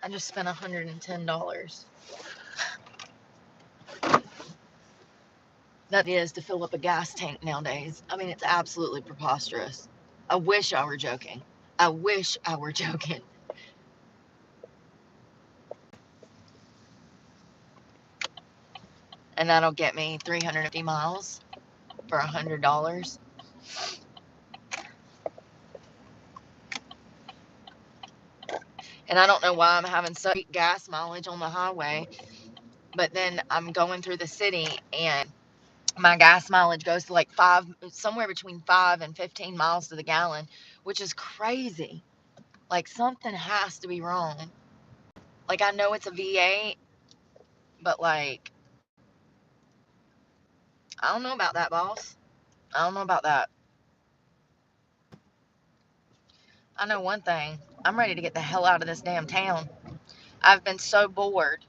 I just spent $110. That is to fill up a gas tank nowadays. I mean, it's absolutely preposterous. I wish I were joking. I wish I were joking. And that'll get me 350 miles for $100. And I don't know why I'm having such gas mileage on the highway, but then I'm going through the city and my gas mileage goes to like somewhere between 5 and 15 miles to the gallon, which is crazy. Like something has to be wrong. Like I know it's a V8, but like, I don't know about that, boss. I don't know about that. I know one thing. I'm ready to get the hell out of this damn town. I've been so bored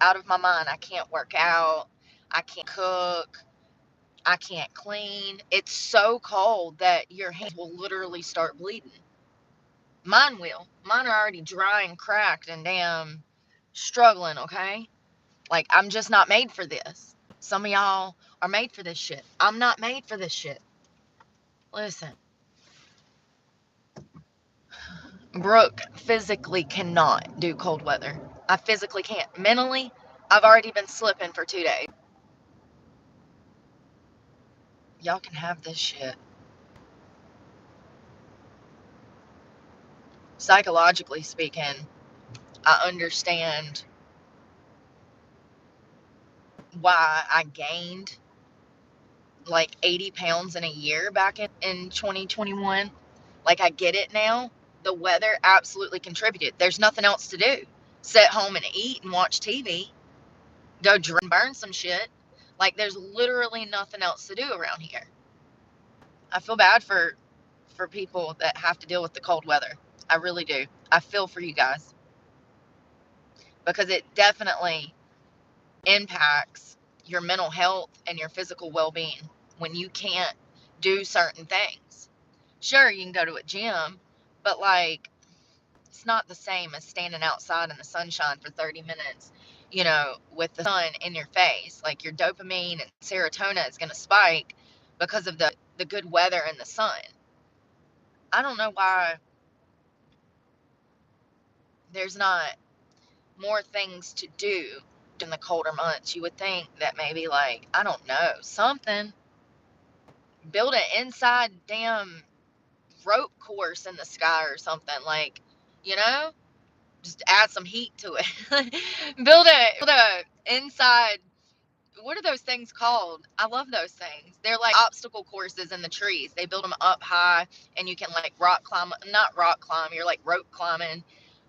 out of my mind. I can't work out. I can't cook. I can't clean. It's so cold that your hands will literally start bleeding. Mine will. Mine are already dry and cracked and damn struggling, okay? Like, I'm just not made for this. Some of y'all are made for this shit. I'm not made for this shit. Listen, Brooke physically cannot do cold weather. I physically can't. Mentally, I've already been slipping for 2 days. Y'all can have this shit. Psychologically speaking, I understand why I gained like 80 pounds in a year back in 2021. Like, I get it now. The weather absolutely contributed. There's nothing else to do. Sit home and eat and watch TV. Go drink and burn some shit. Like, there's literally nothing else to do around here. I feel bad for people that have to deal with the cold weather. I really do. I feel for you guys. Because it definitely impacts your mental health and your physical well-being when you can't do certain things. Sure, you can go to a gym, but like, it's not the same as standing outside in the sunshine for 30 minutes, with the sun in your face. Like, your dopamine and serotonin is going to spike because of the good weather and the sun. I don't know why there's not more things to do in the colder months. You would think that maybe, like, I don't know, something, build an inside damn rope course in the sky or something, like, just add some heat to it. build a inside, what are those things called? I love those things. They're like obstacle courses in the trees. They build them up high and you can like not rock climb, you're like rope climbing.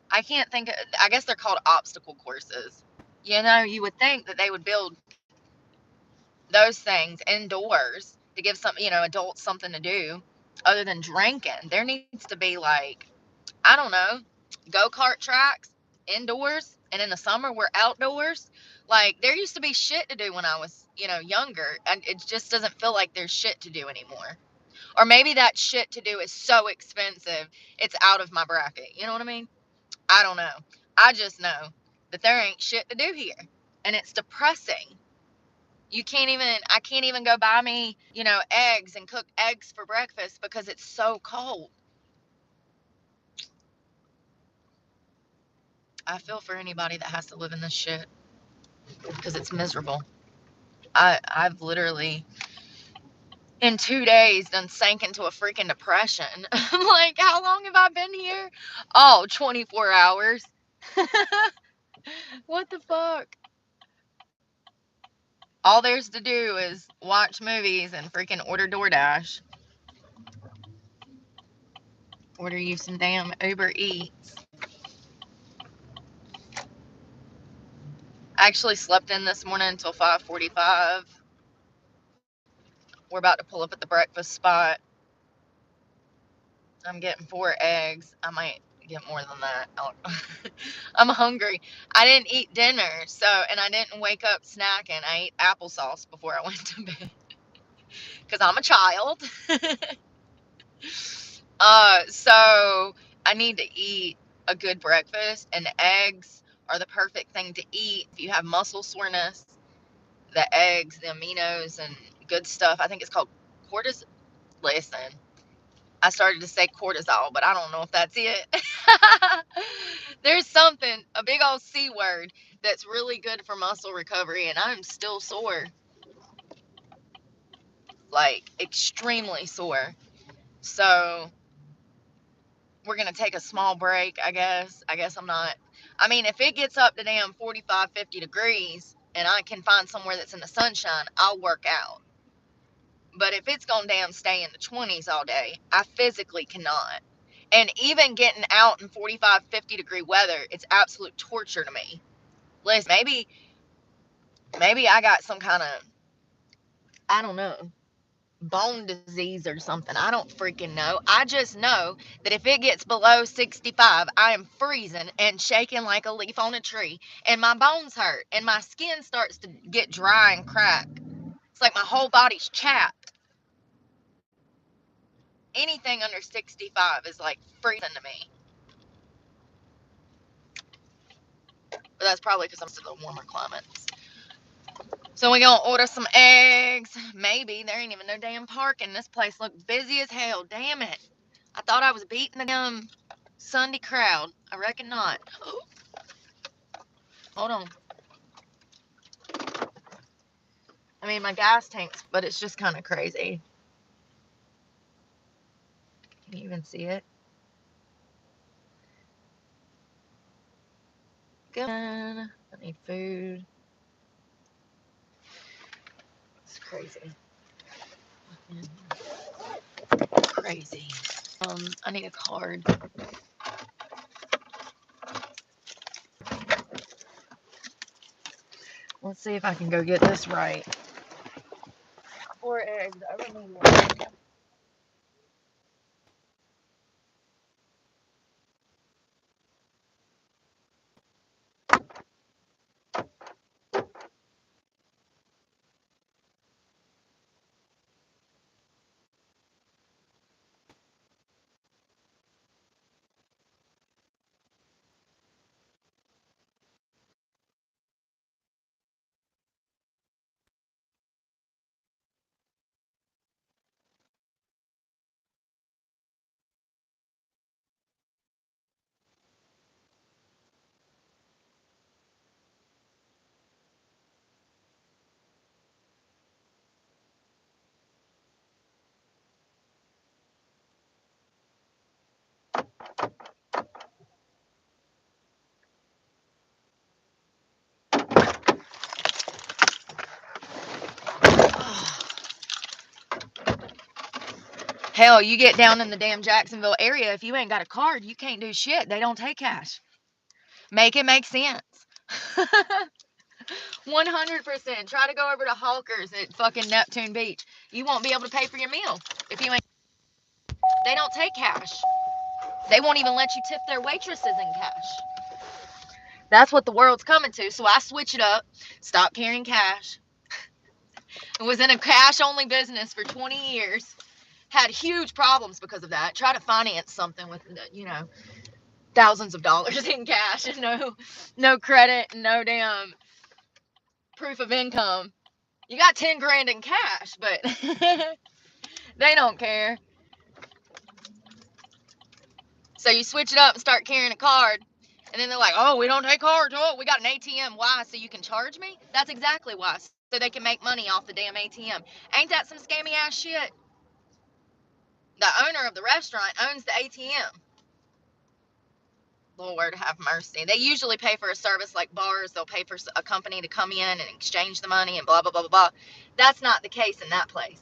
I guess they're called obstacle courses. You would think that they would build those things indoors to give some, adults something to do other than drinking. There needs to be like, I don't know, go-kart tracks indoors, and in the summer we're outdoors. Like, there used to be shit to do when I was, younger, and it just doesn't feel like there's shit to do anymore. Or maybe that shit to do is so expensive, it's out of my bracket. You know what I mean? I don't know. I just know that there ain't shit to do here, and it's depressing. I can't even go buy me, eggs and cook eggs for breakfast because it's so cold. I feel for anybody that has to live in this shit because it's miserable. I've literally in 2 days done sank into a freaking depression. I'm like, how long have I been here? Oh, 24 hours. What the fuck? All there's to do is watch movies and freaking order DoorDash. Order you some damn Uber Eats. I actually slept in this morning until 5:45. We're about to pull up at the breakfast spot. I'm getting 4 eggs. I might get more than that. I'm hungry. I didn't eat dinner, and I didn't wake up snacking. I ate applesauce before I went to bed because I'm a child. So I need to eat. a good breakfast, and eggs are the perfect thing to eat if you have muscle soreness. The eggs, the aminos, and good stuff. I think it's called cortisol. Listen, I started to say cortisol, but I don't know if that's it. There's something, a big old C word, that's really good for muscle recovery, and I'm still sore. Like, extremely sore. So, we're going to take a small break, I guess. I guess I'm not. I mean, if it gets up to damn 45, 50 degrees and I can find somewhere that's in the sunshine, I'll work out. But if it's going to damn stay in the 20s all day, I physically cannot. And even getting out in 45, 50 degree weather, it's absolute torture to me. Listen, maybe I got some kind of, I don't know, bone disease or something. I don't freaking know. I just know that if it gets below 65, I am freezing and shaking like a leaf on a tree, and my bones hurt, and my skin starts to get dry and crack. It's like my whole body's chapped. Anything under 65 is like freezing to me. But that's probably because I'm to the warmer climates. So we gonna order some eggs. Maybe. There ain't even no damn parking. This place looked busy as hell. Damn it. I thought I was beating the damn Sunday crowd. I reckon not. Hold on. I mean, my gas tank's, but it's just kind of crazy. Can you even see it? Good. I need food. It's crazy. Crazy. I need a card. Let's see if I can go get this right. 4 eggs. I really need one. Hell, you get down in the damn Jacksonville area, if you ain't got a card, you can't do shit. They don't take cash. Make it make sense. 100%. Try to go over to Hawkers at fucking Neptune Beach. You won't be able to pay for your meal if you ain't. They don't take cash. They won't even let you tip their waitresses in cash. That's what the world's coming to. So I switch it up, stop carrying cash. Was in a cash only business for 20 years. Had huge problems because of that. Try to finance something with, thousands of dollars in cash and no credit, no damn proof of income. You got 10 grand in cash, but they don't care. So you switch it up and start carrying a card. And then they're like, oh, we don't take cards. Oh, we got an ATM. Why? So you can charge me? That's exactly why. So they can make money off the damn ATM. Ain't that some scammy ass shit? The owner of the restaurant owns the ATM. Lord have mercy. They usually pay for a service like bars. They'll pay for a company to come in and exchange the money and blah, blah, blah, blah, blah. That's not the case in that place.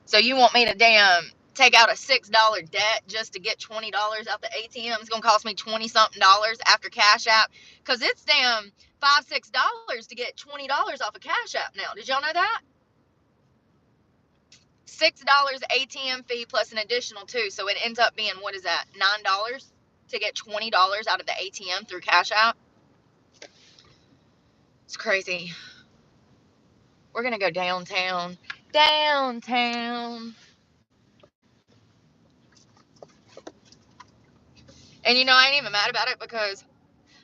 So you want me to damn take out a $6 debt just to get $20 out the ATM? It's going to cost me 20 something dollars after Cash App. Because it's damn $5, $6 to get $20 off of Cash App now. Did y'all know that? $6 ATM fee plus an additional $2. So it ends up being, what is that, $9 to get $20 out of the ATM through Cash App? It's crazy. We're going to go downtown. Downtown. And you know, I ain't even mad about it because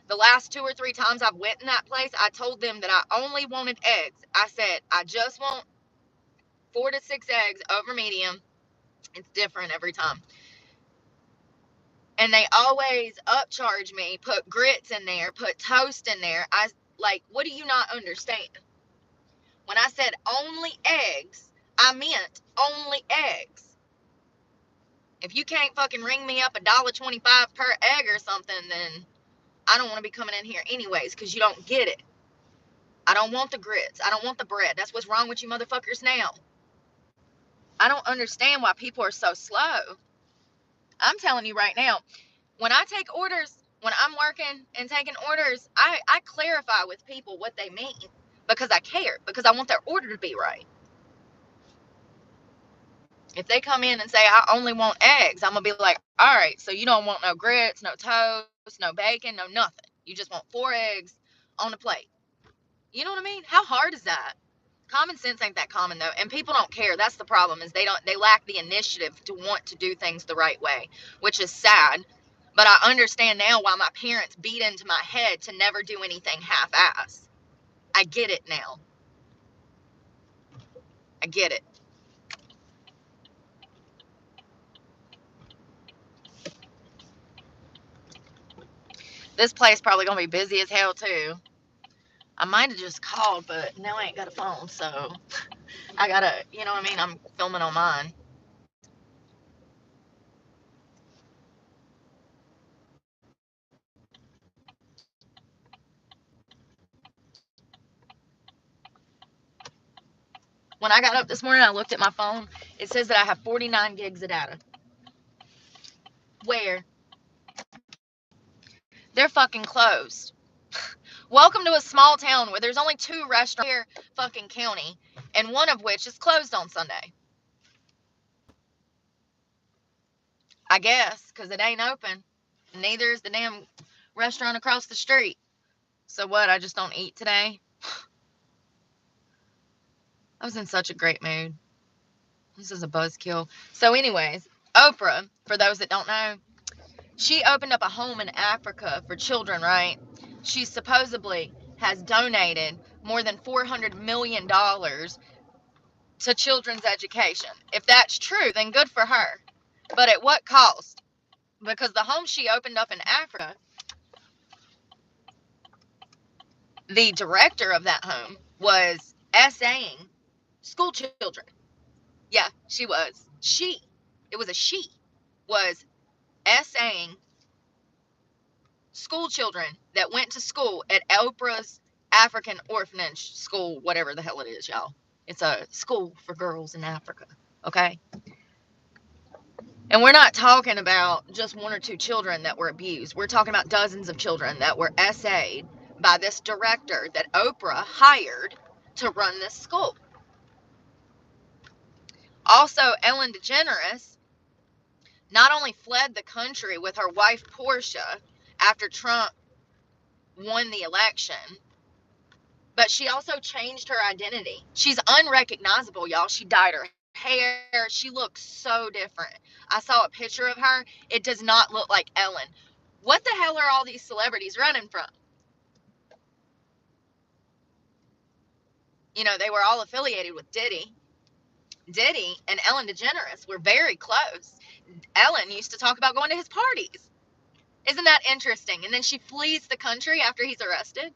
the last 2 or 3 times I've went in that place, I told them that I only wanted eggs. I said, I just want 4 to 6 eggs over medium. It's different every time. And they always upcharge me, put grits in there, put toast in there. I like, what do you not understand? When I said only eggs, I meant only eggs. If you can't fucking ring me up $1.25 per egg or something, then I don't want to be coming in here anyways, because you don't get it. I don't want the grits. I don't want the bread. That's what's wrong with you motherfuckers now. I don't understand why people are so slow. I'm telling you right now, when I take orders, when I'm working and taking orders, I clarify with people what they mean because I care, because I want their order to be right. If they come in and say, I only want eggs, I'm going to be like, all right, so you don't want no grits, no toast, no bacon, no nothing. You just want 4 eggs on a plate. You know what I mean? How hard is that? Common sense ain't that common though, and people don't care. That's the problem, is they lack the initiative to want to do things the right way, which is sad. But I understand now why my parents beat into my head to never do anything half-ass. I get it now. I get it. This place probably gonna be busy as hell too. I might have just called, but now I ain't got a phone, so I gotta, you know what I mean? I'm filming on mine. When I got up this morning, I looked at my phone. It says that I have 49 gigs of data. Where? They're fucking closed. Welcome to a small town where there's only 2 restaurants here, fucking county, and one of which is closed on Sunday. I guess, because it ain't open. Neither is the damn restaurant across the street. So what, I just don't eat today? I was in such a great mood. This is a buzzkill. So anyways, Oprah, for those that don't know, she opened up a home in Africa for children, right? She supposedly has donated more than $400 million to children's education. If that's true, then good for her. But at what cost? Because the home she opened up in Africa, the director of that home was essaying school children. Yeah, she was. It was a she, was essaying school children that went to school at Oprah's African orphanage school, whatever the hell it is, y'all. It's a school for girls in Africa, okay? And we're not talking about just 1 or 2 children that were abused. We're talking about dozens of children that were essayed by this director that Oprah hired to run this school. Also, Ellen DeGeneres not only fled the country with her wife Portia after Trump won the election, but she also changed her identity. She's unrecognizable, y'all. She dyed her hair. She looks so different. I saw a picture of her. It does not look like Ellen. What the hell are all these celebrities running from? You know, they were all affiliated with Diddy. Diddy and Ellen DeGeneres were very close. Ellen used to talk about going to his parties. Isn't that interesting? And then she flees the country after he's arrested.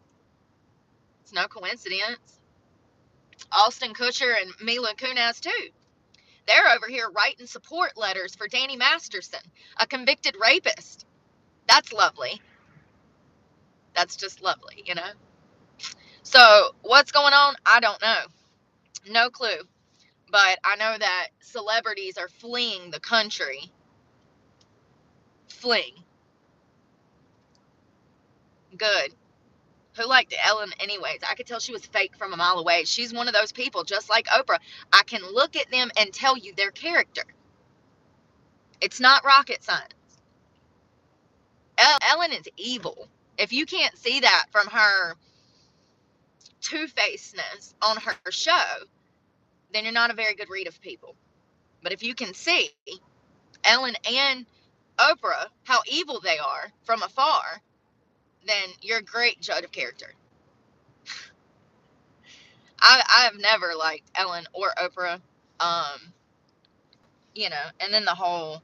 It's no coincidence. Austin Kutcher and Mila Kunis, too. They're over here writing support letters for Danny Masterson, a convicted rapist. That's lovely. That's just lovely, you know? So, what's going on? I don't know. No clue. But I know that celebrities are fleeing the country. Fleeing. Good. Who liked Ellen anyways? I could tell she was fake from a mile away. She's one of those people, just like Oprah. I can look at them and tell you their character. It's not rocket science. Ellen is evil. If you can't see that from her two-facedness on her show, then you're not a very good read of people. But if you can see, Ellen and Oprah, how evil they are from afar, then you're a great judge of character. I've never liked Ellen or Oprah. Um, and then the whole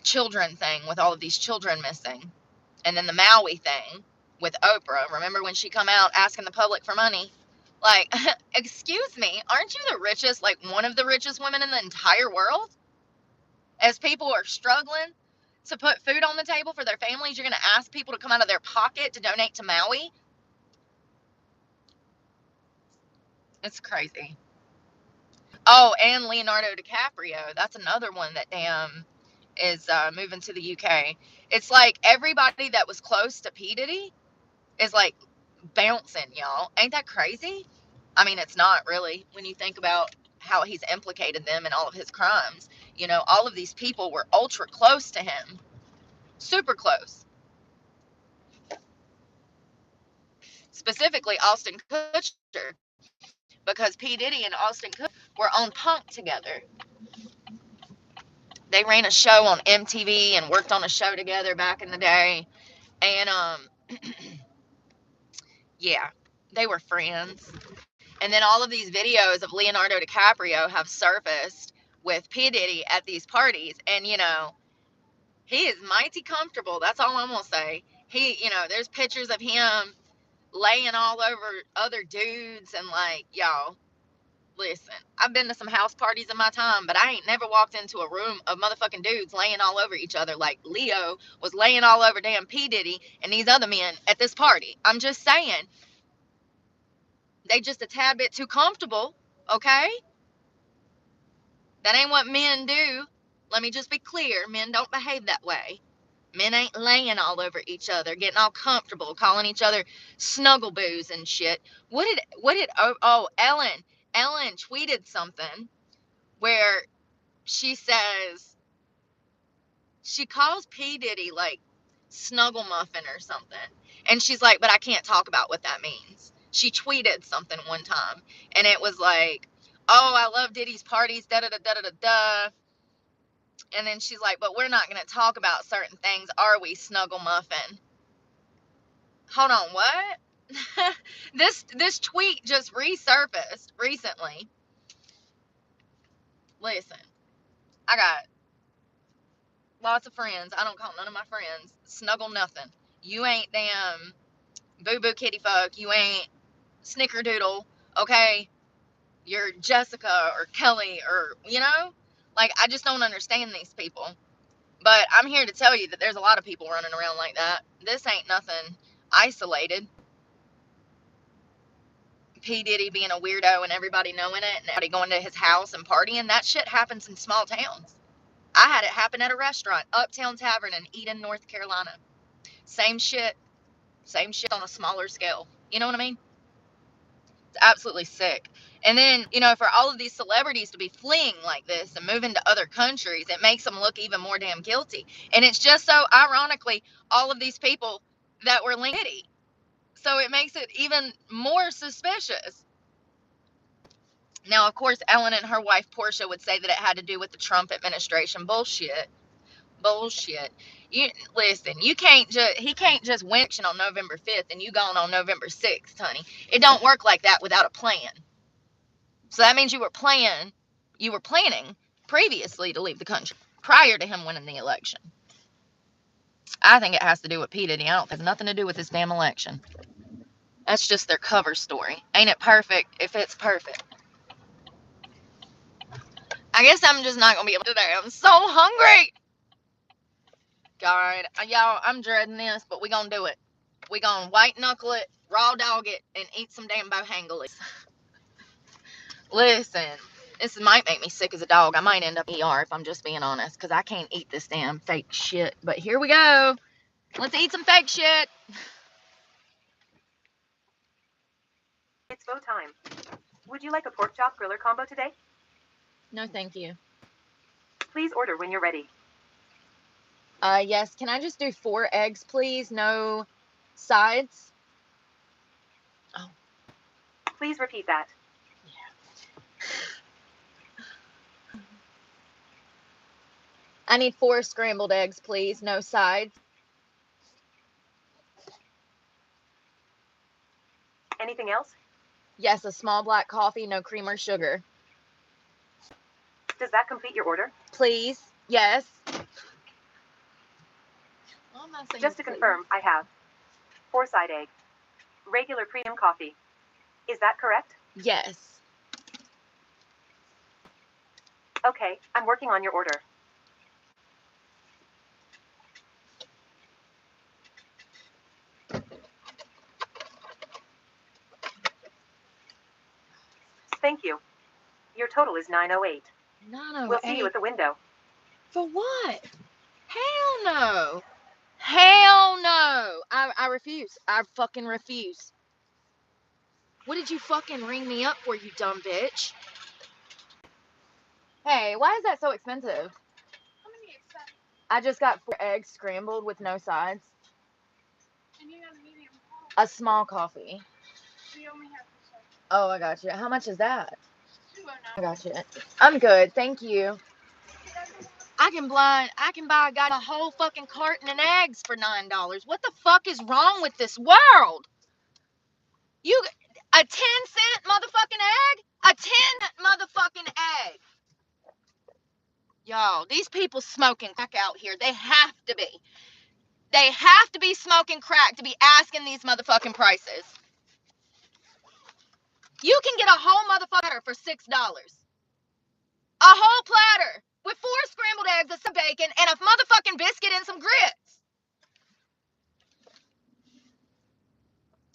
children thing with all of these children missing. And then the Maui thing with Oprah. Remember when she come out asking the public for money? Like, excuse me, aren't you the richest, like one of the richest women in the entire world? As people are struggling to put food on the table for their families, you're going to ask people to come out of their pocket to donate to Maui? It's crazy. Oh, and Leonardo DiCaprio. That's another one that damn is moving to the UK. It's like everybody that was close to P. Diddy is like bouncing, y'all. Ain't that crazy? I mean, it's not really when you think about how he's implicated them in all of his crimes. All of these people were ultra close to him, super close. Specifically, Austin Kutcher, because P. Diddy and Austin Kutcher were on Punk together. They ran a show on MTV and worked on a show together back in the day. And yeah, they were friends. And then all of these videos of Leonardo DiCaprio have surfaced with P. Diddy at these parties. And, he is mighty comfortable. That's all I'm going to say. There's pictures of him laying all over other dudes. And, like, y'all, listen, I've been to some house parties in my time, but I ain't never walked into a room of motherfucking dudes laying all over each other like Leo was laying all over damn P. Diddy and these other men at this party. I'm just saying, they just a tad bit too comfortable, okay? That ain't what men do. Let me just be clear. Men don't behave that way. Men ain't laying all over each other, getting all comfortable, calling each other snuggle boos and shit. Ellen tweeted something where she says, she calls P. Diddy like snuggle muffin or something. And she's like, but I can't talk about what that means. She tweeted something one time and it was like, oh, I love Diddy's parties, da da da da da da. And then she's like, but we're not going to talk about certain things, are we, snuggle muffin? Hold on, what? This tweet just resurfaced recently. Listen, I got lots of friends. I don't call none of my friends snuggle nothing. You ain't damn boo boo kitty fuck. You ain't snickerdoodle, okay? You're Jessica or Kelly or, like, I just don't understand these people. But I'm here to tell you that there's a lot of people running around like that. This ain't nothing isolated. P. Diddy being a weirdo and everybody knowing it and everybody going to his house and partying, that shit happens in small towns. I had it happen at a restaurant, Uptown Tavern in Eden, North Carolina. Same shit on a smaller scale. You know what I mean? It's absolutely sick. And then, for all of these celebrities to be fleeing like this and moving to other countries, it makes them look even more damn guilty. And it's just so ironically, all of these people that were linked to Diddy. So it makes it even more suspicious. Now, of course, Ellen and her wife Portia would say that it had to do with the Trump administration. Bullshit. You listen, he can't just win election on November 5th and you gone on November 6th, honey. It don't work like that without a plan. So that means you were planning previously to leave the country prior to him winning the election. I think it has to do with P. Diddy. I don't think it has nothing to do with this damn election. That's just their cover story. Ain't it perfect if it's perfect? I guess I'm just not going to be able to today. I'm so hungry. God, y'all, I'm dreading this, but we going to do it. We going to white knuckle it, raw dog it, and eat some damn bohangles. Listen, this might make me sick as a dog. I might end up ER if I'm just being honest, because I can't eat this damn fake shit. But here we go. Let's eat some fake shit. It's go time. Would you like a pork chop griller combo today? No, thank you. Please order when you're ready. Yes. Can I just do 4 eggs, please? No sides? Oh. Please repeat that. Yeah. I need 4 scrambled eggs, please. No sides. Anything else? Yes, a small black coffee, no cream or sugar. Does that complete your order? Please. Yes. Just to confirm, I have 4 side egg, regular premium coffee. Is that correct? Yes. Okay, I'm working on your order. Thank you. Your total is 908. 908. We'll see you at the window. For what? Hell no. Hell no. I refuse. I fucking refuse. What did you fucking ring me up for, you dumb bitch? Hey, why is that so expensive? How many eggs? I just got 4 eggs scrambled with no sides. And you got a medium coffee. A small coffee. We only have this one. Oh, I got you. How much is that? $2.09. I got you. I'm good. Thank you. I can buy a whole fucking carton of eggs for $9. What the fuck is wrong with this world? You a 10-cent motherfucking egg? A 10 motherfucking egg. Y'all, these people smoking crack out here. They have to be. They have to be smoking crack to be asking these motherfucking prices. You can get a whole motherfucker for $6. A whole platter with 4 scrambled eggs and some bacon and a motherfucking biscuit and some grits.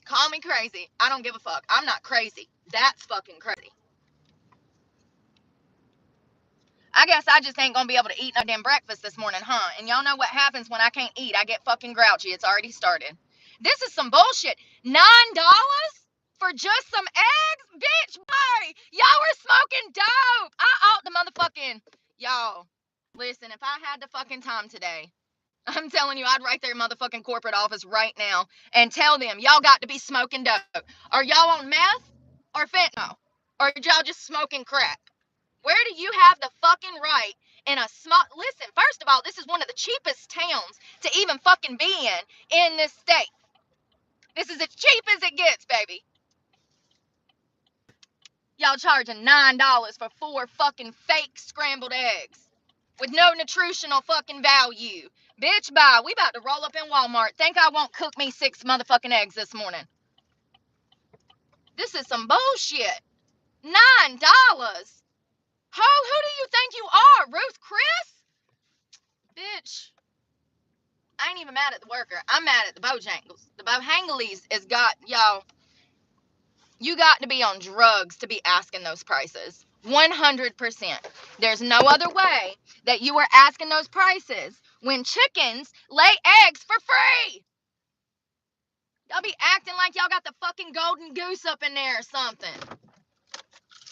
Call me crazy. I don't give a fuck. I'm not crazy. That's fucking crazy. I guess I just ain't gonna be able to eat no damn breakfast this morning, huh? And y'all know what happens when I can't eat. I get fucking grouchy. It's already started. This is some bullshit. $9 for just some eggs? Bitch, boy! Y'all were smoking dope! I ought the motherfucking... Y'all, listen, if I had the fucking time today, I'm telling you, I'd write their motherfucking corporate office right now and tell them, y'all got to be smoking dope. Are y'all on meth or fentanyl? Or y'all just smoking crack? Where do you have the fucking right in a small... Listen, first of all, this is one of the cheapest towns to even fucking be in this state. This is as cheap as it gets, baby. Y'all charging $9 for 4 fucking fake scrambled eggs with no nutritional fucking value. Bitch, bye. We about to roll up in Walmart. Think I won't cook me 6 motherfucking eggs this morning. This is some bullshit. $9. Who do you think you are, Ruth Chris? Bitch. I ain't even mad at the worker. I'm mad at the Bojangles. The Bojangles has got, y'all, you got to be on drugs to be asking those prices. 100%. There's no other way that you are asking those prices when chickens lay eggs for free. Y'all be acting like y'all got the fucking golden goose up in there or something.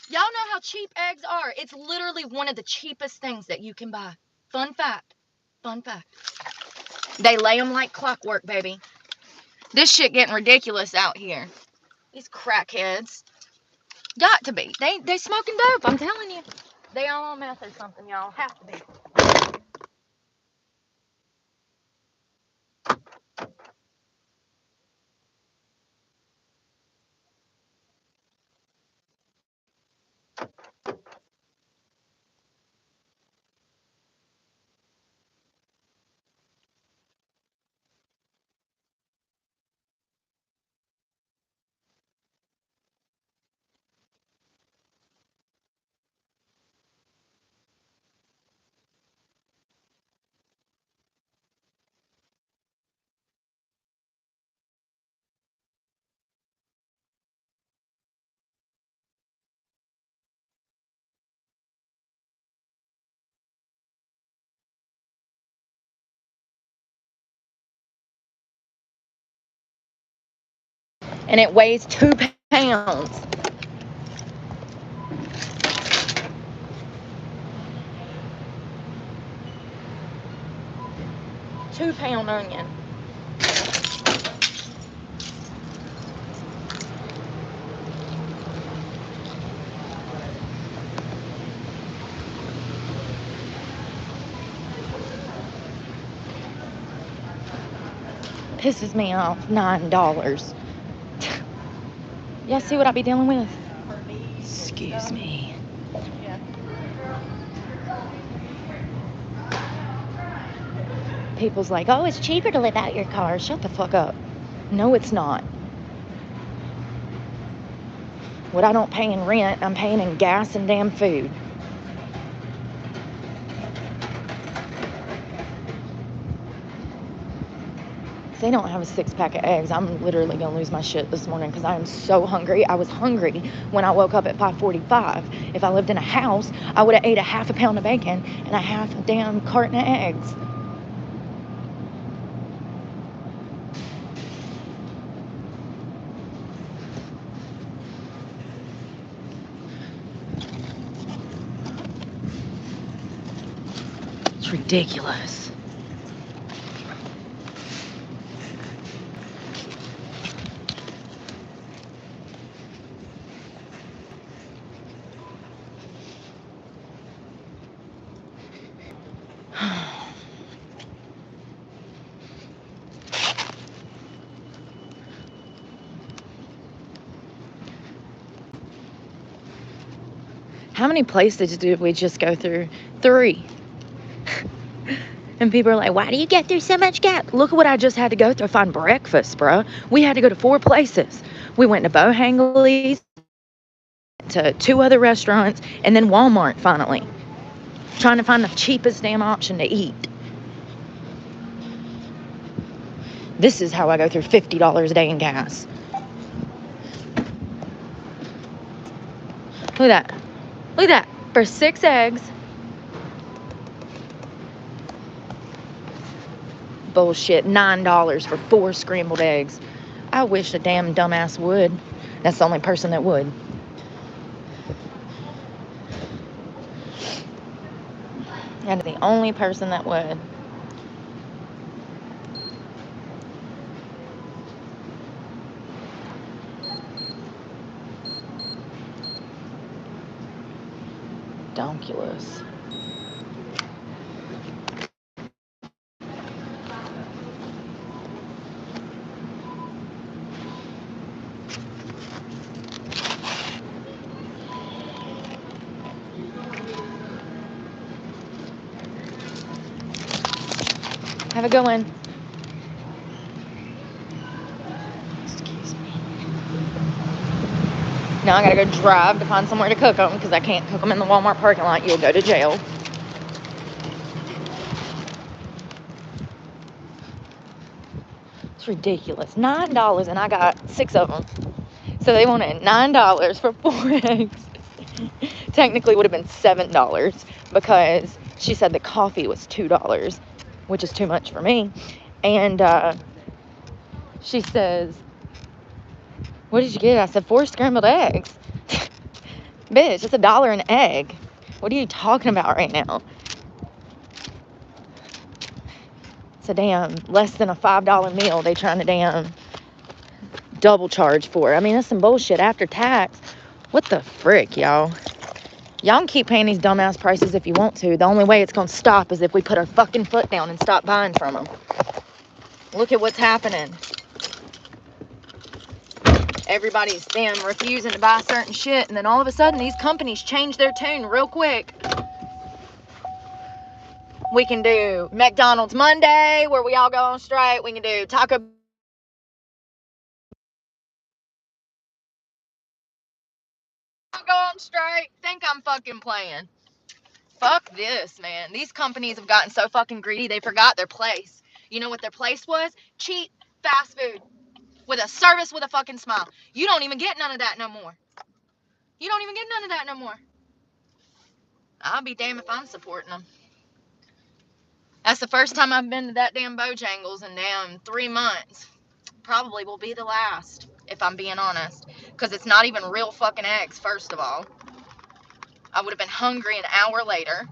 Y'all know how cheap eggs are. It's literally one of the cheapest things that you can buy. Fun fact. Fun fact. They lay them like clockwork, baby. This shit getting ridiculous out here. These crackheads. Got to be. They smoking dope, I'm telling you. They all on meth or something, y'all. Have to be. And it weighs 2 pounds. £2 onion. Pisses me off. $9. Y'all see what I be dealing with? Excuse me. People's like, oh, it's cheaper to live out your car. Shut the fuck up. No, it's not. What I don't pay in rent, I'm paying in gas and damn food. If they don't have a 6-pack of eggs, I'm literally going to lose my shit this morning because I am so hungry. I was hungry when I woke up at 5:45. If I lived in a house, I would have ate a half a pound of bacon and a half a damn carton of eggs. It's ridiculous. How many places did we just go through? 3. And people are like, why do you get through so much gas? Look at what I just had to go through to find breakfast, bro. We had to go to 4 places. We went to Bohangley's, to 2 other restaurants, and then Walmart finally. Trying to find the cheapest damn option to eat. This is how I go through $50 a day in gas. Look at that. Look at that. For 6 eggs. Bullshit. $9 for 4 scrambled eggs. I wish a damn dumbass would. That's the only person that would. That's the only person that would. Donkulous. Have a good one. Excuse me. Now I gotta go drive to find somewhere to cook them because I can't cook them in the Walmart parking lot. You'll go to jail. It's ridiculous. $9 and I got 6 of them. So they wanted $9 for 4 eggs. Technically would have been $7 because she said the coffee was $2, which is too much for me. And she says, what did you get? I said 4 scrambled eggs. Bitch, it's $1 an egg. What are you talking about right now? It's a damn less than a $5 meal they trying to damn double charge for. I mean, that's some bullshit after tax. What the frick, y'all? Y'all can keep paying these dumbass prices if you want to. The only way it's going to stop is if we put our fucking foot down and stop buying from them. Look at what's happening. Everybody's damn refusing to buy certain shit, and then all of a sudden these companies change their tune real quick. We can do McDonald's Monday where we all go on strike. We can do Taco go on strike. Think I'm fucking playing. Fuck this, man. These companies have gotten so fucking greedy they forgot their place. You know what their place was? Cheap fast food with a service with a fucking smile. You don't even get none of that no more. You don't even get none of that no more. I'll be damned if I'm supporting them. That's the first time I've been to that damn Bojangles in damn 3 months. Probably will be the last, if I'm being honest. Because it's not even real fucking eggs, first of all. I would have been hungry an hour later.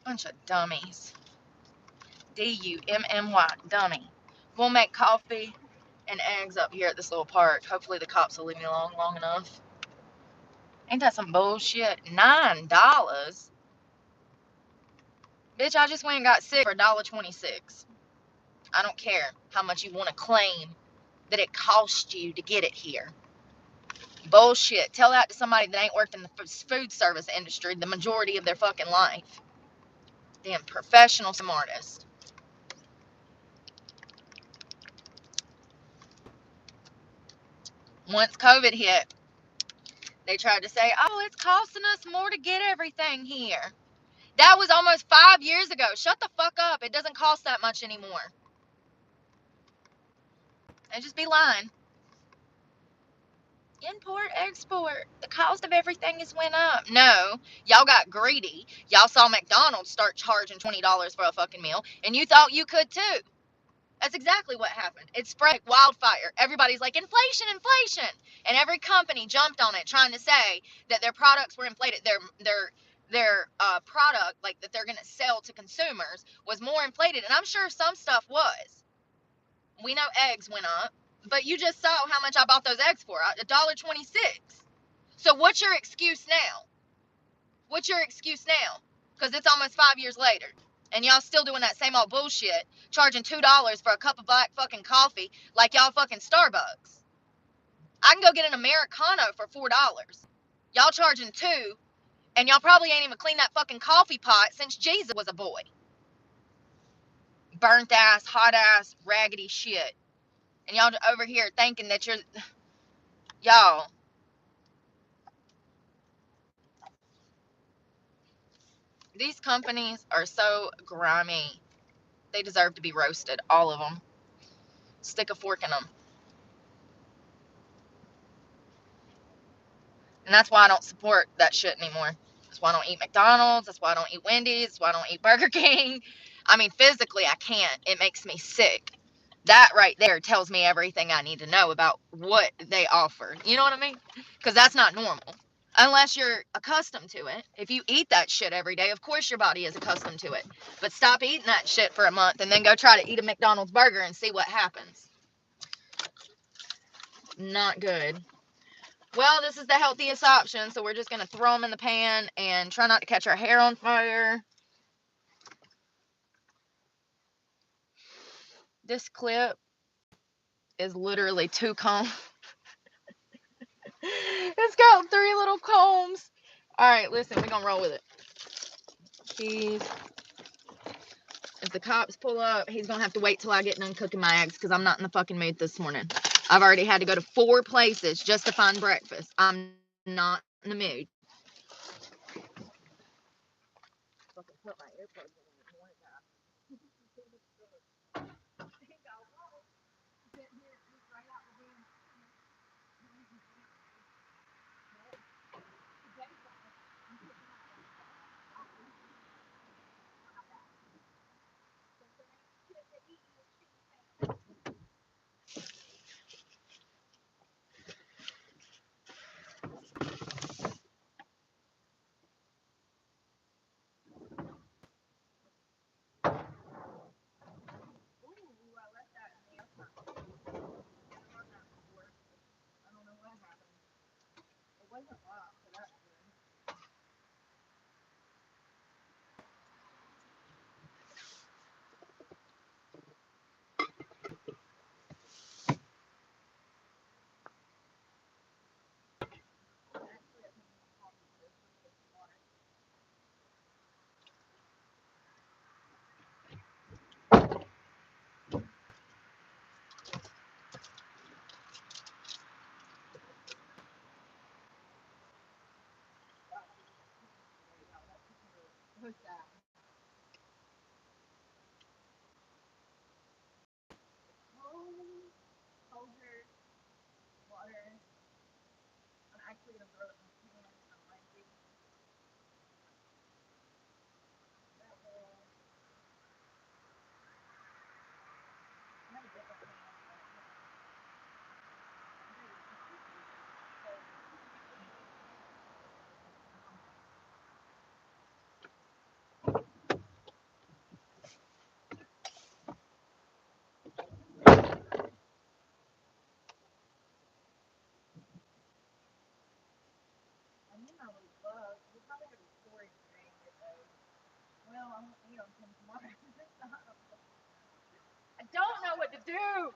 Bunch of dummies. D-U-M-M-Y, dummy. We'll make coffee and eggs up here at this little park. Hopefully the cops will leave me alone long enough. Ain't that some bullshit? $9? Bitch, I just went and got sick for $1.26. I don't care how much you want to claim that it cost you to get it here. Bullshit. Tell that to somebody that ain't worked in the food service industry the majority of their fucking life. Damn professional smartest. Once COVID hit, they tried to say, oh, it's costing us more to get everything here. That was almost 5 years ago. Shut the fuck up. It doesn't cost that much anymore. They just be lying. Import, export. The cost of everything has went up. No, y'all got greedy. Y'all saw McDonald's start charging $20 for a fucking meal, and you thought you could too. That's exactly what happened. It spread like wildfire. Everybody's like, inflation, inflation. And every company jumped on it trying to say that their products were inflated. Their product, like that they're going to sell to consumers, was more inflated. And I'm sure some stuff was. We know eggs went up. But you just saw how much I bought those eggs for. $1.26. So what's your excuse now? What's your excuse now? Because it's almost 5 years later. And y'all still doing that same old bullshit, charging $2 for a cup of black fucking coffee like y'all fucking Starbucks. I can go get an Americano for $4. Y'all charging $2, and y'all probably ain't even cleaned that fucking coffee pot since Jesus was a boy. Burnt ass, hot ass, raggedy shit. And y'all over here thinking that y'all. These companies are so grimy. They deserve to be roasted, all of them. Stick a fork in them. And that's why I don't support that shit anymore. That's why I don't eat McDonald's. That's why I don't eat Wendy's. That's why I don't eat Burger King. I mean, physically, I can't. It makes me sick. That right there tells me everything I need to know about what they offer. You know what I mean? Because that's not normal. Unless you're accustomed to it. If you eat that shit every day, of course your body is accustomed to it. But stop eating that shit for a month and then go try to eat a McDonald's burger and see what happens. Not good. Well, this is the healthiest option, so we're just going to throw them in the pan and try not to catch our hair on fire. This clip is literally 2 combs. It's got 3 little combs. All right, listen, we're going to roll with it. Cheese. If the cops pull up, he's going to have to wait till I get done cooking my eggs because I'm not in the fucking mood this morning. I've already had to go to 4 places just to find breakfast. I'm not in the mood. Fucking put my earplugs in. Who's that? Soldier, water. I'm actually going to throw it in the pan. I'm lazy. That will. I have a different pan. Well, I won't eat them tomorrow. I don't know what to do.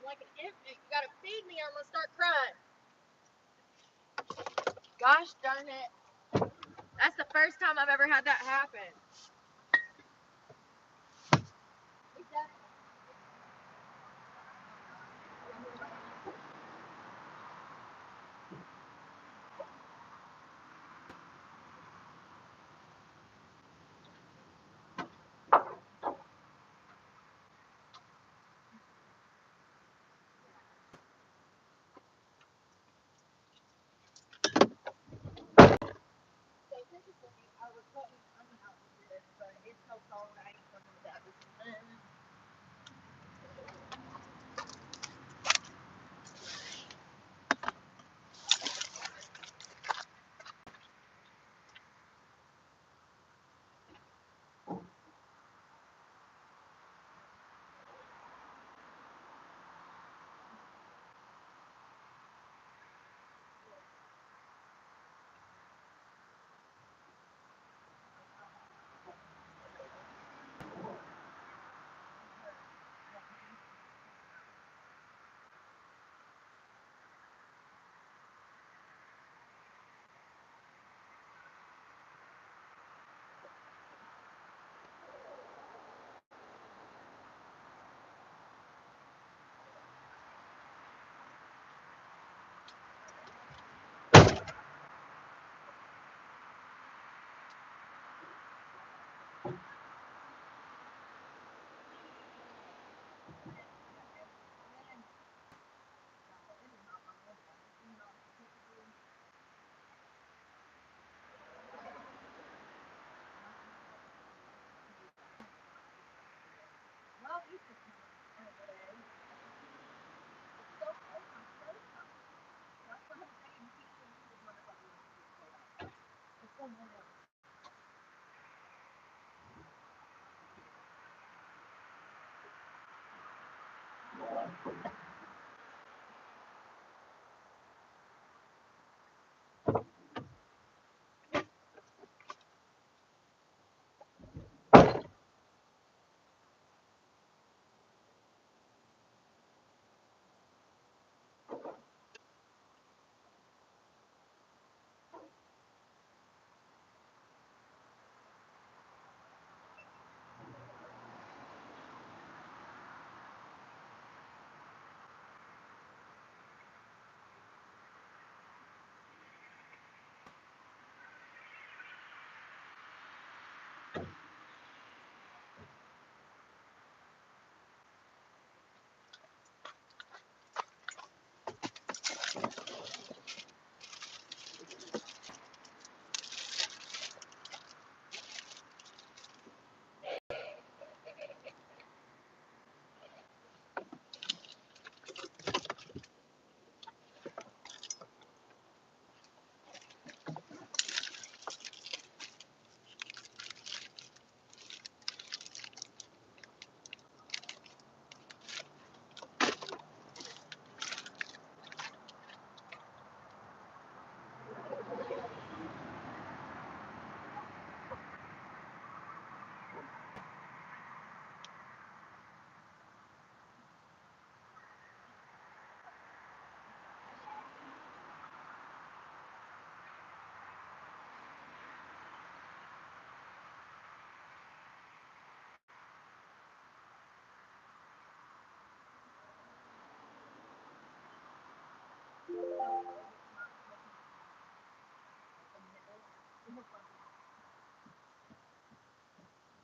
Like an infant, you gotta feed me or I'm gonna start crying. Gosh darn it. That's the first time I've ever had that happen.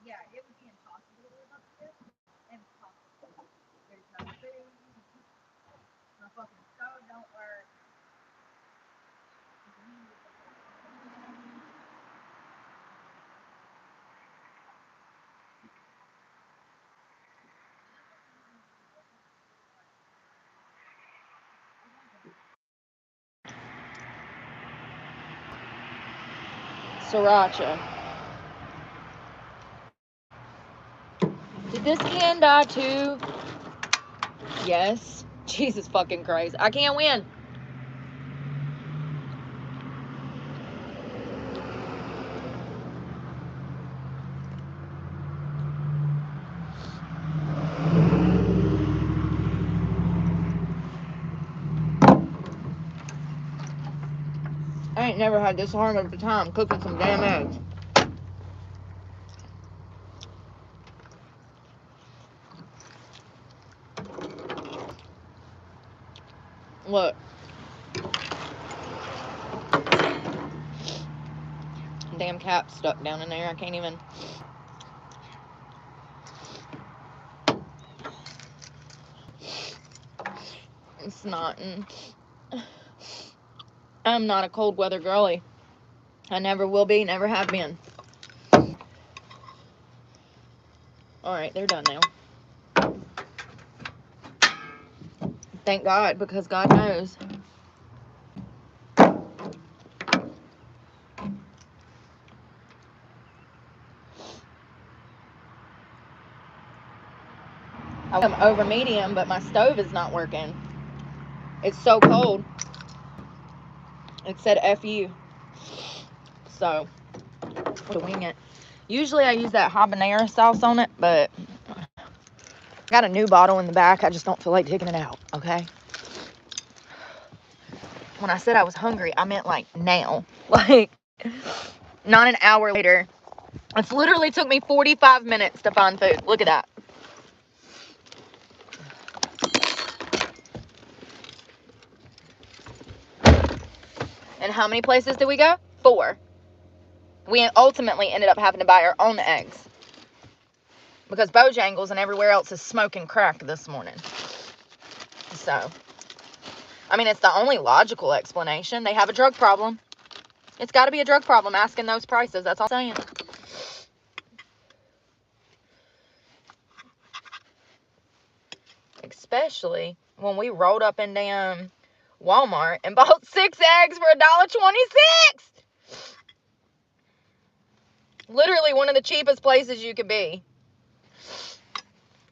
Yeah, it would be impossible to live up here. Impossible. There's no food. My fucking stove don't work. Sriracha. Did this can die too? Yes. Jesus fucking Christ. I can't win. I ain't never had this hard of a time cooking some damn eggs. Look. Damn cat stuck down in there. I can't even. It's not. I'm not a cold weather girly. I never will be, never have been. Alright, they're done now. Thank God, because God knows. I'm over medium, but my stove is not working. It's so cold. It said FU. So, to wing it. Usually I use that habanero sauce on it, but I got a new bottle in the back. I just don't feel like taking it out, okay? When I said I was hungry, I meant like now. Like, not an hour later. It's literally took me 45 minutes to find food. Look at that. And how many places did we go? 4. We ultimately ended up having to buy our own eggs. Because Bojangles and everywhere else is smoking crack this morning. So, I mean, it's the only logical explanation. They have a drug problem. It's got to be a drug problem asking those prices. That's all I'm saying. Especially when we rolled up in damn Walmart and bought 6 eggs for $1.26. Literally one of the cheapest places you could be.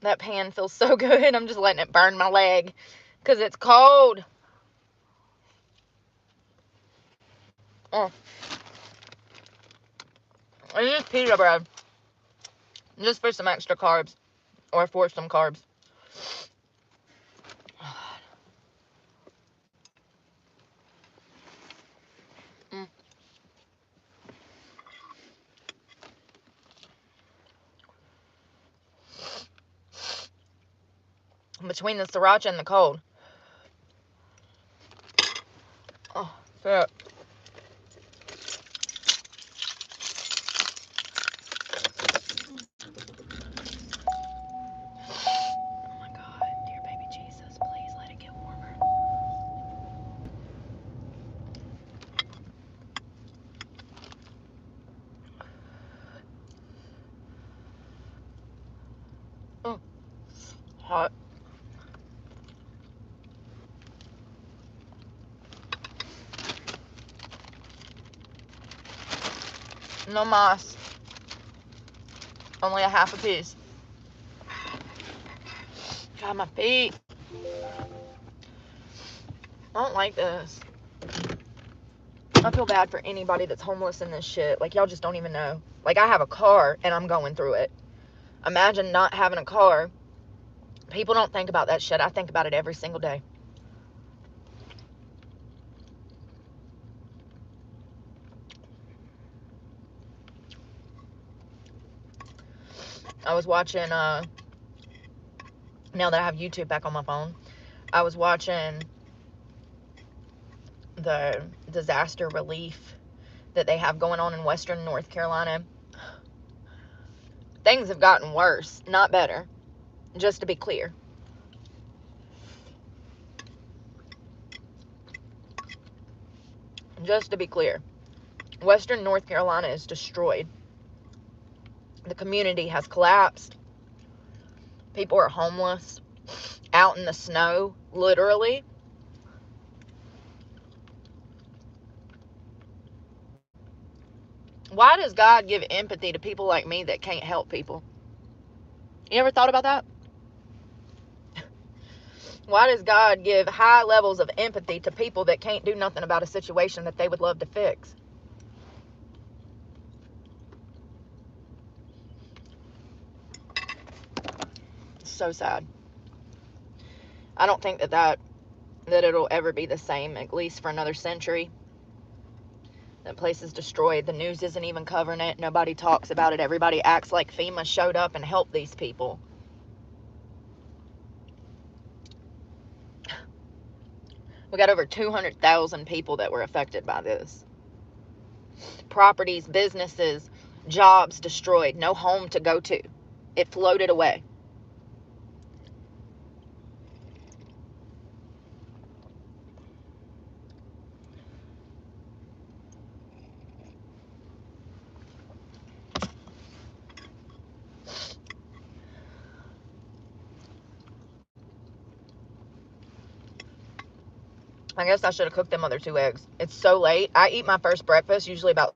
That pan feels so good. I'm just letting it burn my leg because it's cold. Oh. I use pita bread just for some extra carbs or for some carbs. Mm. Between the sriracha and the cold. Oh, shit. Oh my God, dear baby Jesus, please let it get warmer. Oh, hot. No mas. Only a half a piece. God, my feet. I don't like this. I feel bad for anybody that's homeless in this shit. Like, y'all just don't even know. Like, I have a car and I'm going through it. Imagine not having a car. People don't think about that shit. I think about it every single day. I was watching, now that I have YouTube back on my phone, I was watching the disaster relief that they have going on in Western North Carolina. Things have gotten worse, not better, just to be clear. Just to be clear. Western North Carolina is destroyed. The community has collapsed. People are homeless, out in the snow, literally. Why does God give empathy to people like me that can't help people? You ever thought about that? Why does God give high levels of empathy to people that can't do nothing about a situation that they would love to fix? It's so sad. I don't think that it'll ever be the same, at least for another century. That place is destroyed. The news isn't even covering it. Nobody talks about it. Everybody acts like FEMA showed up and helped these people. We got over 200,000 people that were affected by this. Properties, businesses, jobs destroyed. No home to go to. It floated away. I guess I should have cooked them other 2 eggs. It's so late. I eat my first breakfast usually about...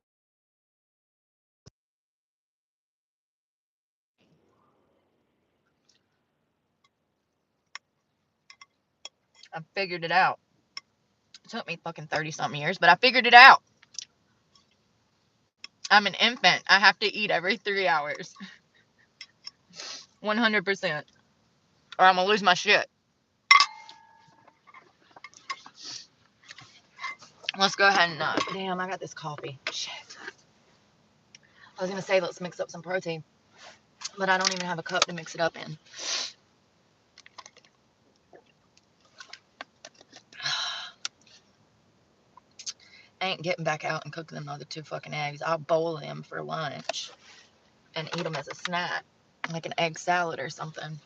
I figured it out. It took me fucking 30-something years, but I figured it out. I'm an infant. I have to eat every 3 hours. 100%. Or I'm gonna lose my shit. Let's go ahead and... damn, I got this coffee. Shit. I was gonna say let's mix up some protein, but I don't even have a cup to mix it up in. I ain't getting back out and cooking them other 2 fucking eggs. I'll boil them for lunch and eat them as a snack, like an egg salad or something.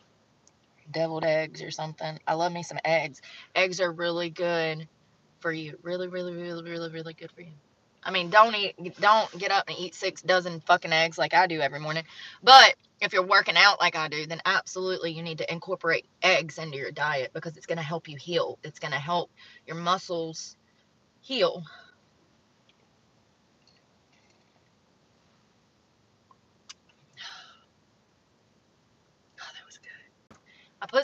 Deviled eggs or something. I love me some eggs. Eggs are really good for you. Really, really, really, really, really good for you. I mean, don't get up and eat 6 dozen fucking eggs like I do every morning. But if you're working out like I do, then absolutely you need to incorporate eggs into your diet because it's going to help you heal. It's going to help your muscles heal.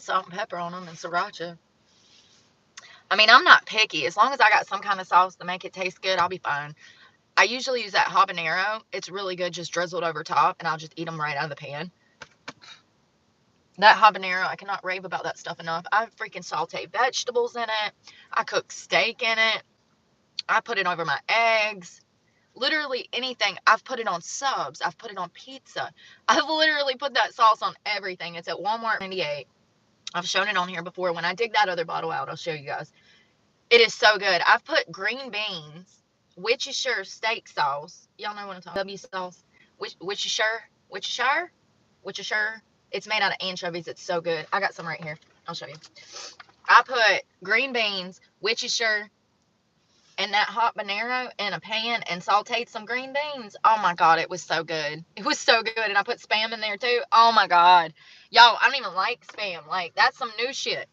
salt and pepper on them and sriracha. I mean, I'm not picky. As long as I got some kind of sauce to make it taste good, I'll be fine. I usually use that habanero. It's really good, just drizzled over top, and I'll just eat them right out of the pan. That habanero, I cannot rave about that stuff enough. I freaking saute vegetables in it. I cook steak in it. I put it over my eggs. Literally anything. I've put it on subs. I've put it on pizza. I've literally put that sauce on everything. It's at Walmart 98. I've shown it on here before. When I dig that other bottle out, I'll show you guys. It is so good. I've put green beans, Worcestershire steak sauce. Y'all know what I'm talking about. W sauce. Worcestershire. It's made out of anchovies. It's so good. I got some right here. I'll show you. I put green beans, Worcestershire, and that habanero in a pan and sauteed some green beans. Oh my God, it was so good. It was so good. And I put Spam in there too. Oh my God. Y'all, I don't even like Spam. Like, that's some new shit.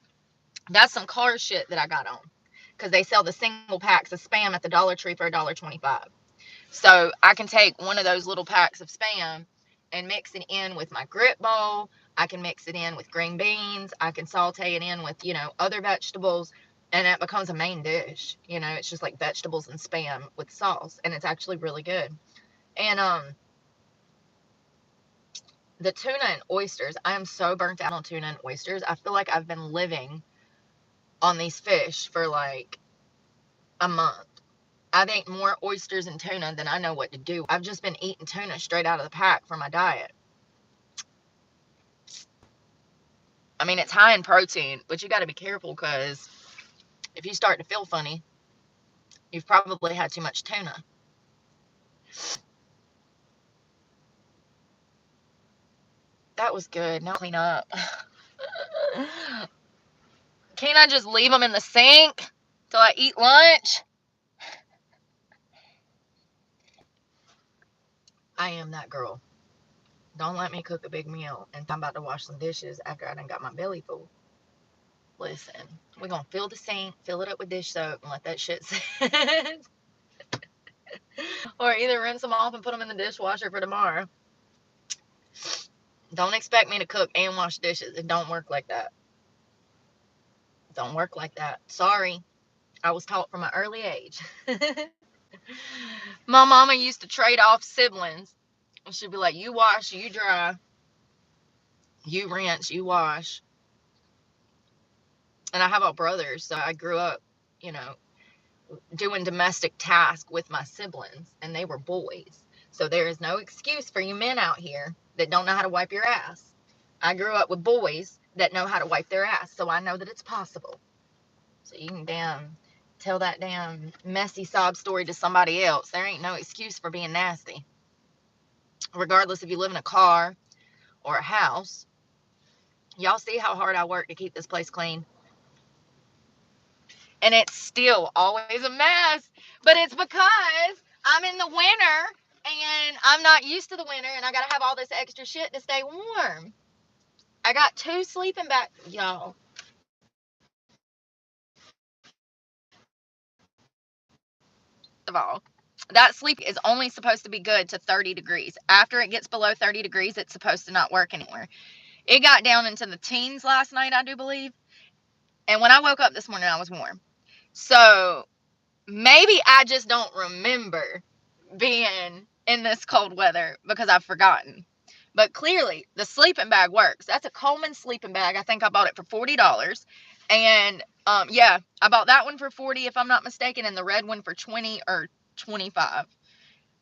That's some car shit that I got on. Because they sell the single packs of Spam at the Dollar Tree for $1.25. So I can take one of those little packs of Spam and mix it in with my grit bowl. I can mix it in with green beans. I can saute it in with, other vegetables. And it becomes a main dish. It's just like vegetables and Spam with sauce. And it's actually really good. And the tuna and oysters, I am so burnt out on tuna and oysters. I feel like I've been living on these fish for like a month. I've ate more oysters and tuna than I know what to do. I've just been eating tuna straight out of the pack for my diet. I mean, it's high in protein, but you got to be careful because if you start to feel funny, you've probably had too much tuna. That was good. Now clean up. Can't I just leave them in the sink till I eat lunch? I am that girl. Don't let me cook a big meal and I'm about to wash some dishes after I done got my belly full. Listen, we're going to fill the sink, fill it up with dish soap, and let that shit sit. Or either rinse them off and put them in the dishwasher for tomorrow. Don't expect me to cook and wash dishes. It don't work like that. Don't work like that. Sorry. I was taught from an early age. My mama used to trade off siblings. She'd be like, you wash, you dry, you rinse, you wash. And I have all brothers, so I grew up, doing domestic tasks with my siblings, and they were boys. So there is no excuse for you men out here that don't know how to wipe your ass. I grew up with boys that know how to wipe their ass, so I know that it's possible. So you can tell that damn messy sob story to somebody else. There ain't no excuse for being nasty. Regardless if you live in a car or a house. Y'all see how hard I work to keep this place clean? And it's still always a mess. But it's because I'm in the winter and I'm not used to the winter and I gotta have all this extra shit to stay warm. I got 2 sleeping bags, y'all. Of all, that sleep is only supposed to be good to 30 degrees. After it gets below 30 degrees, it's supposed to not work anymore. It got down into the teens last night, I do believe. And when I woke up this morning, I was warm. So maybe I just don't remember being in this cold weather because I've forgotten. But clearly, the sleeping bag works. That's a Coleman sleeping bag. I think I bought it for $40. And yeah, I bought that one for $40 if I'm not mistaken, and the red one for $20 or $25.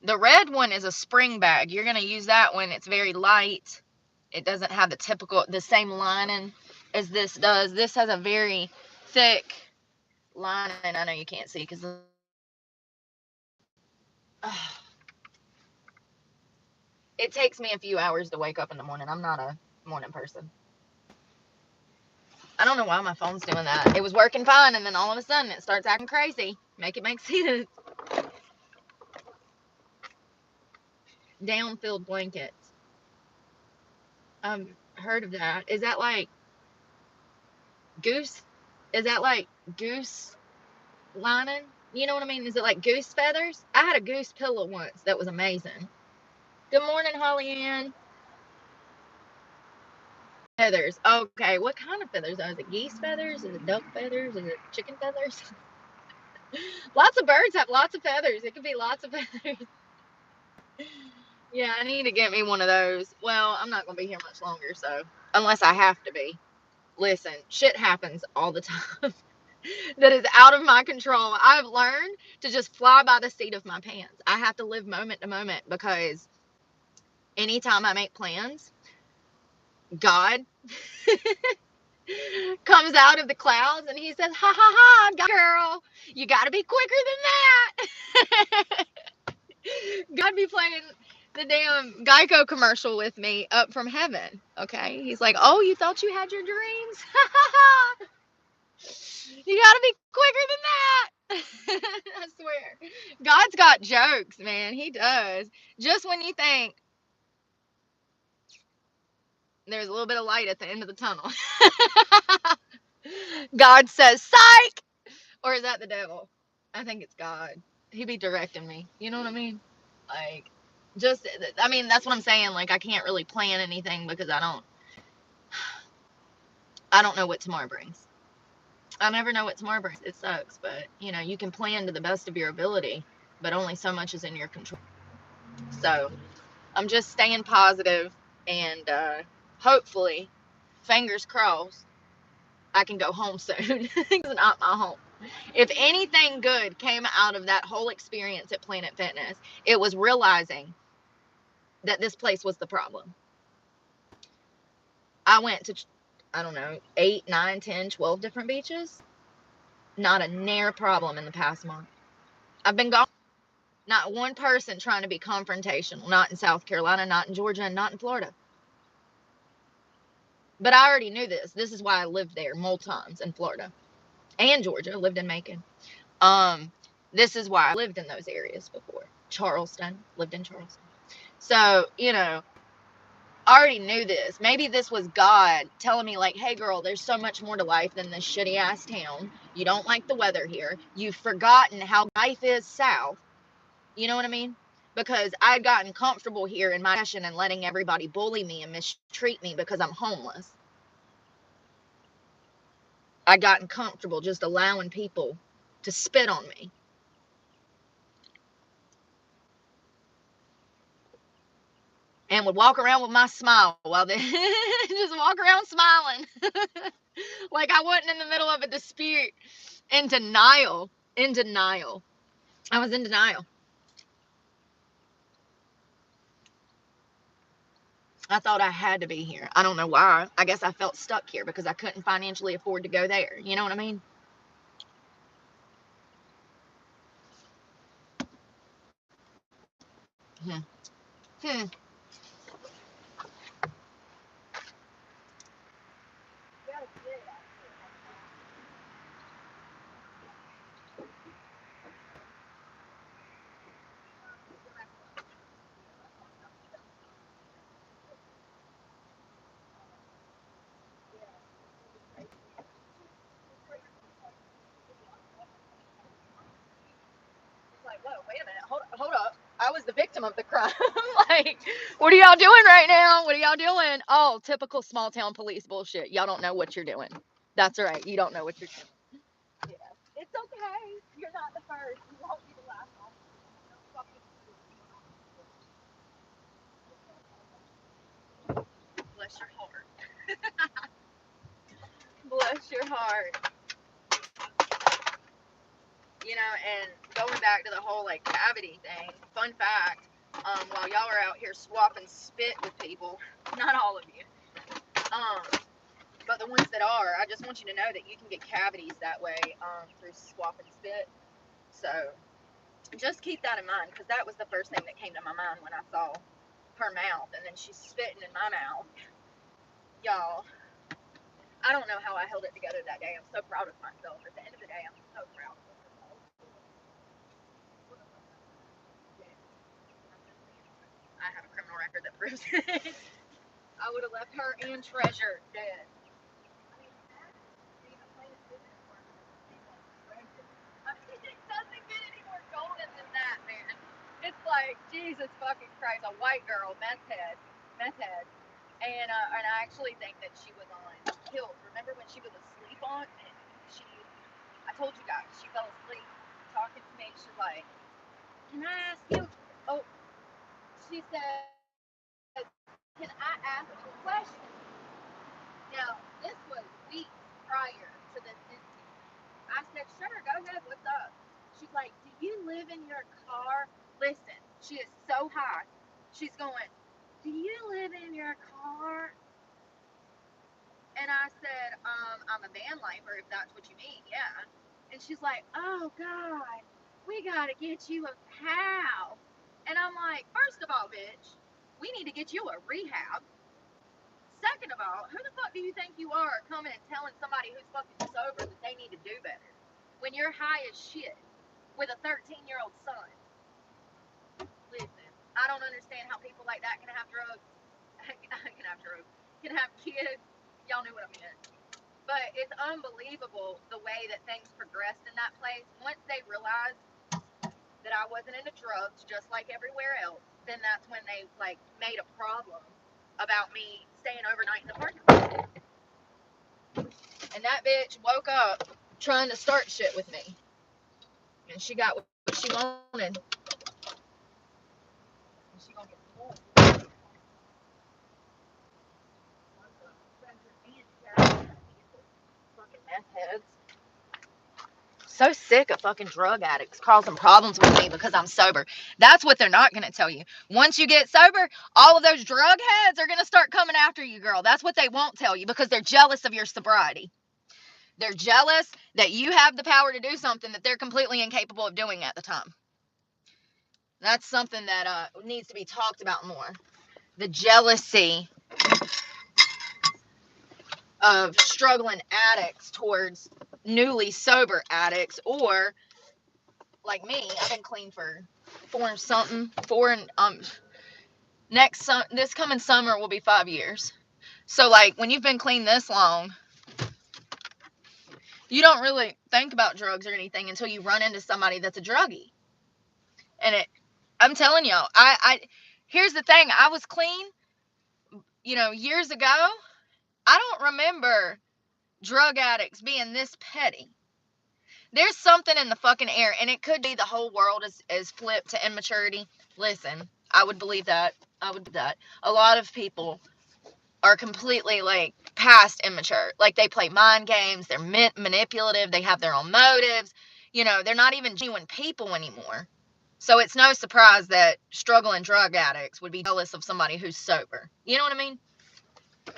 The red one is a spring bag. You're going to use that one. It's very light. It doesn't have the same lining as this does. This has a very thick lining. I know you can't see because it takes me a few hours to wake up in the morning. I'm not a morning person. I don't know why my phone's doing that. It was working fine, and then all of a sudden it starts acting crazy. Make sense. Down-filled blankets. I've heard of that. Is that like goose? Is that like goose lining? You know what I mean? Is it like goose feathers? I had a goose pillow once that was amazing. Good morning, Holly Ann. Feathers. Okay, what kind of feathers? Is it geese feathers? Is it duck feathers? Is it chicken feathers? Lots of birds have lots of feathers. It could be lots of feathers. Yeah, I need to get me one of those. Well, I'm not going to be here much longer, so unless I have to be. Listen, shit happens all the time that is out of my control. I've learned to just fly by the seat of my pants. I have to live moment to moment because anytime I make plans, God comes out of the clouds and he says, ha ha ha, girl, you got to be quicker than that. God be playing the damn Geico commercial with me up from heaven. Okay. He's like, oh, you thought you had your dreams? You got to be quicker than that. I swear. God's got jokes, man. He does. Just when you think there's a little bit of light at the end of the tunnel, God says, psych. Or is that the devil? I think it's God. He be directing me. You know what I mean? Like, just, I mean, that's what I'm saying. Like, I can't really plan anything because I don't know what tomorrow brings. I never know what tomorrow brings. It sucks, but you know, you can plan to the best of your ability, but only so much is in your control. So I'm just staying positive and hopefully, fingers crossed, I can go home soon. It's not my home. If anything good came out of that whole experience at Planet Fitness, it was realizing that this place was the problem. I went to, I don't know, 8, 9, 10, 12 different beaches. Not a near problem in the past month. I've been gone. Not one person trying to be confrontational. Not in South Carolina, not in Georgia, and not in Florida. But I already knew this. This is why I lived there multiple times in Florida and Georgia. I lived in Macon. This is why I lived in those areas before. Charleston, lived in Charleston. So, you know, I already knew this. Maybe this was God telling me, like, hey, girl, there's so much more to life than this shitty ass town. You don't like the weather here. You've forgotten how life is south. You know what I mean? Because I'd gotten comfortable here in my passion and letting everybody bully me and mistreat me because I'm homeless. I'd gotten comfortable just allowing people to spit on me. And would walk around with my smile while they just walk around smiling. Like I wasn't in the middle of a dispute. In denial. In denial. I was in denial. I thought I had to be here. I don't know why. I guess I felt stuck here because I couldn't financially afford to go there. You know what I mean? Hmm. Hmm. Like, whoa, wait a minute. Hold up. I was the victim of the crime. Like, what are y'all doing right now? What are y'all doing? Oh, typical small town police bullshit. Y'all don't know what you're doing. That's right. You don't know what you're doing. Yeah. It's okay. You're not the first. You won't be the last one. Bless your heart. Bless your heart. You know, and going back to the whole like cavity thing, fun fact, while y'all are out here swapping spit with people, not all of you, but the ones that are, I just want you to know that you can get cavities that way through swapping spit. So just keep that in mind, because that was the first thing that came to my mind when I saw her mouth, and then she's spitting in my mouth. Y'all, I don't know how I held it together that day. I'm so proud of myself. At the end of the day, I'm so proud of myself. I have a criminal record that proves it. I would have left her and Treasure dead. I mean, it doesn't get any more golden than that, man. It's like, Jesus fucking Christ, a white girl, meth head, And I actually think that she was on pills. Remember when she was asleep on? And I told you guys, she fell asleep talking to me. She's like, "Can I ask you?" Oh, she said, "Can I ask you a question?" Now, this was weeks prior to this incident. I said, "Sure, go ahead. What's up?" She's like, "Do you live in your car?" Listen, she is so high. She's going, "Do you live in your car?" And I said, "I'm a van lifer, if that's what you mean, yeah." And she's like, "Oh, God, we got to get you a house." And I'm like, "First of all, bitch, we need to get you a rehab. Second of all, who the fuck do you think you are coming and telling somebody who's fucking sober that they need to do better when you're high as shit with a 13-year-old son?" Listen, I don't understand how people like that can have drugs, can have kids. Y'all knew what I meant. But it's unbelievable the way that things progressed in that place. Once they realized that I wasn't into drugs, just like everywhere else, then that's when they like made a problem about me staying overnight in the parking lot. And that bitch woke up trying to start shit with me, and she got what she wanted. And she gonna get more. Fucking meth heads. So sick of fucking drug addicts causing problems with me because I'm sober. That's what they're not going to tell you. Once you get sober, all of those drug heads are going to start coming after you, girl. That's what they won't tell you because they're jealous of your sobriety. They're jealous that you have the power to do something that they're completely incapable of doing at the time. That's something that needs to be talked about more. The jealousy of struggling addicts towards newly sober addicts, or like me, I've been clean for this coming summer will be 5 years. So like when you've been clean this long, you don't really think about drugs or anything until you run into somebody that's a druggie. And I'm telling y'all, I here's the thing, I was clean, years ago. I don't remember drug addicts being this petty. There's something in the fucking air, and it could be the whole world is flipped to immaturity. Listen, I would believe that. A lot of people are completely like past immature. Like they play mind games, they're manipulative, they have their own motives. They're not even genuine people anymore. So it's no surprise that struggling drug addicts would be jealous of somebody who's sober. You know what I mean?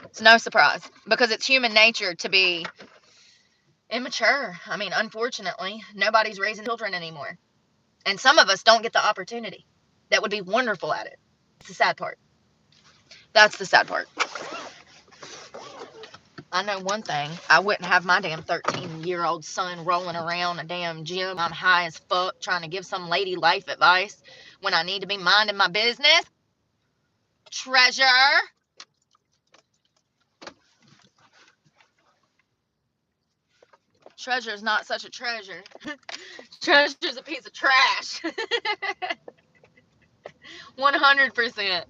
It's no surprise because it's human nature to be immature. I mean, unfortunately, nobody's raising children anymore. And some of us don't get the opportunity that would be wonderful at it. It's the sad part. That's the sad part. I know one thing. I wouldn't have my damn 13-year-old son rolling around a damn gym. I'm high as fuck trying to give some lady life advice when I need to be minding my business. Treasure. Treasure's not such a treasure. Treasure's a piece of trash. 100%.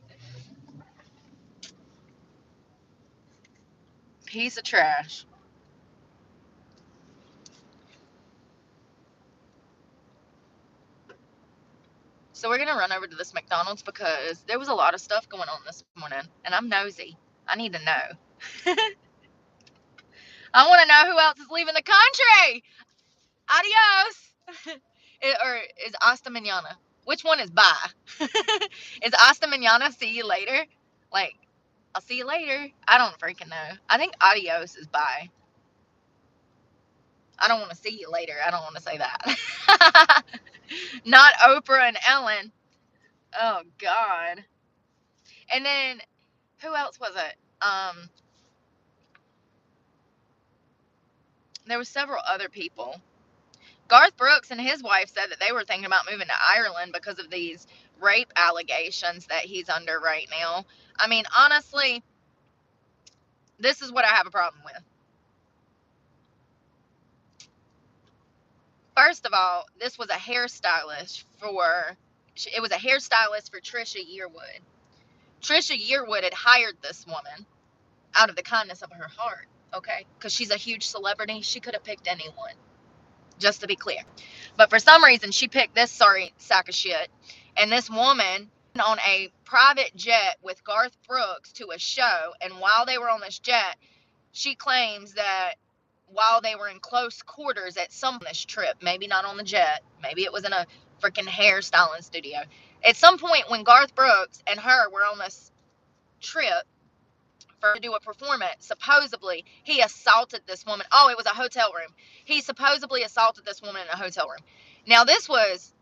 Piece of trash. So we're going to run over to this McDonald's because there was a lot of stuff going on this morning, and I'm nosy. I need to know. I want to know who else is leaving the country. Adios. Or is hasta mañana? Which one is bye? Is hasta mañana see you later? Like, I'll see you later. I don't freaking know. I think adios is bye. I don't want to see you later. I don't want to say that. Not Oprah and Ellen. Oh, God. And then, who else was it? There were several other people. Garth Brooks and his wife said that they were thinking about moving to Ireland because of these rape allegations that he's under right now. I mean, honestly, this is what I have a problem with. First of all, this was a hairstylist for Trisha Yearwood. Trisha Yearwood had hired this woman out of the kindness of her heart, okay? Because she's a huge celebrity. She could have picked anyone, just to be clear. But for some reason, she picked this sorry sack of shit. And this woman on a private jet with Garth Brooks to a show. And while they were on this jet, she claims that while they were in close quarters at some this trip, maybe not on the jet, maybe it was in a freaking hairstyling studio. At some point when Garth Brooks and her were on this trip to do a performance, supposedly he assaulted this woman. Oh, it was a hotel room. He supposedly assaulted this woman in a hotel room. Now, this was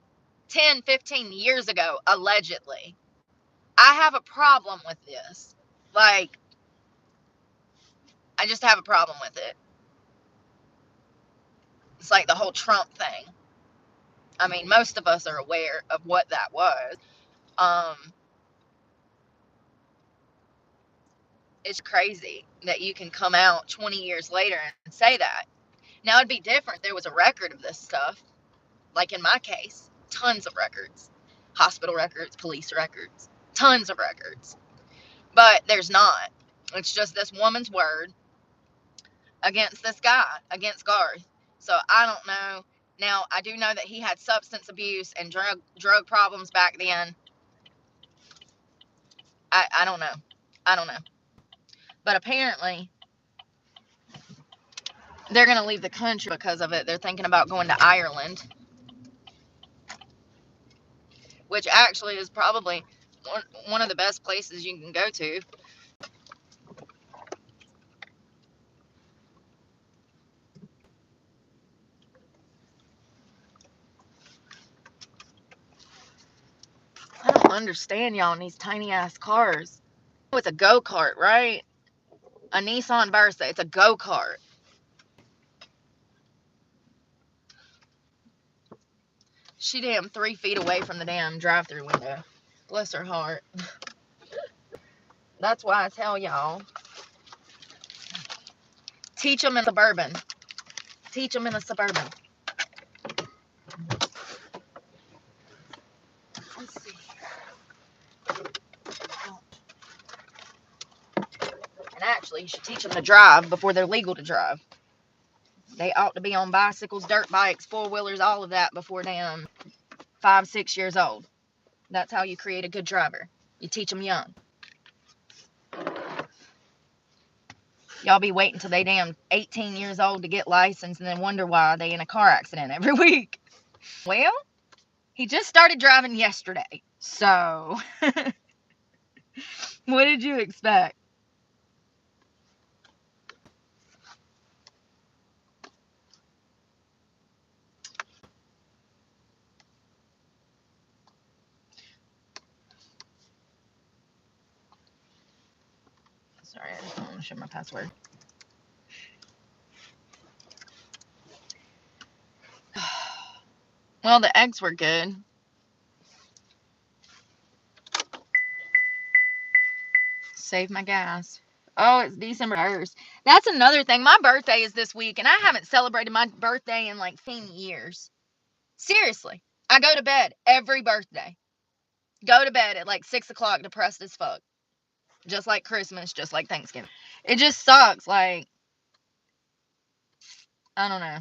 10, 15 years ago, allegedly. I have a problem with this. Like, I just have a problem with it. It's like the whole Trump thing. I mean, most of us are aware of what that was. It's crazy that you can come out 20 years later and say that. Now, it'd be different if there was a record of this stuff. Like in my case, tons of records. Hospital records, police records, tons of records. But there's not. It's just this woman's word against this guy, against Garth. So I don't know. Now, I do know that he had substance abuse and drug problems back then. I don't know. I don't know. But apparently, they're going to leave the country because of it. They're thinking about going to Ireland, which actually is probably one of the best places you can go to. I don't understand y'all in these tiny ass cars. Oh, it's a go-kart, right? A Nissan Versa. It's a go-kart. She damn 3 feet away from the damn drive-through window. Bless her heart. That's why I tell y'all, teach them in Suburban. Teach them in a Suburban. Let's see. And actually, you should teach them to drive before they're legal to drive. They ought to be on bicycles, dirt bikes, four-wheelers, all of that before damn 5, 6 years old. That's how you create a good driver. You teach them young. Y'all be waiting till they damn 18 years old to get licensed and then wonder why they in a car accident every week. Well, he just started driving yesterday. So, what did you expect? Sorry, I just don't want to share my password. Well, the eggs were good. Save my gas. Oh, it's December 1st. That's another thing. My birthday is this week, and I haven't celebrated my birthday in like 10 years. Seriously. I go to bed every birthday. Go to bed at like 6 o'clock depressed as fuck. Just like Christmas, just like Thanksgiving. It just sucks. Like, I don't know.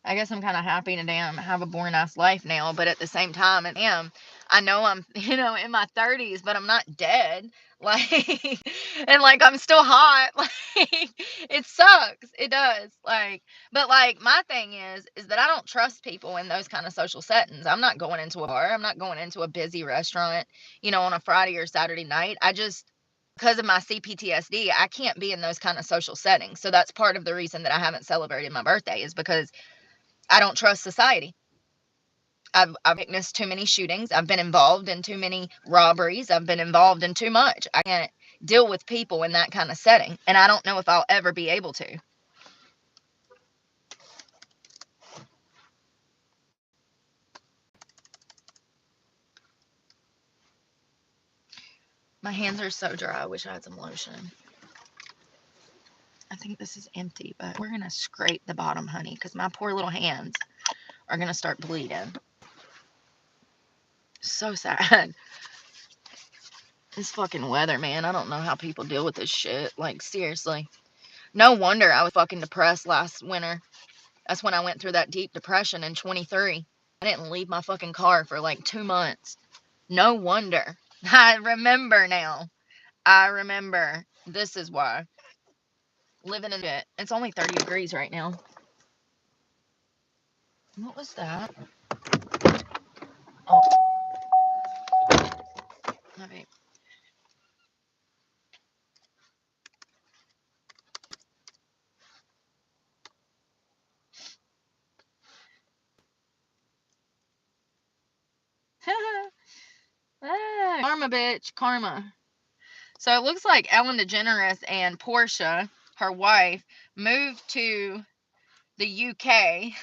I guess I'm kind of happy to damn have a boring ass life now, but at the same time, I know I'm, in my 30s, but I'm not dead. Like, and like, I'm still hot. Like, it sucks. It does. Like, but like, my thing is that I don't trust people in those kind of social settings. I'm not going into a bar. I'm not going into a busy restaurant, on a Friday or Saturday night. Because of my CPTSD, I can't be in those kind of social settings. So that's part of the reason that I haven't celebrated my birthday, is because I don't trust society. I've witnessed too many shootings. I've been involved in too many robberies. I've been involved in too much. I can't deal with people in that kind of setting. And I don't know if I'll ever be able to. My hands are so dry. I wish I had some lotion. I think this is empty, but we're going to scrape the bottom, honey, because my poor little hands are going to start bleeding. So sad. This fucking weather, man. I don't know how people deal with this shit. Like, seriously. No wonder I was fucking depressed last winter. That's when I went through that deep depression in 23. I didn't leave my fucking car for like 2 months. No wonder. I remember now. I remember. This is why. Living in it. It's only 30 degrees right now. What was that? Oh. Okay. Karma, bitch. Karma. So it looks like Ellen DeGeneres and Portia, her wife, moved to the UK.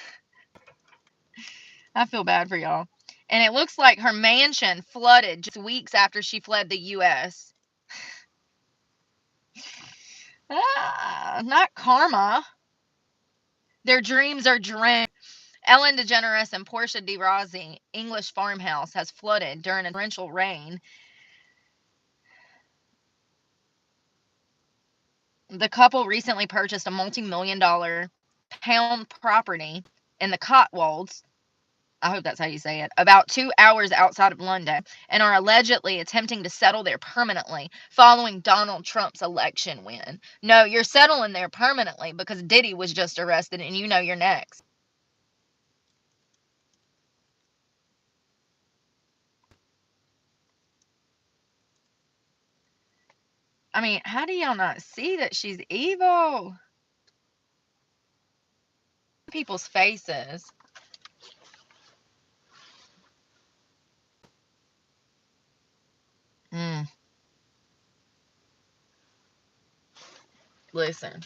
I feel bad for y'all. And it looks like her mansion flooded just weeks after she fled the US. Not karma. Their dreams are dreamt. Ellen DeGeneres and Portia de Rossi English farmhouse has flooded during a torrential rain. The couple recently purchased a multi-million-dollar pound property in the Cotswolds, I hope that's how you say it, about 2 hours outside of London, and are allegedly attempting to settle there permanently following Donald Trump's election win. No, you're settling there permanently because Diddy was just arrested and you know you're next. I mean, how do y'all not see that she's evil? People's faces. Listen,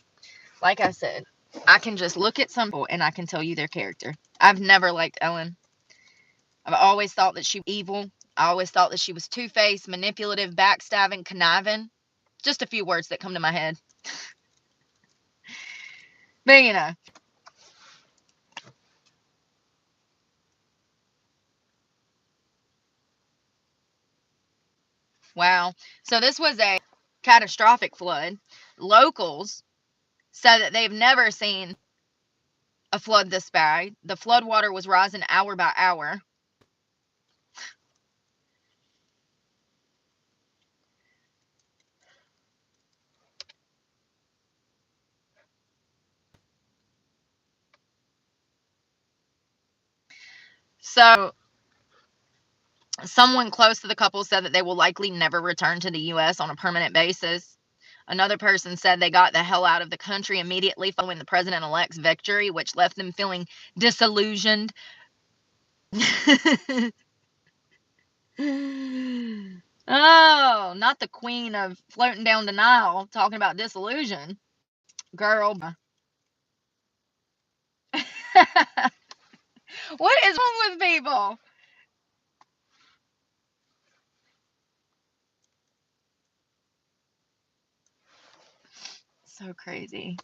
like I said, I can just look at some people and I can tell you their character. I've never liked Ellen. I've always thought that she was evil. I always thought that she was two-faced, manipulative, backstabbing, conniving. Just a few words that come to my head. But, you know. Wow. So this was a catastrophic flood. Locals said that they've never seen a flood this bad. The flood water was rising hour by hour. So someone close to the couple said that they will likely never return to the U.S. on a permanent basis. Another person said they got the hell out of the country immediately following the president-elect's victory, which left them feeling disillusioned. Oh, not the queen of floating down the Nile talking about disillusion. Girl. What is wrong with people? So crazy.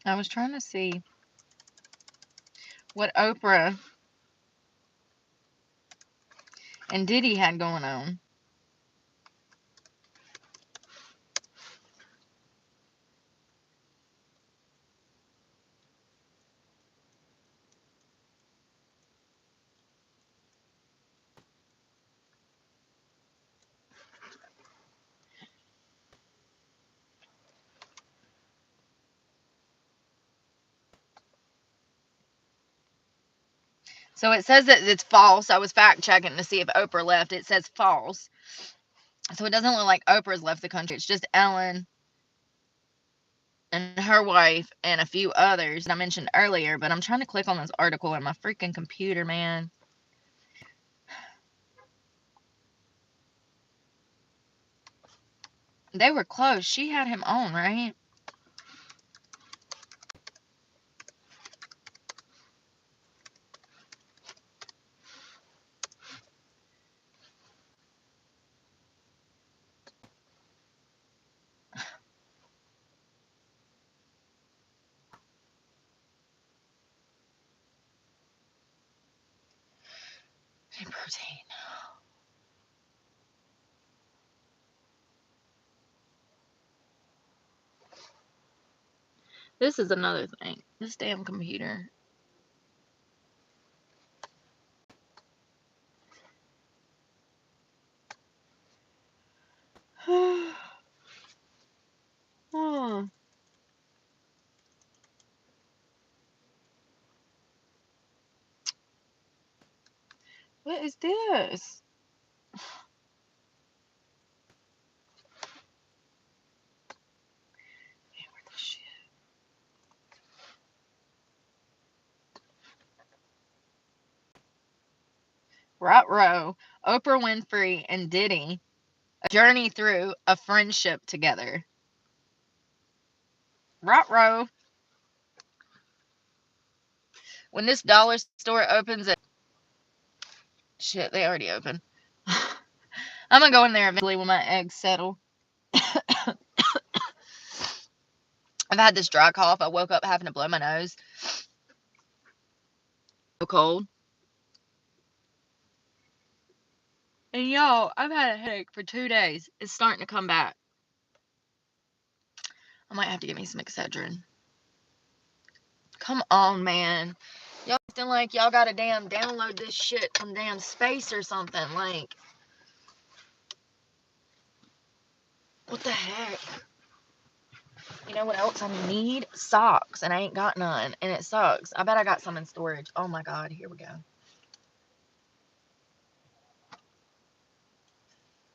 I was trying to see what Oprah and Diddy had going on. So it says that it's false. I was fact checking to see if Oprah left. It says false. So it doesn't look like Oprah's left the country. It's just Ellen and her wife and a few others that I mentioned earlier. But I'm trying to click on this article on my freaking computer, man. They were close. She had him on, right? Protein. This is another thing. This damn computer. Oh. What is this? Right row. Oprah Winfrey and Diddy. A journey through a friendship together. Right row. When this dollar store opens at... Shit, they already open. I'm gonna go in there eventually when my eggs settle. I've had this dry cough. I woke up having to blow my nose. So cold. And y'all, I've had a headache for 2 days. It's starting to come back. I might have to get me some Excedrin. Come on, man. Y'all acting like y'all gotta damn download this shit from damn space or something. Like, what the heck? You know what else I need? Socks. And I ain't got none. And it sucks. I bet I got some in storage. Oh my god. Here we go.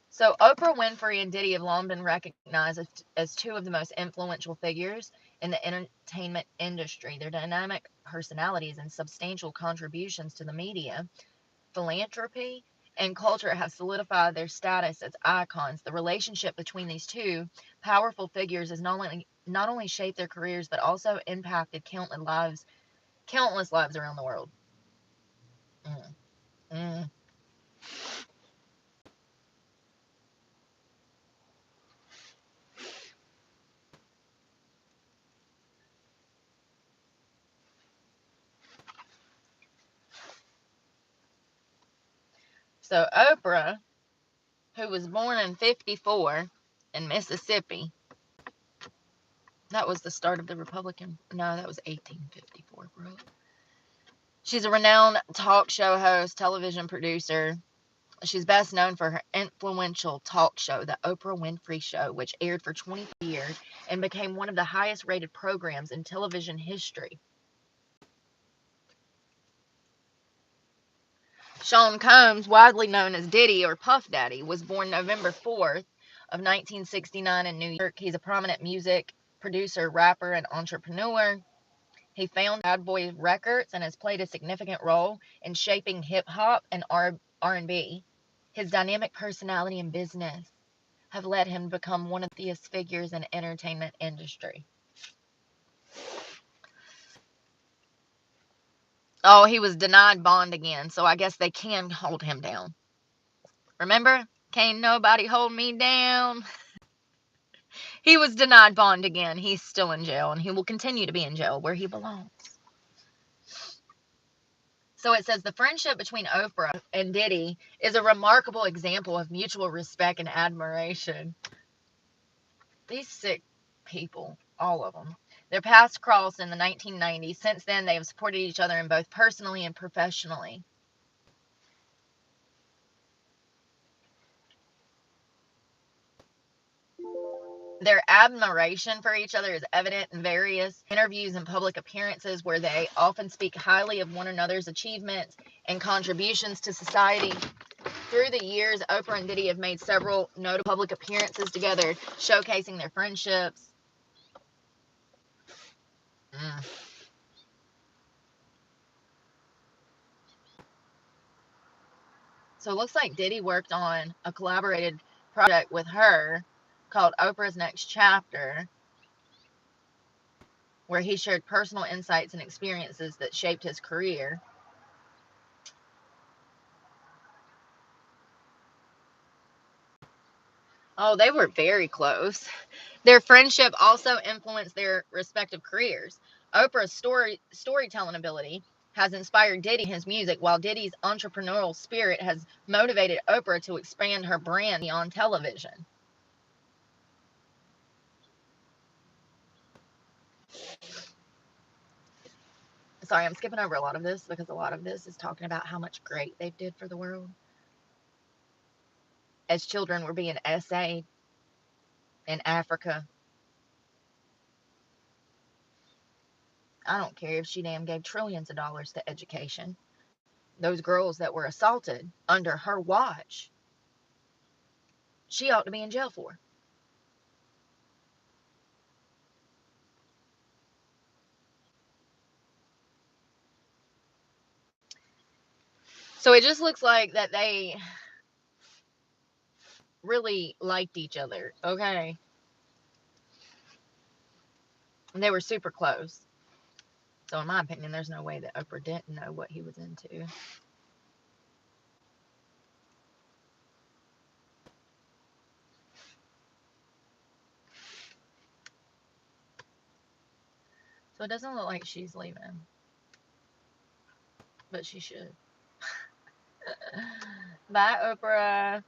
So Oprah Winfrey and Diddy have long been recognized as two of the most influential figures in the entertainment industry. Their dynamic personalities and substantial contributions to the media, philanthropy, and culture have solidified their status as icons. The relationship between these two powerful figures has not only shaped their careers but also impacted countless lives around the world. Mm. Mm. So Oprah, who was born in 54 in Mississippi, that was the start of the Republican. No, that was 1854, bro. She's a renowned talk show host, television producer. She's best known for her influential talk show, The Oprah Winfrey Show, which aired for 20 years and became one of the highest rated programs in television history. Sean Combs, widely known as Diddy or Puff Daddy, was born November 4th of 1969 in New York. He's a prominent music producer, rapper, and entrepreneur. He founded Bad Boy Records and has played a significant role in shaping hip-hop and R&B. His dynamic personality and business have led him to become one of the biggest figures in the entertainment industry. Oh, he was denied bond again, so I guess they can hold him down. Remember? Can't nobody hold me down. He was denied bond again. He's still in jail, and he will continue to be in jail where he belongs. So it says the friendship between Oprah and Diddy is a remarkable example of mutual respect and admiration. These sick people, all of them. Their paths crossed in the 1990s. Since then, they have supported each other in both personally and professionally. Their admiration for each other is evident in various interviews and public appearances where they often speak highly of one another's achievements and contributions to society. Through the years, Oprah and Diddy have made several notable public appearances together, showcasing their friendships. So it looks like Diddy worked on a collaborated project with her called Oprah's Next Chapter, where he shared personal insights and experiences that shaped his career. Oh, they were very close. Their friendship also influenced their respective careers. Oprah's storytelling ability has inspired Diddy in his music, while Diddy's entrepreneurial spirit has motivated Oprah to expand her brand beyond television. Sorry, I'm skipping over a lot of this because a lot of this is talking about how much great they did for the world. As children were being essayed in Africa. I don't care if she damn gave trillions of dollars to education. Those girls that were assaulted under her watch, she ought to be in jail for. So it just looks like that they really liked each other, okay? And they were super close. So in my opinion, there's no way that Oprah didn't know what he was into. So it doesn't look like she's leaving. But she should. Bye, Oprah.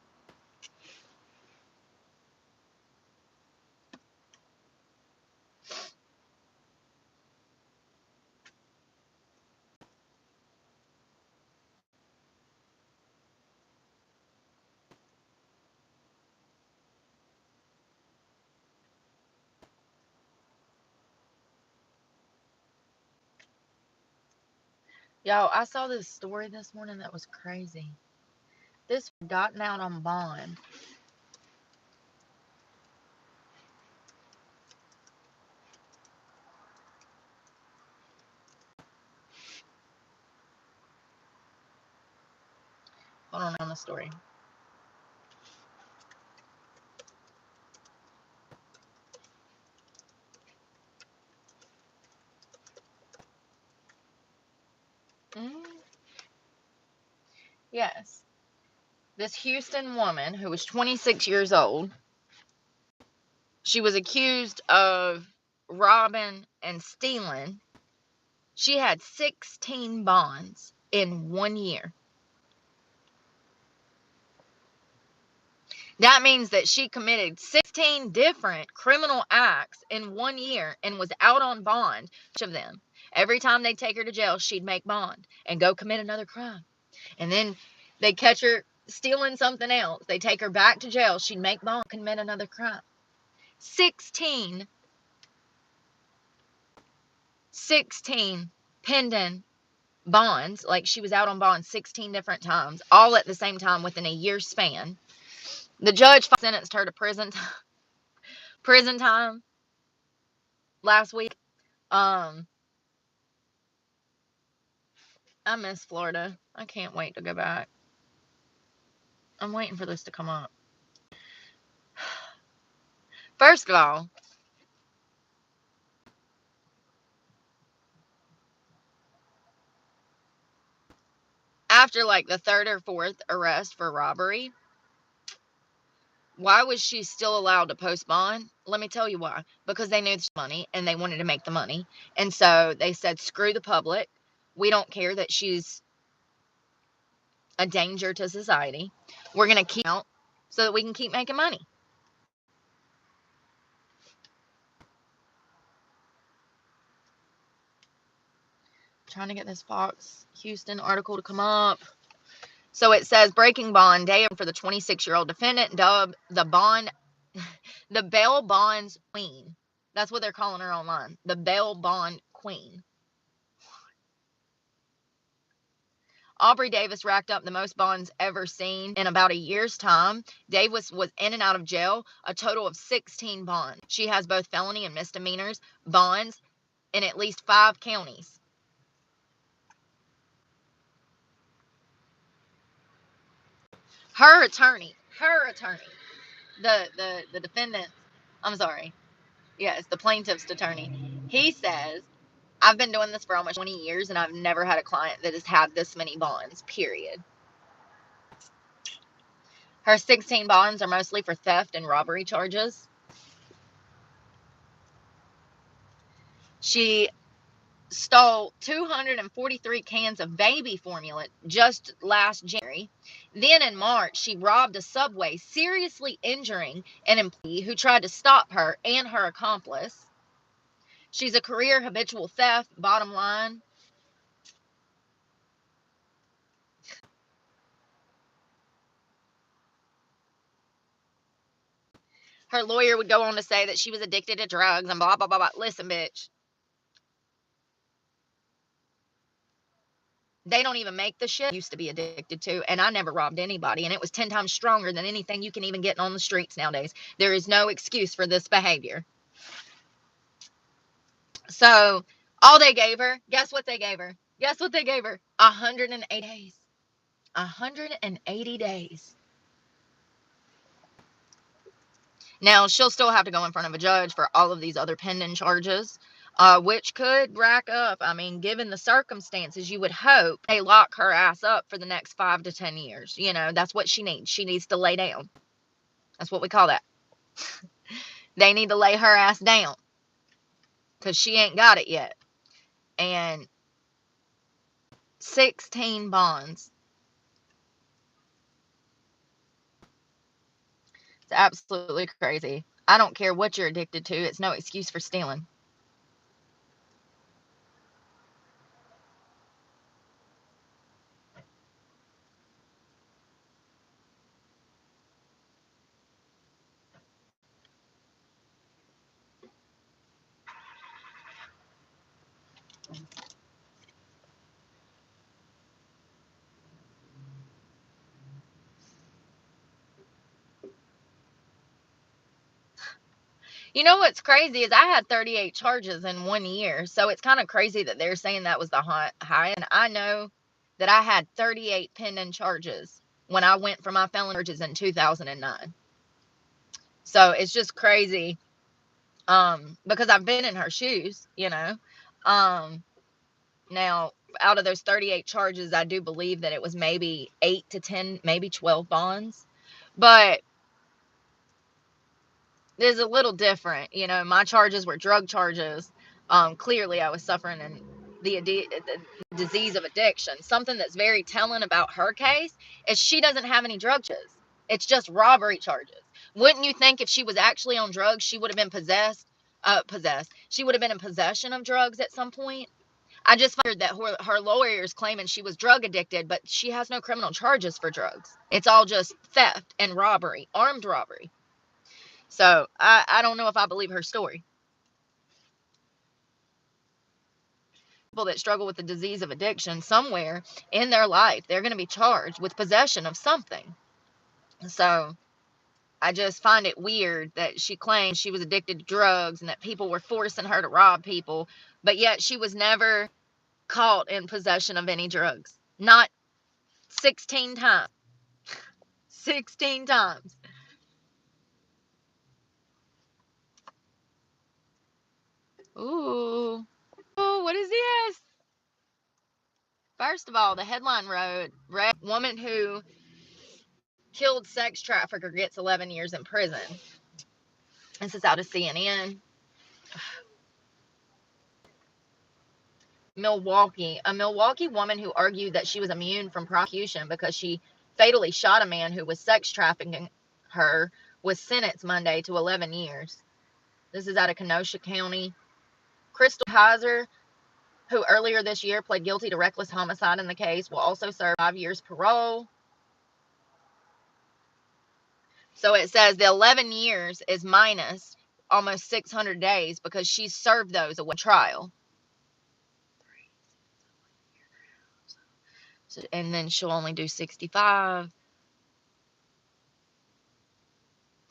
Yo, I saw this story this morning that was crazy. This gotten out on bond. Hold on the story. Yes. This Houston woman who was 26 years old, she was accused of robbing and stealing. She had 16 bonds in 1 year. That means that she committed 16 different criminal acts in 1 year and was out on bond, each of them. Every time they'd take her to jail, she'd make bond and go commit another crime. And then they'd catch her stealing something else. They'd take her back to jail. She'd make bond, commit another crime. 16 pending bonds. Like, she was out on bond 16 different times, all at the same time within a year span. The judge sentenced her to prison time last week. I miss Florida. I can't wait to go back. I'm waiting for this to come up. First of all, after like the third or fourth arrest for robbery, why was she still allowed to post bond? Let me tell you why. Because they knew the money and they wanted to make the money. And so they said, screw the public. We don't care that she's a danger to society. We're going to keep out so that we can keep making money. I'm trying to get this Fox Houston article to come up. So it says breaking bond day for the 26-year-old defendant dubbed the bond The bail bonds queen. That's what they're calling her online. The bail bond queen. Aubrey Davis racked up the most bonds ever seen in about a year's time. Davis was in and out of jail a total of 16 bonds. She has both felony and misdemeanors bonds in at least 5 counties. Her attorney, the defendant, I'm sorry, yes, the plaintiff's attorney, he says, I've been doing this for almost 20 years and I've never had a client that has had this many bonds, period. Her 16 bonds are mostly for theft and robbery charges. She stole 243 cans of baby formula just last January. Then in March, she robbed a Subway, seriously injuring an employee who tried to stop her and her accomplice. She's a career habitual theft, bottom line. Her lawyer would go on to say that she was addicted to drugs and blah, blah, blah, blah. Listen, bitch. They don't even make the shit I used to be addicted to, and I never robbed anybody, and it was 10 times stronger than anything you can even get on the streets nowadays. There is no excuse for this behavior. So, all they gave her, guess what they gave her? Guess what they gave her? 180 days. 180 days. Now, she'll still have to go in front of a judge for all of these other pending charges, which could rack up. I mean, given the circumstances, you would hope they lock her ass up for the next 5 to 10 years. You know, that's what she needs. She needs to lay down. That's what we call that. They need to lay her ass down because she ain't got it yet. And 16 bonds. It's absolutely crazy. I don't care what you're addicted to. It's no excuse for stealing. You know what's crazy is I had 38 charges in 1 year. So it's kind of crazy that they're saying that was the high. And I know that I had 38 pending charges when I went for my felony charges in 2009. So it's just crazy because I've been in her shoes, you know. Now, out of those 38 charges, I do believe that it was maybe 8 to 10, maybe 12 bonds. But there's a little different. You know, my charges were drug charges. Clearly, I was suffering in the disease of addiction. Something that's very telling about her case is she doesn't have any drug charges. It's just robbery charges. Wouldn't you think if she was actually on drugs, she would have been possessed? She would have been in possession of drugs at some point. I just figured that her lawyer is claiming she was drug addicted, but she has no criminal charges for drugs. It's all just theft and robbery, armed robbery. So I don't know if I believe her story. People that struggle with the disease of addiction, somewhere in their life, they're going to be charged with possession of something. So I just find it weird that she claims she was addicted to drugs and that people were forcing her to rob people, but yet she was never caught in possession of any drugs. Not 16 times. 16 times. Ooh. Oh, what is this? First of all, the headline read, woman who killed sex trafficker gets 11 years in prison. This is out of CNN. Milwaukee. A Milwaukee woman who argued that she was immune from prosecution because she fatally shot a man who was sex trafficking her was sentenced Monday to 11 years. This is out of Kenosha County. Crystal Heiser, who earlier this year pled guilty to reckless homicide in the case, will also serve 5 years parole. So it says the 11 years is minus almost 600 days because she served those away trial. So, and then she'll only do 65.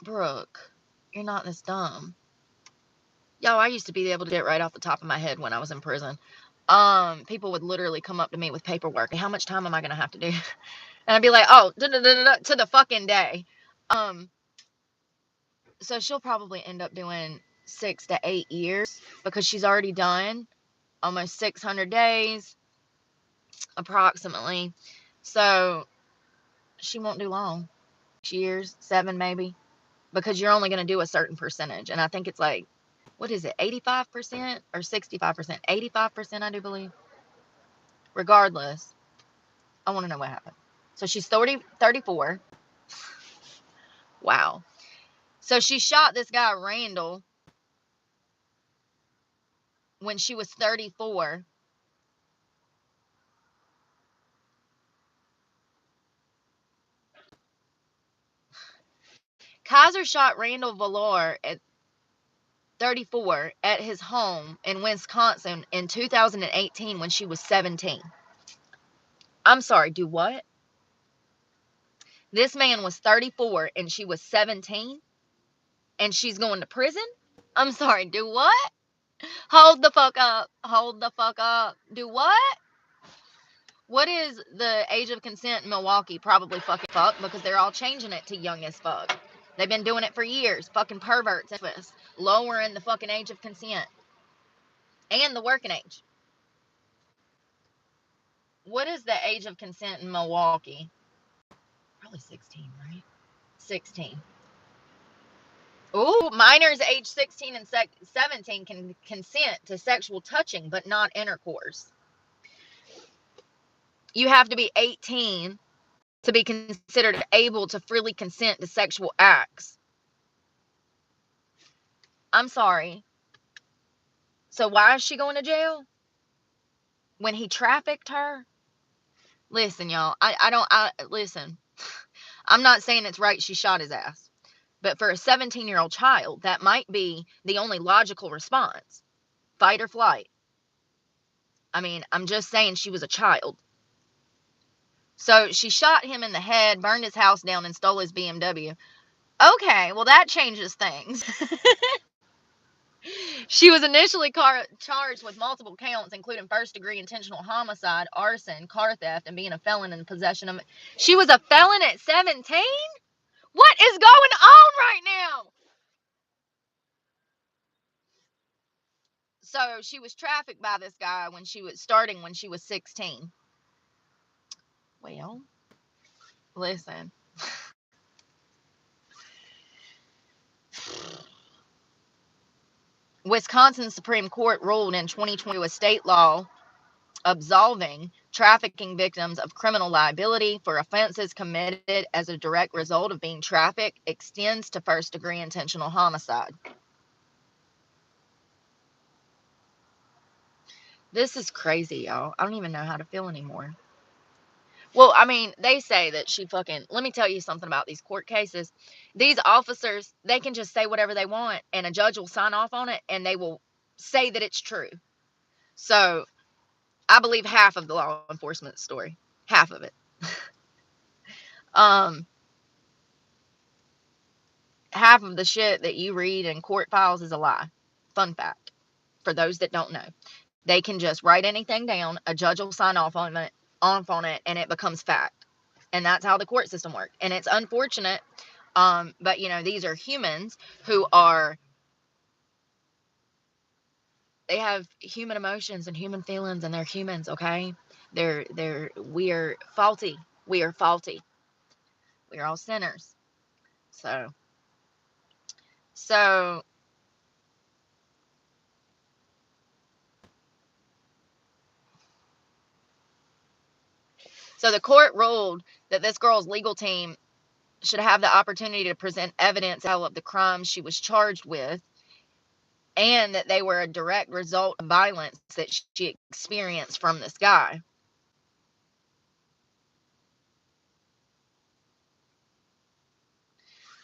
Brooke, you're not this dumb. Y'all, I used to be able to do it right off the top of my head when I was in prison. People would literally come up to me with paperwork. How much time am I going to have to do? And I'd be like, oh, to the fucking day. So she'll probably end up doing 6 to 8 years because she's already done almost 600 days, approximately. So she won't do long. 6 years, 7 maybe, because you're only going to do a certain percentage. And I think it's like, what is it, 85% or 65%? 85%, I do believe. Regardless, I want to know what happened. So she's 34. Wow. So she shot this guy, Randall, when she was 34. Kaiser shot Randall Valor at 34 at his home in Wisconsin in 2018 when she was 17. I'm sorry, do what? This man was 34 and she was 17 and she's going to prison? I'm sorry, do what? Hold the fuck up. Hold the fuck up. Do what? What is the age of consent in Milwaukee? Probably fucking fuck, because they're all changing it to young as fuck. They've been doing it for years. Fucking perverts. Lowering the fucking age of consent. And the working age. What is the age of consent in Milwaukee? Probably 16, right? 16. Ooh, minors age 16 and 17 can consent to sexual touching, but not intercourse. You have to be 18 to be considered able to freely consent to sexual acts. I'm sorry. So why is she going to jail? When he trafficked her? Listen, y'all. Listen. I'm not saying it's right she shot his ass. But for a 17-year-old child, that might be the only logical response. Fight or flight. I mean, I'm just saying she was a child. So she shot him in the head, burned his house down, and stole his BMW. Okay, well, that changes things. She was initially charged with multiple counts, including first-degree intentional homicide, arson, car theft, and being a felon in possession of... She was a felon at 17? What is going on right now? So she was trafficked by this guy when she was 16. Well, listen. Wisconsin Supreme Court ruled in 2020 a state law absolving trafficking victims of criminal liability for offenses committed as a direct result of being trafficked extends to first-degree intentional homicide. This is crazy, y'all. I don't even know how to feel anymore. Well, I mean, they say that she fucking... Let me tell you something about these court cases. These officers, they can just say whatever they want, and a judge will sign off on it, and they will say that it's true. So, I believe half of the law enforcement story. Half of it. Half of the shit that you read in court files is a lie. Fun fact. For those that don't know. They can just write anything down, a judge will sign off on it, and it becomes fact. And that's how the court system works. And it's unfortunate, but you know, these are humans who are... They have human emotions and human feelings, and they're humans, okay? We are faulty. We are faulty. We are all sinners. So the court ruled that this girl's legal team should have the opportunity to present evidence of the crimes she was charged with, and that they were a direct result of violence that she experienced from this guy.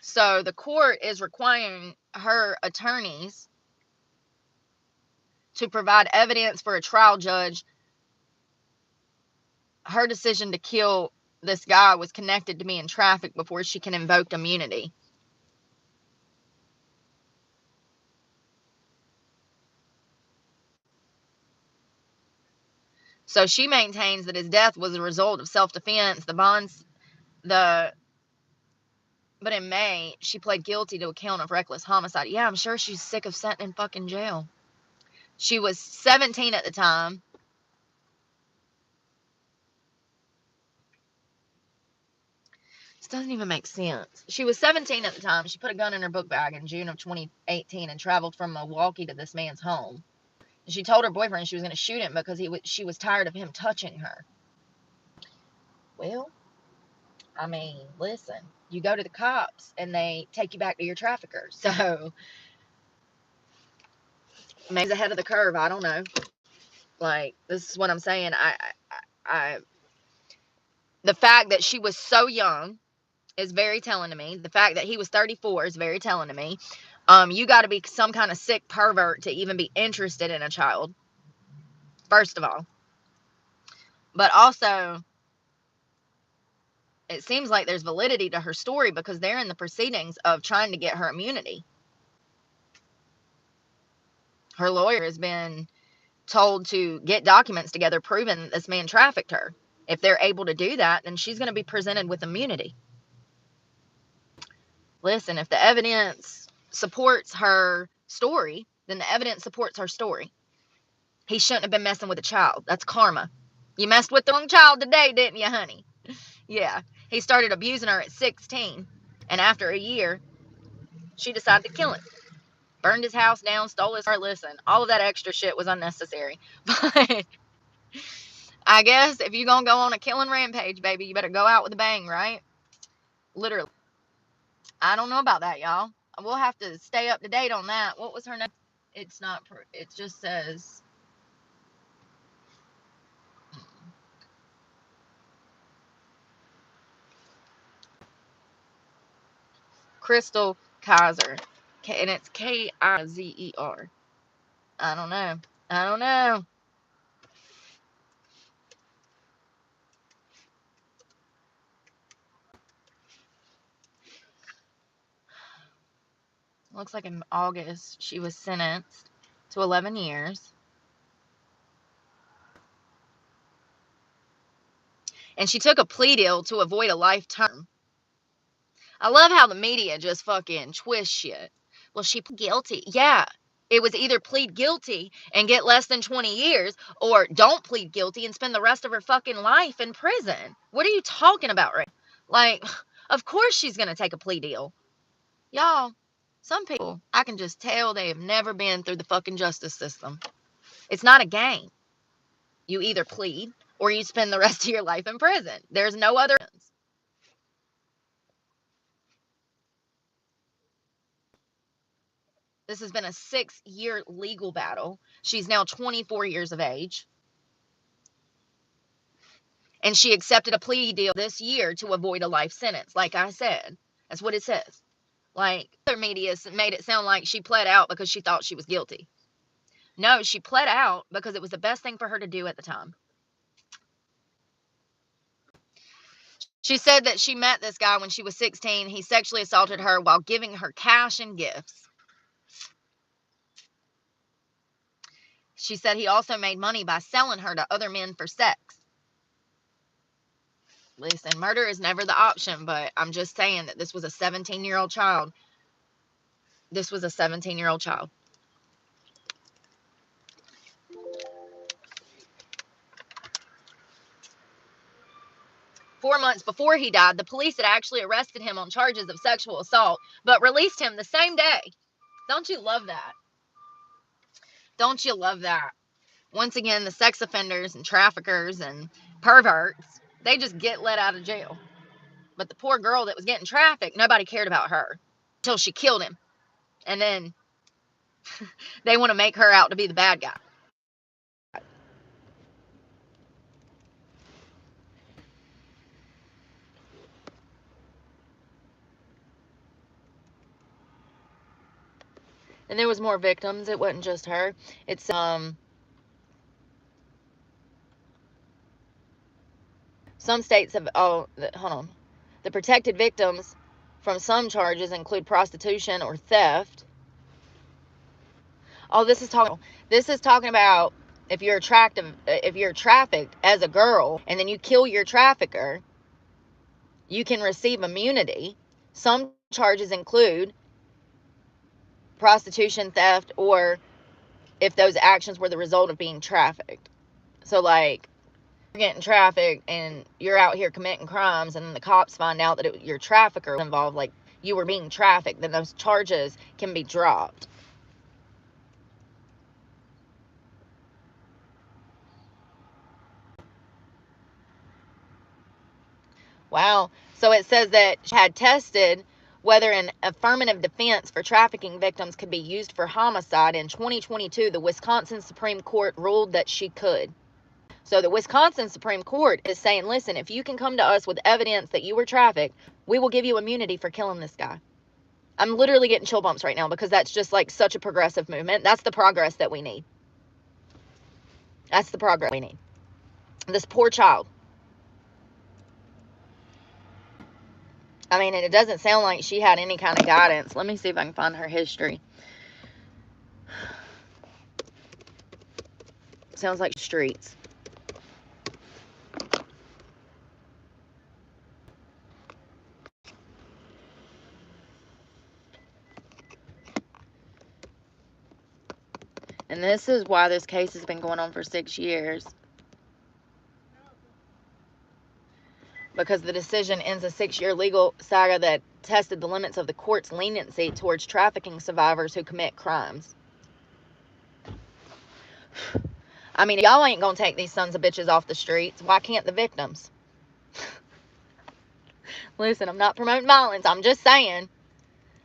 So the court is requiring her attorneys to provide evidence for a trial judge. Her decision to kill this guy was connected to being trafficked before she can invoke immunity. So she maintains that his death was a result of self-defense. But in May, she pled guilty to a count of reckless homicide. Yeah, I'm sure she's sick of sitting in fucking jail. She was 17 at the time. This doesn't even make sense. She was 17 at the time. She put a gun in her book bag in June of 2018 and traveled from Milwaukee to this man's home. She told her boyfriend she was going to shoot him because she was tired of him touching her. Well, I mean, listen, you go to the cops and they take you back to your trafficker. So maybe he's ahead of the curve. I don't know. Like, this is what I'm saying. The fact that she was so young is very telling to me. The fact that he was 34 is very telling to me. You got to be some kind of sick pervert to even be interested in a child, first of all. But also, it seems like there's validity to her story because they're in the proceedings of trying to get her immunity. Her lawyer has been told to get documents together proving this man trafficked her. If they're able to do that, then she's going to be presented with immunity. Listen, if the evidence supports her story, then the evidence supports her story. He shouldn't have been messing with a child. That's karma. You messed with the wrong child today, didn't you, honey? Yeah. He started abusing her at 16. And after a year, she decided to kill him. Burned his house down, stole his car. Listen, all of that extra shit was unnecessary. But I guess if you're going to go on a killing rampage, baby, you better go out with a bang, right? Literally. I don't know about that, y'all. We'll have to stay up to date on that. What was her name? It's not, it just says Crystal Kaiser. And it's Kizer. I don't know. I don't know. Looks like in August she was sentenced to 11 years. And she took a plea deal to avoid a life term. I love how the media just fucking twist shit. Well, she pleaded guilty. Yeah. It was either plead guilty and get less than 20 years or don't plead guilty and spend the rest of her fucking life in prison. What are you talking about, right? Like, of course she's going to take a plea deal. Y'all, some people, I can just tell they have never been through the fucking justice system. It's not a game. You either plead or you spend the rest of your life in prison. There's no other. This has been a 6-year legal battle. She's now 24 years of age. And she accepted a plea deal this year to avoid a life sentence. Like I said, that's what it says. Like, other media made it sound like she pled out because she thought she was guilty. No, she pled out because it was the best thing for her to do at the time. She said that she met this guy when she was 16. He sexually assaulted her while giving her cash and gifts. She said he also made money by selling her to other men for sex. Listen, murder is never the option, but I'm just saying that this was a 17-year-old child. This was a 17-year-old child. Four months before he died, the police had actually arrested him on charges of sexual assault, but released him the same day. Don't you love that? Don't you love that? Once again, the sex offenders and traffickers and perverts, they just get let out of jail. But the poor girl that was getting trafficked, nobody cared about her until she killed him. And then they want to make her out to be the bad guy. And there was more victims. It wasn't just her. It's some states have, hold on. The protected victims from some charges include prostitution or theft. Oh, this is talking about if you're trafficked as a girl and then you kill your trafficker, you can receive immunity. Some charges include prostitution, theft, or if those actions were the result of being trafficked. So like, you're getting trafficked and you're out here committing crimes and then the cops find out that your trafficker was involved, like you were being trafficked, then those charges can be dropped. Wow. So it says that she had tested whether an affirmative defense for trafficking victims could be used for homicide. In 2022, the Wisconsin Supreme Court ruled that she could. So the Wisconsin Supreme Court is saying, listen, if you can come to us with evidence that you were trafficked, we will give you immunity for killing this guy. I'm literally getting chill bumps right now because that's just like such a progressive movement. That's the progress that we need. That's the progress we need. This poor child. I mean, and it doesn't sound like she had any kind of guidance. Let me see if I can find her history. Sounds like streets. And this is why this case has been going on for 6 years. Because the decision ends a 6-year legal saga that tested the limits of the court's leniency towards trafficking survivors who commit crimes. I mean, if y'all ain't gonna take these sons of bitches off the streets, why can't the victims? Listen, I'm not promoting violence. I'm just saying,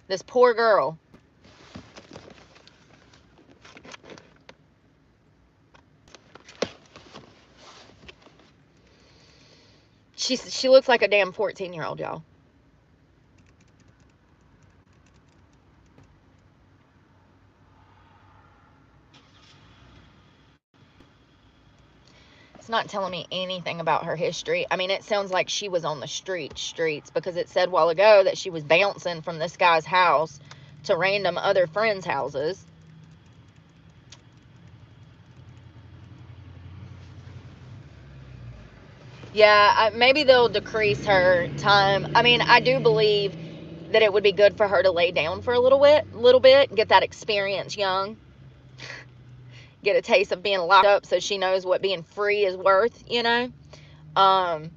this poor girl. She looks like a damn 14-year-old, y'all. It's not telling me anything about her history. I mean, it sounds like she was on the streets because it said a while ago that she was bouncing from this guy's house to random other friends' houses. Yeah, maybe they'll decrease her time. I mean, I do believe that it would be good for her to lay down for a little bit, get that experience young, get a taste of being locked up so she knows what being free is worth, you know? I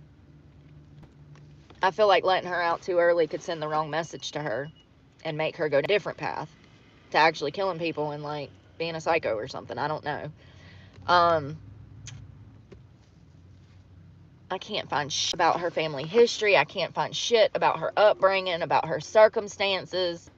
feel like letting her out too early could send the wrong message to her and make her go a different path to actually killing people and, like, being a psycho or something. I don't know. I can't find shit about her family history. I can't find shit about her upbringing, about her circumstances.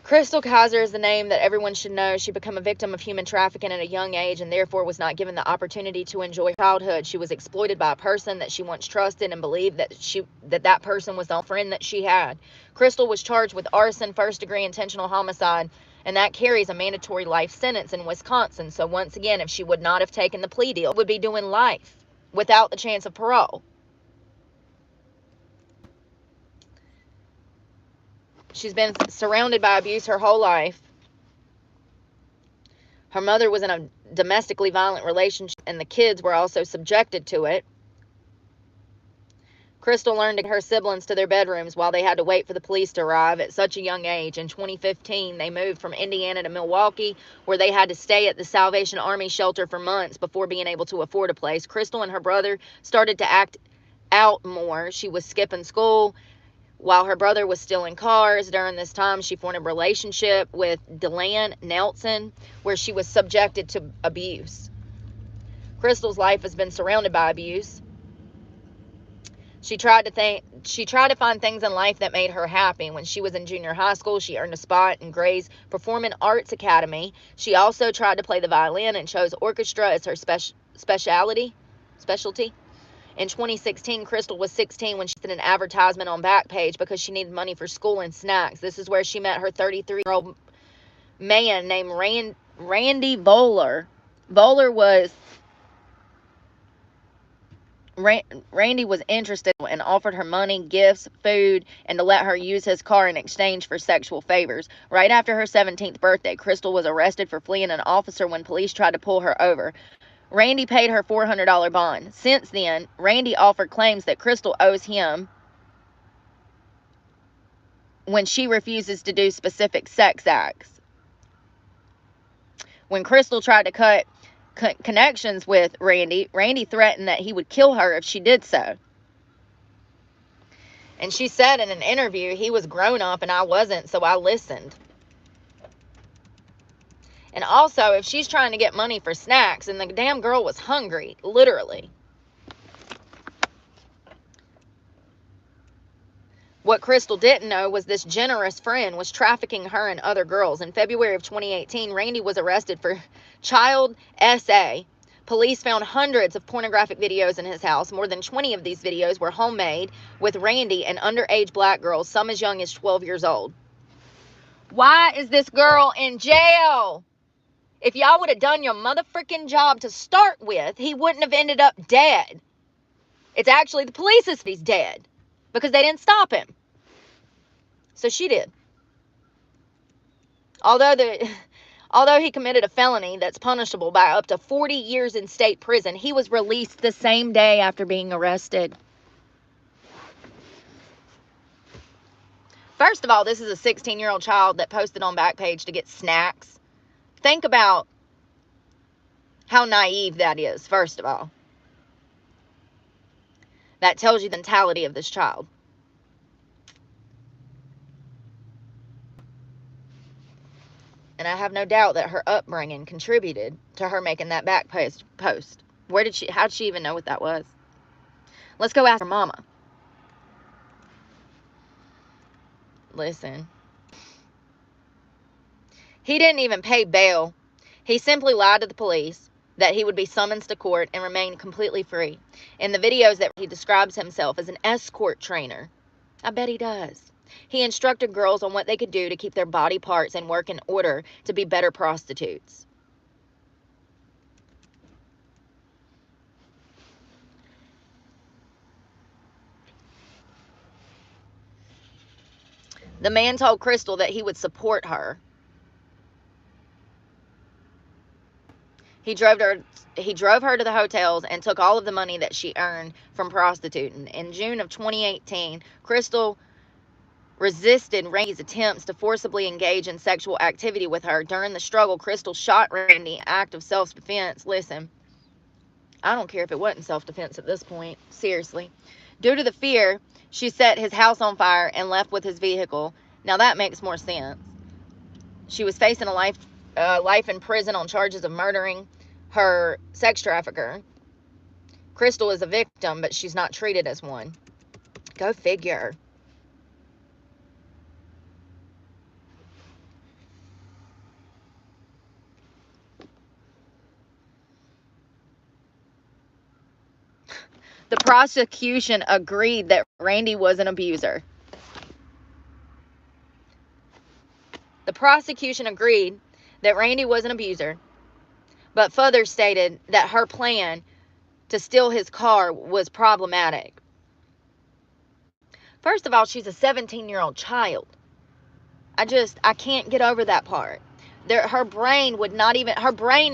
Crystal Kaiser is the name that everyone should know. She became a victim of human trafficking at a young age and therefore was not given the opportunity to enjoy childhood. She was exploited by a person that she once trusted and believed that person was the friend that she had. Crystal was charged with arson, first-degree intentional homicide, and that carries a mandatory life sentence in Wisconsin. So once again, if she would not have taken the plea deal, would be doing life without the chance of parole. She's been surrounded by abuse her whole life. Her mother was in a domestically violent relationship, and the kids were also subjected to it. Crystal learned her siblings to their bedrooms while they had to wait for the police to arrive at such a young age. In 2015, they moved from Indiana to Milwaukee, where they had to stay at the Salvation Army shelter for months before being able to afford a place. Crystal and her brother started to act out more. She was skipping school while her brother was still in cars. During this time, she formed a relationship with Deland Nelson, where she was subjected to abuse. Crystal's life has been surrounded by abuse. She tried to find things in life that made her happy. When she was in junior high school, she earned a spot in Gray's Performing Arts Academy. She also tried to play the violin and chose orchestra as her specialty. In 2016, Crystal was 16 when she sent an advertisement on Backpage because she needed money for school and snacks. This is where she met her 33-year-old man named Randy Bowler. Randy was interested and offered her money, gifts, food, and to let her use his car in exchange for sexual favors. Right after her 17th birthday, Crystal was arrested for fleeing an officer when police tried to pull her over. Randy paid her $400 bond. Since then, Randy offered claims that Crystal owes him when she refuses to do specific sex acts. When Crystal tried to cut connections with Randy threatened that he would kill her if she did so. And she said in an interview, he was grown up and I wasn't, so I listened. And also, if she's trying to get money for snacks, and the damn girl was hungry, literally. What Crystal didn't know was this generous friend was trafficking her and other girls. In February of 2018, Randy was arrested for child SA. Police found hundreds of pornographic videos in his house. More than 20 of these videos were homemade with Randy and underage black girls, some as young as 12 years old. Why is this girl in jail? If y'all would have done your motherfucking job to start with, he wouldn't have ended up dead. It's actually the police that he's dead because they didn't stop him. So she did. Although he committed a felony that's punishable by up to 40 years in state prison, he was released the same day after being arrested. First of all, this is a 16-year-old child that posted on Backpage to get snacks. Think about how naive that is, first of all. That tells you the mentality of this child. And I have no doubt that her upbringing contributed to her making that Backpage post. How'd she even know what that was? Let's go ask her mama. Listen. He didn't even pay bail. He simply lied to the police that he would be summoned to court and remain completely free. In the videos that he describes himself as an escort trainer. I bet he does. He instructed girls on what they could do to keep their body parts and work in order to be better prostitutes. The man told Crystal that he would support her. He drove her to the hotels and took all of the money that she earned from prostituting. In June of 2018, Crystal resisted Randy's attempts to forcibly engage in sexual activity with her. During the struggle, Crystal shot Randy in an act of self-defense. Listen, I don't care if it wasn't self-defense at this point. Seriously. Due to the fear, she set his house on fire and left with his vehicle. Now that makes more sense. She was facing a life in prison on charges of murdering her sex trafficker. Crystal is a victim, but she's not treated as one. Go figure. The prosecution agreed that Randy was an abuser. The prosecution agreed that Randy was an abuser, but further stated that her plan to steal his car was problematic. First of all, she's a 17-year-old child. I can't get over that part. Her brain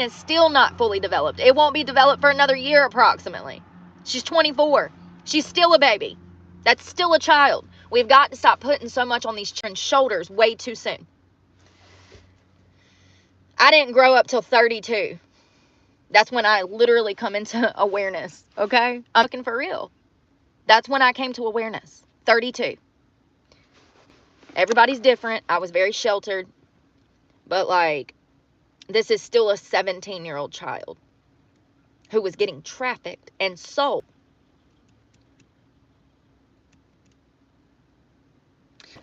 is still not fully developed. It won't be developed for another year approximately. She's 24. She's still a baby. That's still a child. We've got to stop putting so much on these children's shoulders way too soon. I didn't grow up till 32. That's when I literally come into awareness, okay? I'm looking for real. That's when I came to awareness. 32. Everybody's different. I was very sheltered. But, this is still a 17-year-old child who was getting trafficked and sold.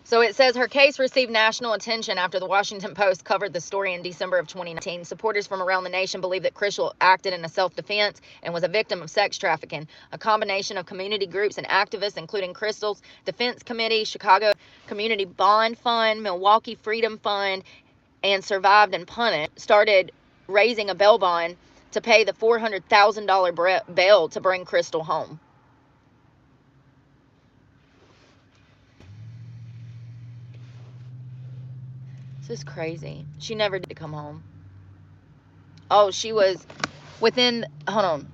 So it says her case received national attention after the Washington Post covered the story in December of 2019. Supporters from around the nation believe that Crystal acted in a self-defense and was a victim of sex trafficking. A combination of community groups and activists, including Crystal's Defense Committee, Chicago Community Bond Fund, Milwaukee Freedom Fund, and Survived and Punished, started raising a bail bond to pay the $400,000 bail to bring Crystal home. This is crazy. She never did come home. Oh, she was within, hold on.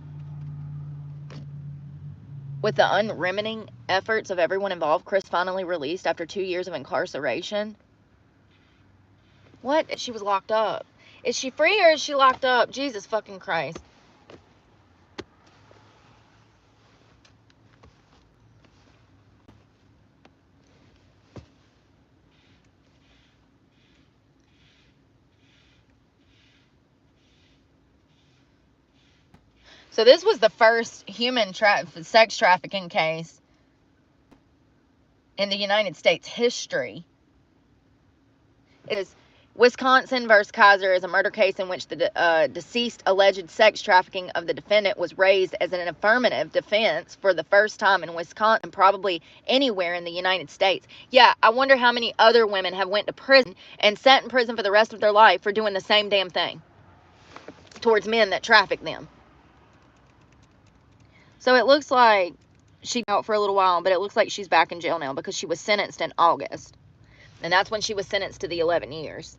With the unremitting efforts of everyone involved, Chris finally released after 2 years of incarceration. What? She was locked up. Is she free or is she locked up? Jesus fucking Christ. So this was the first human sex trafficking case in the United States history. It is Wisconsin versus Kaiser is a murder case in which the deceased alleged sex trafficking of the defendant was raised as an affirmative defense for the first time in Wisconsin and probably anywhere in the United States. Yeah, I wonder how many other women have went to prison and sat in prison for the rest of their life for doing the same damn thing towards men that traffic them. So it looks like she's out for a little while, but it looks like she's back in jail now because she was sentenced in August. And that's when she was sentenced to the 11 years.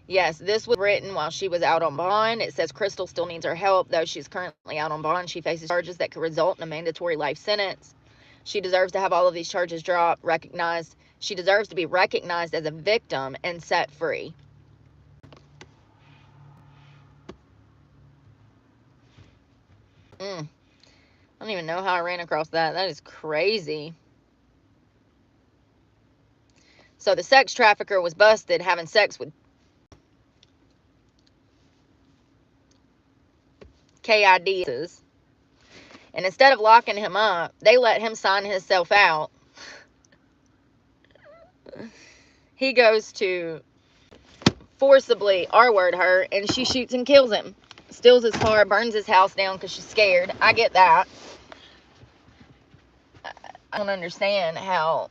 Yes, this was written while she was out on bond. It says Crystal still needs our help. Though she's currently out on bond, she faces charges that could result in a mandatory life sentence. She deserves to have all of these charges dropped, recognized. She deserves to be recognized as a victim and set free. I don't even know how I ran across that. That is crazy. So the sex trafficker was busted having sex with KIDs. And instead of locking him up, they let him sign himself out. He goes to forcibly R-word her, and she shoots and kills him. Steals his car, burns his house down because she's scared. I get that. I don't understand how...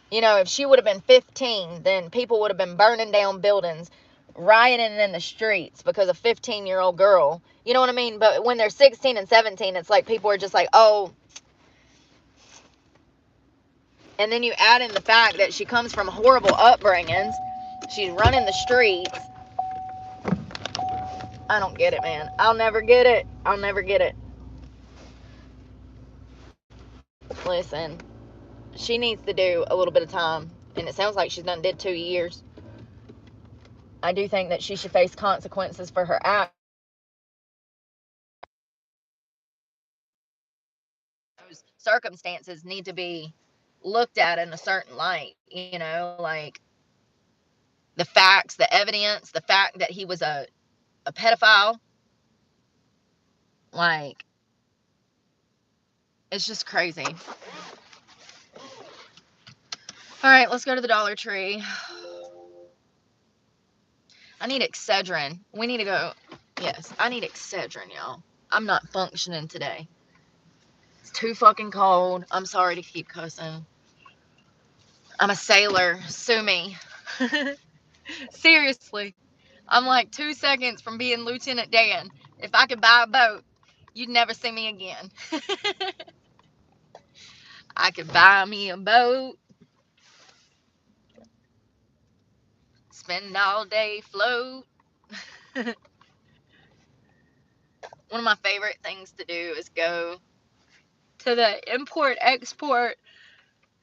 You know, if she would have been 15, then people would have been burning down buildings, rioting in the streets because a 15-year-old girl. You know what I mean? But when they're 16 and 17, it's like people are just like, oh. And then you add in the fact that she comes from horrible upbringings. She's running the streets. I don't get it, man. I'll never get it. I'll never get it. Listen, she needs to do a little bit of time. And it sounds like she's done did 2 years. I do think that she should face consequences for her act. Those circumstances need to be looked at in a certain light. You know, like the facts, the evidence, the fact that he was a pedophile. Like, it's just crazy. All right, let's go to the Dollar Tree. I need Excedrin. We need to go. Yes, I need Excedrin, y'all. I'm not functioning today. It's too fucking cold. I'm sorry to keep cussing. I'm a sailor. Sue me. Seriously. I'm like 2 seconds from being Lieutenant Dan. If I could buy a boat, you'd never see me again. I could buy me a boat. Spend all day float. One of my favorite things to do is go to the import-export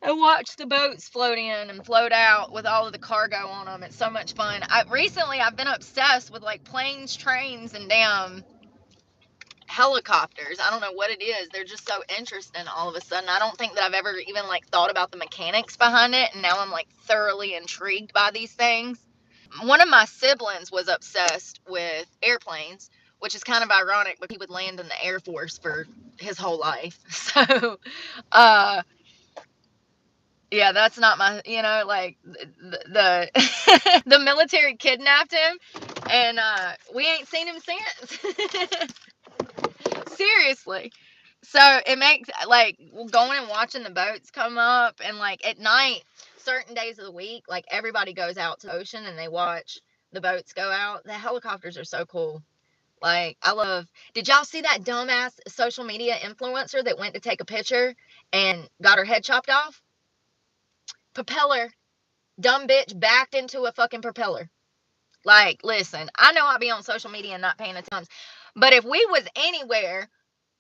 and watch the boats float in and float out with all of the cargo on them. It's so much fun. Recently, I've been obsessed with like planes, trains, and damn helicopters. I don't know what it is. They're just so interesting all of a sudden. I don't think that I've ever even like thought about the mechanics behind it. And now I'm like thoroughly intrigued by these things. One of my siblings was obsessed with airplanes, which is kind of ironic, but he would land in the Air Force for his whole life. So, uh, yeah, that's not my, like the the military kidnapped him, and we ain't seen him since. Seriously. So it makes, like, going and watching the boats come up, and like at night, certain days of the week, like everybody goes out to the ocean and they watch the boats go out. The helicopters are so cool. Like, did y'all see that dumbass social media influencer that went to take a picture and got her head chopped off? Propeller. Dumb bitch backed into a fucking propeller. Like, listen, I know I be on social media and not paying attention, but if we was anywhere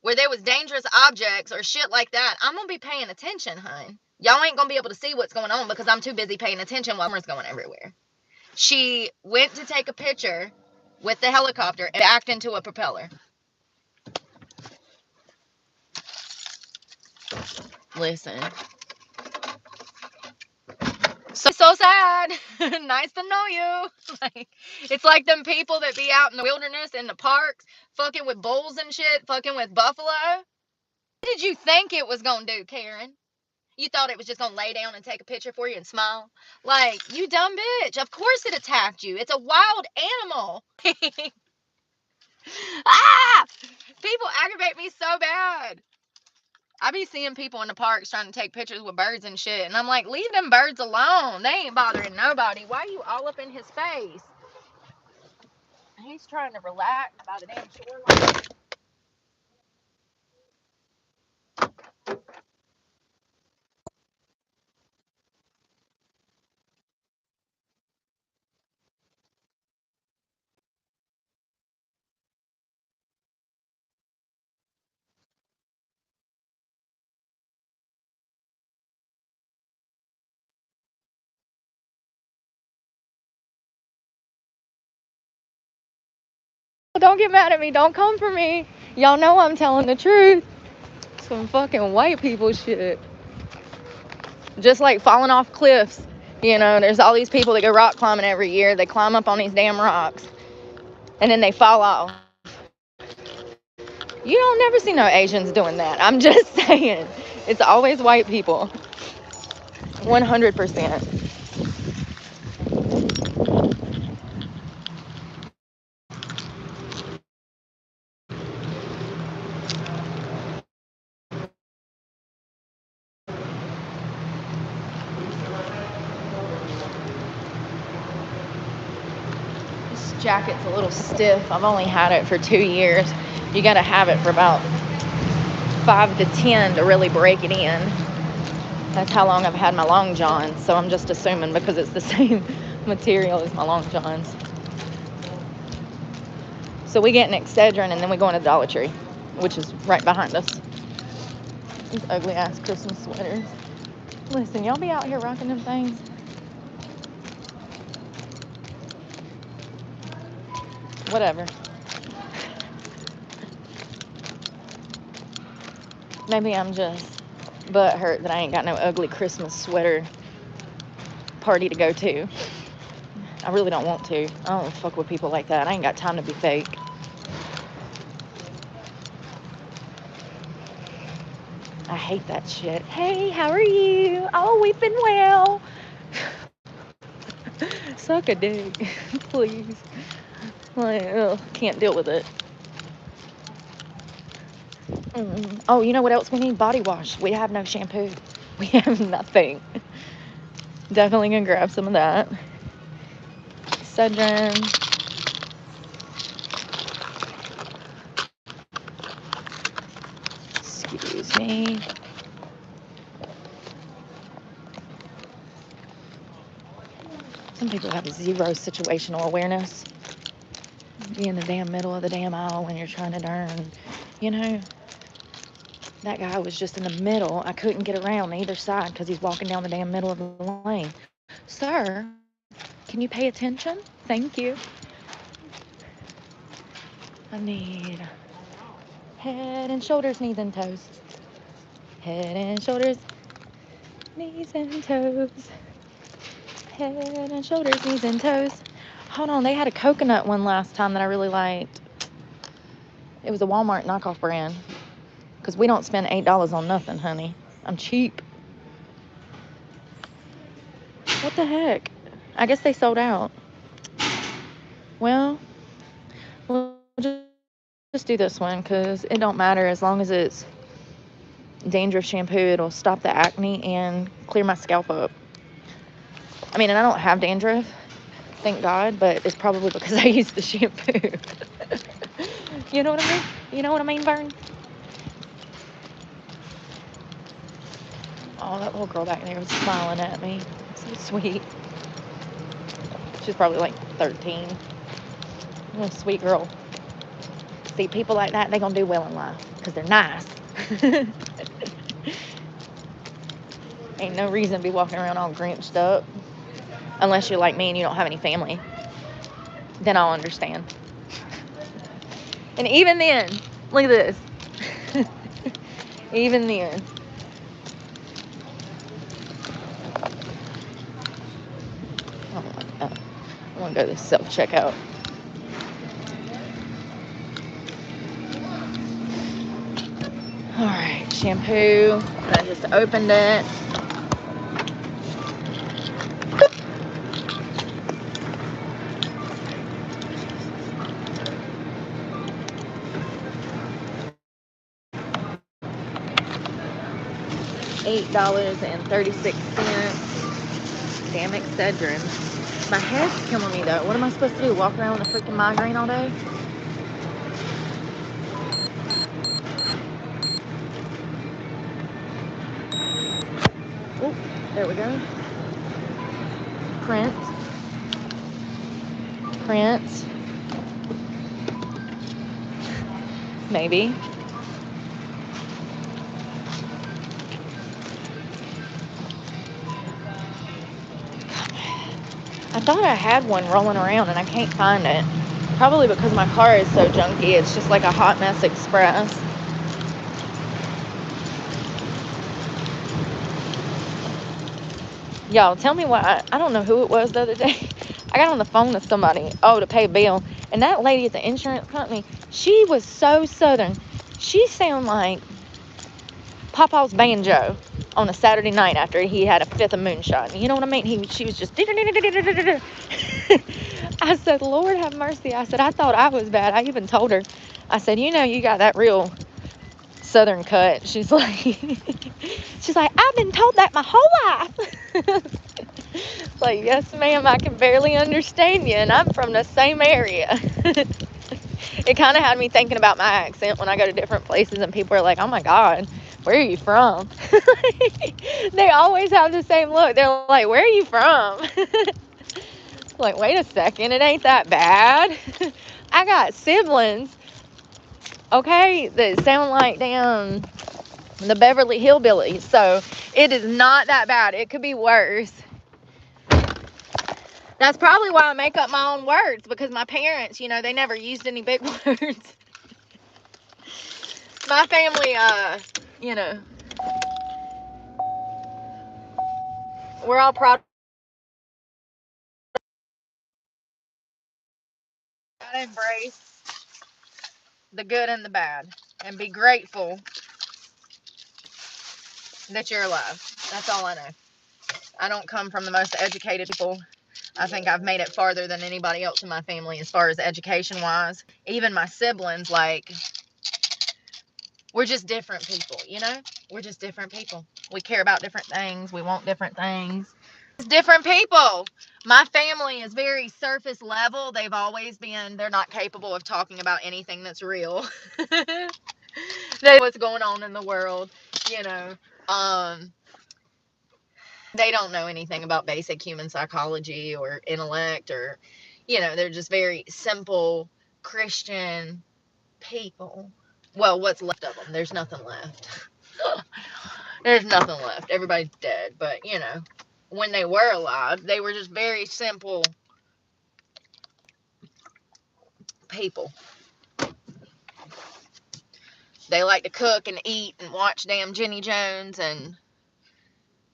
where there was dangerous objects or shit like that, I'm gonna be paying attention, hun. Y'all ain't gonna be able to see what's going on because I'm too busy paying attention while camera's going everywhere. She went to take a picture with the helicopter and backed into a propeller. Listen. So sad. Nice to know you. Like, it's like them people that be out in the wilderness in the parks fucking with bulls and shit, fucking with buffalo. What did you think it was gonna do, Karen? You thought it was just gonna lay down and take a picture for you and smile? Like, you dumb bitch. Of course it attacked you. It's a wild animal. Ah! People aggravate me so bad. I be seeing people in the parks trying to take pictures with birds and shit, and I'm like, leave them birds alone. They ain't bothering nobody. Why are you all up in his face? He's trying to relax by the damn shoreline. Don't get mad at me. Don't come for me. Y'all know I'm telling the truth. Some fucking white people shit. Just like falling off cliffs. There's all these people that go rock climbing every year. They climb up on these damn rocks. And then they fall off. You don't never see no Asians doing that. I'm just saying. It's always white people. 100%. This jacket's a little stiff. I've only had it for 2 years. You got to have it for about 5 to 10 to really break it in. That's how long I've had my long johns. So I'm just assuming because it's the same material as my long johns. So we get an Excedrin and then we go into Dollar Tree, which is right behind us. These ugly ass Christmas sweaters. Listen, y'all be out here rocking them things. Whatever. Maybe I'm just butthurt that I ain't got no ugly Christmas sweater party to go to. I really don't want to. I don't fuck with people like that. I ain't got time to be fake. I hate that shit. Hey, how are you? Oh, we've been well. Suck a dick, please. Like, ugh, can't deal with it. Oh, you know what else we need? Body wash. We have no shampoo. We have nothing. Definitely gonna grab some of that. Cedrin. Excuse me. Some people have zero situational awareness. Be in the damn middle of the damn aisle when you're trying to turn. That guy was just in the middle. I couldn't get around either side because he's walking down the damn middle of the lane. Sir, can you pay attention? Thank you. I need head and shoulders, knees and toes. Head and shoulders, knees and toes. Head and shoulders, knees and toes. Hold on, they had a coconut one last time that I really liked. It was a Walmart knockoff brand. Because we don't spend $8 on nothing, honey. I'm cheap. What the heck? I guess they sold out. Well, we'll just do this one because it don't matter as long as it's Dandruff shampoo. It'll stop the acne and clear my scalp up. I mean, and I don't have dandruff, thank God, but it's probably because I use the shampoo. You know what I mean? You know what I mean, Vern? Oh, that little girl back there was smiling at me. So sweet. She's probably like 13. What a sweet girl. See, people like that, they're going to do well in life because they're nice. Ain't no reason to be walking around all grinched up. Unless you're like me and you don't have any family. Then I'll understand. And even then, look at this. Even then. I want to go to the self-checkout. Alright, shampoo. I just opened it. $8.36. Damn Excedrin. My head's killing me though. What am I supposed to do? Walk around with a freaking migraine all day? Oh, there we go. Print. Maybe. I thought I had one rolling around and I can't find it. Probably because my car is so junky. It's just like a hot mess express. Y'all, tell me why. I don't know who it was the other day. I got on the phone with somebody. Oh, to pay a bill. And that lady at the insurance company, she was so southern. She sounded like Papa's banjo on a Saturday night after he had a fifth of moonshine. You know what I mean? She was just... I said, Lord have mercy. I said, I thought I was bad. I even told her. I said, you know, you got that real southern cut. She's like, I've been told that my whole life. Like, yes, ma'am, I can barely understand you, and I'm from the same area. It kind of had me thinking about my accent when I go to different places, and people are like, oh my God, where are you from? They always have the same look. They're like, where are you from? Like, wait a second, it ain't that bad. I got siblings, okay, that sound like damn the Beverly Hillbillies, so it is not that bad. It could be worse. That's probably why I make up my own words, because my parents, you know, they never used any big words. My family, you know, we're all proud. Gotta embrace the good and the bad and be grateful that you're alive. That's all I know. I don't come from the most educated people. I think I've made it farther than anybody else in my family as far as education wise. Even my siblings, like, we're just different people, you know? We're just different people. We care about different things. We want different things. It's different people. My family is very surface level. They've always been, they're not capable of talking about anything that's real. They know what's going on in the world, you know. They don't know anything about basic human psychology or intellect, or, you know, they're just very simple Christian people. Well, what's left of them? There's nothing left. There's nothing left. Everybody's dead. But, you know, when they were alive, they were just very simple people. They like to cook and eat and watch damn Jenny Jones and,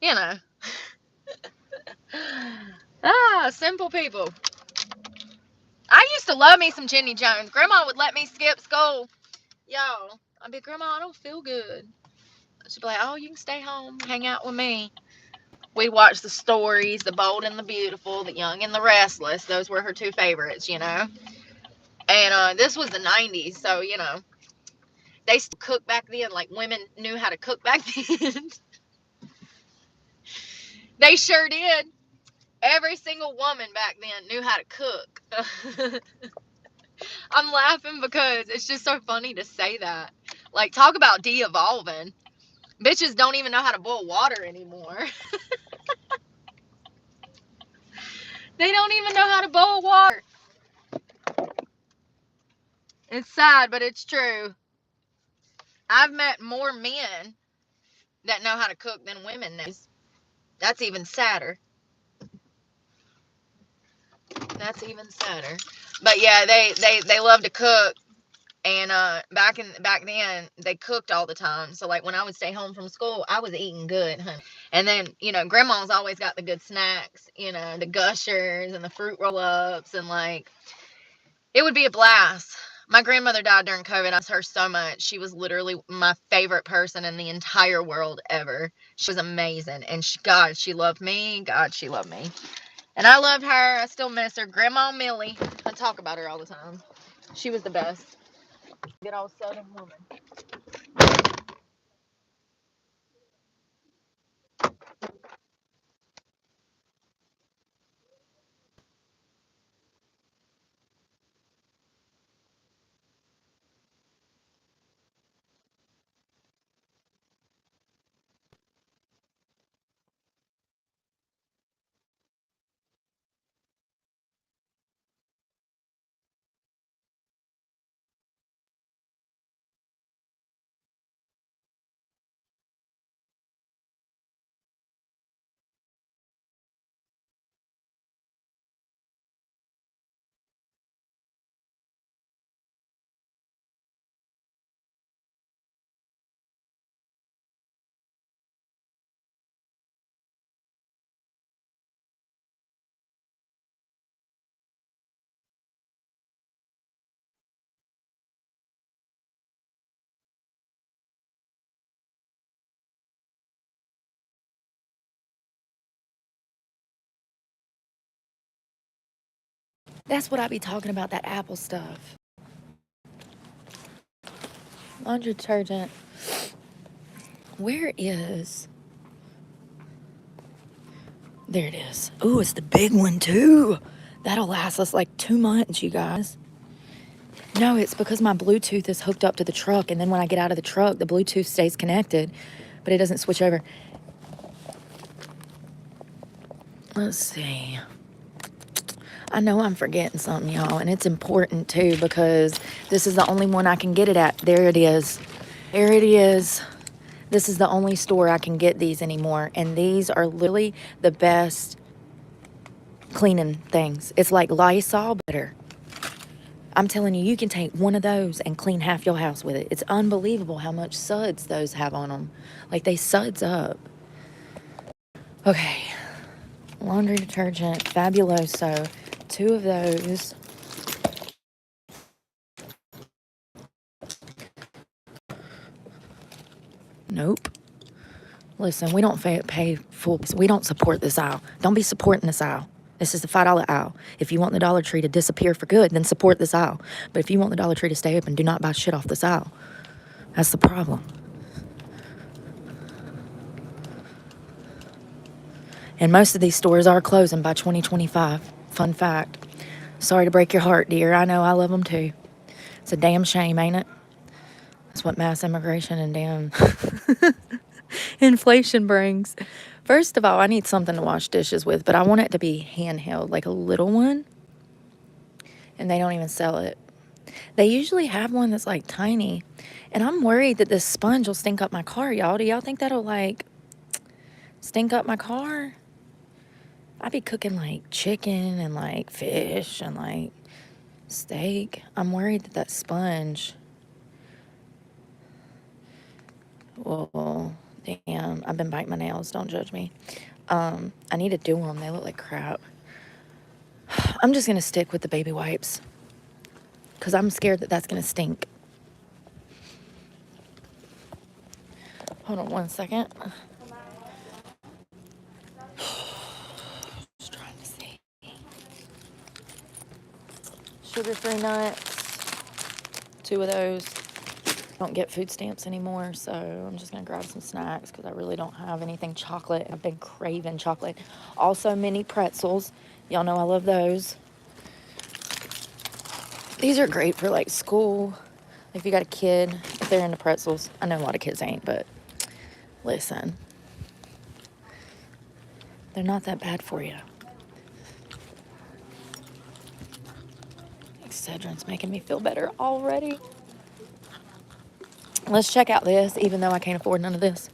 you know. Simple people. used to love me some Jenny Jones. Grandma would let me skip school. Y'all, I'd be, Grandma, I don't feel good. She'd be like, oh, you can stay home, hang out with me. We'd watch the stories, The Bold and the Beautiful, The Young and the Restless. Those were her 2 favorites, you know. And this was the 90s, so, you know, they still cooked back then. Like, women knew how to cook back then. They sure did. Every single woman back then knew how to cook. I'm laughing because it's just so funny to say that. Like, talk about de-evolving. Bitches don't even know how to boil water anymore. They don't even know how to boil water. It's sad, but it's true. I've met more men that know how to cook than women now. That's even sadder. That's even sadder. But yeah, they love to cook. And back then they cooked all the time. So like when I would stay home from school, I was eating good, honey. And then, you know, grandma's always got the good snacks, you know, the gushers and the fruit roll-ups, and like it would be a blast. My grandmother died during COVID. I miss her so much. She was literally my favorite person in the entire world ever. She was amazing. And God, she loved me. God, she loved me. And I loved her. I still miss her. Grandma Millie. I talk about her all the time. She was the best. Good old Southern woman. That's what I be talking about, that Apple stuff. Laundry detergent. Where is... There it is. Ooh, it's the big one too. That'll last us like 2 months, you guys. No, it's because my Bluetooth is hooked up to the truck, and then when I get out of the truck, the Bluetooth stays connected, but it doesn't switch over. Let's see. I know I'm forgetting something, y'all, and it's important too because this is the only one I can get it at. There it is. There it is. This is the only store I can get these anymore, and these are literally the best cleaning things. It's like Lysol better. I'm telling you, you can take one of those and clean half your house with it. It's unbelievable how much suds those have on them. Like, they suds up. Okay. Laundry detergent, Fabuloso. 2 of those. Nope. Listen, we don't pay full. We don't support this aisle. Don't be supporting this aisle. This is the $5 aisle. If you want the Dollar Tree to disappear for good, then support this aisle. But if you want the Dollar Tree to stay open, do not buy shit off this aisle. That's the problem. And most of these stores are closing by 2025. Fun fact. Sorry to break your heart, dear. I know I love them too. It's a damn shame, ain't it? That's what mass immigration and damn inflation brings. First of all, I need something to wash dishes with, but I want it to be handheld, like a little one. And they don't even sell it. They usually have one that's like tiny. And I'm worried that this sponge will stink up my car, y'all. Do y'all think that'll like stink up my car? I be cooking like chicken and like fish and like steak. I'm worried that sponge will... Damn, I've been biting my nails. Don't judge me. I need to do them. They look like crap. I'm just going to stick with the baby wipes. because I'm scared that that's going to stink. Hold on one second. Just trying to see. Sugar-free nuts. 2 of those. Don't get food stamps anymore, so I'm just gonna grab some snacks because I really don't have anything chocolate. I've been craving chocolate. Also, mini pretzels. Y'all know I love those. These are great for like school. If you got a kid, if they're into pretzels. I know a lot of kids ain't, but listen, they're not that bad for you. Excedrin's making me feel better already. Let's check out this, even though I can't afford none of this.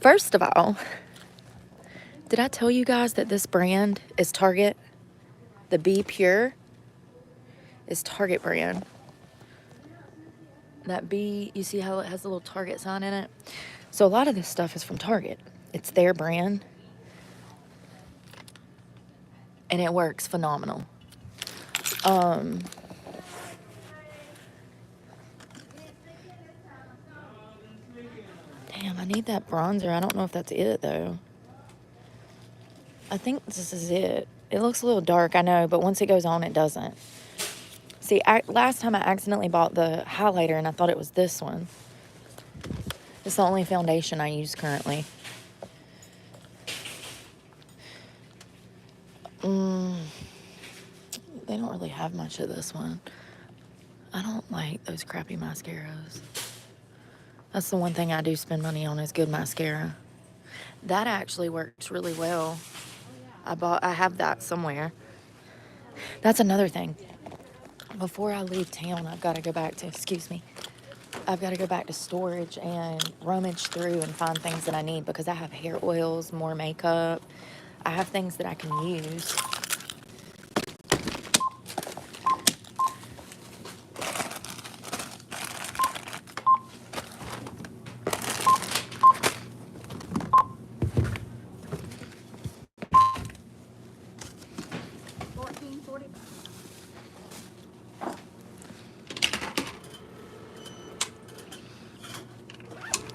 First of all, did I tell you guys that this brand is Target? The Be Pure is Target brand. That B, you see how it has a little Target sign in it? So a lot of this stuff is from Target. It's their brand. And it works phenomenal. Damn, I need that bronzer. I don't know if that's it, though. I think this is it. It looks a little dark, I know, but once it goes on, it doesn't. See, last time I accidentally bought the highlighter, and I thought it was this one. It's the only foundation I use currently. They don't really have much of this one. I don't like those crappy mascaras. That's the one thing I do spend money on is good mascara. That actually works really well. I have that somewhere. That's another thing. Before I leave town, I've got to go back to, I've got to go back to storage and rummage through and find things that I need because I have hair oils, more makeup. I have things that I can use.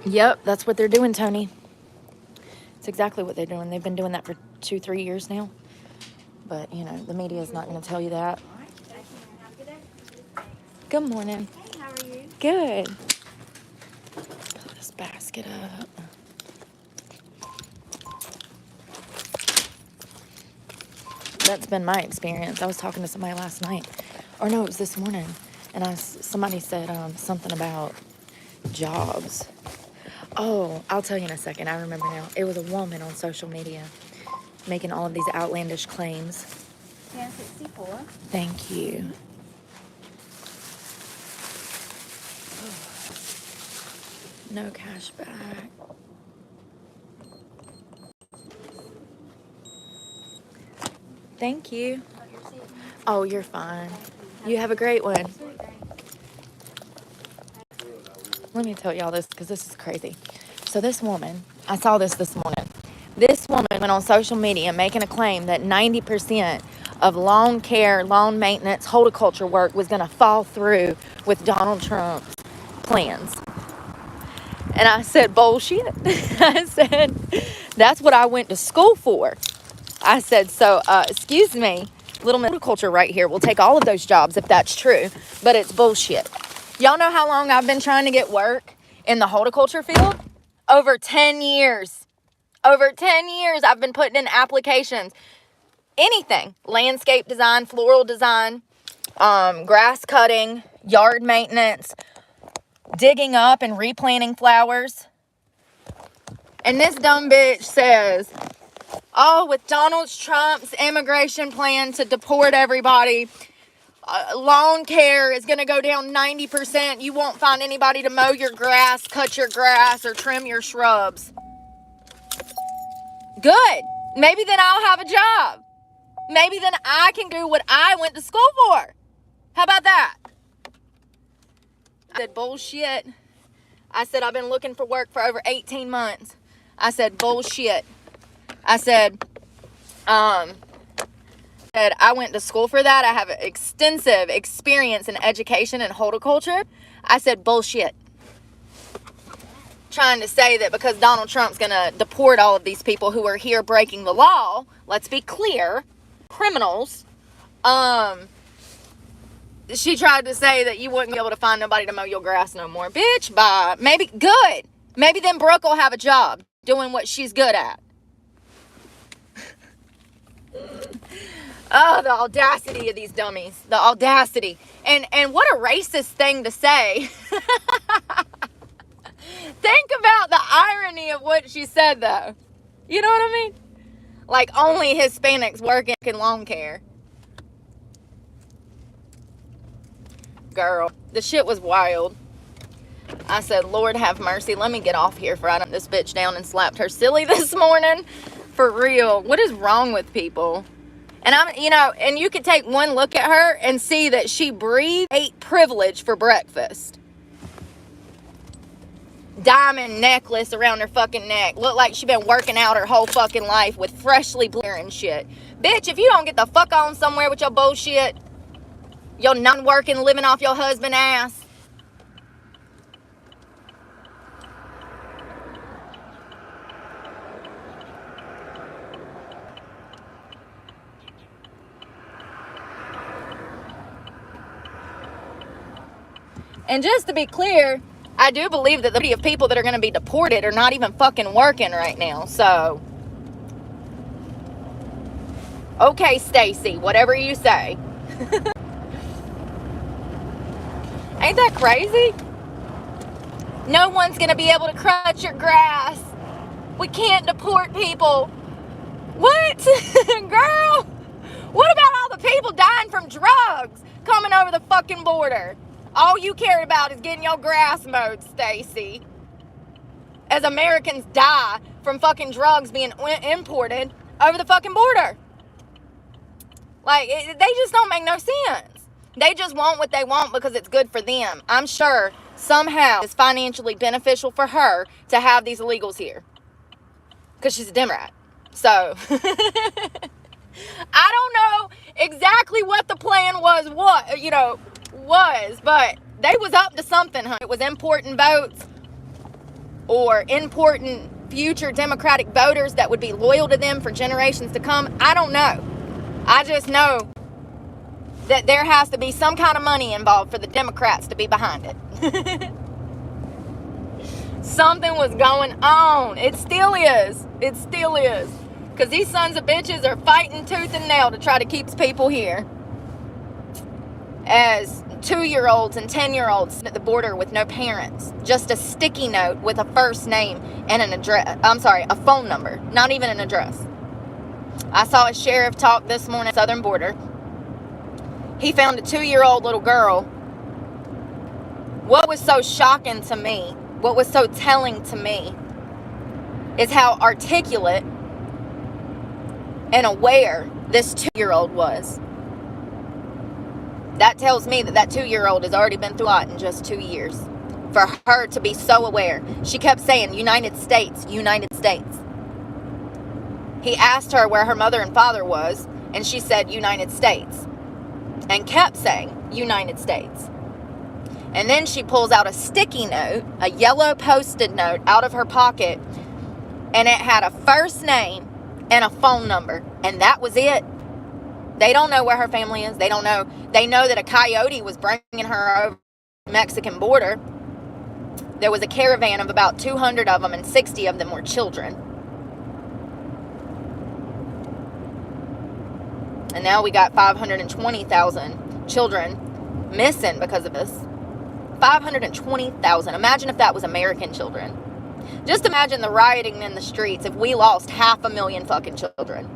Yep, that's what they're doing, Tony. It's exactly what they're doing. They've been doing that for 2-3 years now. But, you know, the media is not going to tell you that. Good morning. Hey, how are you? Good. Put this basket up. That's been my experience. I was talking to somebody last night. Or no, it was this morning. And somebody said something about jobs. Oh, I'll tell you in a second. I remember now. It was a woman on social media making all of these outlandish claims. 1064. Thank you. No cash back. Thank you. Oh, you're fine. You have a great one. Let me tell y'all this because this is crazy. So this woman, I saw this morning. This woman went on social media making a claim that 90% of lawn care, lawn maintenance, horticulture work was going to fall through with Donald Trump's plans. And I said, bullshit. I said, that's what I went to school for. I said, so, excuse me, little horticulture right here will take all of those jobs if that's true, but it's bullshit. Y'all know how long I've been trying to get work in the horticulture field? Over 10 years. Over 10 years I've been putting in applications. Anything. Landscape design, floral design, grass cutting, yard maintenance, digging up and replanting flowers. And this dumb bitch says, oh, with Donald Trump's immigration plan to deport everybody, lawn care is going to go down 90%. You won't find anybody to mow your grass, cut your grass, or trim your shrubs. Good. Maybe then I'll have a job. Maybe then I can do what I went to school for. How about that? I said, bullshit. I said, I've been looking for work for over 18 months. I said, bullshit. I said, said, I went to school for that. I have extensive experience in education and horticulture. I said, bullshit. Trying to say that because Donald Trump's going to deport all of these people who are here breaking the law, let's be clear, criminals, she tried to say that you wouldn't be able to find nobody to mow your grass no more. Bitch, bye. Maybe, good. Maybe then Brooke will have a job doing what she's good at. Oh, the audacity of these dummies. The audacity. And what a racist thing to say. Think about the irony of what she said, though. You know what I mean? Like, only Hispanics work in lawn care. Girl, the shit was wild. I said, Lord have mercy. Let me get off here for I dumped this bitch down and slapped her silly this morning. For real. What is wrong with people? And and you could take one look at her and see that she ate privilege for breakfast. Diamond necklace around her fucking neck. Looked like she been working out her whole fucking life with freshly blue and shit. Bitch, if you don't get the fuck on somewhere with your bullshit, you're not working, living off your husband ass. And just to be clear, I do believe that the majority of people that are going to be deported are not even fucking working right now. So, okay, Stacy, whatever you say. Ain't that crazy? No one's going to be able to cut your grass. We can't deport people. What? Girl, what about all the people dying from drugs coming over the fucking border? All you care about is getting your grass mowed, Stacy. As Americans die from fucking drugs being imported over the fucking border. Like, they just don't make no sense. They just want what they want because it's good for them. I'm sure somehow it's financially beneficial for her to have these illegals here. Because she's a Democrat. So, I don't know exactly what the plan was, but they was up to something, huh? It was important votes or important future Democratic voters that would be loyal to them for generations to come. I don't know. I just know that there has to be some kind of money involved for the Democrats to be behind it. Something was going on. It still is. It still is. Because these sons of bitches are fighting tooth and nail to try to keep people here. As 2-year-olds and 10-year-olds at the border with no parents. Just a sticky note with a first name and an address. I'm sorry, a phone number. Not even an address. I saw a sheriff talk this morning at the southern border. He found a 2-year-old little girl. What was so shocking to me, what was so telling to me, is how articulate and aware this 2-year-old was. That tells me that 2-year-old has already been through a lot in just 2 years. For her to be so aware. She kept saying, United States, United States. He asked her where her mother and father was, and she said, United States. And kept saying, United States. And then she pulls out a sticky note, a yellow Post-it note out of her pocket, and it had a first name and a phone number. And that was it. They don't know where her family is. They don't know. They know that a coyote was bringing her over the Mexican border. There was a caravan of about 200 of them, and 60 of them were children. And now we got 520,000 children missing because of this. 520,000. Imagine if that was American children. Just imagine the rioting in the streets if we lost 500,000 fucking children.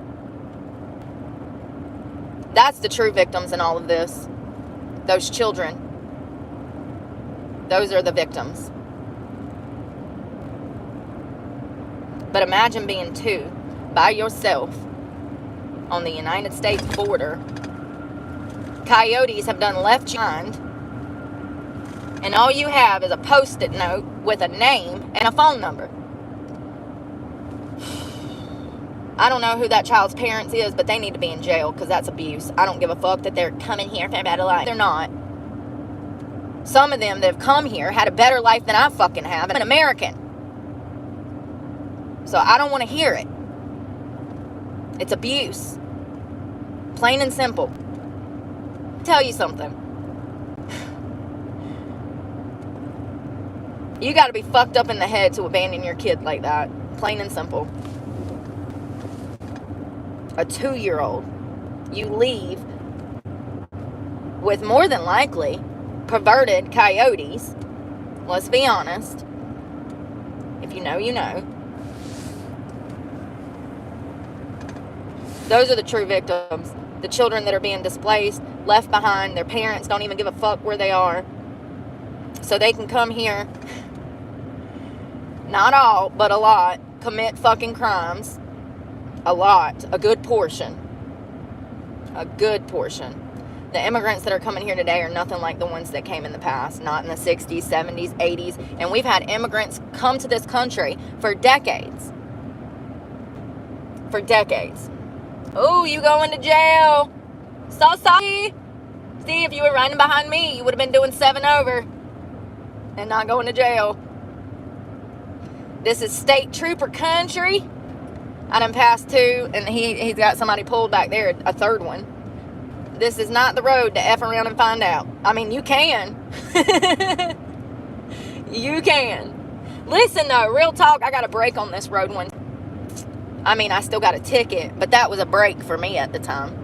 That's the true victims in all of this. Those children. Those are the victims. But imagine being 2 by yourself on the United States border. Coyotes have done left you behind. And all you have is a Post-it note with a name and a phone number. I don't know who that child's parents is, but they need to be in jail because that's abuse. I don't give a fuck that they're coming here for a better life. They're not. Some of them that have come here had a better life than I fucking have. I'm an American. So I don't want to hear it. It's abuse. Plain and simple. I'll tell you something. You got to be fucked up in the head to abandon your kid like that. Plain and simple. A 2-year-old. You leave with more than likely perverted coyotes. Let's be honest. If you know, you know. Those are the true victims. The children that are being displaced, left behind. Their parents don't even give a fuck where they are. So they can come here, not all, but a lot, commit fucking crimes. A lot. A good portion. A good portion. The immigrants that are coming here today are nothing like the ones that came in the past. Not in the 60s, 70s, 80s. And we've had immigrants come to this country for decades. For decades. Oh, you going to jail. So sorry. See, if you were running behind me, you would have been doing 7 over. And not going to jail. This is state trooper country. I done passed 2, and he's got somebody pulled back there, a 3rd one. This is not the road to F around and find out. I mean, you can. You can. Listen, though, real talk, I got a break on this road one. I mean, I still got a ticket, but that was a break for me at the time.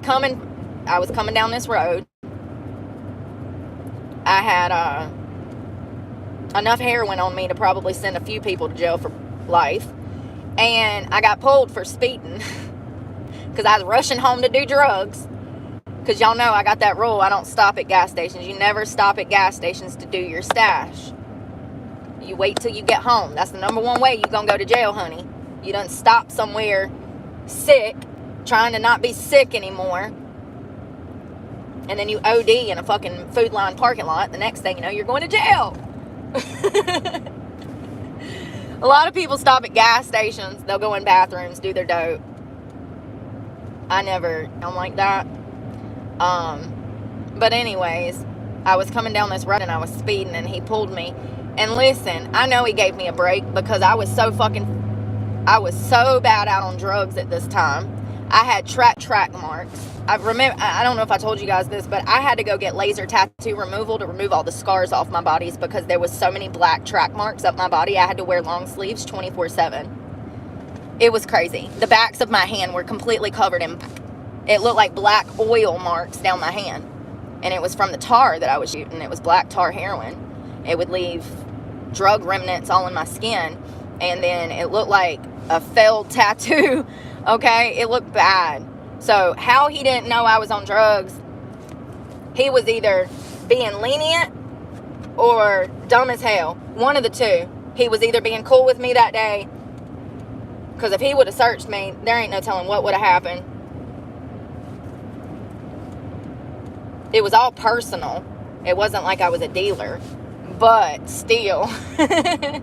I was coming down this road. I had enough heroin on me to probably send a few people to jail for life. And I got pulled for speeding because I was rushing home to do drugs. Because y'all know I got that rule. I don't stop at gas stations. You never stop at gas stations to do your stash. You wait till you get home. That's the number one way you're going to go to jail, honey. You don't stop somewhere sick, trying to not be sick anymore. And then you OD in a fucking Food Line parking lot. The next thing you know, you're going to jail. A lot of people stop at gas stations. They'll go in bathrooms, do their dope. I never don't like that. But anyways, I was coming down this road and I was speeding and he pulled me. And listen, I know he gave me a break because I was so bad out on drugs at this time. I had track marks. I don't know if I told you guys this, but I had to go get laser tattoo removal to remove all the scars off my bodies because there was so many black track marks up my body. I had to wear long sleeves 24/7. It was crazy. The backs of my hand were completely covered in, it looked like black oil marks down my hand. And it was from the tar that I was shooting. It was black tar heroin. It would leave drug remnants all in my skin. And then it looked like a failed tattoo. Okay, it looked bad. So how he didn't know I was on drugs, he was either being lenient or dumb as hell. One of the two. He was either being cool with me that day, because if he would have searched me, there ain't no telling what would have happened. It was all personal. It wasn't like I was a dealer. But still. If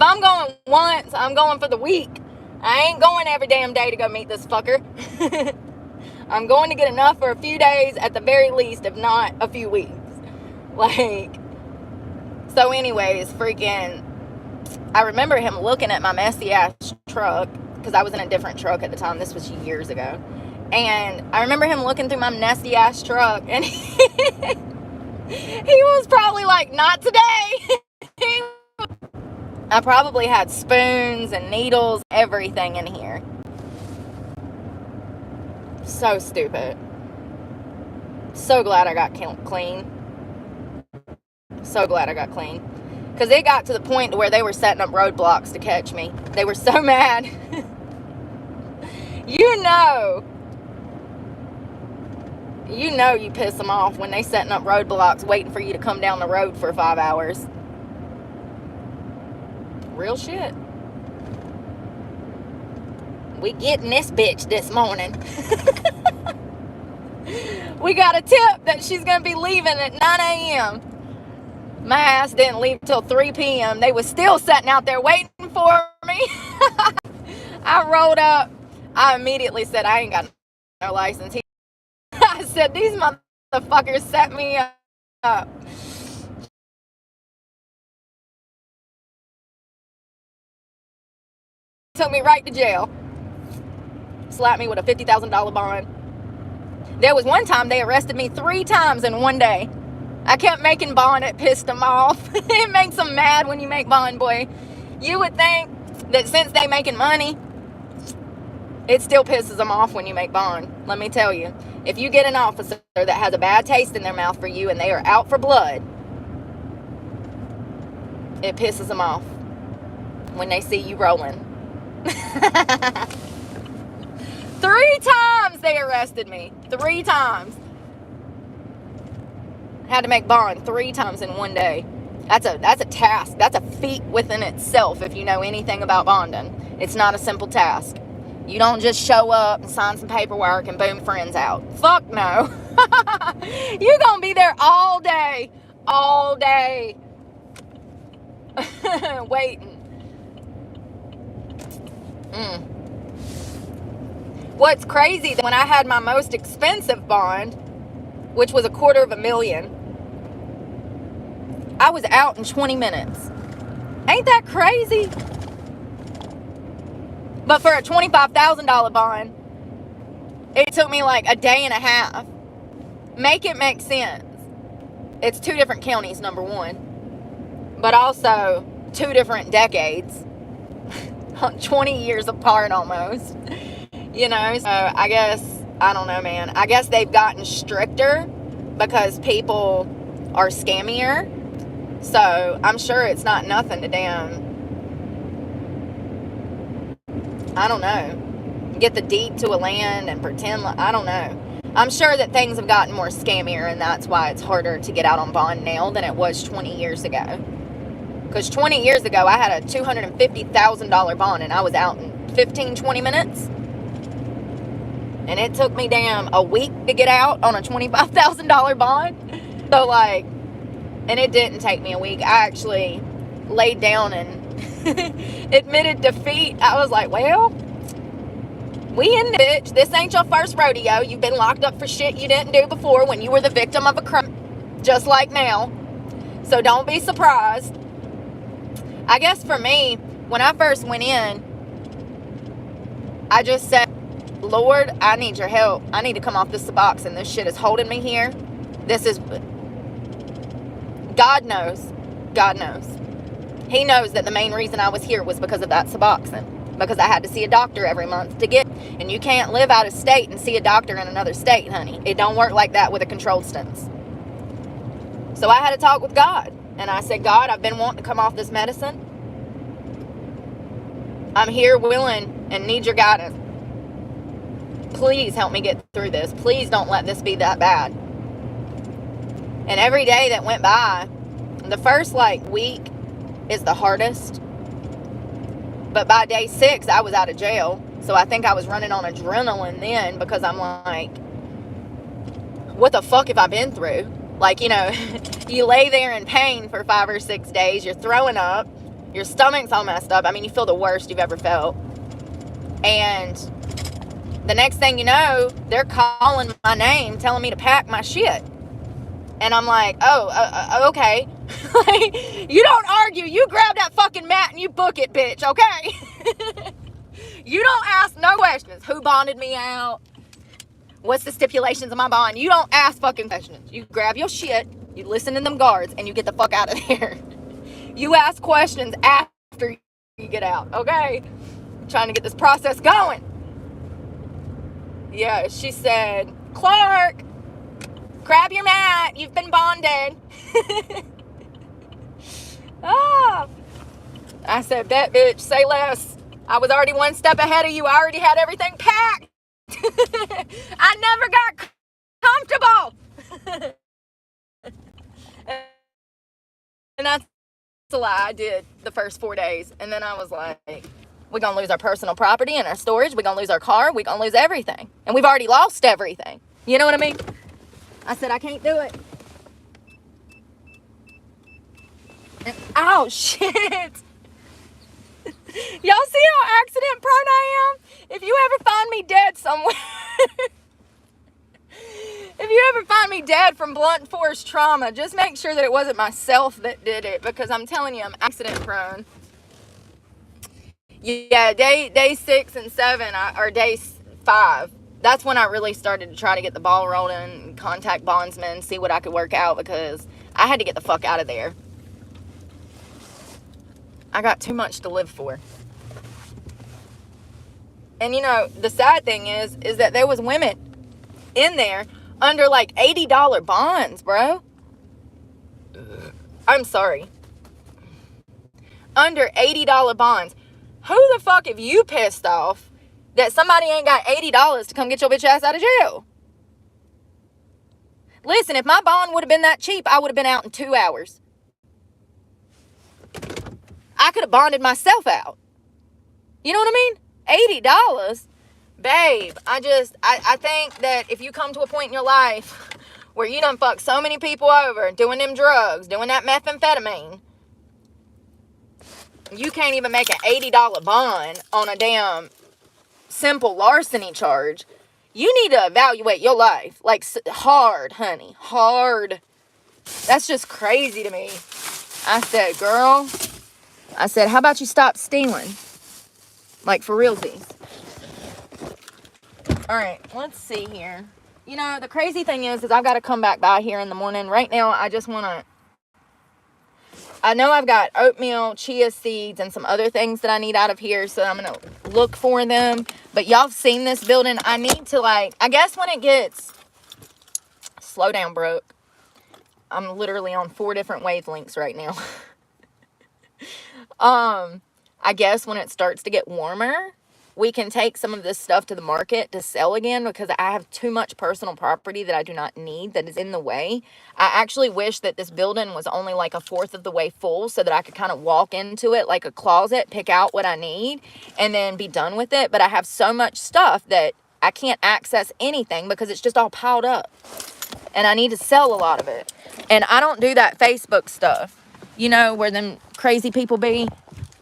I'm going once, I'm going for the week. I ain't going every damn day to go meet this fucker. I'm going to get enough for a few days at the very least, if not a few weeks. Like, so anyways, freaking, I remember him looking at my messy ass truck, because I was in a different truck at the time. This was years ago. And I remember him looking through my nasty ass truck, and he was probably like, not today. I probably had spoons and needles, everything in here. So stupid. So glad I got clean. So glad I got clean. Because it got to the point to where they were setting up roadblocks to catch me. They were so mad. You know you piss them off when they setting up roadblocks waiting for you to come down the road for 5 hours. Real shit. We getting this bitch this morning. We got a tip that she's going to be leaving at 9 a.m. My ass didn't leave till 3 p.m. They was still sitting out there waiting for me. I rolled up. I immediately said, I ain't got no license. I said, these motherfuckers set me up. Took me right to jail. Slapped me with a $50,000 bond. There was one time they arrested me 3 times in one day. I kept making bond. It pissed them off. It makes them mad when you make bond, boy. You would think that since they making money, it still pisses them off when you make bond. Let me tell you, if you get an officer that has a bad taste in their mouth for you and they are out for blood, it pisses them off when they see you rolling. 3 times they arrested me. 3 times. Had to make bond 3 times in one day. That's a task. That's a feat within itself if you know anything about bonding. It's not a simple task. You don't just show up and sign some paperwork and boom, friends out. Fuck no. You're gonna be there all day. All day. Waiting. What's crazy, when I had my most expensive bond, which was $250,000, I was out in 20 minutes. Ain't that crazy? But for a $25,000 bond, it took me like a day and a half. Make it make sense. It's 2 different counties, number one. But also 2 different decades. 20 years apart almost. You know, so I guess, I don't know, man. I guess they've gotten stricter because people are scammier. So I'm sure it's not nothing to damn, I don't know, get the deed to a land and pretend like, I don't know. I'm sure that things have gotten more scammier, and that's why it's harder to get out on bond now than it was 20 years ago. Because 20 years ago, I had a $250,000 bond, and I was out in 15, 20 minutes. And it took me damn a week to get out on a $25,000 bond. So like, and it didn't take me a week. I actually laid down and admitted defeat. I was like, well, we in the bitch. This ain't your first rodeo. You've been locked up for shit you didn't do before when you were the victim of a crime, just like now. So don't be surprised. I guess for me, when I first went in, I just said, Lord, I need your help. I need to come off this box, and this shit is holding me here. This is, God knows. God knows. He knows that the main reason I was here was because of that Suboxone. Because I had to see a doctor every month to get, and you can't live out of state and see a doctor in another state, honey. It don't work like that with a controlled stance. So I had to talk with God, and I said, God, I've been wanting to come off this medicine. I'm here willing and need your guidance. Please help me get through this. Please don't let this be that bad. And every day that went by, the first like week is the hardest. But by day 6, I was out of jail. So I think I was running on adrenaline then, because I'm like, what the fuck have I been through? Like, you know, you lay there in pain for 5 or 6 days. You're throwing up. Your stomach's all messed up. I mean, you feel the worst you've ever felt. And the next thing you know, they're calling my name, telling me to pack my shit. And I'm like, oh, okay. You don't argue. You grab that fucking mat and you book it, bitch, okay? You don't ask no questions. Who bonded me out? What's the stipulations of my bond? You don't ask fucking questions. You grab your shit, you listen to them guards, and you get the fuck out of there. You ask questions after you get out, okay? I'm trying to get this process going. Yeah, she said, Clark, grab your mat. You've been bonded. Ah. I said, bet, bitch, say less. I was already 1 step ahead of you. I already had everything packed. I never got comfortable. And that's a lie. I did the first 4 days. And then I was like, we're going to lose our personal property and our storage. We're going to lose our car. We're going to lose everything. And we've already lost everything. You know what I mean? I said, I can't do it. And, oh, shit. Y'all see how accident prone I am? If you ever find me dead somewhere, if you ever find me dead from blunt force trauma, just make sure that it wasn't myself that did it, because I'm telling you, I'm accident prone. Yeah, day 6 and 7, or day 5. That's when I really started to try to get the ball rolling and contact bondsmen, see what I could work out, because I had to get the fuck out of there. I got too much to live for. And you know, the sad thing is that there was women in there under like $80 bonds, bro. I'm sorry. Under $80 bonds. Who the fuck have you pissed off that somebody ain't got $80 to come get your bitch ass out of jail? Listen, if my bond would have been that cheap, I would have been out in 2 hours. I could have bonded myself out. You know what I mean? $80? Babe, I think that if you come to a point in your life where you done fucked so many people over doing them drugs, doing that methamphetamine, you can't even make an $80 bond on a damn simple larceny charge. You need to evaluate your life. Like, hard, honey. Hard. That's just crazy to me. I said, girl, how about you stop stealing? Like, for realsies. All right, let's see here. You know, the crazy thing is I've got to come back by here in the morning. Right now, I know I've got oatmeal, chia seeds, and some other things that I need out of here, so I'm going to look for them. But y'all have seen this building. I need to, like, I guess when it gets, slow down, Brooke. I'm literally on 4 different wavelengths right now. I guess when it starts to get warmer, we can take some of this stuff to the market to sell again, because I have too much personal property that I do not need that is in the way. I actually wish that this building was only like 1/4 of the way full, so that I could kind of walk into it like a closet, pick out what I need, and then be done with it. But I have so much stuff that I can't access anything because it's just all piled up. And I need to sell a lot of it. And I don't do that Facebook stuff, you know, where them crazy people be.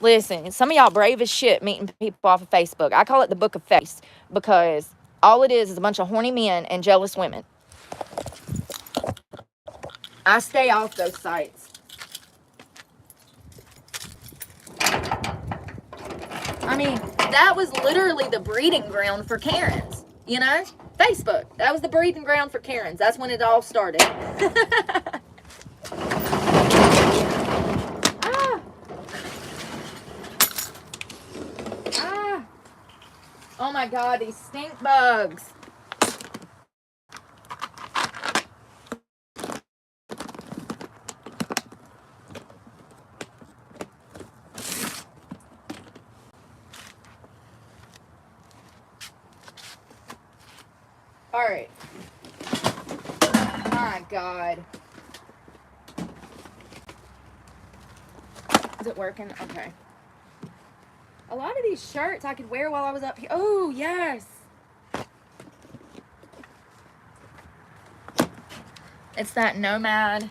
Listen, some of y'all brave as shit meeting people off of Facebook. I call it the Book of Face, because all it is a bunch of horny men and jealous women. I stay off those sites. I mean, that was literally the breeding ground for Karens, you know? Facebook. That was the breeding ground for Karens. That's when it all started. Oh my God, these stink bugs. All right. My God. Is it working? Okay. A lot of these shirts I could wear while I was up here. Oh, yes. It's that Nomad.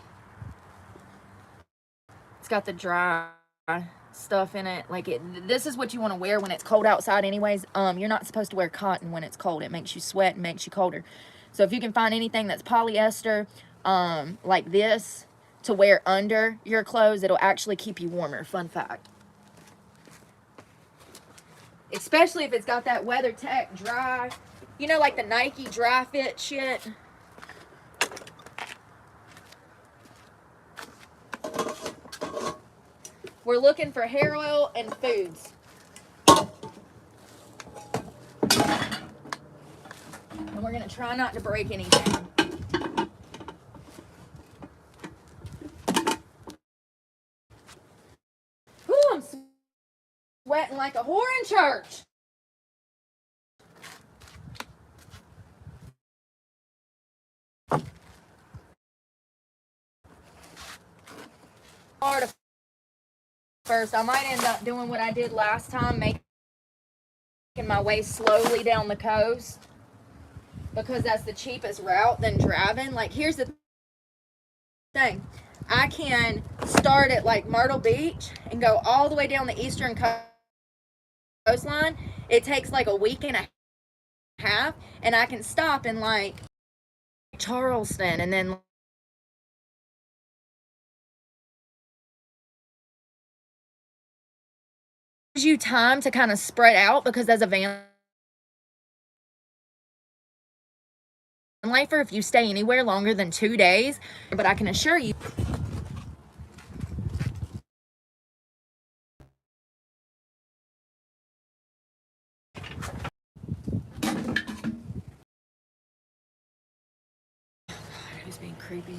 It's got the dry stuff in it. Like, this is what you want to wear when it's cold outside anyways. You're not supposed to wear cotton when it's cold. It makes you sweat and makes you colder. So if you can find anything that's polyester, like this, to wear under your clothes, it'll actually keep you warmer. Fun fact. Especially if it's got that WeatherTech dry, you know, like the Nike dry fit shit. We're looking for hair oil and foods. And we're going to try not to break anything. Ooh, I'm sweating like a whore in church. First, I might end up doing what I did last time, making my way slowly down the coast, because that's the cheapest route than driving. Like, here's the thing. I can start at like Myrtle Beach and go all the way down the eastern coast coastline, it takes like a week and a half, and I can stop in like Charleston, and then gives you time to kind of spread out, because as a van lifer, if you stay anywhere longer than 2 days, but I can assure you, who's being creepy?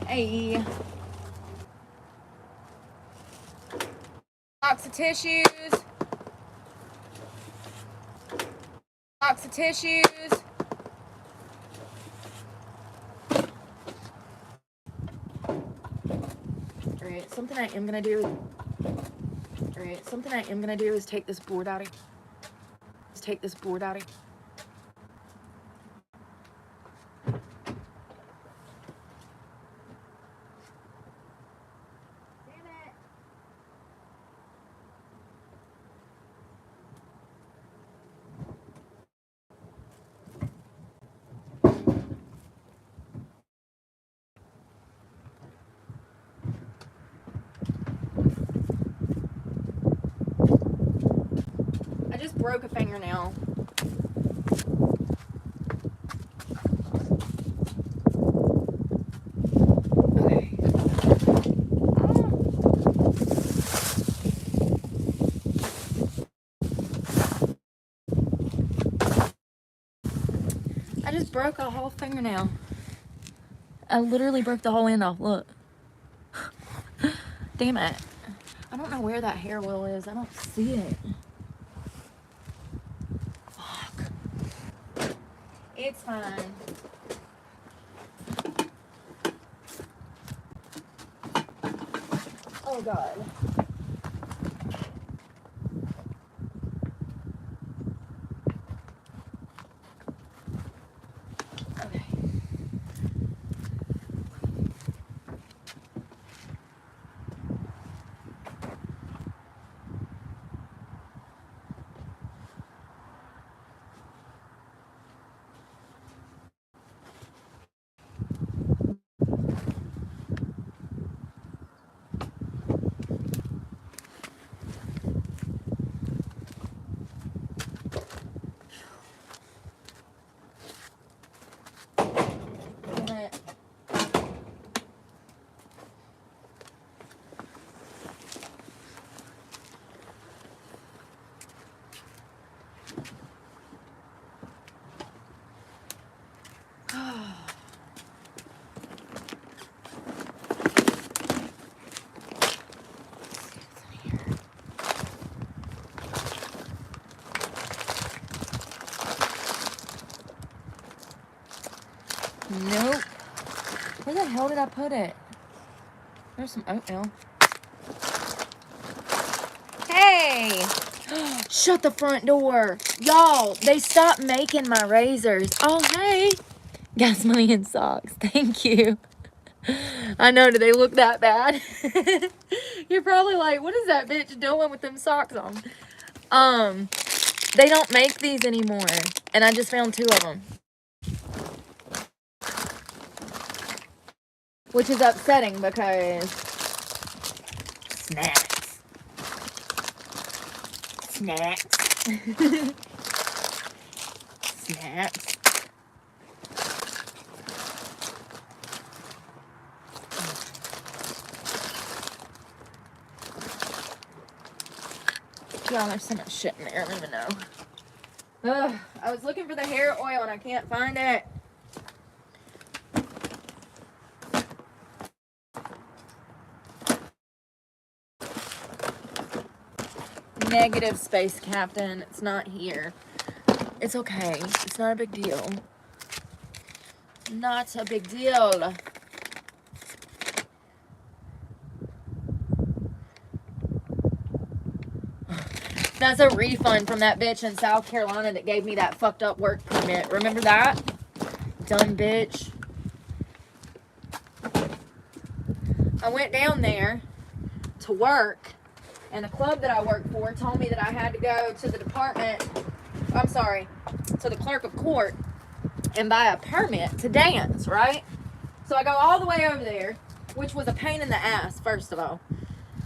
Hey, box of tissues, box of tissues. Alright, something I am gonna do. Alright, something I am gonna do is take this board out of. Take this board out of. I just broke a fingernail. Okay. I just broke a whole fingernail. I literally broke the whole end off. Look. Damn it. I don't know where that hair wheel is. I don't see it. Fuck. It's fine. Oh God. Okay. Damn it. Nope. Where the hell did I put it? There's some oatmeal. Hey! Shut the front door. Y'all, they stopped making my razors. Oh, hey. Gas money and socks. Thank you. I know, do they look that bad? You're probably like, what is that bitch doing with them socks on? They don't make these anymore. And I just found 2 of them. Which is upsetting because snacks. Snacks. Y'all, there's so much shit in there, I don't even know. Ugh, I was looking for the hair oil and I can't find it. Negative, Space Captain. It's not here. It's okay. It's not a big deal. Not a big deal. That's a refund from that bitch in South Carolina that gave me that fucked up work permit. Remember that? Dumb bitch. I went down there to work, and the club that I worked for told me that I had to go to the to the clerk of court and buy a permit to dance, right? So I go all the way over there, which was a pain in the ass, first of all.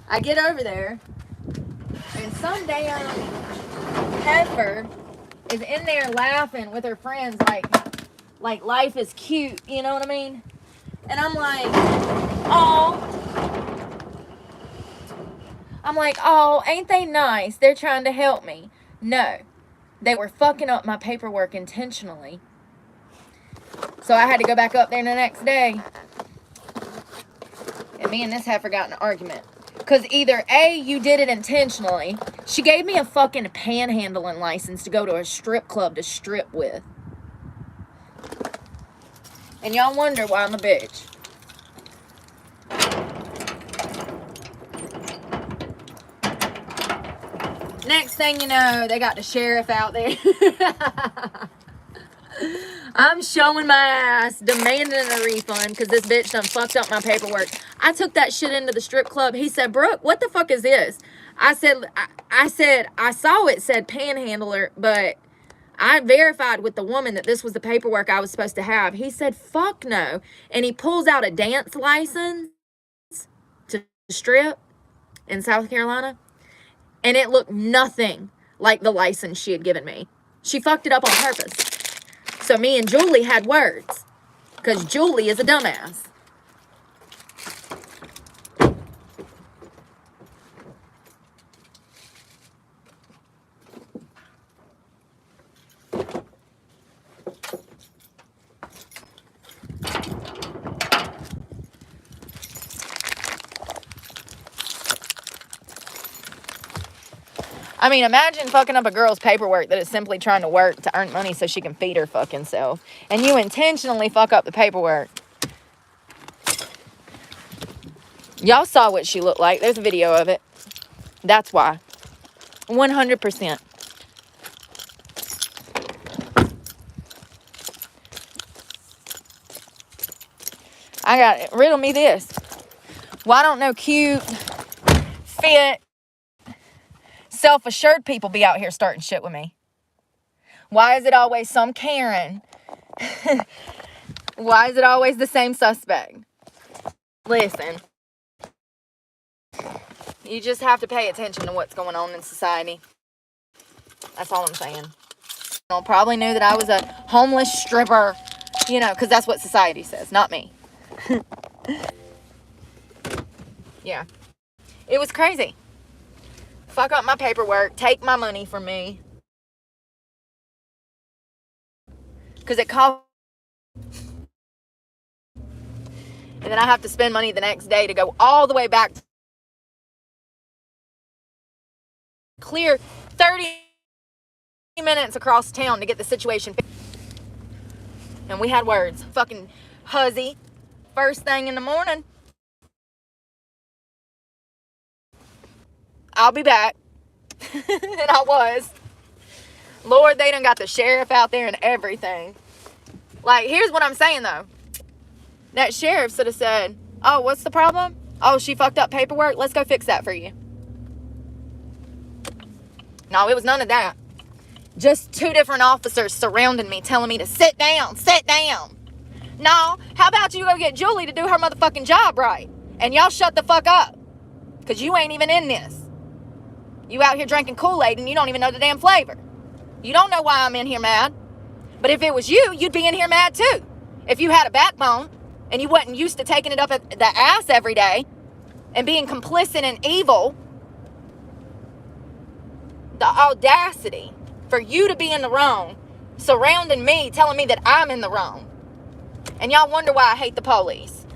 I get over there, and some damn heifer is in there laughing with her friends like life is cute, you know what I mean? And I'm like, oh, ain't they nice? They're trying to help me. No, they were fucking up my paperwork intentionally. So I had to go back up there the next day. And me and this heifer got in an argument. Because either A, you did it intentionally. She gave me a fucking panhandling license to go to a strip club to strip with. And y'all wonder why I'm a bitch. Next thing you know, they got the sheriff out there. I'm showing my ass, demanding a refund because this bitch done fucked up my paperwork. I took that shit into the strip club. He said, Brooke, what the fuck is this? I said, I saw it said panhandler, but I verified with the woman that this was the paperwork I was supposed to have. He said, fuck no. And he pulls out a dance license to strip in South Carolina. And it looked nothing like the license she had given me. She fucked it up on purpose. So me and Julie had words. Because Julie is a dumbass. I mean, imagine fucking up a girl's paperwork that is simply trying to work to earn money so she can feed her fucking self. And you intentionally fuck up the paperwork. Y'all saw what she looked like. There's a video of it. That's why. 100%. I got it. Riddle me this. Why don't no cute, fit, self-assured people be out here starting shit with me? Why is it always some Karen? Why is it always the same suspect? Listen, you just have to pay attention to what's going on in society. That's all I'm saying. You probably knew that I was a homeless stripper, you know, because that's what society says, not me. Yeah. It was crazy. Fuck up my paperwork, take my money from me. Because it costs. And then I have to spend money the next day to go all the way back to clear 30 minutes across town to get the situation fixed. And we had words. Fucking huzzy. First thing in the morning. I'll be back. And I was. Lord, they done got the sheriff out there and everything. Like, here's what I'm saying, though. That sheriff should have said, oh, what's the problem? Oh, she fucked up paperwork? Let's go fix that for you. No, it was none of that. Just two different officers surrounding me, telling me to sit down, sit down. No, how about you go get Julie to do her motherfucking job right? And y'all shut the fuck up. Because you ain't even in this. You out here drinking Kool-Aid and you don't even know the damn flavor. You don't know why I'm in here mad. But if it was you, you'd be in here mad too. If you had a backbone and you wasn't used to taking it up at the ass every day and being complicit in evil, the audacity for you to be in the wrong, surrounding me, telling me that I'm in the wrong. And y'all wonder why I hate the police.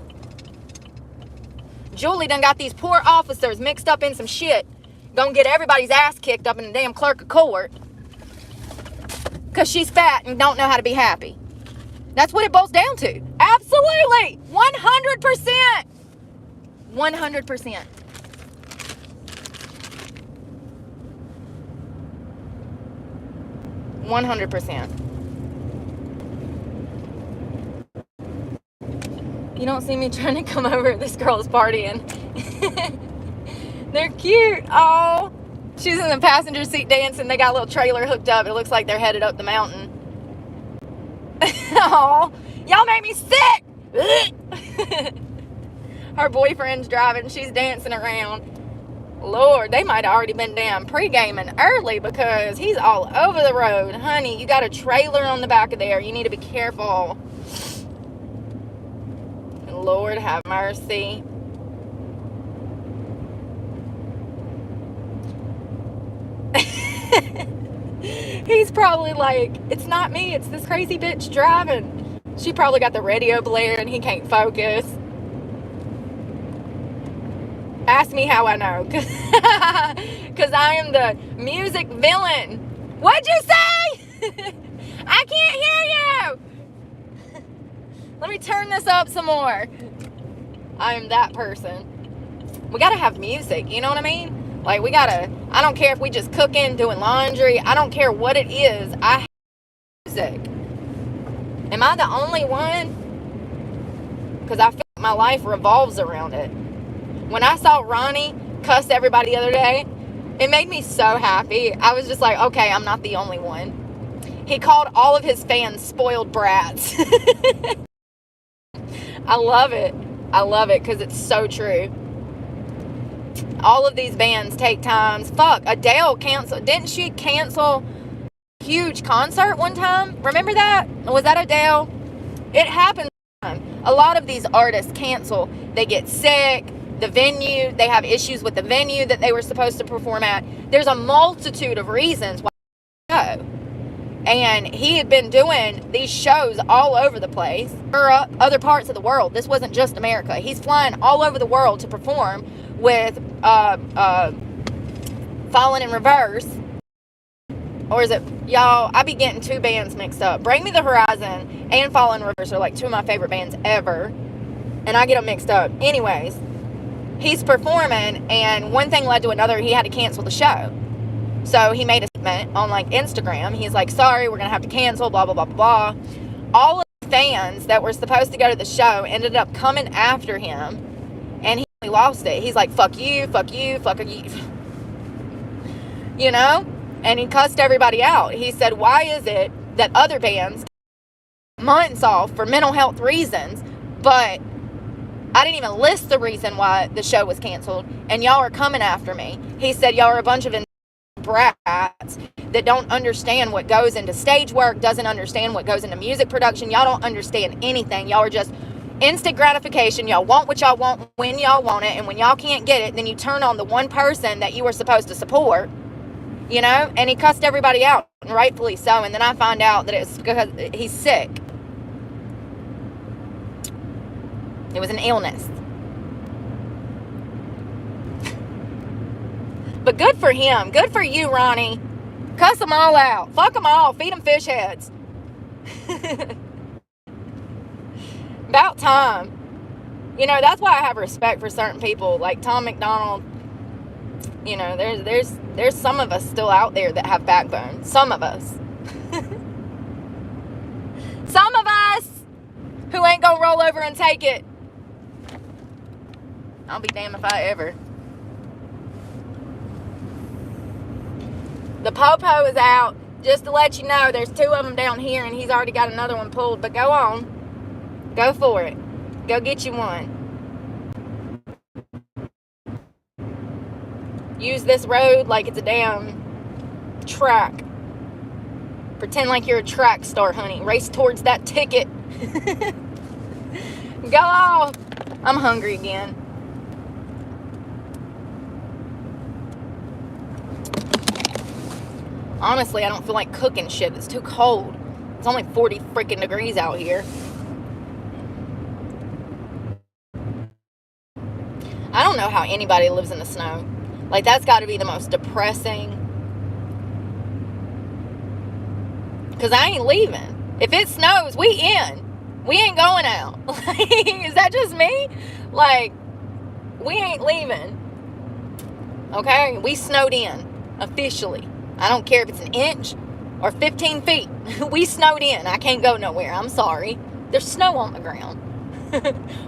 Julie done got these poor officers mixed up in some shit. Gonna get everybody's ass kicked up in the damn clerk of court. Because she's fat and don't know how to be happy. That's what it boils down to. Absolutely. 100%. 100%. 100%. You don't see me trying to come over. This girl's partying. They're cute. Oh, she's in the passenger seat dancing. They got a little trailer hooked up. It looks like they're headed up the mountain. Oh, y'all made me sick. Her boyfriend's driving. She's dancing around. Lord, they might have already been damn pre-gaming early because he's all over the road. Honey, you got a trailer on the back of there. You need to be careful. Lord have mercy. He's probably like, it's not me, it's this crazy bitch driving. She probably got the radio blaring. He can't focus. Ask me how I know. Because I am the music villain. What'd you say? I can't hear you. Let me turn this up some more. I am that person. We gotta have music, you know what I mean? Like, we gotta, I don't care if we just cooking, doing laundry, I don't care what it is, I have music. Am I the only one? Because I feel like my life revolves around it. When I saw Ronnie cuss everybody the other day, it made me so happy. I was just like, okay, I'm not the only one. He called all of his fans spoiled brats. I love it. I love it because it's so true. All of these bands take times. Fuck, Adele canceled. Didn't she cancel a huge concert one time? Remember that? Was that Adele? It happens. A lot of these artists cancel. They get sick. The venue, they have issues with the venue that they were supposed to perform at. There's a multitude of reasons why they go. And he had been doing these shows all over the place for other parts of the world. This wasn't just America. He's flying all over the world to perform with Falling in Reverse. Or is it, y'all, I be getting two bands mixed up. Bring Me the Horizon and Falling in Reverse are like two of my favorite bands ever. And I get them mixed up. Anyways, he's performing and one thing led to another. He had to cancel the show. So he made a statement on like Instagram. He's like, sorry, we're going to have to cancel, blah, blah, blah, blah, blah. All of the fans that were supposed to go to the show ended up coming after him. And he lost it. He's like, fuck you, fuck you, fuck you. You know? And he cussed everybody out. He said, why is it that other bands get months off for mental health reasons, but I didn't even list the reason why the show was canceled, and y'all are coming after me. He said, y'all are a bunch of brats that don't understand what goes into stage work, doesn't understand what goes into music production. Y'all don't understand anything. Y'all are just instant gratification. Y'all want what y'all want when y'all want it, and when y'all can't get it, then you turn on the one person that you were supposed to support, you know? And he cussed everybody out, and rightfully so. And then I find out that it's because he's sick. It was an illness. But good for him. Good for you, Ronnie. Cuss them all out. Fuck them all. Feed them fish heads. About time. You know, that's why I have respect for certain people. Like Tom McDonald. You know, there's some of us still out there that have backbone. Some of us. Some of us who ain't gonna roll over and take it. I'll be damned if I ever. The Popo is out. Just to let you know, there's two of them down here, and he's already got another one pulled. But go on. Go for it. Go get you one. Use this road like it's a damn track. Pretend like you're a track star, honey. Race towards that ticket. Go off. I'm hungry again. Honestly, I don't feel like cooking shit. It's too cold. It's only 40 freaking degrees out here. I don't know how anybody lives in the snow. Like, that's got to be the most depressing. Because I ain't leaving. If it snows, we in. We ain't going out. Is that just me? Like, we ain't leaving. Okay? We snowed in. Officially. I don't care if it's an inch, or 15 feet. We snowed in. I can't go nowhere. I'm sorry. There's snow on the ground.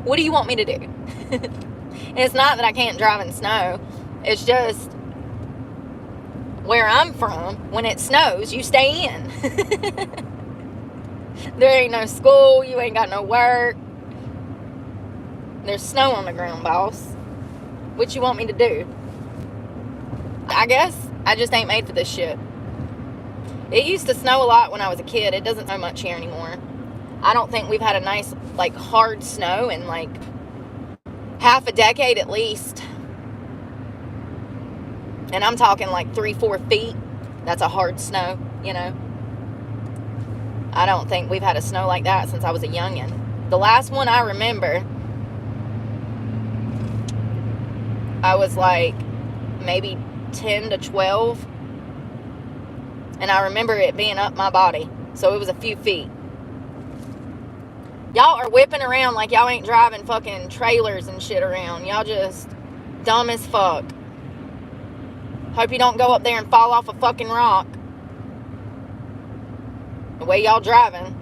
What do you want me to do? And it's not that I can't drive in snow. It's just where I'm from, when it snows, you stay in. There ain't no school. You ain't got no work. There's snow on the ground, boss. What you want me to do? I guess I just ain't made for this shit. It used to snow a lot when I was a kid. It doesn't snow much here anymore. I don't think we've had a nice, like, hard snow in, like, half a decade at least. And I'm talking, like, 3-4 feet. That's a hard snow, you know. I don't think we've had a snow like that since I was a youngin'. The last one I remember, I was, like, maybe 10 to 12. And I remember it being up my body. So it was a few feet. Y'all are whipping around like y'all ain't driving fucking trailers and shit around. Y'all just dumb as fuck. Hope you don't go up there and fall off a fucking rock. The way y'all driving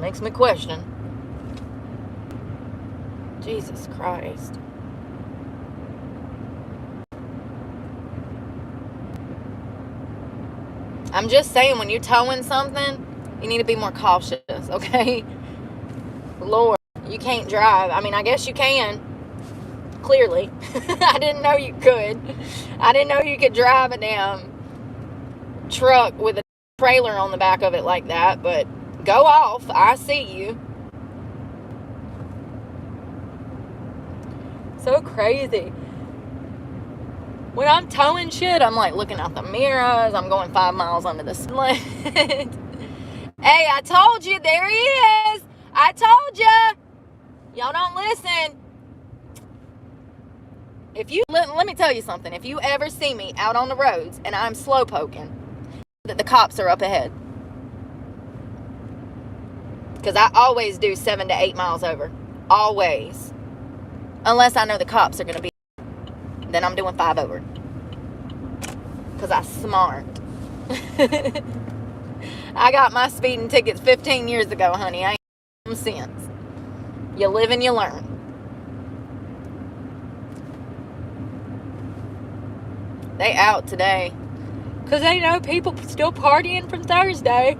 makes me question. Jesus Christ. I'm just saying, when you're towing something, you need to be more cautious, okay? Lord, you can't drive. I mean, I guess you can. Clearly. I didn't know you could. I didn't know you could drive a damn truck with a trailer on the back of it like that, but go off. I see you. So crazy. When I'm towing shit, I'm like looking out the mirrors. I'm going 5 miles under the split. Hey, I told you. There he is. I told you. Y'all don't listen. If you, let me tell you something. If you ever see me out on the roads and I'm slow poking, that the cops are up ahead. Because I always do 7 to 8 miles over. Always. Unless I know the cops are going to be. Then I'm doing 5 over. Because I'm smart. I got my speeding tickets 15 years ago, honey. I ain't them since. You live and you learn. They out today. Because they know people still partying from Thursday.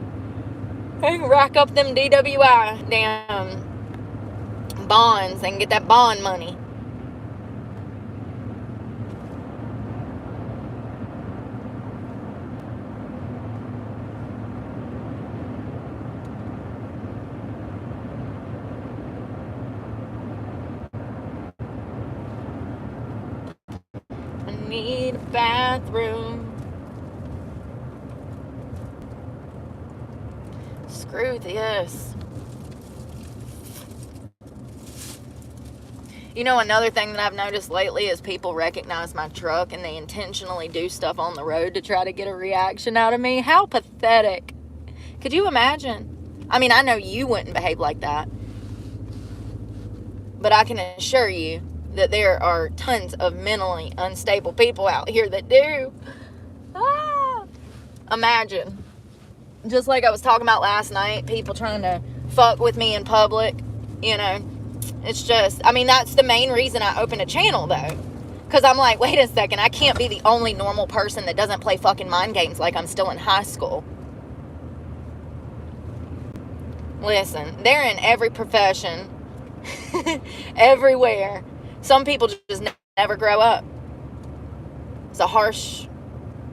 They can rack up them DWI damn bonds and get that bond money. Need a bathroom. Screw this. You know, another thing that I've noticed lately is people recognize my truck and they intentionally do stuff on the road to try to get a reaction out of me. How pathetic. Could you imagine? I mean, I know you wouldn't behave like that, but I can assure you that there are tons of mentally unstable people out here that do. Imagine. Just like I was talking about last night, people trying to fuck with me in public, you know. It's just, I mean, that's the main reason I opened a channel, though. Because I'm like, wait a second, I can't be the only normal person that doesn't play fucking mind games like I'm still in high school. Listen, they're in every profession. Everywhere. Some people just never grow up. It's a harsh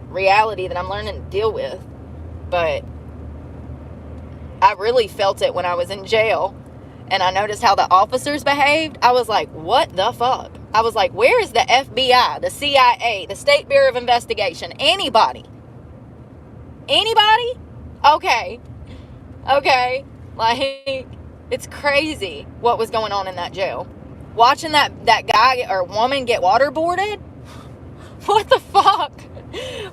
reality that I'm learning to deal with. But I really felt it when I was in jail. And I noticed how the officers behaved. I was like, what the fuck? I was like, where is the FBI, the CIA, the State Bureau of Investigation? Anybody? Anybody? Okay. Okay. Like, it's crazy what was going on in that jail. Watching that guy or woman get waterboarded? What the fuck?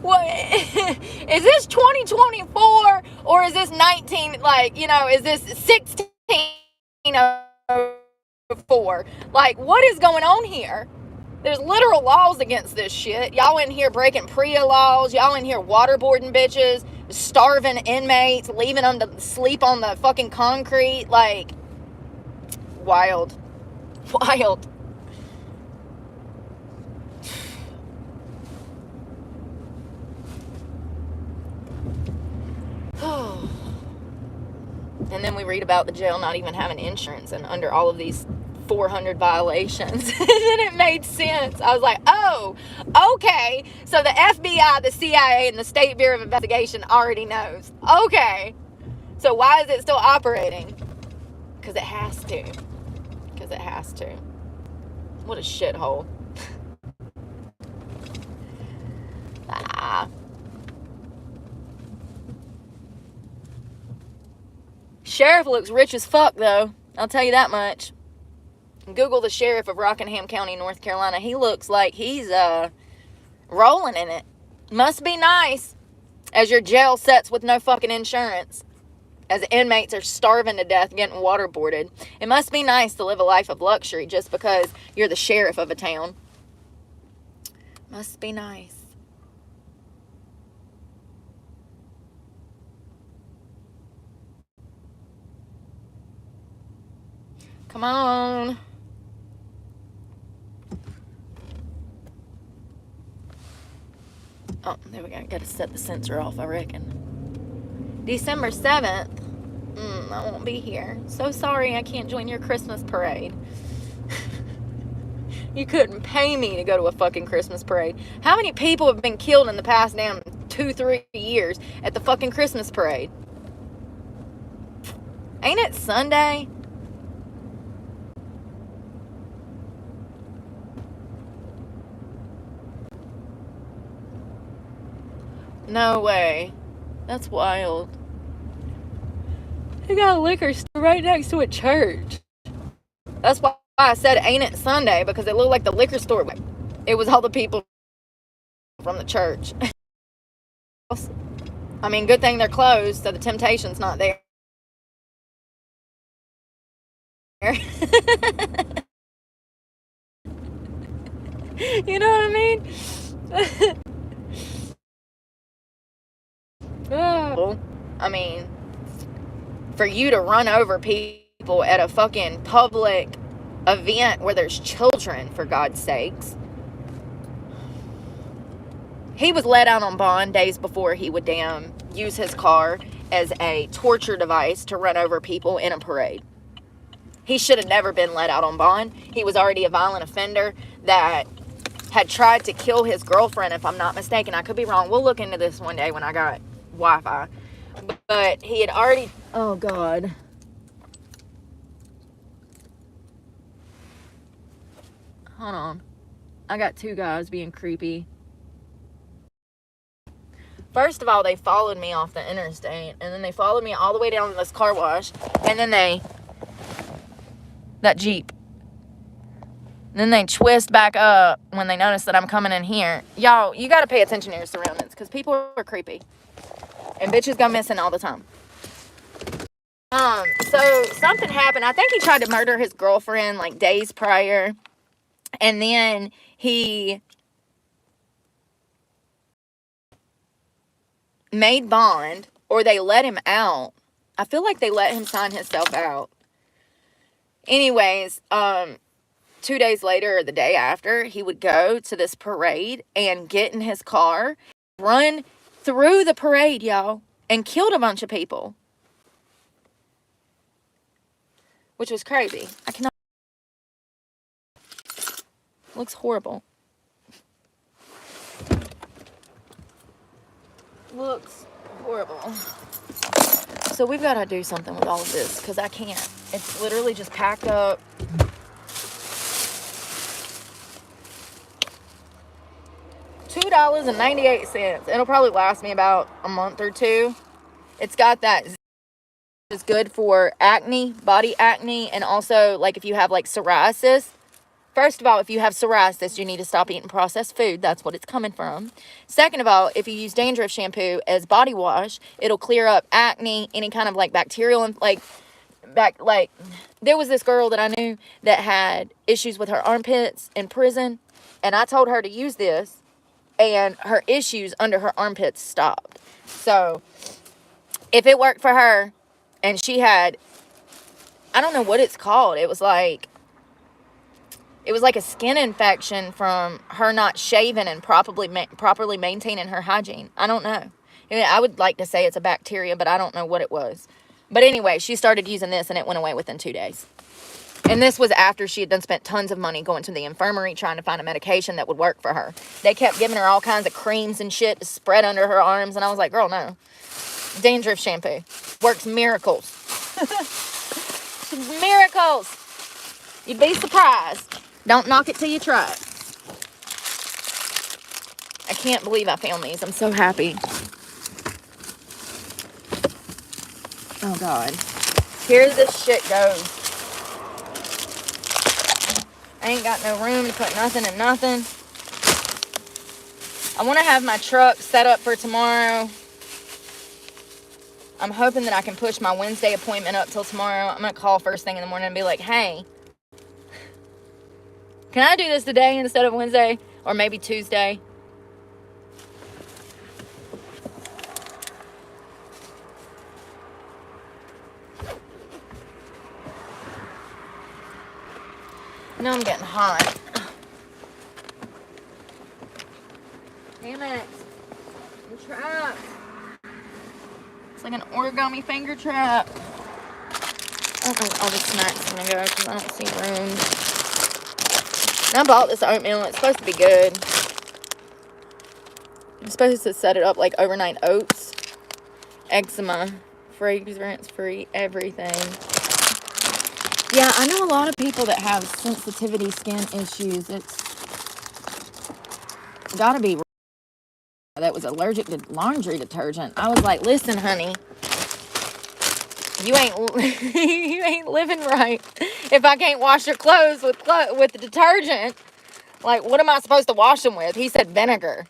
What is this 2024 or is this 19? Like, you know, is this 1604? Like, what is going on here? There's literal laws against this shit. Y'all in here breaking PREA laws. Y'all in here waterboarding bitches, starving inmates, leaving them to sleep on the fucking concrete. Like, wild. Wild. And then we read about the jail not even having insurance and under all of these 400 violations. And then it made sense. I was like, oh, okay. So the FBI, the CIA, and the State Bureau of Investigation already knows. Okay. So why is it still operating? Because it has to. Because it has to. What a shithole. Sheriff looks rich as fuck, though. I'll tell you that much. Google the sheriff of Rockingham County, North Carolina. He looks like he's rolling in it. Must be nice as your jail sets with no fucking insurance. As inmates are starving to death getting waterboarded. It must be nice to live a life of luxury just because you're the sheriff of a town. Must be nice. Come on. Oh, there we go. Got to set the sensor off, I reckon. December 7th. I won't be here. So sorry I can't join your Christmas parade. You couldn't pay me to go to a fucking Christmas parade. How many people have been killed in the past damn 2-3 years at the fucking Christmas parade? Ain't it Sunday? No way. That's wild. They got a liquor store right next to a church. That's why I said ain't it Sunday, because it looked like the liquor store. It was all the people from the church. I mean, good thing they're closed, so the temptation's not there. You know what I mean? Oh, I mean, for you to run over people at a fucking public event where there's children, for God's sakes. He was let out on bond days before he would damn use his car as a torture device to run over people in a parade. He should have never been let out on bond. He was already a violent offender that had tried to kill his girlfriend, if I'm not mistaken. I could be wrong. We'll look into this one day when I got Wi-Fi. But he had already... Oh, God. Hold on. I got two guys being creepy. First of all, they followed me off the interstate. And then they followed me all the way down to this car wash. And then that Jeep. Then they twist back up when they notice that I'm coming in here. Y'all, you got to pay attention to your surroundings, because people are creepy. And bitches go missing all the time. So something happened. I think he tried to murder his girlfriend like days prior. And then he made bond, or they let him out. I feel like they let him sign himself out. Anyways, 2 days later or the day after, he would go to this parade and get in his car, run through the parade, y'all, and killed a bunch of people. Which was crazy. I cannot. Looks horrible. Looks horrible. So we've got to do something with all of this, because I can't. It's literally just packed up. $2.98. It'll probably last me about a month or two. It's got that. It's good for acne, body acne, and also like if you have like psoriasis. First of all, if you have psoriasis, you need to stop eating processed food. That's what it's coming from. Second of all, if you use dandruff shampoo as body wash, it'll clear up acne, any kind of like bacterial, like there was this girl that I knew that had issues with her armpits in prison, and I told her to use this, and her issues under her armpits stopped. So if it worked for her, and she had, I don't know what it's called. It was like a skin infection from her not shaving and properly maintaining her hygiene. I don't know. I would like to say it's a bacteria, but I don't know what it was. But anyway, she started using this, and it went away within 2 days. And this was after she had done spent tons of money going to the infirmary trying to find a medication that would work for her. They kept giving her all kinds of creams and shit to spread under her arms. And I was like, girl, no. Dandruff shampoo. Works miracles. Miracles. You'd be surprised. Don't knock it till you try it. I can't believe I found these. I'm so happy. Oh, God. Here this shit goes. I ain't got no room to put nothing in nothing. I want to have my truck set up for tomorrow. I'm hoping that I can push my Wednesday appointment up till tomorrow. I'm going to call first thing in the morning and be like, hey, can I do this today instead of Wednesday? Or maybe Tuesday? I know I'm getting hot. Damn it. I'm trapped. It's like an origami finger trap. I don't know where all the snacks are going to go because I don't see room. And I bought this oatmeal. It's supposed to be good. I'm supposed to set it up like overnight oats. Eczema. Fragrance free. Everything. Yeah, I know a lot of people that have sensitivity skin issues. It's gotta be that was allergic to laundry detergent. I was like, listen, honey, you ain't living right if I can't wash your clothes with the detergent. Like, what am I supposed to wash them with? He said vinegar.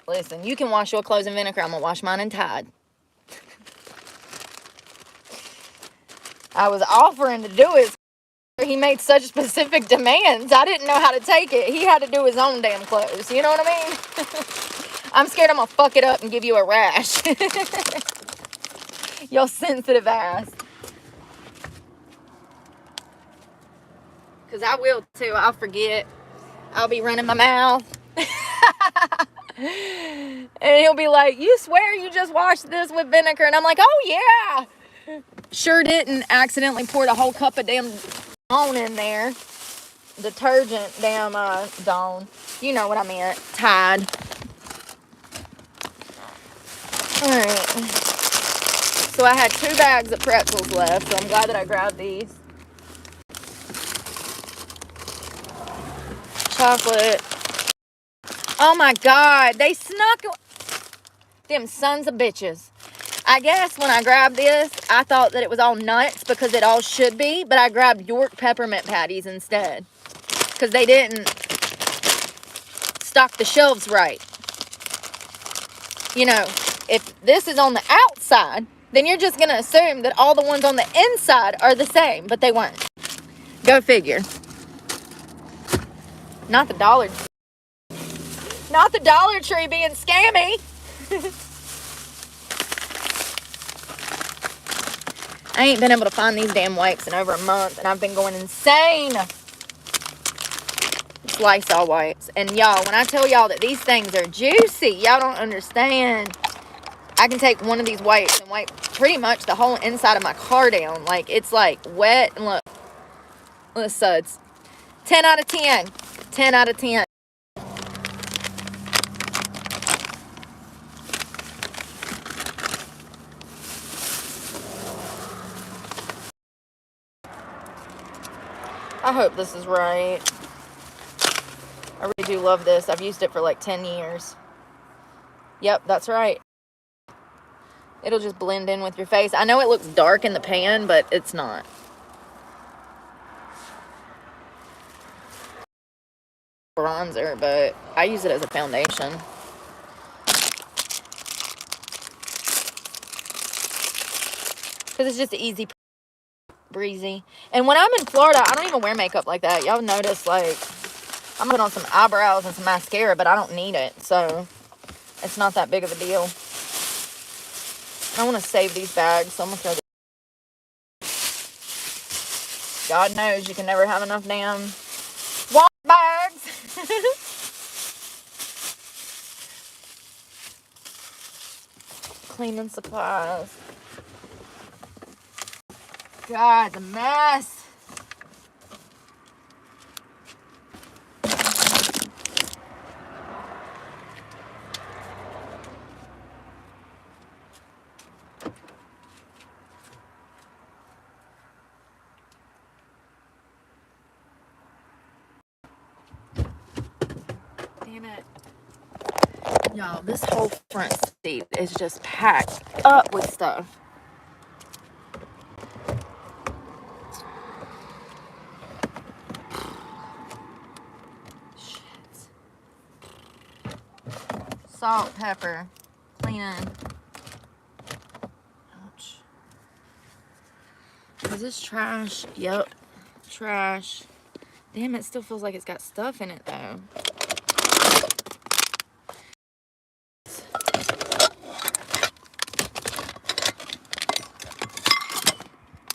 Listen, you can wash your clothes in vinegar. I'm gonna wash mine in Tide. I was offering to do it. He made such specific demands. I didn't know how to take it. He had to do his own damn clothes. You know what I mean? I'm scared I'm going to fuck it up and give you a rash. Your sensitive ass. Because I will too. I'll forget. I'll be running my mouth. And he'll be like, you swear you just washed this with vinegar? And I'm like, oh yeah. Sure didn't accidentally pour the whole cup of damn Dawn in there. Detergent, damn Dawn. You know what I meant. Tide. Alright. So I had 2 bags of pretzels left, so I'm glad that I grabbed these. Chocolate. Oh my God. They snuck them sons of bitches. I guess when I grabbed this, I thought that it was all nuts because it all should be, but I grabbed York peppermint patties instead because they didn't stock the shelves right. You know, if this is on the outside, then you're just going to assume that all the ones on the inside are the same, but they weren't. Go figure. Not the Dollar Tree being scammy. I ain't been able to find these damn wipes in over a month, and I've been going insane. It's Lysol wipes. And y'all, when I tell y'all that these things are juicy, y'all don't understand. I can take one of these wipes and wipe pretty much the whole inside of my car down. Like, it's like wet. And look the suds. 10 out of 10. 10 out of 10. I hope this is right. I really do love this. I've used it for like 10 years. Yep, that's right. It'll just blend in with your face. I know it looks dark in the pan, but it's not. Bronzer, but I use it as a foundation. Because it's just easy. breezy. And when I'm in Florida, I don't even wear makeup like that. Y'all notice, like, I'm putting on some eyebrows and some mascara, but I don't need it. So it's not that big of a deal. I want to save these bags, so I'm going to throw them. God knows you can never have enough damn water bags. Cleaning supplies. God, the mess. Damn it. Y'all, this whole front seat is just packed up with stuff. Shit. Salt, pepper, cleaning. Ouch. Is this trash? Yep. Trash. Damn, it still feels like it's got stuff in it though.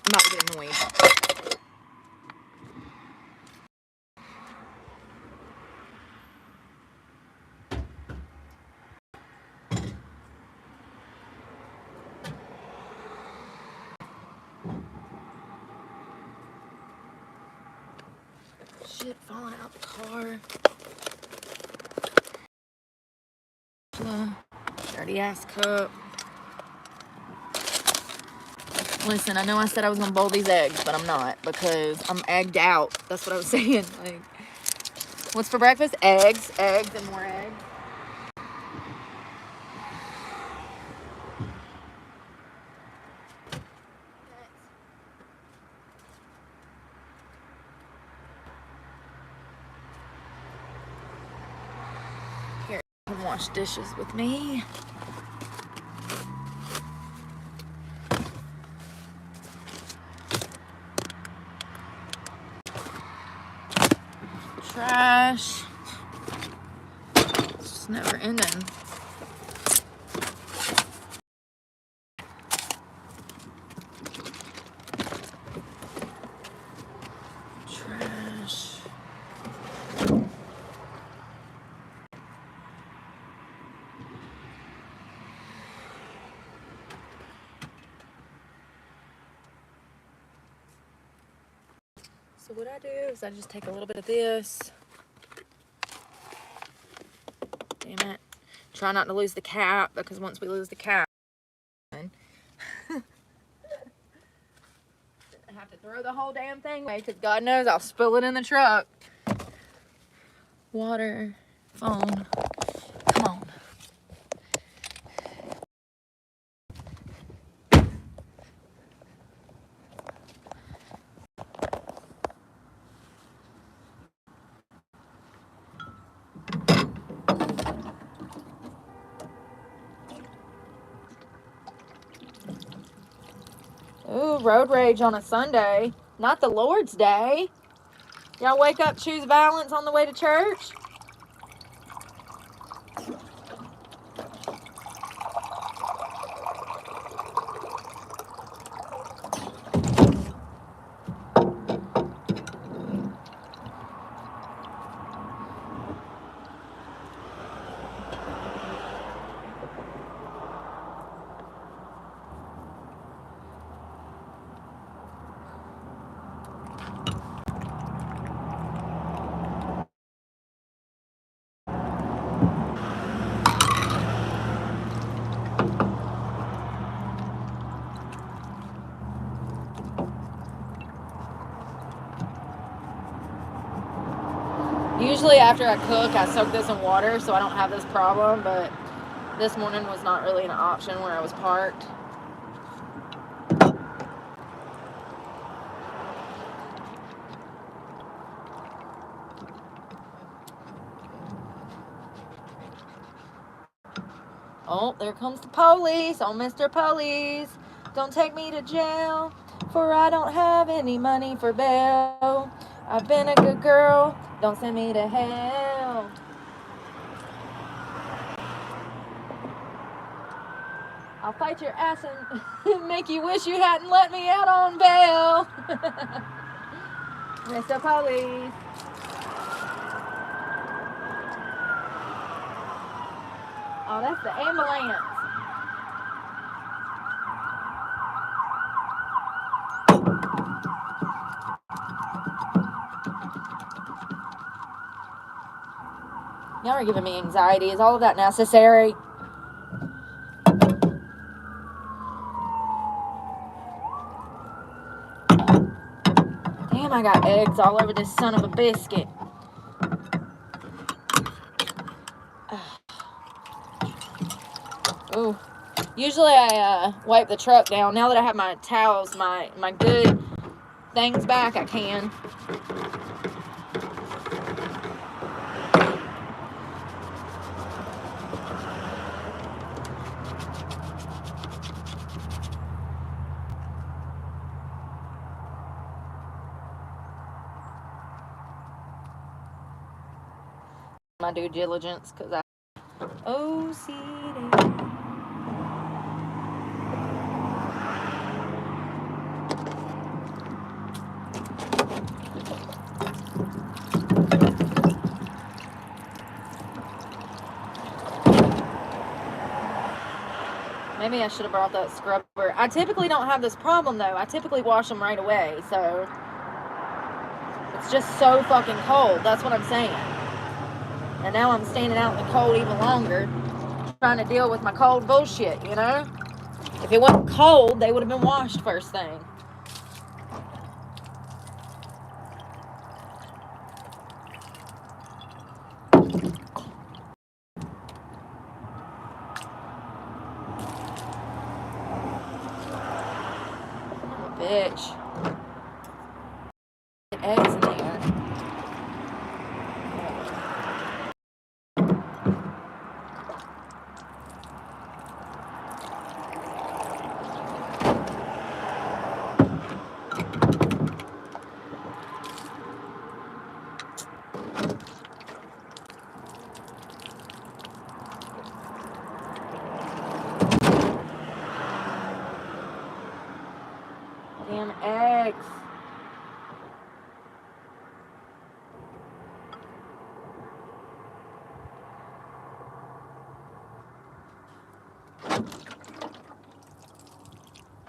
I'm about to get annoyed. Shit falling out the car. Dirty ass cup. Listen, I know I said I was gonna boil these eggs, but I'm not because I'm egged out. That's what I was saying. Like, what's for breakfast? Eggs, and more eggs. Here, you can wash dishes with me. Trash. It's just never ending. Trash. So what I do is I just take a little bit of this. Damn it. Try not to lose the cap, because once we lose the cap, I have to throw the whole damn thing away, because God knows I'll spill it in the truck. Water, phone, come on. Ooh, road rage on a Sunday. Not the Lord's Day. Y'all wake up, choose violence on the way to church? Usually after I cook, I soak this in water so I don't have this problem, but this morning was not really an option where I was parked. Oh, there comes the police. Oh, Mr. Police, don't take me to jail for I don't have any money for bail. I've been a good girl, don't send me to hell. I'll fight your ass and make you wish you hadn't let me out on bail. Mr. Police. Oh, that's the ambulance. Y'all are giving me anxiety. Is all of that necessary? Damn, I got eggs all over this son of a biscuit. Ooh. Usually I wipe the truck down. Now that I have my towels, my good things back, I can. My due diligence, because I OCD. Maybe I should have brought that scrubber. I typically don't have this problem though. I typically wash them right away, so it's just so fucking cold. That's what I'm saying. And now I'm standing out in the cold even longer, trying to deal with my cold bullshit, you know? If it wasn't cold, they would have been washed first thing. Bitch. Eggs in there. Damn eggs.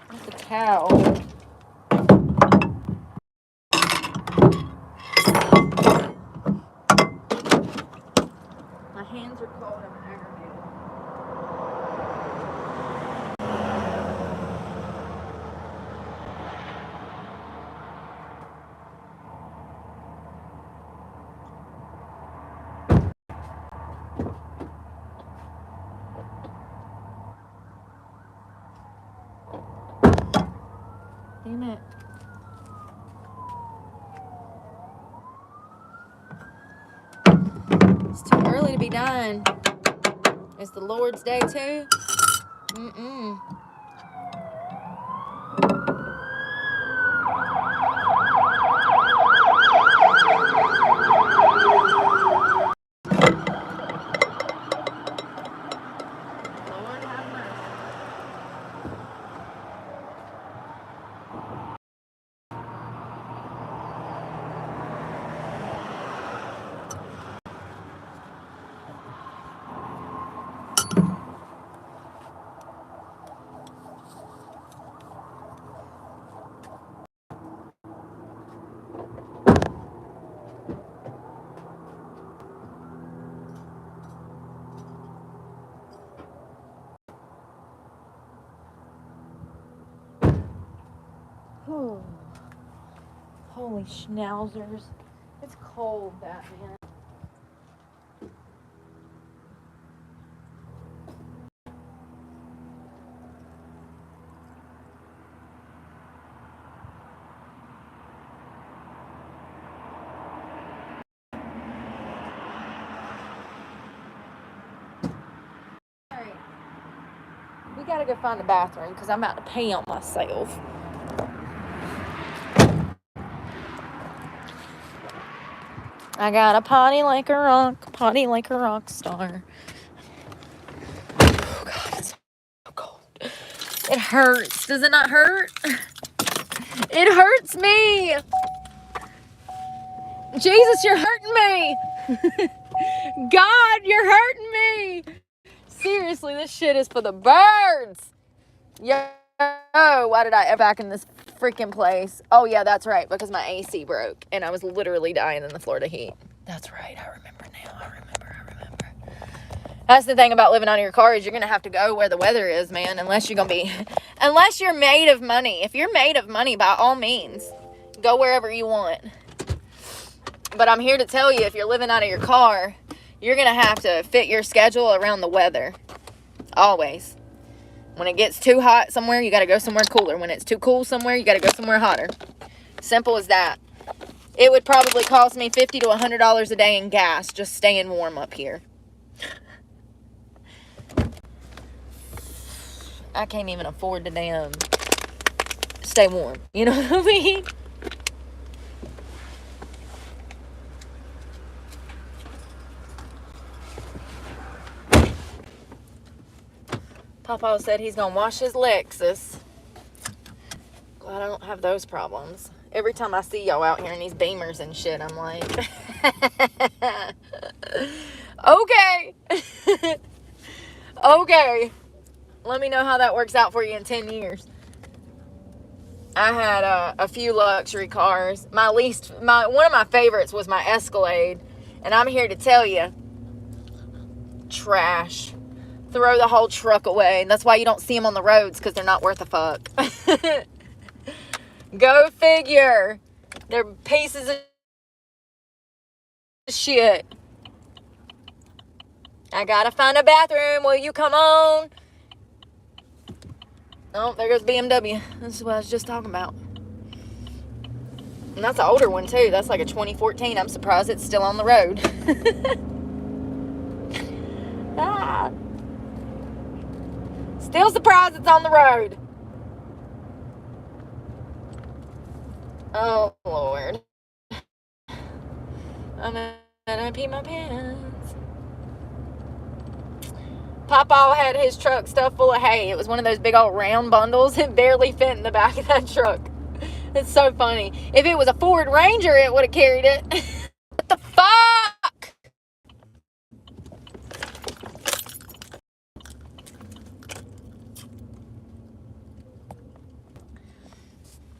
That's a towel. My hands are cold. I'm aggravated. Damn it. It's too early to be done. It's the Lord's Day too. Mm-mm. Lord have mercy. Whew. Holy schnauzers. It's cold, Batman. Alright. We gotta go find a bathroom because I'm about to pee on myself. I gotta party like a rock star. Oh, God, it's so cold. It hurts. Does it not hurt? It hurts me. Jesus, you're hurting me. God, you're hurting me. Seriously, this shit is for the birds. Yo, why did I back in this freaking place? Oh, yeah, that's right, because my AC broke, and I was literally dying in the Florida heat. That's right, I remember now. I remember. That's the thing about living out of your car is you're going to have to go where the weather is, man, unless you're made of money. If you're made of money, by all means, go wherever you want. But I'm here to tell you, if you're living out of your car, you're going to have to fit your schedule around the weather. Always. When it gets too hot somewhere, you got to go somewhere cooler. When it's too cool somewhere, you got to go somewhere hotter. Simple as that. It would probably cost me $50 to $100 a day in gas just staying warm up here. I can't even afford to damn stay warm. You know what I mean? Papa said he's going to wash his Lexus. Glad I don't have those problems. Every time I see y'all out here in these Beamers and shit, I'm like, okay. Okay. Let me know how that works out for you in 10 years. I had a few luxury cars. One of my favorites was my Escalade. And I'm here to tell you, trash. Throw the whole truck away. That's why you don't see them on the roads, because they're not worth a fuck. Go figure. They're pieces of shit. I gotta find a bathroom. Will you come on? Oh, there goes BMW. This is what I was just talking about. And that's an older one, too. That's like a 2014. I'm surprised it's still on the road. Ah. Still surprised it's on the road. Oh, Lord. I'm gonna pee my pants. Papa had his truck stuffed full of hay. It was one of those big old round bundles. It barely fit in the back of that truck. It's so funny. If it was a Ford Ranger, it would have carried it. What the fuck?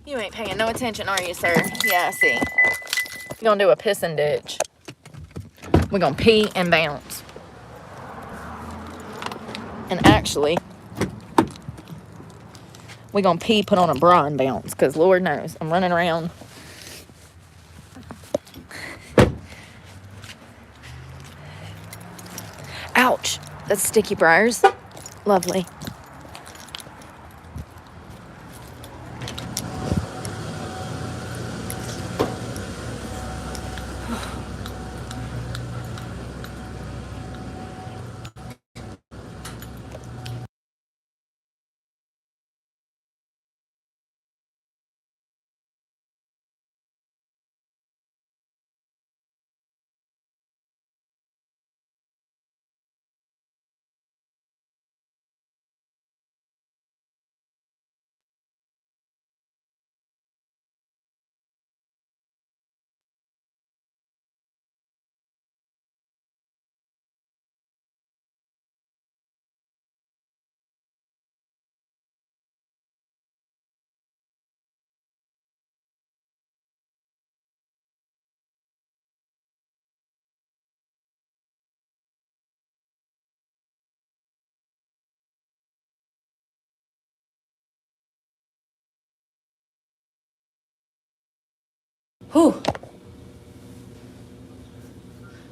You ain't paying no attention, are you, sir? Yeah, I see. You're gonna do a pissing ditch. We're gonna pee and bounce. And actually, we're gonna pee, put on a bra and bounce, because Lord knows, I'm running around. Ouch. That's sticky briars. Lovely. Whew.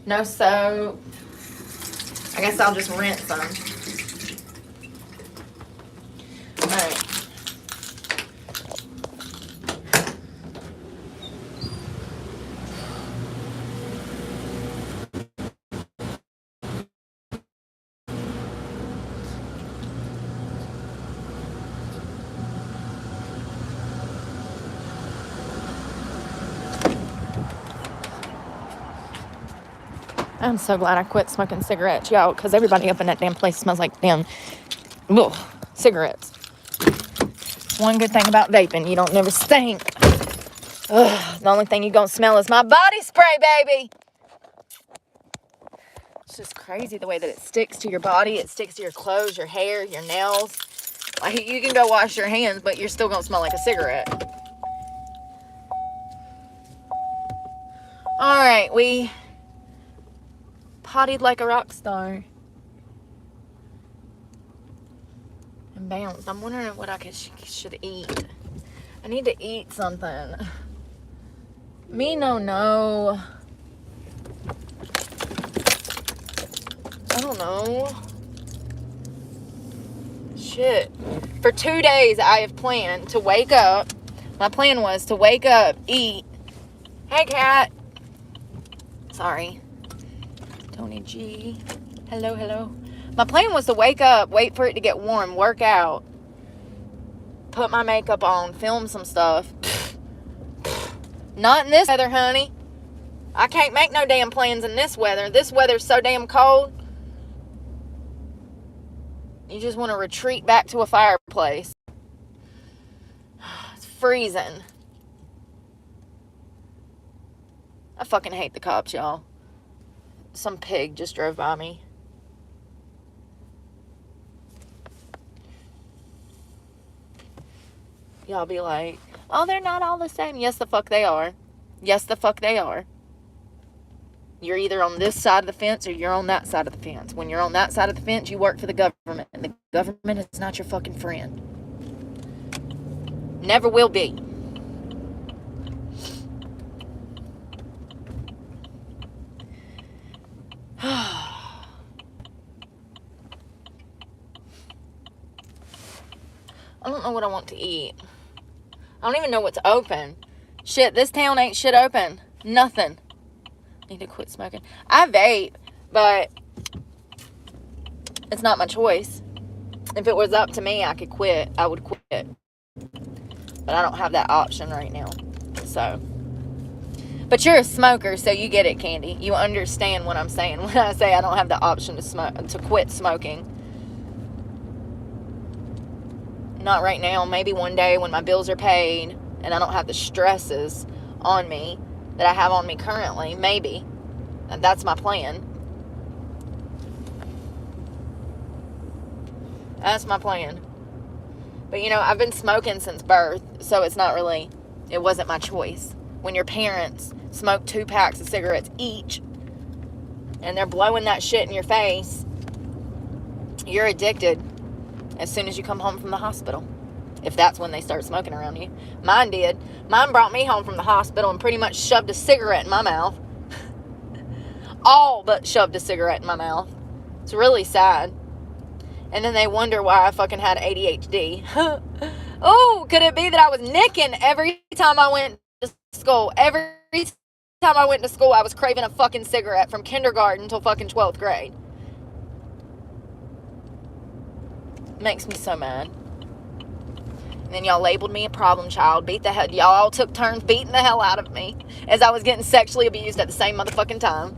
No soap. I guess I'll just rinse them. Alright. I'm so glad I quit smoking cigarettes, y'all, because everybody up in that damn place smells like damn cigarettes. One good thing about vaping, you don't never stink. Ugh, the only thing you gonna smell is my body spray, baby. It's just crazy the way that it sticks to your body. It sticks to your clothes, your hair, your nails. Like, you can go wash your hands, but you're still gonna smell like a cigarette. All right, we pottied like a rock star and bounced. I'm wondering what I should eat. I need to eat something. Me no. I don't know. Shit. For 2 days, I have planned to wake up. My plan was to wake up, eat. Hey, cat. Sorry. Tony G. Hello. My plan was to wake up, wait for it to get warm, work out, put my makeup on, film some stuff. Not in this weather, honey. I can't make no damn plans in this weather. This weather's so damn cold. You just want to retreat back to a fireplace. It's freezing. I fucking hate the cops, y'all. Some pig just drove by me. Y'all be like, oh, they're not all the same. Yes, the fuck they are. Yes, the fuck they are. You're either on this side of the fence or you're on that side of the fence. When you're on that side of the fence, you work for the government. And the government is not your fucking friend. Never will be. I don't know what I want to eat. I don't even know what's open. Shit, this town ain't shit open. Nothing. Need to quit smoking. I vape, but it's not my choice. If it was up to me, I could quit. I would quit. But I don't have that option right now. So. But you're a smoker, so you get it, Candy. You understand what I'm saying when I say I don't have the option to quit smoking. Not right now. Maybe one day when my bills are paid and I don't have the stresses on me that I have on me currently. Maybe. That's my plan. That's my plan. But, you know, I've been smoking since birth, so it's not really, it wasn't my choice. When your parents smoke 2 packs of cigarettes each and they're blowing that shit in your face, you're addicted as soon as you come home from the hospital. If that's when they start smoking around you. Mine did. Mine brought me home from the hospital and pretty much shoved a cigarette in my mouth. All but shoved a cigarette in my mouth. It's really sad. And then they wonder why I fucking had ADHD. Oh, could it be that I was nicking every time I went to school? Every time I went to school, I was craving a fucking cigarette from kindergarten till fucking 12th grade. Makes me so mad. And then y'all labeled me a problem child. Y'all all took turns beating the hell out of me as I was getting sexually abused at the same motherfucking time.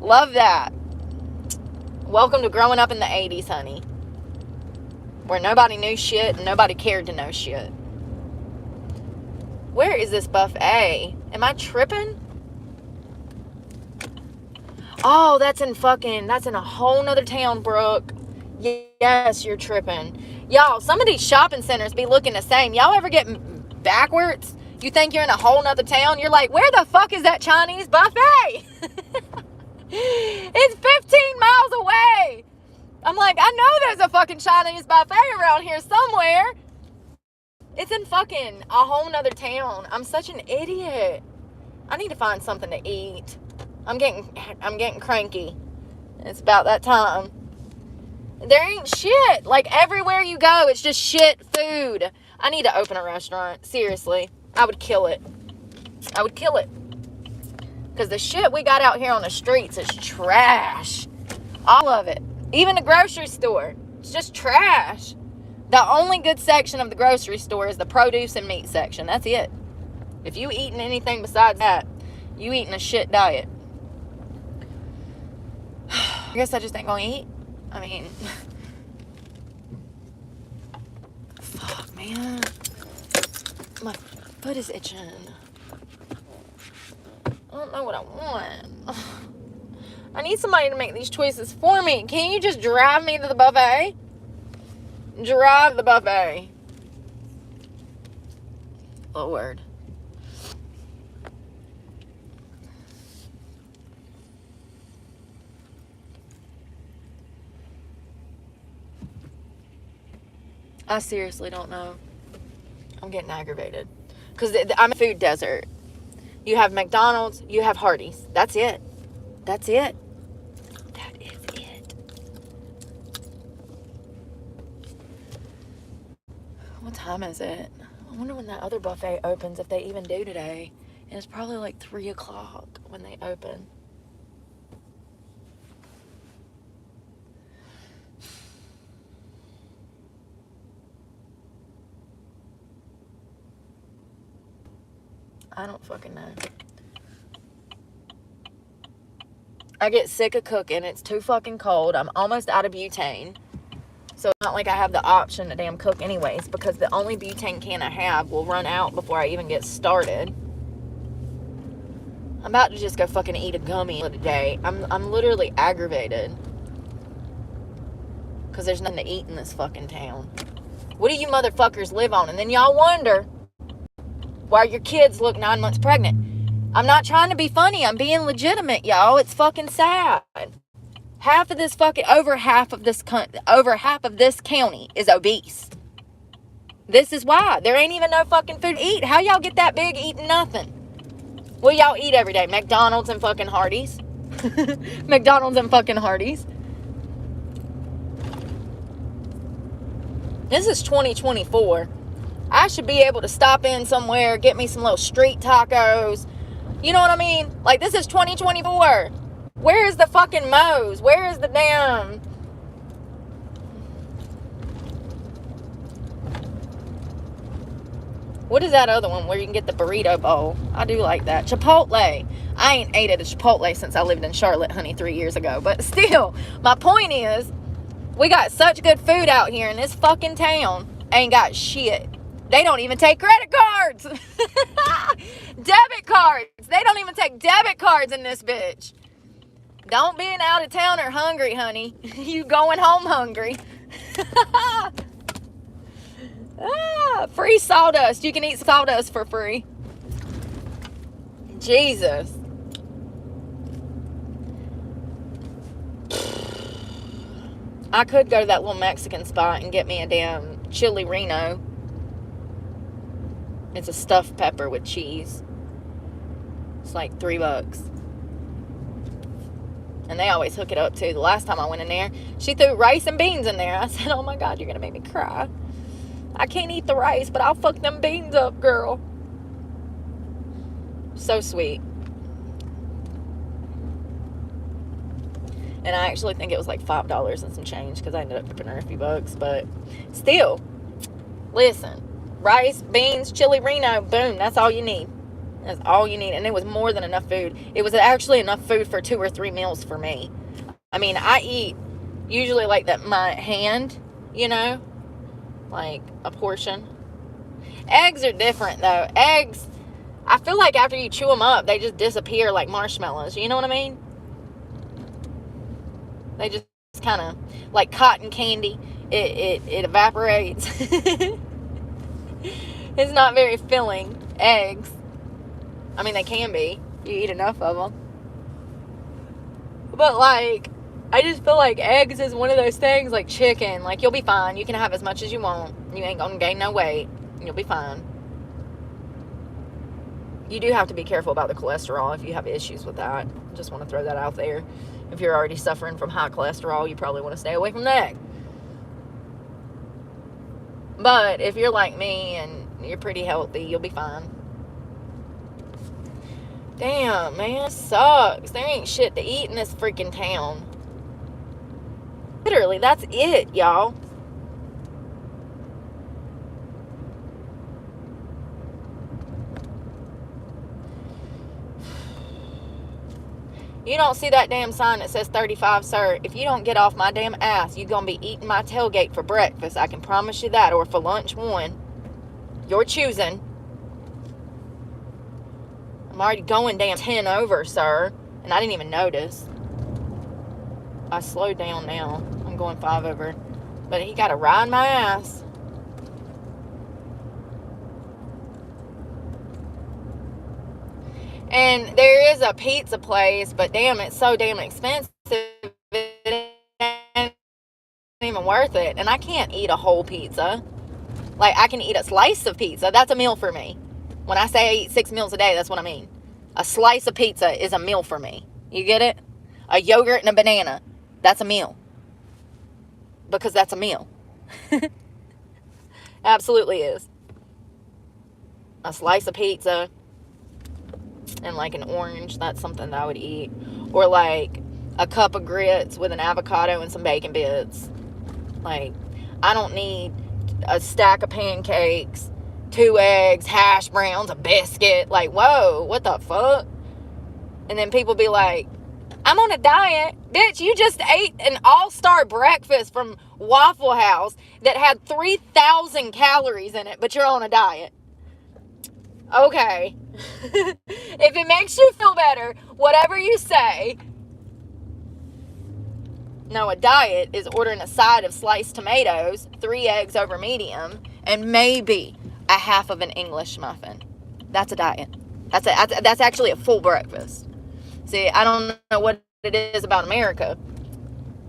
Love that. Welcome to growing up in the 80s, honey. Where nobody knew shit and nobody cared to know shit. Where is this buffet? Am I tripping? Oh, that's in a whole nother town, Brooke. Yes, you're tripping. Y'all, some of these shopping centers be looking the same. Y'all ever get backwards? You think you're in a whole nother town? You're like, where the fuck is that Chinese buffet? It's 15 miles away. I'm like, I know there's a fucking Chinese buffet around here somewhere. It's in fucking a whole nother town. I'm such an idiot. I need to find something to eat. I'm getting cranky. It's about that time. There ain't shit. Like, everywhere you go, it's just shit food. I need to open a restaurant. Seriously. I would kill it. I would kill it. Because the shit we got out here on the streets is trash. All of it. Even the grocery store. It's just trash. The only good section of the grocery store is the produce and meat section. That's it. If you eating anything besides that, you eating a shit diet. I guess I just ain't gonna eat. I mean, fuck, man. My foot is itching. I don't know what I want. I need somebody to make these choices for me. Can you just drive me to the buffet? Drive the buffet. Lord. I seriously don't know. I'm getting aggravated. Because I'm a food desert. You have McDonald's, you have Hardee's. That's it. That's it. That is it. What time is it? I wonder when that other buffet opens, if they even do today. And it's probably like 3 o'clock when they open. I don't fucking know. I get sick of cooking. It's too fucking cold. I'm almost out of butane. So it's not like I have the option to damn cook anyways, because the only butane can I have will run out before I even get started. I'm about to just go fucking eat a gummy today. I'm literally aggravated. Because there's nothing to eat in this fucking town. What do you motherfuckers live on? And then y'all wonder why your kids look 9 months pregnant. I'm not trying to be funny. I'm being legitimate, y'all. It's fucking sad. Over half of this county is obese. This is why. There ain't even no fucking food to eat. How y'all get that big eating nothing? What y'all eat every day? McDonald's and fucking Hardee's. McDonald's and fucking Hardee's. This is 2024. I should be able to stop in somewhere, get me some little street tacos. You know what I mean? Like, this is 2024. Where is the fucking Moe's? Where is the damn... What is that other one where you can get the burrito bowl? I do like that. Chipotle. I ain't ate at a Chipotle since I lived in Charlotte, honey, 3 years ago. But still, my point is, we got such good food out here in this fucking town. Ain't got shit. They don't even take credit cards. Debit cards. They don't even take debit cards in this bitch. Don't be an out-of-towner hungry, honey. You going home hungry. Free sawdust. You can eat sawdust for free. Jesus. I could go to that little Mexican spot and get me a damn chili Reno. It's a stuffed pepper with cheese. It's like $3. And they always hook it up too. The last time I went in there, she threw rice and beans in there. I said, oh my God, you're going to make me cry. I can't eat the rice, but I'll fuck them beans up, girl. So sweet. And I actually think it was like $5 and some change because I ended up tipping her a few bucks. But still, listen. Rice, beans, chili Reno, boom. That's all you need. That's all you need. And it was more than enough food. It was actually enough food for 2 or 3 meals for me. I mean, I eat usually like that my hand, you know, like a portion. Eggs are different though. Eggs, I feel like after you chew them up, they just disappear like marshmallows. You know what I mean? They just kind of like cotton candy. It evaporates. It's not very filling. Eggs. I mean, they can be. You eat enough of them. But, like, I just feel like eggs is one of those things, like chicken. Like, you'll be fine. You can have as much as you want. You ain't gonna gain no weight. You'll be fine. You do have to be careful about the cholesterol if you have issues with that. Just want to throw that out there. If you're already suffering from high cholesterol, you probably want to stay away from the egg. But if you're like me and you're pretty healthy, you'll be fine. Damn, man, it sucks. There ain't shit to eat in this freaking town. Literally, that's it, y'all. You don't see that damn sign that says 35, sir. If you don't get off my damn ass, you're going to be eating my tailgate for breakfast. I can promise you that. Or for lunch, one. You're choosing. I'm already going damn 10 over, sir. And I didn't even notice. I slowed down now. I'm going 5 over. But he got to ride my ass. And there is a pizza place, but damn, it's so damn expensive. It ain't even worth it. And I can't eat a whole pizza. Like, I can eat a slice of pizza. That's a meal for me. When I say I eat 6 meals a day, that's what I mean. A slice of pizza is a meal for me. You get it? A yogurt and a banana. That's a meal. Because that's a meal. Absolutely is. A slice of pizza and like an orange, that's something that I would eat. Or like a cup of grits with an avocado and some bacon bits. Like, I don't need a stack of pancakes, 2 eggs, hash browns, a biscuit. Like, whoa, what the fuck? And then people be like, I'm on a diet. Bitch, you just ate an all-star breakfast from Waffle House that had 3,000 calories in it, but you're on a diet. Okay. If it makes you feel better, whatever you say. No, a diet is ordering a side of sliced tomatoes, 3 eggs over medium, and maybe a half of an English muffin. That's a diet. That's actually a full breakfast. See, I don't know what it is about America.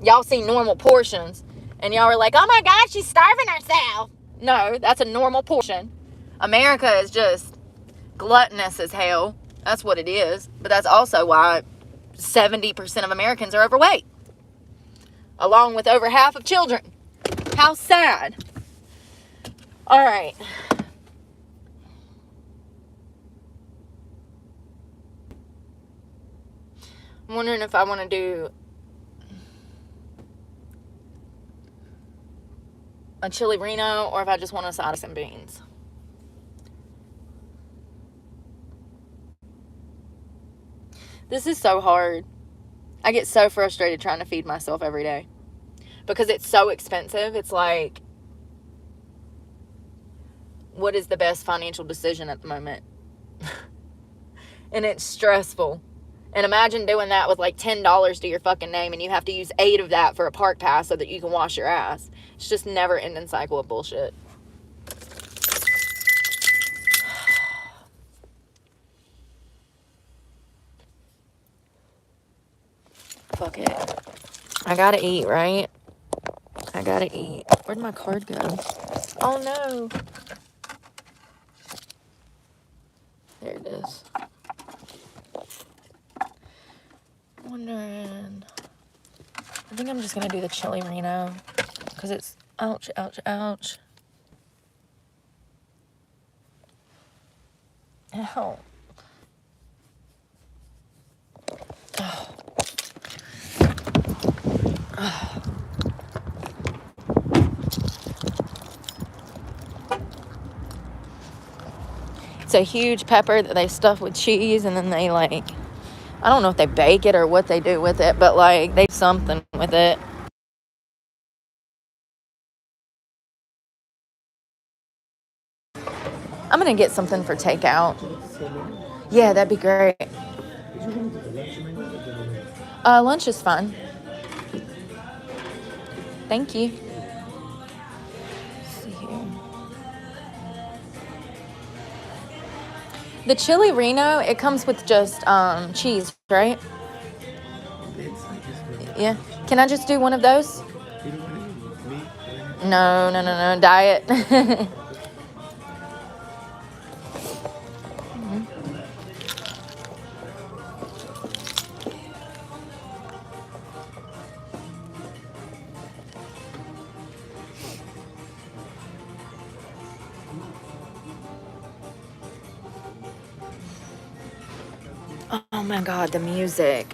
Y'all see normal portions, and y'all are like, oh my God, she's starving herself. No, that's a normal portion. America is just gluttonous as hell. That's what it is. But that's also why 70% of Americans are overweight, along with over half of children. How sad. All right. I'm wondering if I want to do a chili Reno or if I just want a side of some beans. This is so hard. I get so frustrated trying to feed myself every day because it's so expensive. It's like, what is the best financial decision at the moment? And it's stressful. And imagine doing that with like $10 to your fucking name and you have to use 8 of that for a park pass so that you can wash your ass. It's just never ending cycle of bullshit. Fuck it. I gotta eat, right? I gotta eat. Where'd my card go? Oh no. There it is. Wondering. I think I'm just gonna do the chili Reno because it's ouch, ouch, ouch. Ow. Oh. Oh. It's a huge pepper that they stuff with cheese and then they like, I don't know if they bake it or what they do with it, but like they do something with it. I'm gonna get something for takeout. Yeah, that'd be great. Lunch is fine. Thank you. Let's see here. The chili Reno, it comes with just cheese, right? Yeah. Can I just do one of those? No. Diet. Oh my God, the music.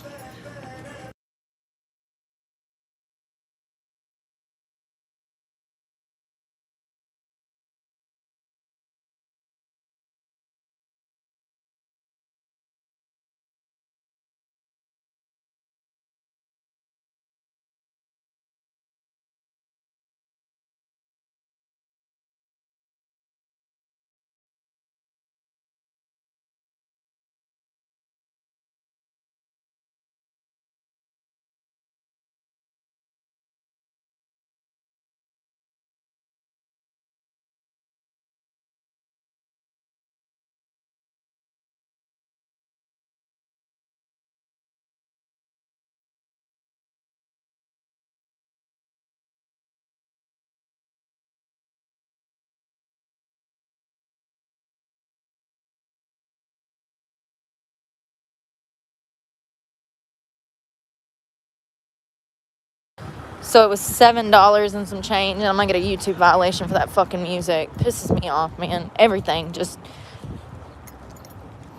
So it was $7 and some change, and I'm gonna get a YouTube violation for that fucking music. Pisses me off, man. Everything, just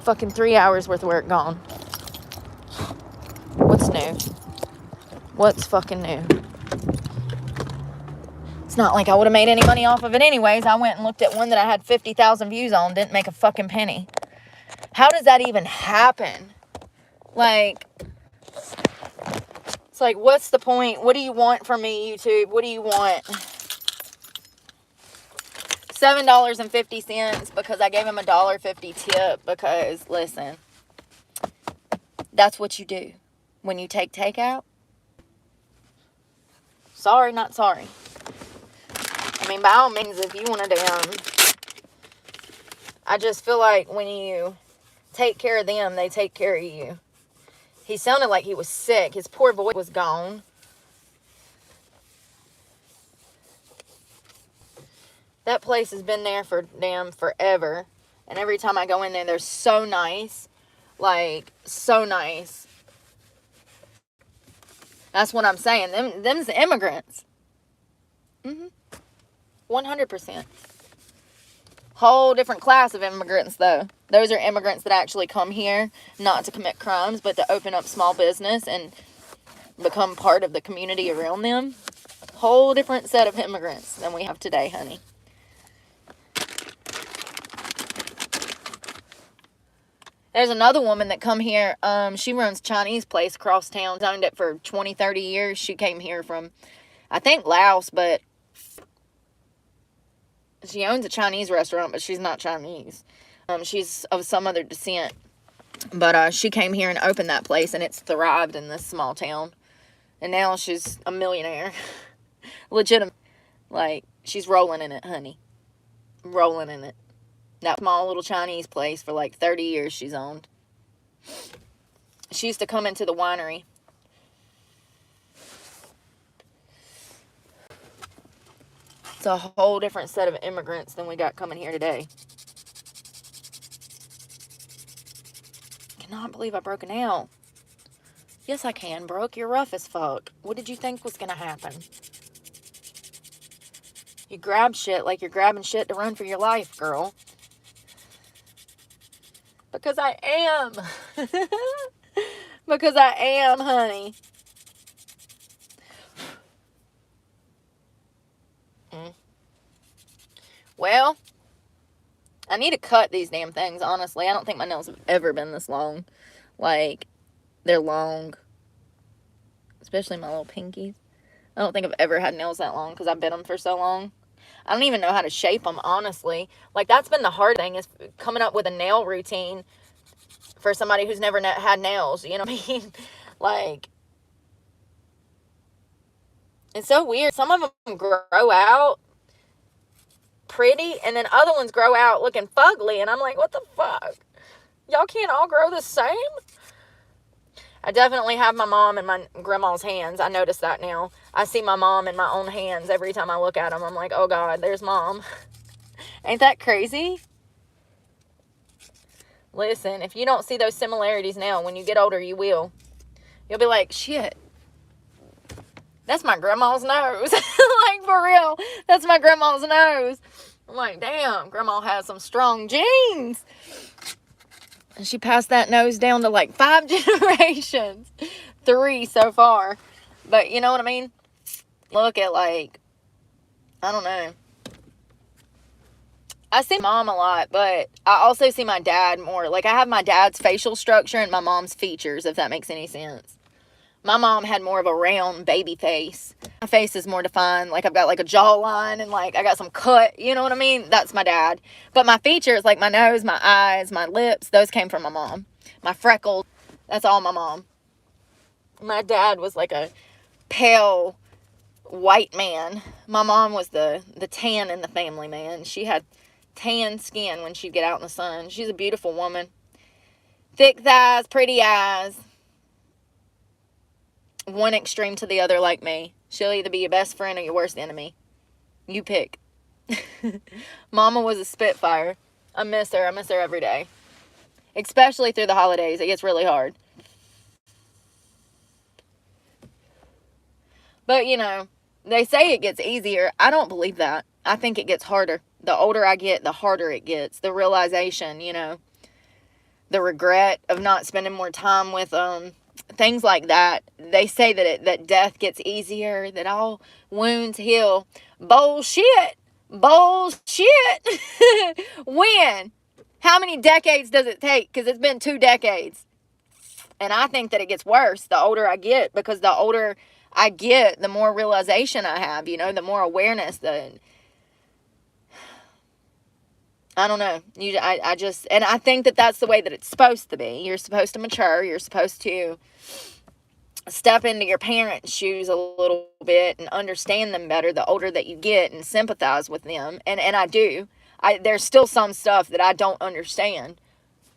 fucking 3 hours worth of work gone. What's new? What's fucking new? It's not like I would have made any money off of it anyways. I went and looked at one that I had 50,000 views on, didn't make a fucking penny. How does that even happen? Like, it's like, what's the point? What do you want from me, YouTube? What do you want? $7.50 because I gave him a $1.50 tip because, listen, that's what you do when you take takeout. Sorry, not sorry. I mean, by all means, if you want to I just feel like when you take care of them, they take care of you. He sounded like he was sick. His poor voice was gone. That place has been there for damn forever. And every time I go in there, they're so nice. Like, so nice. That's what I'm saying. Them's the immigrants. 100%. Whole different class of immigrants, though. Those are immigrants that actually come here not to commit crimes, but to open up small business and become part of the community around them. Whole different set of immigrants than we have today, honey. There's another woman that come here. She runs a Chinese place across town. Owned it for 20, 30 years. She came here from, I think, Laos, but she owns a Chinese restaurant, but she's not Chinese. She's of some other descent. But she came here and opened that place, and it's thrived in this small town. And now she's a millionaire. Legitimate. Like, she's rolling in it, honey. Rolling in it. That small little Chinese place for like 30 years she's owned. She used to come into the winery. It's a whole different set of immigrants than we got coming here today. Cannot believe I broke a nail. Yes, I can, Brooke. You're rough as fuck. What did you think was gonna happen? You grab shit like you're grabbing shit to run for your life, girl. Because I am. Because I am, honey. Well, I need to cut these damn things, honestly. I don't think my nails have ever been this long. Like, they're long. Especially my little pinkies. I don't think I've ever had nails that long because I bit them for so long. I don't even know how to shape them, honestly. Like, that's been the hard thing, is coming up with a nail routine for somebody who's never had nails. You know what I mean? Like, it's so weird. Some of them grow out pretty, and then other ones grow out looking fugly, and I'm like, what the fuck? Y'all can't all grow the same? I definitely have my mom and my grandma's hands. I notice that now. I see my mom in my own hands every time I look at them. I'm like, oh God, there's mom. Ain't that crazy? Listen, if you don't see those similarities now, when you get older, you will. You'll be like, shit, that's my grandma's nose. Like, for real, that's my grandma's nose. I'm like, damn, grandma has some strong genes. And she passed that nose down to like 5 generations. 3 so far. But you know what I mean? Look at, like, I don't know. I see mom a lot, but I also see my dad more. Like, I have my dad's facial structure and my mom's features, if that makes any sense. My mom had more of a round baby face. My face is more defined. Like, I've got like a jawline and like I got some cut. You know what I mean? That's my dad. But my features, like my nose, my eyes, my lips, those came from my mom. My freckles, that's all my mom. My dad was like a pale white man. My mom was the tan in the family, man. She had tan skin when she'd get out in the sun. She's a beautiful woman. Thick thighs, pretty eyes. One extreme to the other, like me. She'll either be your best friend or your worst enemy. You pick. Mama was a spitfire. I miss her. I miss her every day. Especially through the holidays. It gets really hard. But, you know, they say it gets easier. I don't believe that. I think it gets harder. The older I get, the harder it gets. The realization, you know, the regret of not spending more time with things like that. They say that death gets easier, that all wounds heal. Bullshit. Bullshit. When? How many decades does it take? Because it's been 2 decades. And I think that it gets worse the older I get, because the older I get, the more realization I have, you know, the more awareness, I don't know. I just, and I think that that's the way that it's supposed to be. You're supposed to mature. You're supposed to step into your parents' shoes a little bit and understand them better the older that you get, and sympathize with them. And I do. There's still some stuff that I don't understand,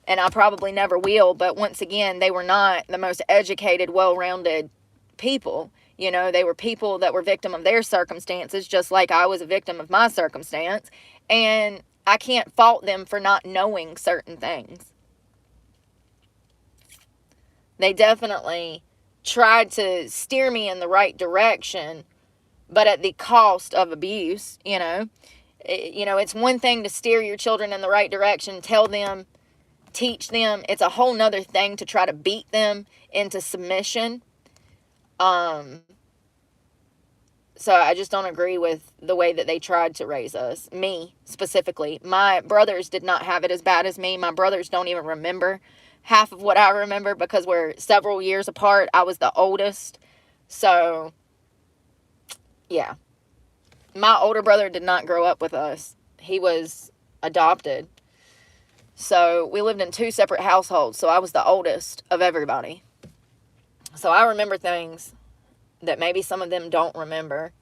and I probably never will. But once again, they were not the most educated, well-rounded people. You know, they were people that were victim of their circumstances, just like I was a victim of my circumstance. And I can't fault them for not knowing certain things. They definitely tried to steer me in the right direction, but at the cost of abuse, you know. You know, it's one thing to steer your children in the right direction, tell them, teach them. It's a whole nother thing to try to beat them into submission. So I just don't agree with the way that they tried to raise us. Me, specifically. My brothers did not have it as bad as me. My brothers don't even remember half of what I remember, because we're several years apart. I was the oldest. So, yeah. My older brother did not grow up with us. He was adopted. So we lived in 2 separate households. So I was the oldest of everybody. So I remember things that maybe some of them don't remember.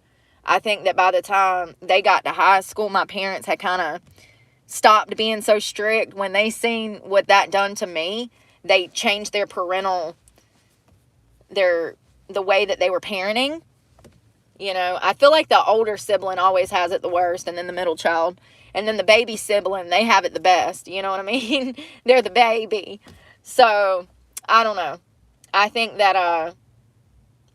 I think that by the time they got to high school, my parents had kind of stopped being so strict. When they seen what that done to me, they changed their the way that they were parenting. You know, I feel like the older sibling always has it the worst, and then the middle child, and then the baby sibling, they have it the best. You know what I mean? They're the baby. So, I don't know. I think that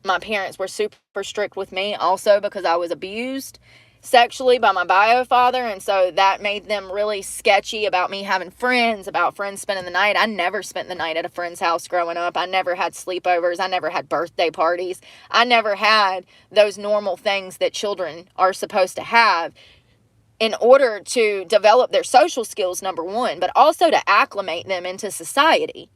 my parents were super strict with me also, because I was abused sexually by my bio father, and so that made them really sketchy about me having friends, about friends spending the night. I never spent the night at a friend's house growing up. I never had sleepovers. I never had birthday parties. I never had those normal things that children are supposed to have in order to develop their social skills, number one, but also to acclimate them into society.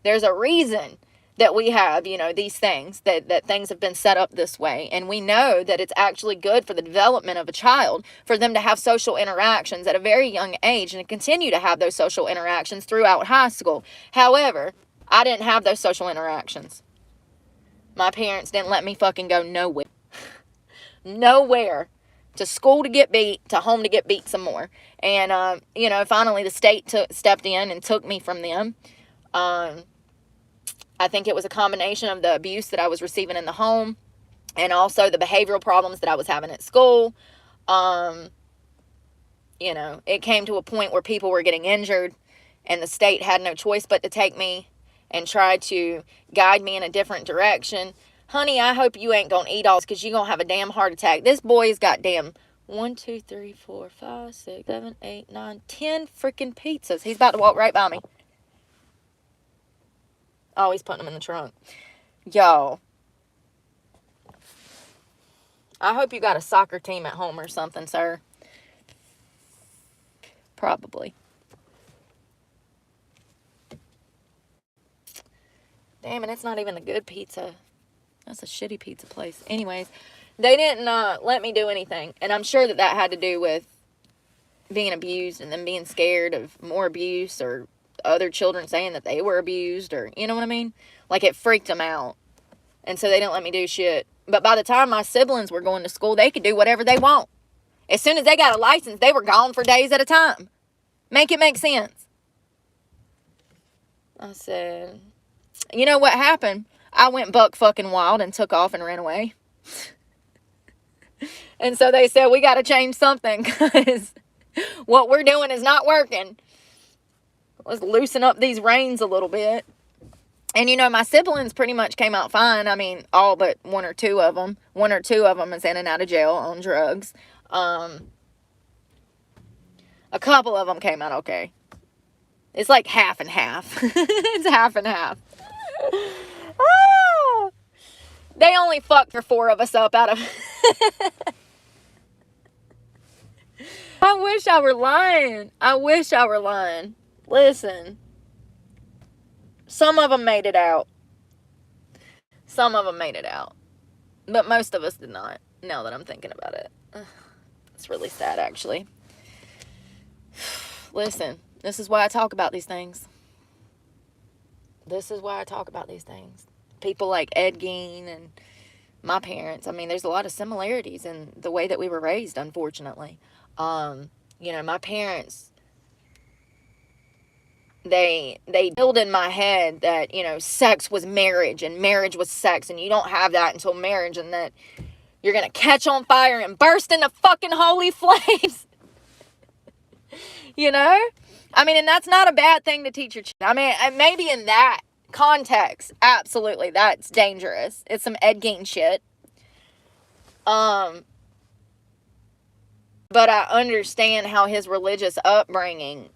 There's a reason that we have, you know, these things, that things have been set up this way. And we know that it's actually good for the development of a child for them to have social interactions at a very young age and continue to have those social interactions throughout high school. However, I didn't have those social interactions. My parents didn't let me fucking go nowhere. Nowhere. To school to get beat, to home to get beat some more. And, you know, finally the state stepped in and took me from them. I think it was a combination of the abuse that I was receiving in the home, and also the behavioral problems that I was having at school. You know, it came to a point where people were getting injured, and the state had no choice but to take me and try to guide me in a different direction. Honey, I hope you ain't gonna eat all this, because you're gonna have a damn heart attack. This boy's got damn 1, 2, 3, 4, 5, 6, 7, 8, 9, 10 freaking pizzas. He's about to walk right by me. Oh, he's putting them in the trunk. Y'all, I hope you got a soccer team at home or something, sir. Probably. Damn it, it's not even a good pizza. That's a shitty pizza place. Anyways, they didn't let me do anything. And I'm sure that had to do with being abused and them being scared of more abuse, or other children saying that they were abused, or, you know what I mean? Like, it freaked them out. And so they didn't let me do shit. But by the time my siblings were going to school, they could do whatever they want. As soon as they got a license, they were gone for days at a time. Make it make sense. I said, you know what happened? I went buck fucking wild and took off and ran away. And so they said, we got to change something, because what we're doing is not working. Let's loosen up these reins a little bit. And, you know, my siblings pretty much came out fine. I mean, all but one or two of them. One or two of them is in and out of jail on drugs. A couple of them came out okay. It's like half and half. It's half and half. Oh, they only fucked for 4 of us up out of... I wish I were lying. I wish I were lying. Listen. Some of them made it out. Some of them made it out. But most of us did not, now that I'm thinking about it. It's really sad, actually. Listen, this is why I talk about these things. This is why I talk about these things. People like Ed Gein and my parents. I mean, there's a lot of similarities in the way that we were raised, unfortunately. You know, my parents, they built in my head that, you know, sex was marriage and marriage was sex, and you don't have that until marriage, and that you're gonna catch on fire and burst into fucking holy flames. You know? I mean, and that's not a bad thing to teach your children. I mean, maybe in that context, absolutely, that's dangerous. It's some Ed Gein shit. But I understand how his religious upbringing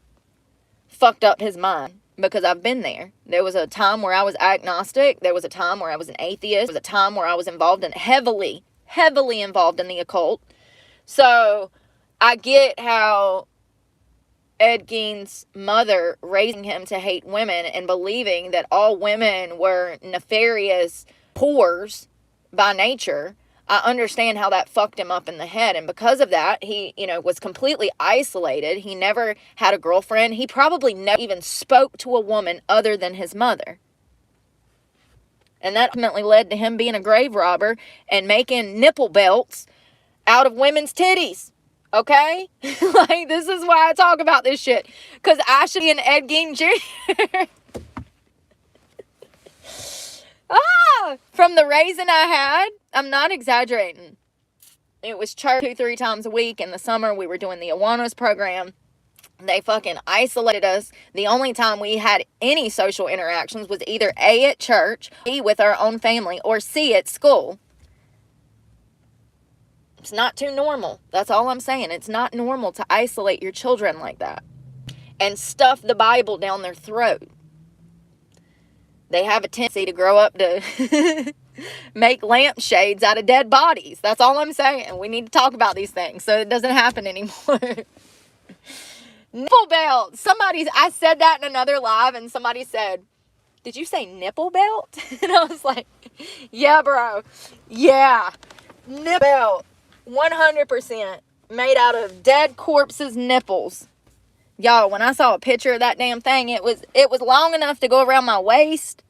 fucked up his mind, because I've been there. There was a time where I was agnostic. There was a time where I was an atheist. There was a time where I was heavily involved in the occult. So I get how Ed Gein's mother raising him to hate women and believing that all women were nefarious whores by nature. I understand how that fucked him up in the head. And because of that, he, you know, was completely isolated. He never had a girlfriend. He probably never even spoke to a woman other than his mother. And that ultimately led to him being a grave robber and making nipple belts out of women's titties. Okay? Like, this is why I talk about this shit. Because I should be an Ed Gein Jr. From the raising I had, I'm not exaggerating. It was church 2-3 times a week. In the summer, we were doing the Awanas program. They fucking isolated us. The only time we had any social interactions was either A, at church, B, with our own family, or C, at school. It's not too normal. That's all I'm saying. It's not normal to isolate your children like that and stuff the Bible down their throat. They have a tendency to grow up to make lampshades out of dead bodies. That's all I'm saying. We need to talk about these things so it doesn't happen anymore. Nipple belt. I said that in another live, and somebody said, "Did you say nipple belt?" And I was like, "Yeah, bro. Yeah. Nipple belt. 100% made out of dead corpses' nipples." Y'all, when I saw a picture of that damn thing, it was long enough to go around my waist.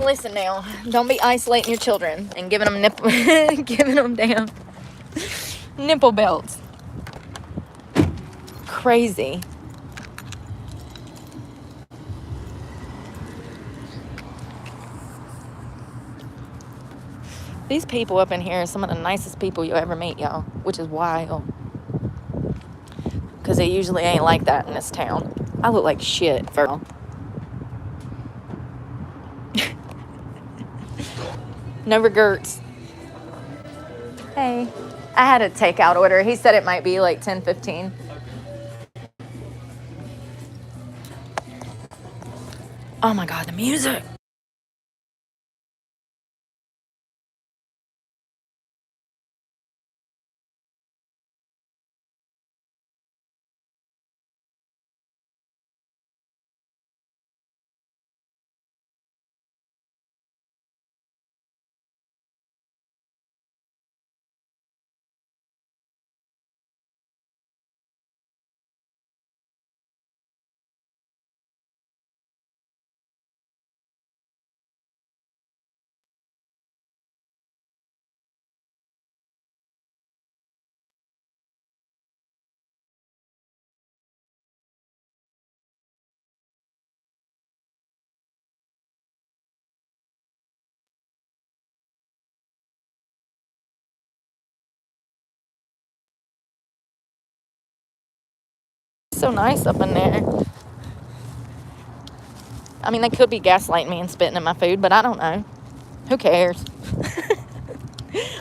Listen now, don't be isolating your children and giving them giving them damn nipple belts. Crazy. These people up in here are some of the nicest people you'll ever meet, y'all, which is wild. Because it usually ain't like that in this town. I look like shit, for real. No regrets. Hey, I had a takeout order. He said it might be like 10:15. Oh my God, the music. so nice up in there. I mean, they could be gaslighting me and spitting in my food, but I don't know. Who cares?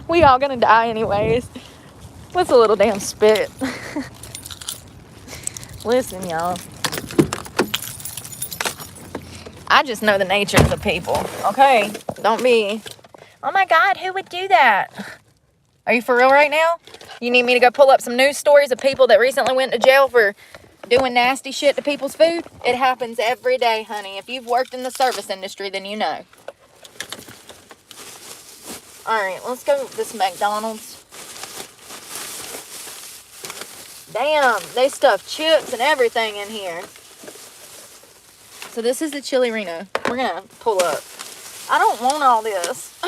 We all gonna die anyways. What's a little damn spit? Listen, y'all. I just know the natures of people, okay? Don't be, oh my God, who would do that? Are you for real right now? You need me to go pull up some news stories of people that recently went to jail for doing nasty shit to people's food? It happens every day, honey. If you've worked in the service industry, then you know. Alright, let's go to this McDonald's. Damn, they stuffed chips and everything in here. So this is the Chili Reno. We're gonna pull up. I don't want all this.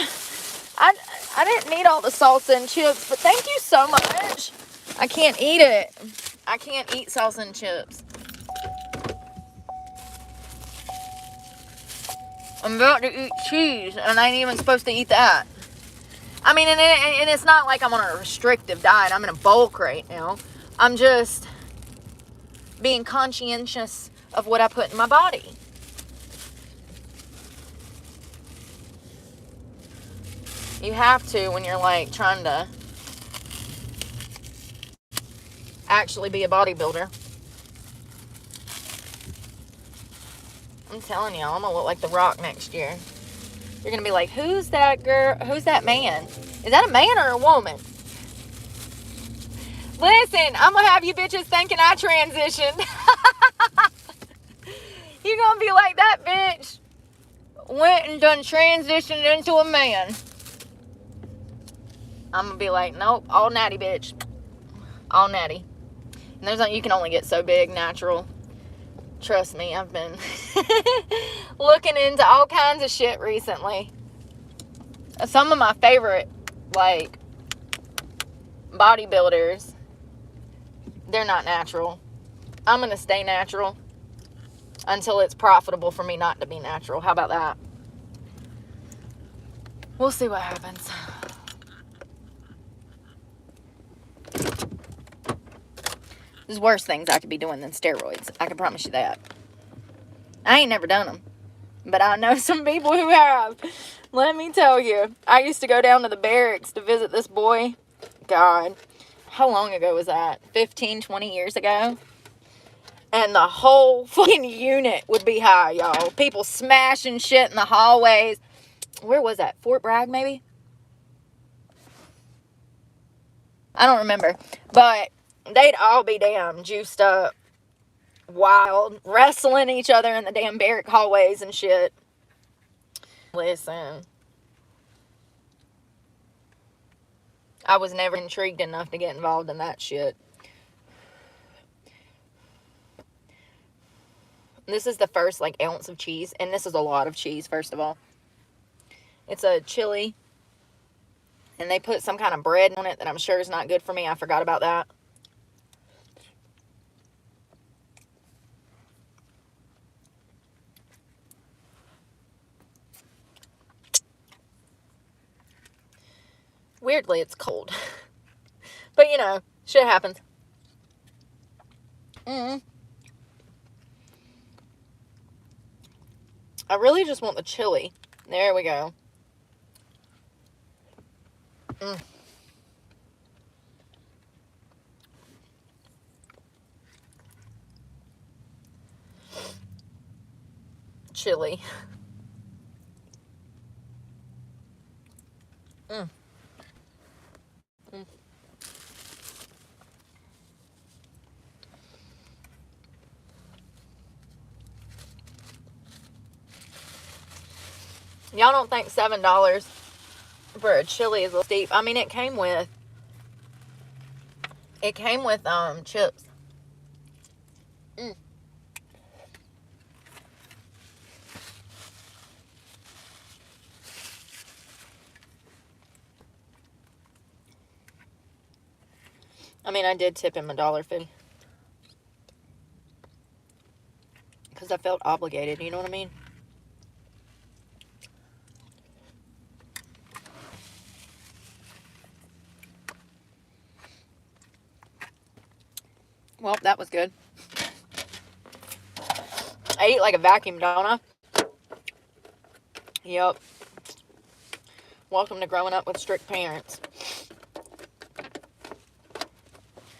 I didn't need all the salsa and chips, but thank you so much. I can't eat it. I can't eat salsa and chips. I'm about to eat cheese, and I ain't even supposed to eat that. I mean, and it's not like I'm on a restrictive diet. I'm in a bulk right now. I'm just being conscientious of what I put in my body. You have to when you're like trying to actually be a bodybuilder. I'm telling y'all, I'm gonna look like The Rock next year. You're gonna be like, who's that girl? Who's that man? Is that a man or a woman? Listen, I'm gonna have you bitches thinking I transitioned. You're gonna be like, that bitch went and done transitioned into a man. I'm gonna be like, nope, all natty, bitch. All natty. And there's you can only get so big natural. Trust me, I've been looking into all kinds of shit recently. Some of my favorite, like, bodybuilders, they're not natural. I'm gonna stay natural until it's profitable for me not to be natural. How about that? We'll see what happens. There's worse things I could be doing than steroids. I can promise you that. I ain't never done them. But I know some people who have. Let me tell you. I used to go down to the barracks to visit this boy. God. How long ago was that? 15, 20 years ago? And the whole fucking unit would be high, y'all. People smashing shit in the hallways. Where was that? Fort Bragg, maybe? I don't remember. But they'd all be damn juiced up, wild, wrestling each other in the damn barrack hallways and shit. Listen, I was never intrigued enough to get involved in that shit. This is the first, like, ounce of cheese, and this is a lot of cheese, first of all. It's a chili, and they put some kind of bread on it that I'm sure is not good for me. I forgot about that. Weirdly, it's cold. But, you know, shit happens. I really just want the chili. There we go. Chili. Y'all don't think $7 for a chili is a little steep? I mean, it came with chips. I mean, I did tip him $1.50 because I felt obligated. You know what I mean? Well, that was good. I eat like a vacuum, don't I? Yep. Welcome to growing up with strict parents.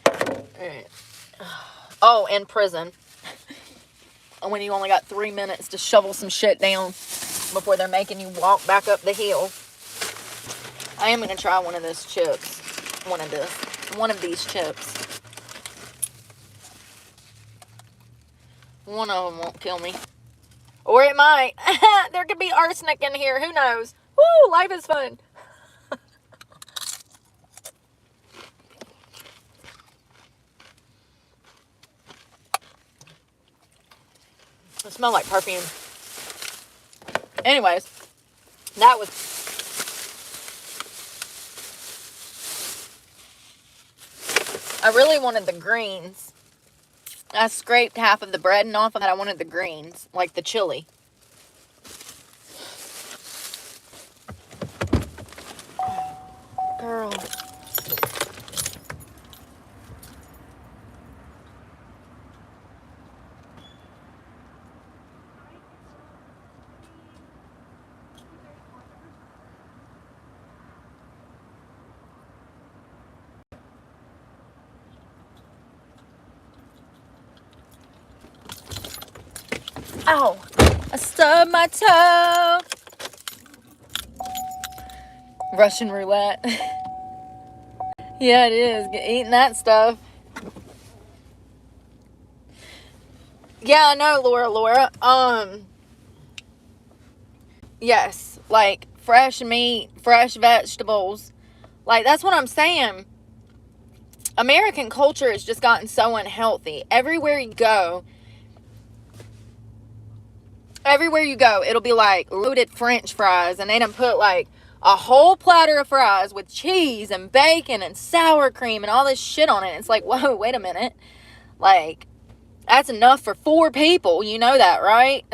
Alright. Oh, in prison. When you only got 3 minutes to shovel some shit down before they're making you walk back up the hill. I am going to try one of those chips. One of these chips. One of them won't kill me. Or it might. There could be arsenic in here. Who knows? Woo, life is fun. It smells like perfume. Anyways, that was... I really wanted the greens. I scraped half of the bread and off of it. I wanted the greens, like the chili. Girl. Ow! I stubbed my toe. Russian roulette. Yeah, it is. Eating that stuff. Yeah, I know, Laura. Yes, like fresh meat, fresh vegetables. Like, that's what I'm saying. American culture has just gotten so unhealthy. Everywhere you go, it'll be like loaded French fries, and they done put like a whole platter of fries with cheese and bacon and sour cream and all this shit on it. It's like, whoa, wait a minute. Like, that's enough for 4 people. You know that, right?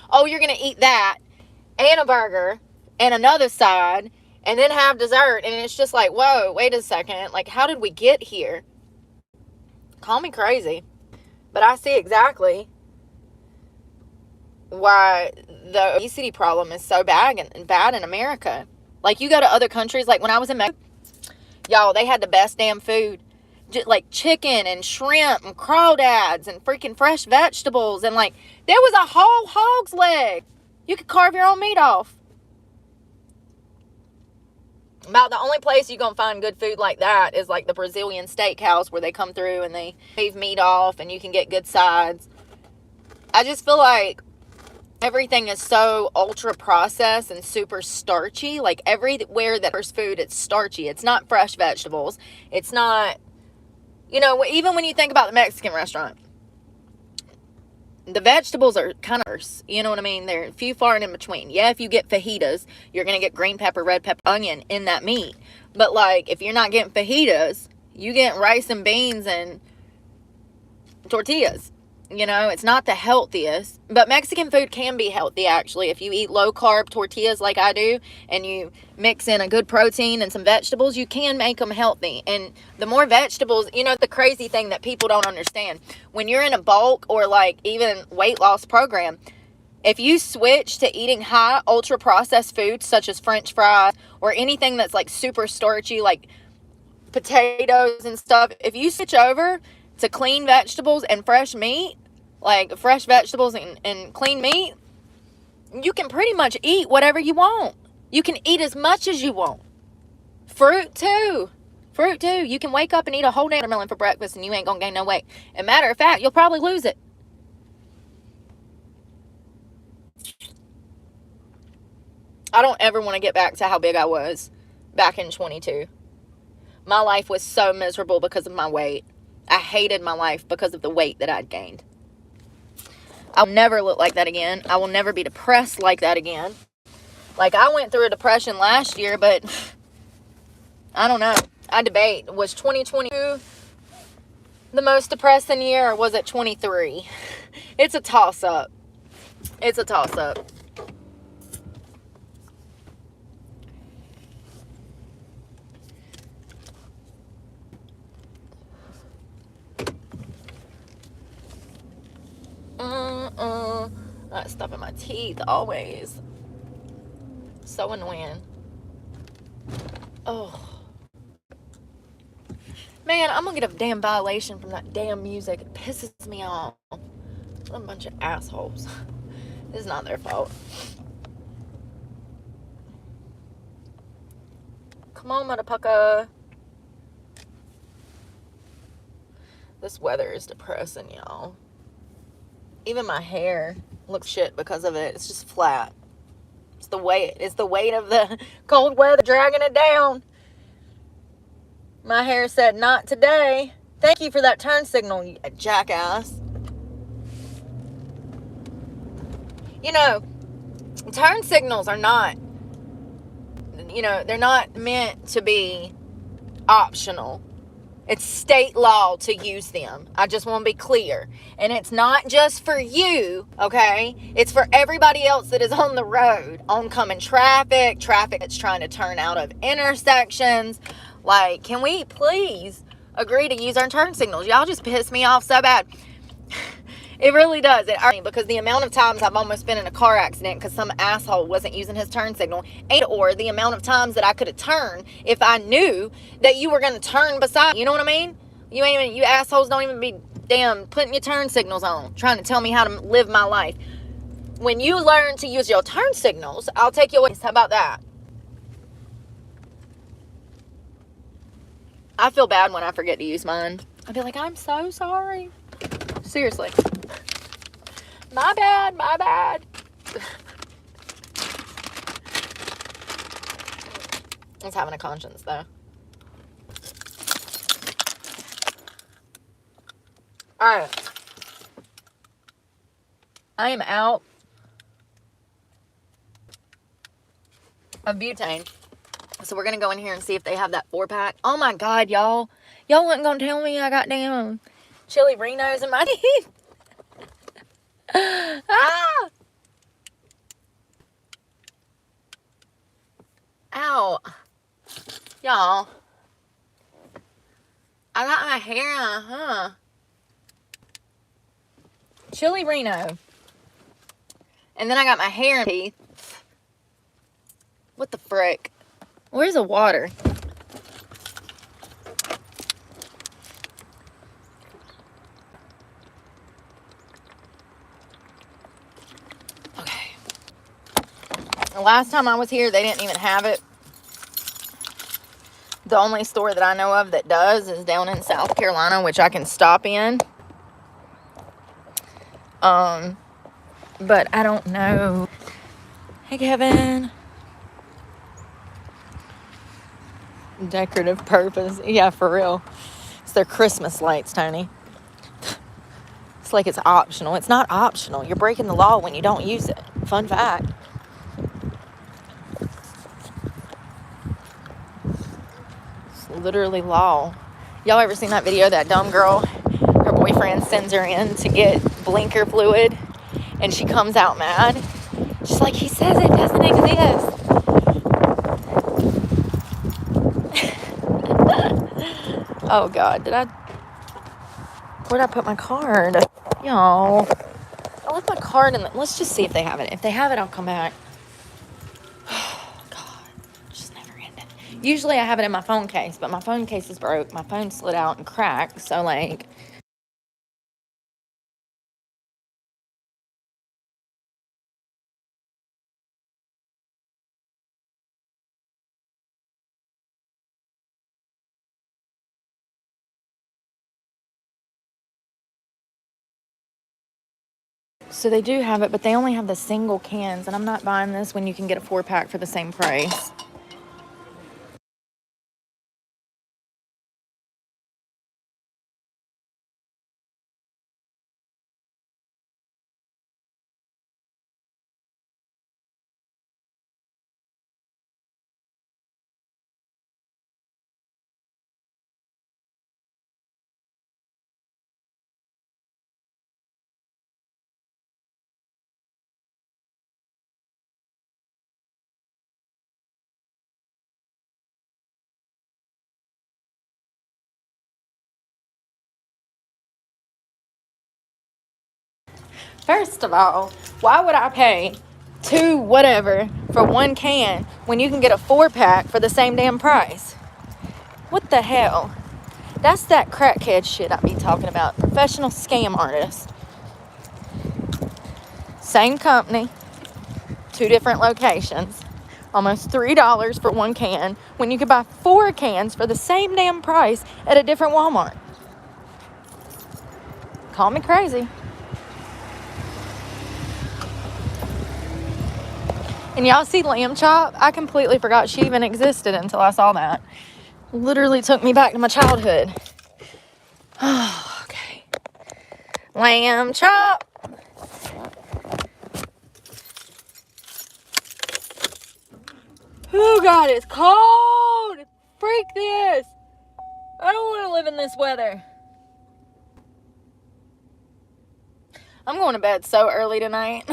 Oh, you're going to eat that and a burger and another side and then have dessert. And it's just like, whoa, wait a second. Like, how did we get here? Call me crazy, but I see exactly why the obesity problem is so bad in America. Like, you go to other countries, like when I was in Mexico, y'all, they had the best damn food. Like chicken and shrimp and crawdads and freaking fresh vegetables. And like, there was a whole hog's leg. You could carve your own meat off. About the only place you're going to find good food like that is like the Brazilian steakhouse, where they come through and they shave meat off and you can get good sides. I just feel like everything is so ultra processed and super starchy. Like, everywhere that there's food, it's starchy. It's not fresh vegetables. It's not, you know, even when you think about the Mexican restaurant, the vegetables are kind of, you know what I mean? They're few, far, and in between. Yeah, if you get fajitas, you're going to get green pepper, red pepper, onion in that meat. But, like, if you're not getting fajitas, you get rice and beans and tortillas. You know, it's not the healthiest. But Mexican food can be healthy, actually. If you eat low-carb tortillas like I do, and you mix in a good protein and some vegetables, you can make them healthy. And the more vegetables, you know, the crazy thing that people don't understand, when you're in a bulk or, like, even weight loss program, if you switch to eating high, ultra-processed foods, such as French fries, or anything that's, like, super starchy, like potatoes and stuff, if you switch over to clean vegetables and fresh meat, like fresh vegetables and clean meat, you can pretty much eat whatever you want. You can eat as much as you want. Fruit too. You can wake up and eat a whole watermelon for breakfast and you ain't gonna gain no weight. And matter of fact, you'll probably lose it. I don't ever want to get back to how big I was back in 22. My life was so miserable because of my weight. I hated my life because of the weight that I'd gained. I'll never look like that again. I will never be depressed like that again. Like, I went through a depression last year, but I don't know. I debate. Was 2022 the most depressing year, or was it 23? It's a toss-up. It's a toss-up. stuff in my teeth always. So annoying. Oh. Man, I'm gonna get a damn violation from that damn music. It pisses me off. What a bunch of assholes. It's not their fault. Come on, motherfucker. This weather is depressing, y'all. Even my hair looks shit because of it. It's just flat. It's the weight of the cold weather dragging it down. My hair said, not today. Thank you for that turn signal, you jackass. You know, turn signals are not, they're not meant to be optional. It's state law to use them. I just want to be clear. And it's not just for you, okay? It's for everybody else that is on the road, oncoming traffic that's trying to turn out of intersections. Like, can we please agree to use our turn signals? Y'all just piss me off so bad. It really does. Because the amount of times I've almost been in a car accident because some asshole wasn't using his turn signal, or the amount of times that I could have turned if I knew that you were going to turn beside. You know what I mean? You assholes don't even be damn putting your turn signals on, trying to tell me how to live my life. When you learn to use your turn signals, I'll take you away. How about that? I feel bad when I forget to use mine. I'll be like, I'm so sorry. Seriously. My bad. It's having a conscience, though. Alright. I am out of butane. So we're going to go in here and see if they have that 4-pack. Oh, my God, y'all. Y'all wasn't going to tell me I got damn chili Rinos in my teeth. Ah! Ow. Y'all. I got my hair, chili Reno. And then I got my hair in teeth. What the frick? Where's the water? Okay. The last time I was here, they didn't even have it. The only store that I know of that does is down in South Carolina, which I can stop in. But I don't know. Hey, Kevin. Decorative purpose. Yeah, for real. It's their Christmas lights, Tony. It's like it's optional. It's not optional. You're breaking the law when you don't use it. Fun fact. It's literally law. Y'all ever seen that video of that dumb girl? Her boyfriend sends her in to get blinker fluid, and she comes out mad. She's like, he says it doesn't exist. Oh, God. Where'd I put my card? Y'all. I left my card in let's just see if they have it. If they have it, I'll come back. Oh, God. Just never ending. Usually I have it in my phone case, but my phone case is broke. My phone slid out and cracked. So, like, so they do have it, but they only have the single cans, and I'm not buying this when you can get a 4-pack for the same price. First of all, why would I pay $2 whatever for one can when you can get a 4-pack for the same damn price? What the hell? That's that crackhead shit I be talking about. Professional scam artist. Same company, 2 different locations. Almost $3 for one can when you could buy 4 cans for the same damn price at a different Walmart. Call me crazy. And y'all see lamb chop? I completely forgot she even existed until I saw that. Literally took me back to my childhood. Oh, okay. Lamb chop. Oh, God, it's cold. Freak this. I don't want to live in this weather. I'm going to bed so early tonight.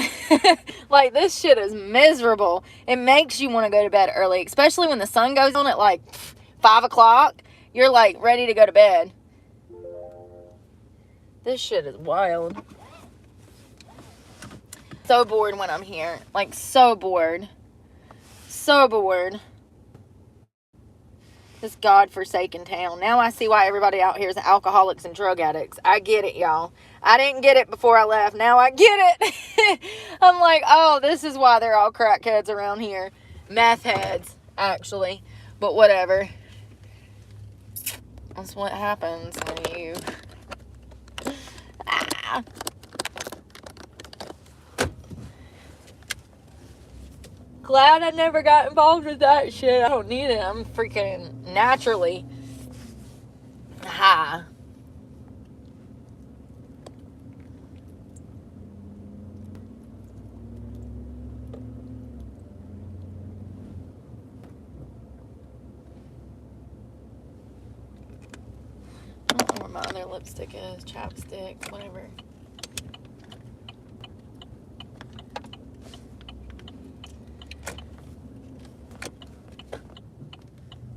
Like, this shit is miserable. It makes you want to go to bed early, especially when the sun goes on at like 5 o'clock. You're like ready to go to bed. This shit is wild. So bored when I'm here. Like, so bored. So bored. This godforsaken town. Now I see why everybody out here is alcoholics and drug addicts. I get it, y'all. I didn't get it before I left. Now I get it. I'm like, oh, this is why they're all crackheads around here. Meth heads, actually. But whatever. That's what happens when you... Ah. Glad I never got involved with that shit. I don't need it. I'm freaking naturally high. I don't know where my other lipstick is. Chapstick, whatever.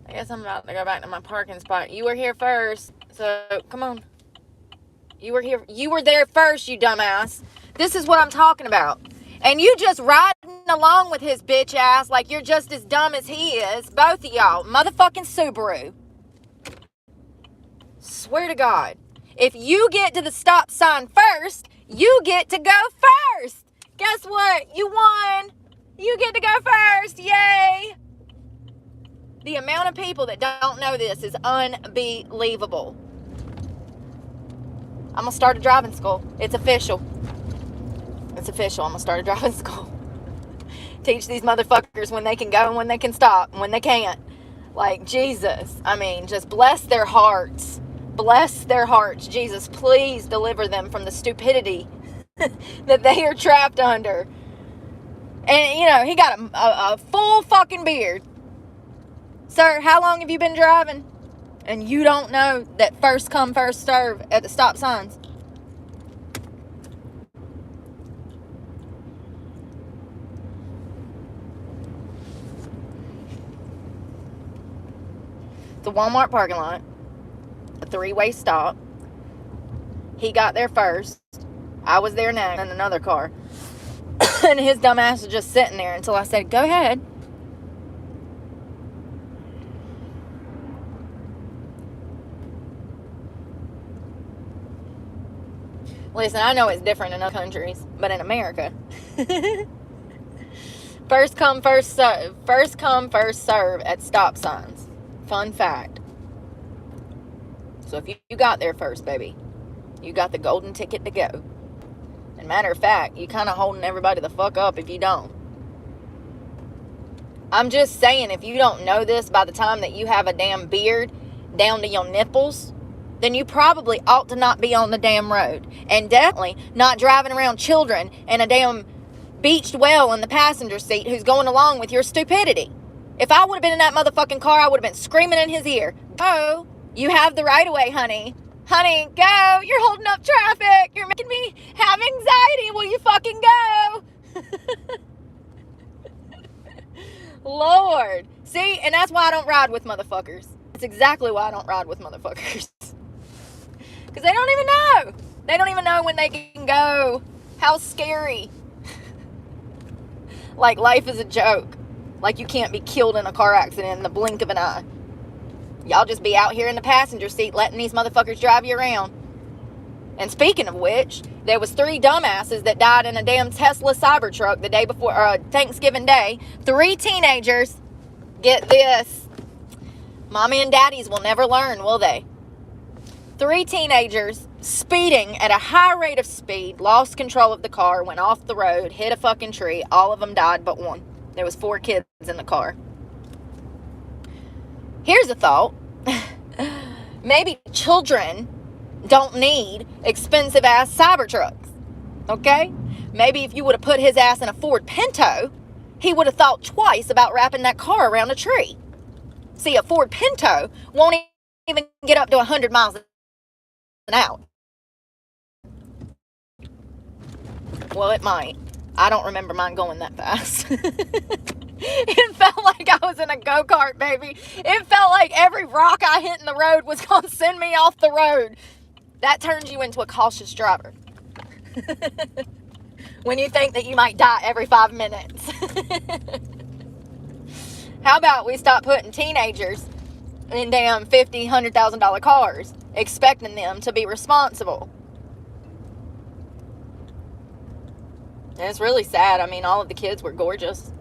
I guess I'm about to go back to my parking spot. You were here first, so come on. You were here. You were there first, you dumbass. This is what I'm talking about. And you just riding along with his bitch ass like you're just as dumb as he is. Both of y'all. Motherfucking Subaru. Swear to God. If you get to the stop sign first, you get to go first. Guess what? You won. You get to go first. Yay. The amount of people that don't know this is unbelievable. I'm going to start a driving school. It's official. It's official. I'm going to start a driving school. Teach these motherfuckers when they can go and when they can stop and when they can't. Like, Jesus. I mean, just bless their hearts. Bless their hearts. Jesus, please deliver them from the stupidity that they are trapped under. And, you know, he got a full fucking beard. Sir, how long have you been driving? And you don't know that first come, first serve at the stop signs? The Walmart parking lot. A 3-way stop. He got there first. I was there next in another car. And his dumb ass was just sitting there until I said, go ahead. Listen, I know it's different in other countries, but in America, first come, first serve. First come, first serve at stop signs. Fun fact. So if you got there first, baby, you got the golden ticket to go. And matter of fact, you kind of holding everybody the fuck up if you don't. I'm just saying, if you don't know this by the time that you have a damn beard down to your nipples, then you probably ought to not be on the damn road. And definitely not driving around children in a damn beached well in the passenger seat who's going along with your stupidity. If I would have been in that motherfucking car, I would have been screaming in his ear. Oh, you have the right of way, honey. Honey, go. You're holding up traffic. You're making me have anxiety. Will you fucking go? Lord. See, and that's why I don't ride with motherfuckers. That's exactly why I don't ride with motherfuckers. Because they don't even know. They don't even know when they can go How scary. Like life is a joke. Like you can't be killed in a car accident in the blink of an eye. Y'all just be out here in the passenger seat letting these motherfuckers drive you around. And speaking of which, there was 3 dumbasses that died in a damn Tesla Cybertruck the day before Thanksgiving Day. 3 teenagers. Get this. Mommy and daddies will never learn, will they? 3 teenagers speeding at a high rate of speed, lost control of the car, went off the road, hit a fucking tree. All of them died but one. There was 4 kids in the car. Here's a thought. Maybe children don't need expensive ass Cybertrucks. Okay? Maybe if you would have put his ass in a Ford Pinto, he would have thought twice about wrapping that car around a tree. See, a Ford Pinto won't even get up to 100 miles an hour. Well, it might. I don't remember mine going that fast. It felt like I was in a go-kart, baby. It felt like every rock I hit in the road was going to send me off the road. That turns you into a cautious driver. When you think that you might die every 5 minutes. How about we stop putting teenagers in damn $50,000, $100,000 cars, expecting them to be responsible? And it's really sad. I mean, all of the kids were gorgeous.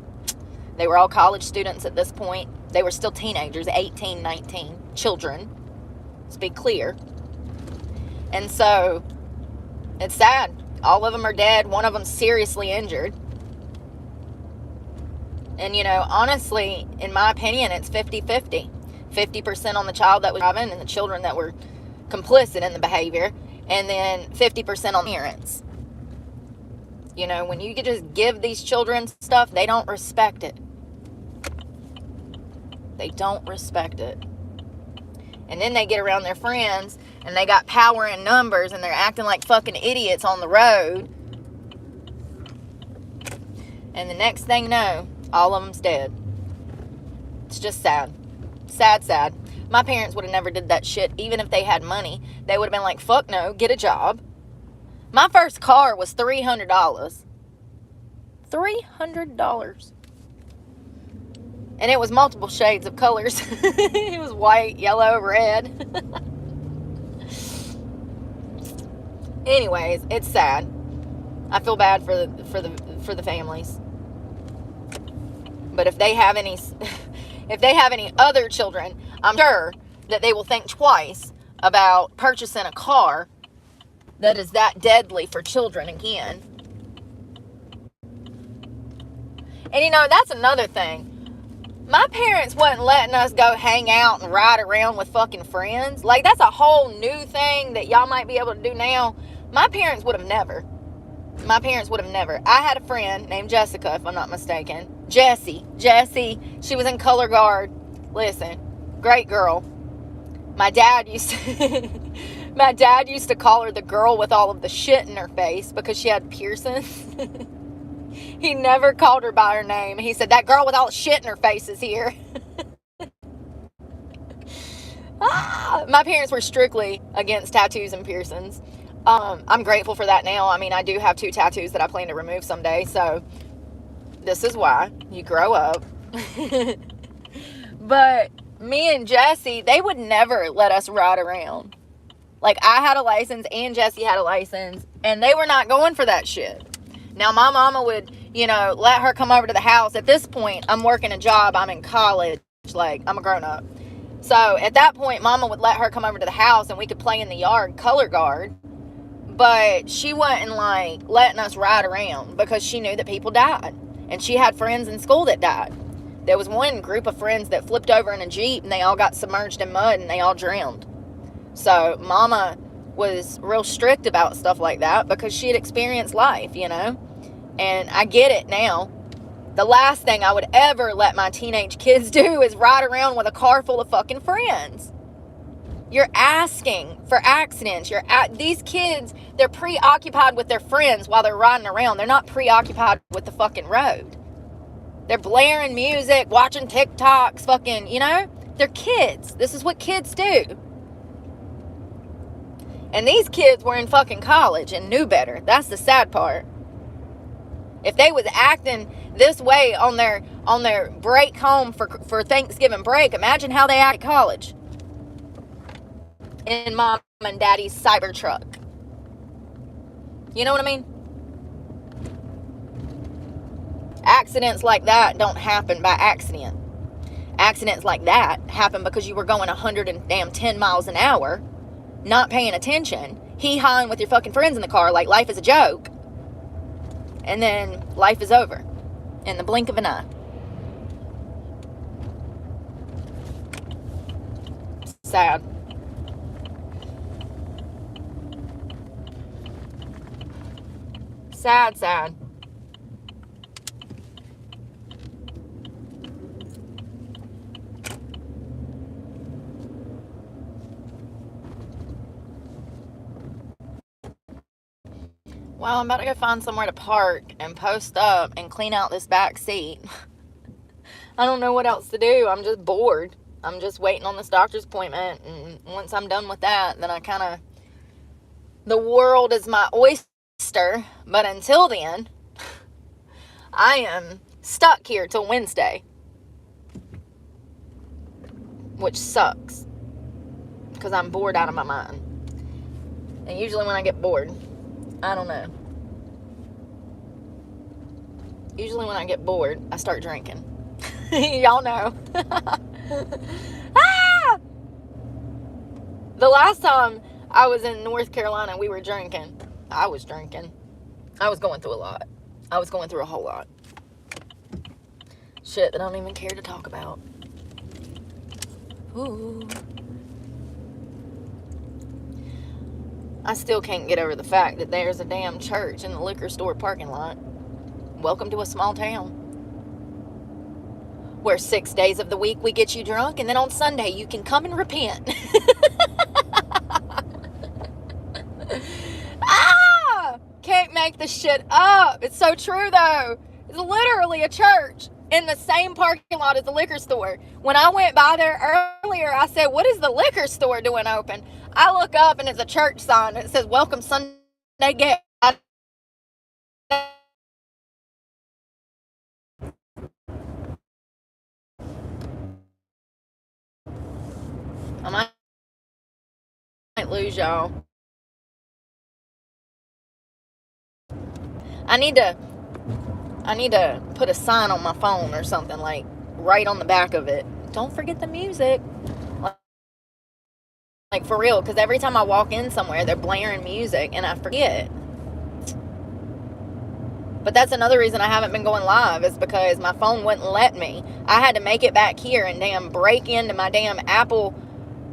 They were all college students at this point. They were still teenagers, 18, 19, children. Let's be clear. And so, it's sad. All of them are dead. One of them seriously injured. And, you know, honestly, in my opinion, it's 50-50. 50% on the child that was driving and the children that were complicit in the behavior. And then 50% on parents. You know, when you could just give these children stuff, they don't respect it. They don't respect it. And then they get around their friends and they got power in numbers and they're acting like fucking idiots on the road. And the next thing you know, all of them's dead. It's just sad. Sad, sad. My parents would have never did that shit. Even if they had money, they would have been like, fuck no, get a job. My first car was $300. $300. And it was multiple shades of colors. It was white, yellow, red. Anyways, it's sad. I feel bad for the families. But if they have any other children, I'm sure that they will think twice about purchasing a car that is that deadly for children again. And you know, that's another thing. My parents wasn't letting us go hang out and ride around with fucking friends. Like, that's a whole new thing that y'all might be able to do now. My parents would have never. My parents would have never. I had a friend named Jessica, if I'm not mistaken. Jessie. She was in color guard. Listen, great girl. My dad used to call her the girl with all of the shit in her face because she had piercings. He never called her by her name. He said, that girl with all the shit in her face is here. My parents were strictly against tattoos and piercings. I'm grateful for that now. I mean, I do have 2 tattoos that I plan to remove someday. So this is why you grow up. But me and Jessie, they would never let us ride around. Like, I had a license and Jessie had a license, and they were not going for that shit. Now, my mama would, you know, let her come over to the house. At this point, I'm working a job. I'm in college. Like, I'm a grown-up. So, at that point, mama would let her come over to the house, and we could play in the yard, color guard. But she wasn't, like, letting us ride around because she knew that people died. And she had friends in school that died. There was one group of friends that flipped over in a Jeep, and they all got submerged in mud, and they all drowned. So, mama was real strict about stuff like that because she had experienced life, you know. And I get it now. The last thing I would ever let my teenage kids do is ride around with a car full of fucking friends. You're asking for accidents. These kids, they're preoccupied with their friends while they're riding around. They're not preoccupied with the fucking road. They're blaring music, watching TikToks, fucking, you know. They're kids. This is what kids do. And these kids were in fucking college and knew better. That's the sad part. If they was acting this way on their break home for Thanksgiving break, imagine how they act at college in mom and daddy's Cybertruck. You know what I mean? Accidents like that don't happen by accident. Accidents like that happen because you were going 110 miles an hour, not paying attention, hee-hawing with your fucking friends in the car like life is a joke, and then life is over in the blink of an eye. Sad. Sad. Well, I'm about to go find somewhere to park and post up and clean out this back seat. I don't know what else to do. I'm just bored. I'm just waiting on this doctor's appointment. And once I'm done with that, then the world is my oyster. But until then, I am stuck here till Wednesday. Which sucks. Because I'm bored out of my mind. And usually when I get bored, I don't know. Usually when I get bored, I start drinking. Y'all know. Ah! The last time I was in North Carolina, we were drinking. I was drinking. I was going through a lot. I was going through a whole lot. Shit that I don't even care to talk about. Ooh. I still can't get over the fact that there's a damn church in the liquor store parking lot. Welcome to a small town. Where 6 days of the week we get you drunk, and then on Sunday you can come and repent. Can't make this shit up. It's so true though. It's literally a church in the same parking lot as the liquor store. When I went by there earlier, I said, what is the liquor store doing open? I look up and it's a church sign that says, welcome Sunday guest. I might lose y'all. I need to put a sign on my phone or something, like right on the back of it. Don't forget the music. Like for real, because every time I walk in somewhere, they're blaring music and I forget. But that's another reason I haven't been going live, is because my phone wouldn't let me. I had to make it back here and damn break into my damn Apple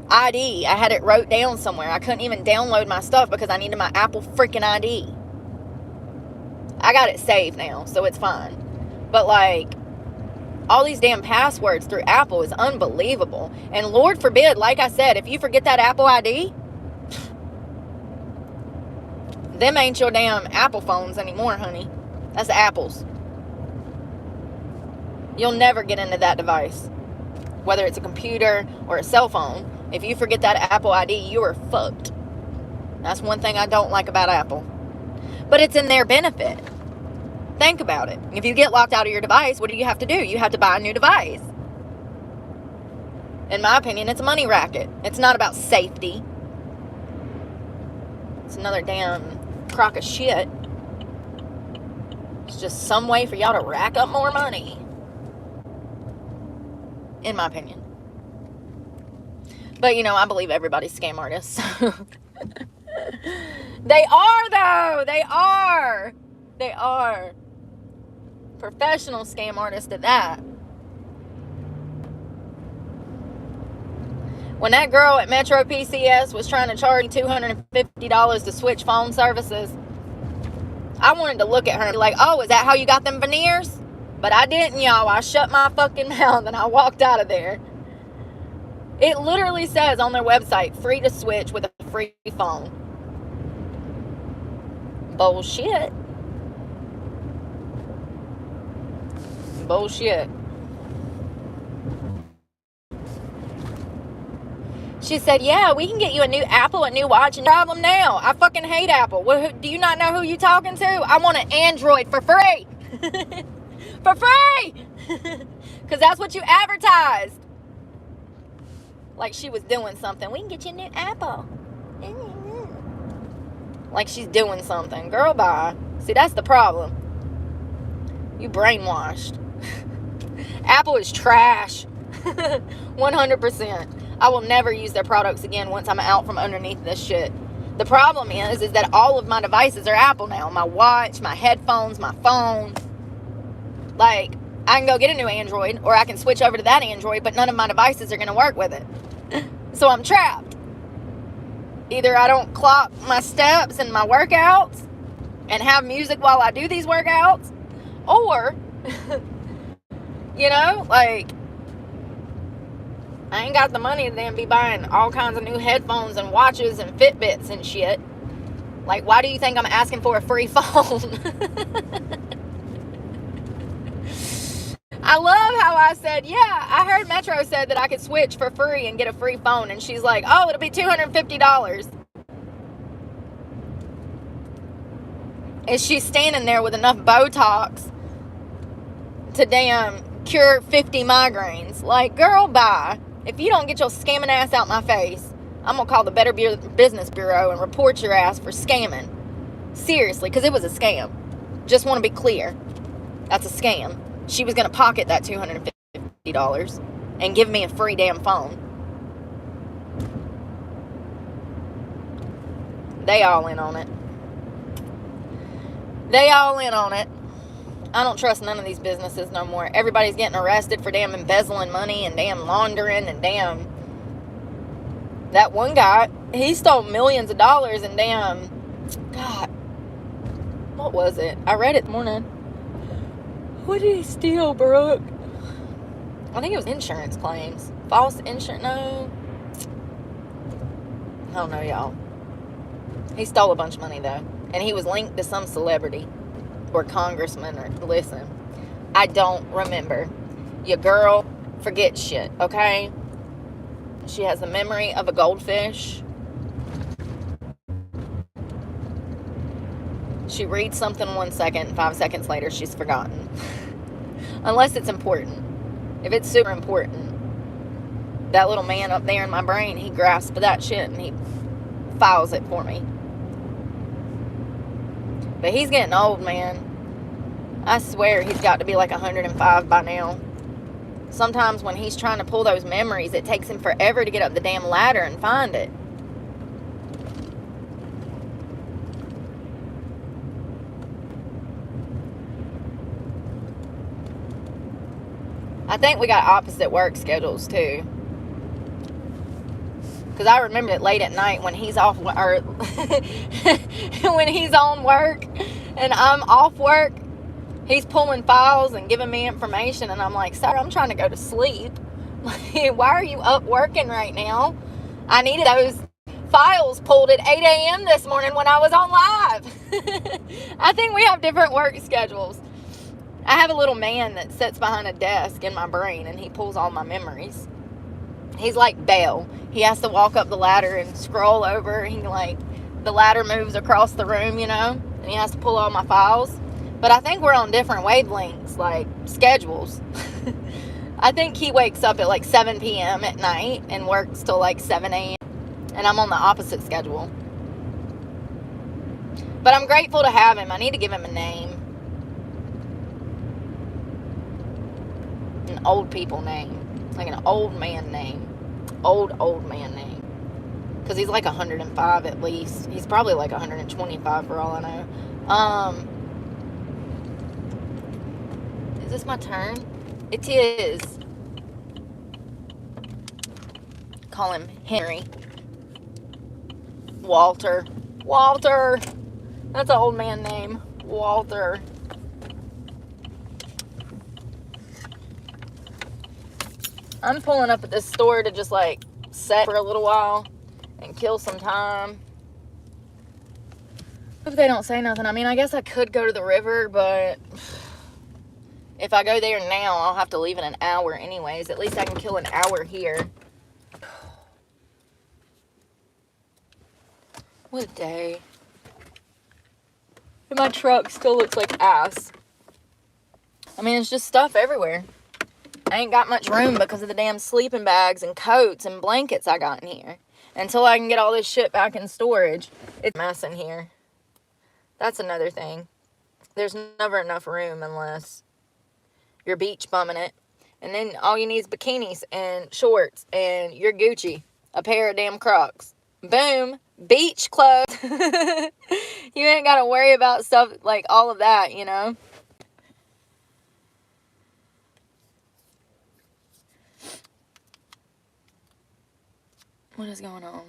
ID. I had it wrote down somewhere. I couldn't even download my stuff because I needed my Apple freaking ID. I got it saved now, so it's fine. But like, all these damn passwords through Apple is unbelievable. And Lord forbid, like I said, if you forget that Apple ID, them ain't your damn Apple phones anymore, honey. That's Apples. You'll never get into that device. Whether it's a computer or a cell phone, if you forget that Apple ID, you are fucked. That's one thing I don't like about Apple. But it's in their benefit. Think about it. If you get locked out of your device, what do you have to do? You have to buy a new device. In my opinion, it's a money racket. It's not about safety. It's another damn crock of shit. It's just some way for y'all to rack up more money. In my opinion. But, you know, I believe everybody's scam artists. They are, though. They are. They are. Professional scam artists at that. When that girl at Metro PCS was trying to charge me $250 to switch phone services, I wanted to look at her and be like, oh, is that how you got them veneers? But I didn't, y'all. I shut my fucking mouth and I walked out of there. It literally says on their website, free to switch with a free phone. Bullshit. Bullshit. She said, yeah, we can get you a new Apple, a new watch, and no problem now. I fucking hate Apple. Well, do you not know who you talking to? I want an Android for free. For free! Because that's what you advertised. Like she was doing something. We can get you a new Apple. Like she's doing something. Girl, bye. See, that's the problem. You brainwashed. Apple is trash. 100%. I will never use their products again once I'm out from underneath this shit. The problem is that all of my devices are Apple now. My watch, my headphones, my phone. Like, I can go get a new Android, or I can switch over to that Android, but none of my devices are going to work with it. So I'm trapped. Either I don't clock my steps and my workouts and have music while I do these workouts, or, you know, like, I ain't got the money to then be buying all kinds of new headphones and watches and Fitbits and shit. Like, why do you think I'm asking for a free phone? I love how I said, yeah, I heard Metro said that I could switch for free and get a free phone. And she's like, oh, it'll be $250. And she's standing there with enough Botox to damn cure 50 migraines. Like, girl, bye. If you don't get your scamming ass out my face, I'm going to call the Better Business Bureau and report your ass for scamming. Seriously, because it was a scam. Just want to be clear. That's a scam. She was going to pocket that $250 and give me a free damn phone. They all in on it. They all in on it. I don't trust none of these businesses no more. Everybody's getting arrested for damn embezzling money and damn laundering and damn... That one guy, he stole millions of dollars and damn... God. What was it? I read it this morning. What did he steal, Brooke? I think it was insurance claims. False insurance... No. I don't know, y'all. He stole a bunch of money, though. And he was linked to some celebrity. Or congressman, or listen, I don't remember. Your girl forgets shit, okay? She has the memory of a goldfish. She reads something 1 second, 5 seconds later, she's forgotten. Unless it's important. If it's super important, that little man up there in my brain, he grasps that shit and he files it for me. But he's getting old, man. I swear he's got to be like 105 by now. Sometimes when he's trying to pull those memories, it takes him forever to get up the damn ladder and find it. I think we got opposite work schedules too. Because I remember it late at night when he's off, or when he's on work and I'm off work, he's pulling files and giving me information, and I'm like, sir, I'm trying to go to sleep. Why are you up working right now? I needed those files pulled at 8 a.m. this morning when I was on live. I think we have different work schedules. I have a little man that sits behind a desk in my brain, and he pulls all my memories. He's like Belle. He has to walk up the ladder and scroll over. The ladder moves across the room, you know, and he has to pull all my files. But I think we're on different wavelengths, like schedules. I think he wakes up at like 7 p.m. at night and works till like 7 a.m. And I'm on the opposite schedule. But I'm grateful to have him. I need to give him a name. An old people name. Like an old man name. Old man name. Because he's like 105 at least. He's probably like 125 for all I know. Is this my turn? It is. Call him Henry. Walter. That's an old man name. Walter. I'm pulling up at this store to just like sit for a little while and kill some time. Hope they don't say nothing. I mean, I guess I could go to the river, but if I go there now, I'll have to leave in an hour anyways. At least I can kill an hour here. What a day. And my truck still looks like ass. I mean, it's just stuff everywhere. I ain't got much room because of the damn sleeping bags and coats and blankets I got in here. Until I can get all this shit back in storage, it's a mess in here. That's another thing. There's never enough room unless you're beach bumming it. And then all you need is bikinis and shorts and your Gucci. A pair of damn Crocs. Boom. Beach clothes. You ain't got to worry about stuff like all of that, you know? What is going on?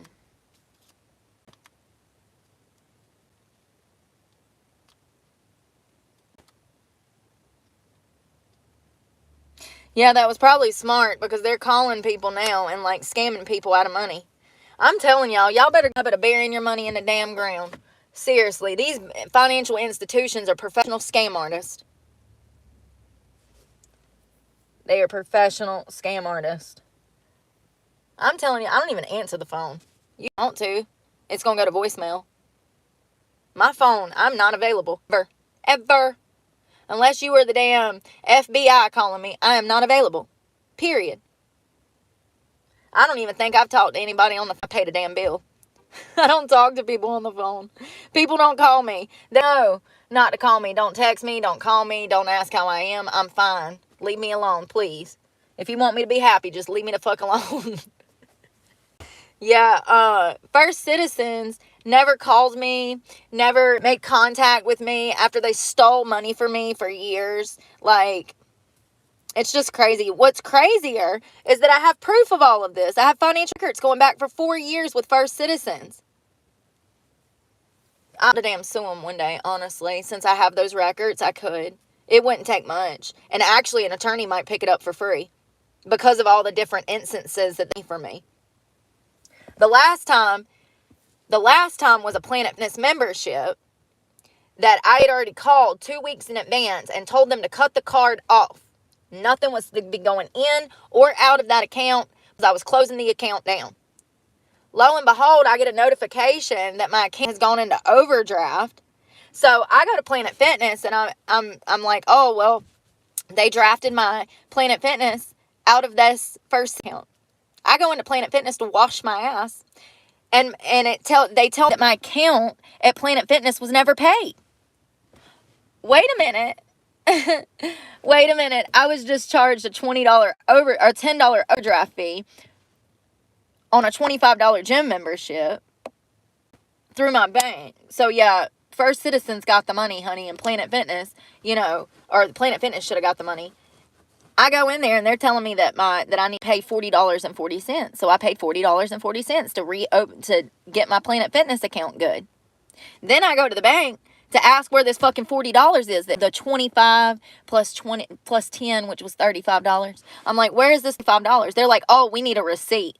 Yeah, that was probably smart because they're calling people now and like scamming people out of money. I'm telling y'all better burying your money in the damn ground. Seriously, these financial institutions are professional scam artists. They are professional scam artists. I'm telling you, I don't even answer the phone. You want to. It's going to go to voicemail. My phone, I'm not available. Ever. Unless you were the damn FBI calling me, I am not available. Period. I don't even think I've talked to anybody on the phone. I paid a damn bill. I don't talk to people on the phone. People don't call me. They know not to call me. Don't text me. Don't call me. Don't ask how I am. I'm fine. Leave me alone, please. If you want me to be happy, just leave me the fuck alone. Yeah, First Citizens never called me, never made contact with me after they stole money from me for years. Like, it's just crazy. What's crazier is that I have proof of all of this. I have financial records going back for 4 years with First Citizens. I'm gonna damn sue them one day, honestly. Since I have those records, I could. It wouldn't take much. And actually, an attorney might pick it up for free because of all the different instances that they for me. The last time was a Planet Fitness membership that I had already called 2 weeks in advance and told them to cut the card off. Nothing was to be going in or out of that account because I was closing the account down. Lo and behold, I get a notification that my account has gone into overdraft. So I go to Planet Fitness and I'm like, oh, well, they drafted my Planet Fitness out of this first account. I go into Planet Fitness to wash my ass. And they tell me that my account at Planet Fitness was never paid. Wait a minute. Wait a minute. I was just charged a $10 overdraft fee on a $25 gym membership through my bank. So yeah, First Citizens got the money, honey, and Planet Fitness, or Planet Fitness should have got the money. I go in there and they're telling me that I need to pay $40.40. So I paid $40.40 to get my Planet Fitness account good. Then I go to the bank to ask where this fucking $40 is. The 25 plus 20 plus 10, which was $35. I'm like, where is this $5? They're like, oh, we need a receipt.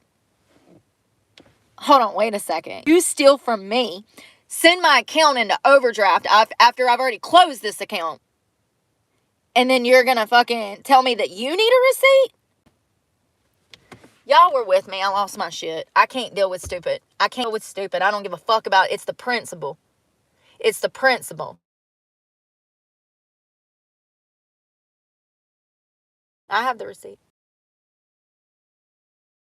Hold on, wait a second. You steal from me, send my account into overdraft after I've already closed this account. And then you're going to fucking tell me that you need a receipt? Y'all were with me. I lost my shit. I can't deal with stupid. I don't give a fuck about it. It's the principle. It's the principle. I have the receipt.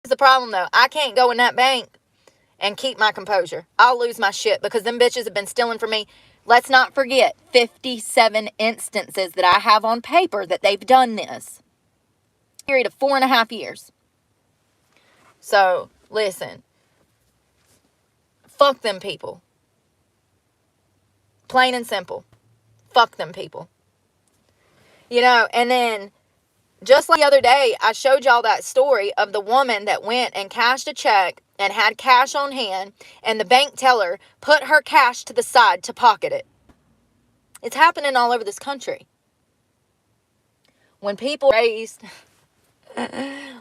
Here's the problem, though. I can't go in that bank and keep my composure. I'll lose my shit because them bitches have been stealing from me. Let's not forget 57 instances that I have on paper that they've done this. Period of 4.5 years. So, listen. Fuck them people. Plain and simple. Fuck them people. And then just like the other day, I showed y'all that story of the woman that went and cashed a check and had cash on hand, and the bank teller put her cash to the side to pocket it. It's happening all over this country. When people are raised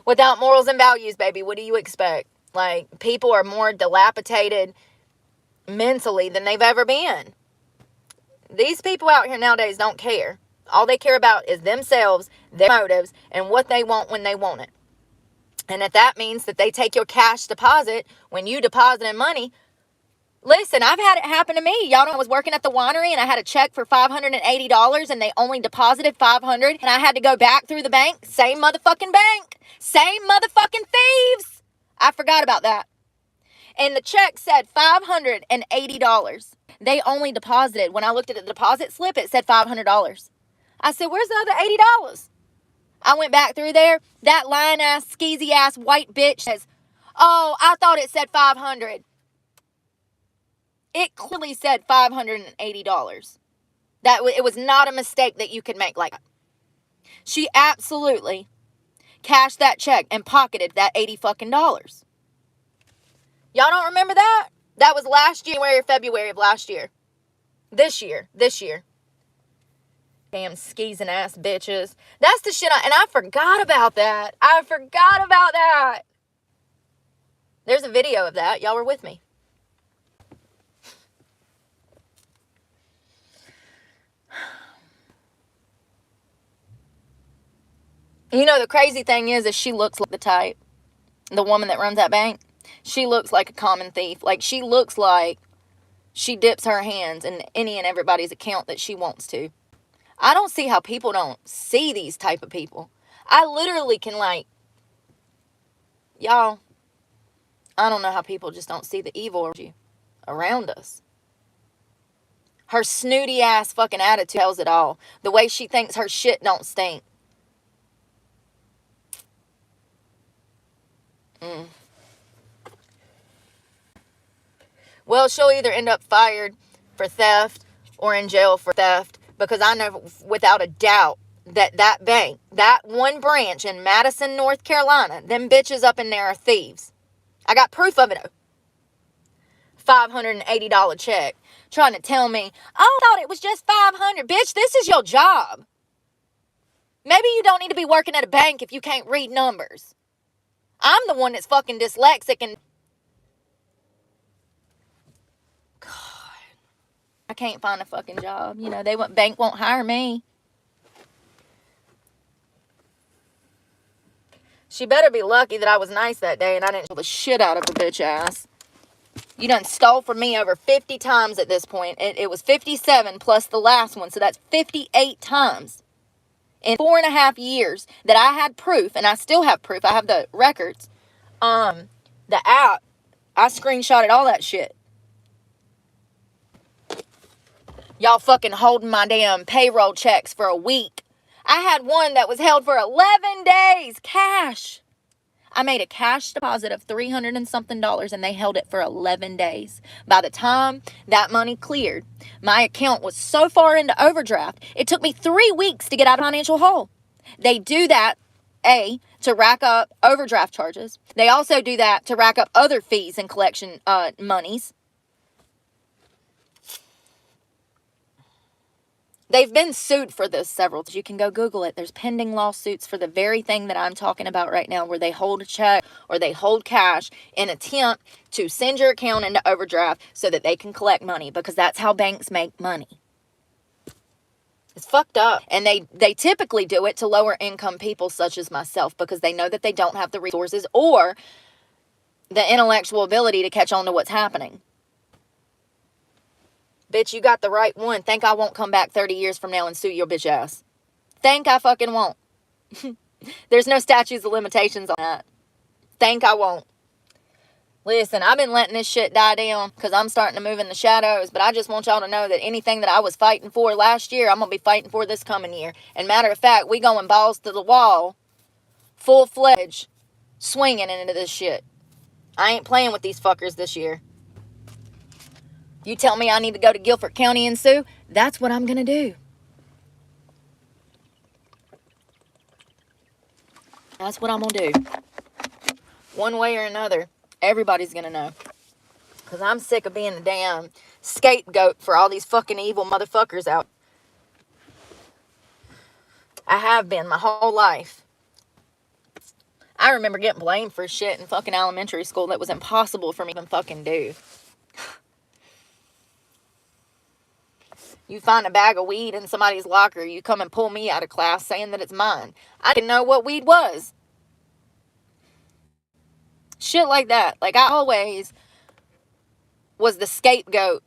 without morals and values, baby, what do you expect? Like, people are more dilapidated mentally than they've ever been. These people out here nowadays don't care. All they care about is themselves, their motives, and what they want when they want it. And if that means that they take your cash deposit when you deposit in money, Listen, I've had it happen to me. Y'all know I was working at the winery and I had a check for $580 and they only deposited $500 and I had to go back through the bank. Same motherfucking bank. Same motherfucking thieves. I forgot about that. And the check said $580. They only deposited. When I looked at the deposit slip, it said $500. I said, where's the other $80? I went back through there. That lying-ass, skeezy-ass white bitch says, oh, I thought it said $500. It clearly said $580. It was not a mistake that you could make like that. She absolutely cashed that check and pocketed that $80 fucking dollars. Y'all don't remember that? That was last January or February of last year. This year. Damn skeezing ass bitches. That's the shit and I forgot about that. There's a video of that. Y'all were with me. You know, the crazy thing is she looks like the type. The woman that runs that bank. She looks like a common thief. Like, she looks like she dips her hands in any and everybody's account that she wants to. I don't see how people don't see these type of people. I literally can, like, y'all, I don't know how people just don't see the evil around us. Her snooty ass fucking attitude tells it all. The way she thinks her shit don't stink. Well, she'll either end up fired for theft or in jail for theft, because I know without a doubt that bank, that one branch in Madison, North Carolina, them bitches up in there are thieves. I got proof of it. $580 check. Trying to tell me, oh, I thought it was just $500. Bitch, this is your job. Maybe you don't need to be working at a bank if you can't read numbers. I'm the one that's fucking dyslexic and... God. I can't find a fucking job. You know, bank won't hire me. She better be lucky that I was nice that day and I didn't steal the shit out of her bitch ass. You done stole from me over 50 times at this point. It was 57 plus the last one, so that's 58 times. In 4.5 years that I had proof, and I still have proof. I have the records. The app, I screenshotted all that shit. Y'all fucking holding my damn payroll checks for a week. I had one that was held for 11 days, cash. I made a cash deposit of $300 and something and they held it for 11 days. By the time that money cleared, my account was so far into overdraft, it took me 3 weeks to get out of financial hole. They do that, to rack up overdraft charges. They also do that to rack up other fees and collection monies. They've been sued for this several times. You can go Google it. There's pending lawsuits for the very thing that I'm talking about right now, where they hold a check or they hold cash in attempt to send your account into overdraft so that they can collect money, because that's how banks make money. It's fucked up. And they typically do it to lower income people such as myself, because they know that they don't have the resources or the intellectual ability to catch on to what's happening. Bitch, you got the right one. Think I won't come back 30 years from now and sue your bitch ass. Think I fucking won't. There's no statutes of limitations on that. Think I won't. Listen, I've been letting this shit die down because I'm starting to move in the shadows, but I just want y'all to know that anything that I was fighting for last year, I'm going to be fighting for this coming year. And matter of fact, we going balls to the wall, full-fledged, swinging into this shit. I ain't playing with these fuckers this year. You tell me I need to go to Guilford County and sue, that's what I'm going to do. That's what I'm going to do. One way or another, everybody's going to know. Because I'm sick of being the damn scapegoat for all these fucking evil motherfuckers out. I have been my whole life. I remember getting blamed for shit in fucking elementary school that was impossible for me to even fucking do. You find a bag of weed in somebody's locker, you come and pull me out of class saying that it's mine. I didn't know what weed was. Shit like that. Like, I always was the scapegoat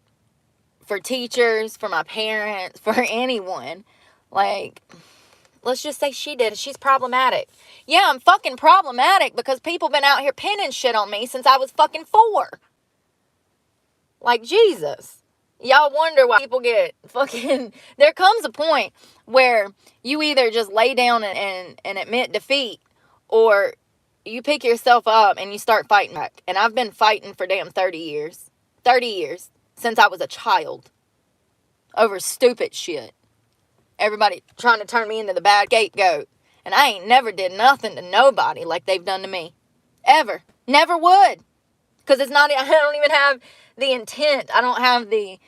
for teachers, for my parents, for anyone. Like, let's just say she did. She's problematic. Yeah, I'm fucking problematic because people been out here pinning shit on me since I was fucking 4. Like, Jesus. Y'all wonder why people get fucking... There comes a point where you either just lay down and admit defeat, or you pick yourself up and you start fighting back. And I've been fighting for damn 30 years. 30 years. Since I was a child. Over stupid shit. Everybody trying to turn me into the bad scapegoat. And I ain't never did nothing to nobody like they've done to me. Ever. Never would. Because it's not... I don't even have the intent. I don't have the...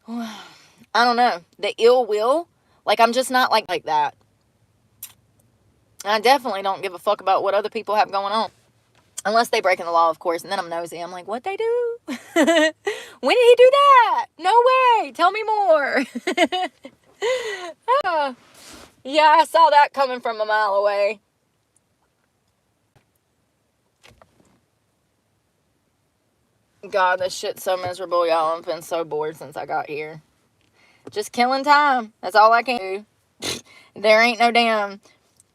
I don't know. The ill will. Like, I'm just not like that. And I definitely don't give a fuck about what other people have going on. Unless they breaking the law, of course. And then I'm nosy. I'm like, what'd they do? When did he do that? No way. Tell me more. Yeah, I saw that coming from a mile away. God, this shit's so miserable, y'all. I've been so bored since I got here. Just killing time. That's all I can do. There ain't no damn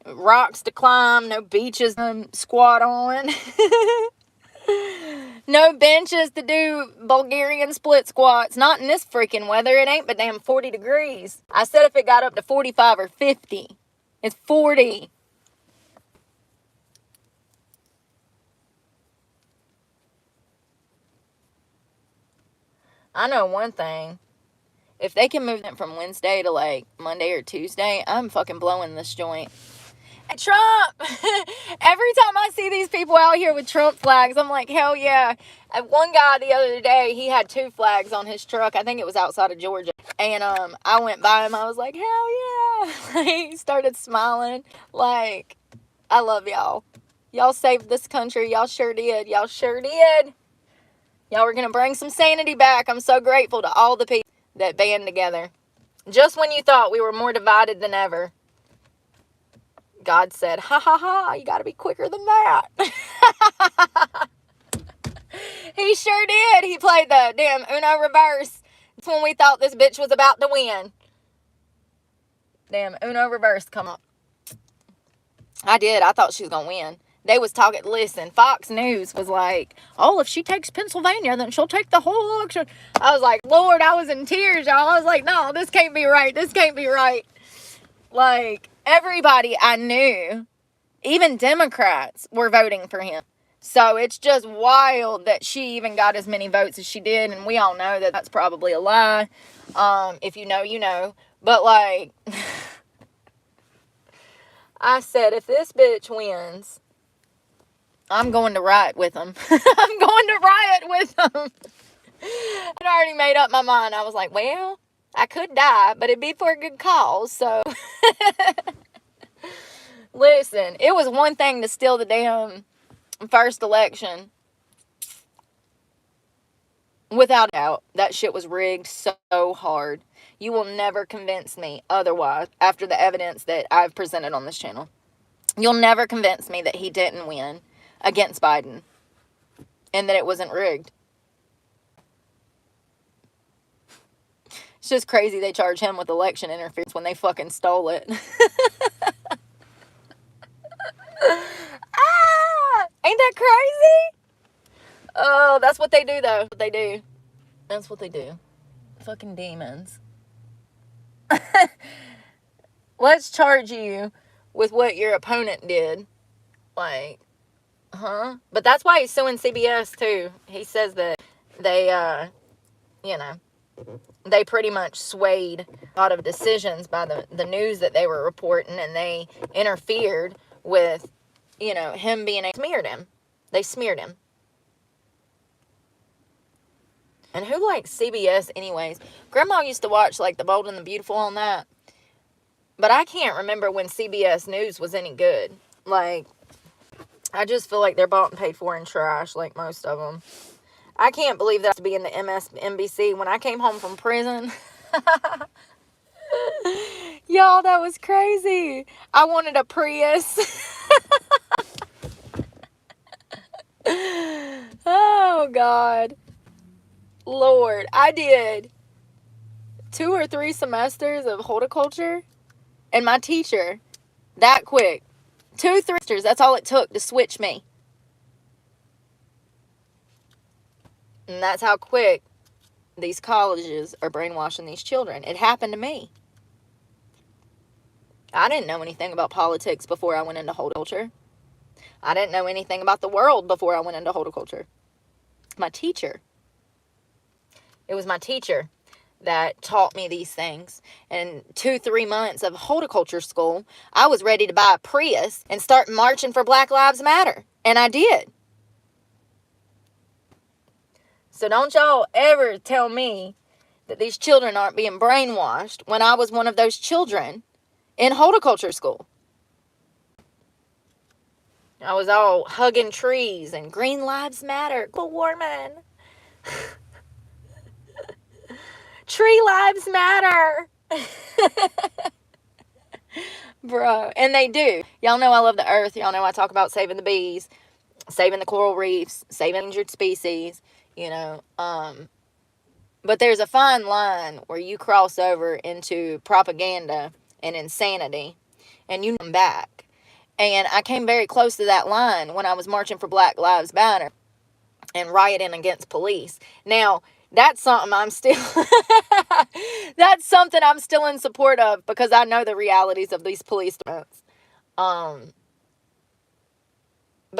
rocks to climb, no beaches to squat on. No benches to do Bulgarian split squats. Not in this freaking weather. It ain't but damn 40 degrees. I said if it got up to 45 or 50. It's 40. I know one thing. If they can move it from Wednesday to like Monday or Tuesday, I'm fucking blowing this joint. And Trump! Every time I see these people out here with Trump flags, I'm like, hell yeah. One guy the other day, he had 2 flags on his truck. I think it was outside of Georgia. And I went by him. I was like, hell yeah. He started smiling. Like, I love y'all. Y'all saved this country. Y'all sure did. Y'all sure did. Y'all were going to bring some sanity back. I'm so grateful to all the people that band together. Just when you thought we were more divided than ever, God said, ha ha ha, you got to be quicker than that. He sure did. He played the damn Uno reverse. That's when we thought this bitch was about to win. Damn Uno reverse come up. I did. I thought she was going to win. They was talking, listen, Fox News was like, oh, if she takes Pennsylvania, then she'll take the whole election. I was like, Lord, I was in tears, y'all. I was like, no, this can't be right. This can't be right. Like, everybody I knew, even Democrats, were voting for him. So it's just wild that she even got as many votes as she did. And we all know that that's probably a lie. If you know, you know. But, like, I said, if this bitch wins, I'm going to riot with them. I'm going to riot with them. I'd already made up my mind. I was like, well, I could die, but it'd be for a good cause. So, listen, it was one thing to steal the damn first election. Without doubt, that shit was rigged so hard. You will never convince me otherwise after the evidence that I've presented on this channel. You'll never convince me that he didn't win against Biden and that it wasn't rigged. It's just crazy they charge him with election interference when they fucking stole it. Ain't that crazy? Oh, that's what they do, though. They do. That's what they do. Fucking demons. Let's charge you with what your opponent did. Like, huh? But that's why he's suing CBS, too. He says that they, you know, they pretty much swayed a lot of decisions by the news that they were reporting, and they interfered with, you know, him being smeared him. They smeared him. And who likes CBS anyways? Grandma used to watch, like, The Bold and the Beautiful on that. But I can't remember when CBS News was any good. Like, I just feel like they're bought and paid for in trash, like most of them. I can't believe that to be in the MSNBC when I came home from prison. Y'all, that was crazy. I wanted a Prius. Oh, God. Lord, I did 2 or 3 semesters of horticulture, and my teacher, that quick, 2, 3 semesters, that's all it took to switch me. And that's how quick these colleges are brainwashing these children. It happened to me. I didn't know anything about politics before I went into horticulture. I didn't know anything about the world before I went into horticulture. My teacher. It was my teacher that taught me these things. And 2, 3 months of horticulture school, I was ready to buy a Prius and start marching for Black Lives Matter. And I did. So don't y'all ever tell me that these children aren't being brainwashed when I was one of those children in horticulture school. I was all hugging trees and green lives matter, global warming. Tree lives matter. Bro, and they do. Y'all know I love the earth. Y'all know I talk about saving the bees, saving the coral reefs, saving endangered species, you know. But there's a fine line where you cross over into propaganda and insanity, and you come back. And I came very close to that line when I was marching for Black Lives Matter and rioting against police. Now, that's something I'm still that's something I'm still in support of, because I know the realities of these police departments. But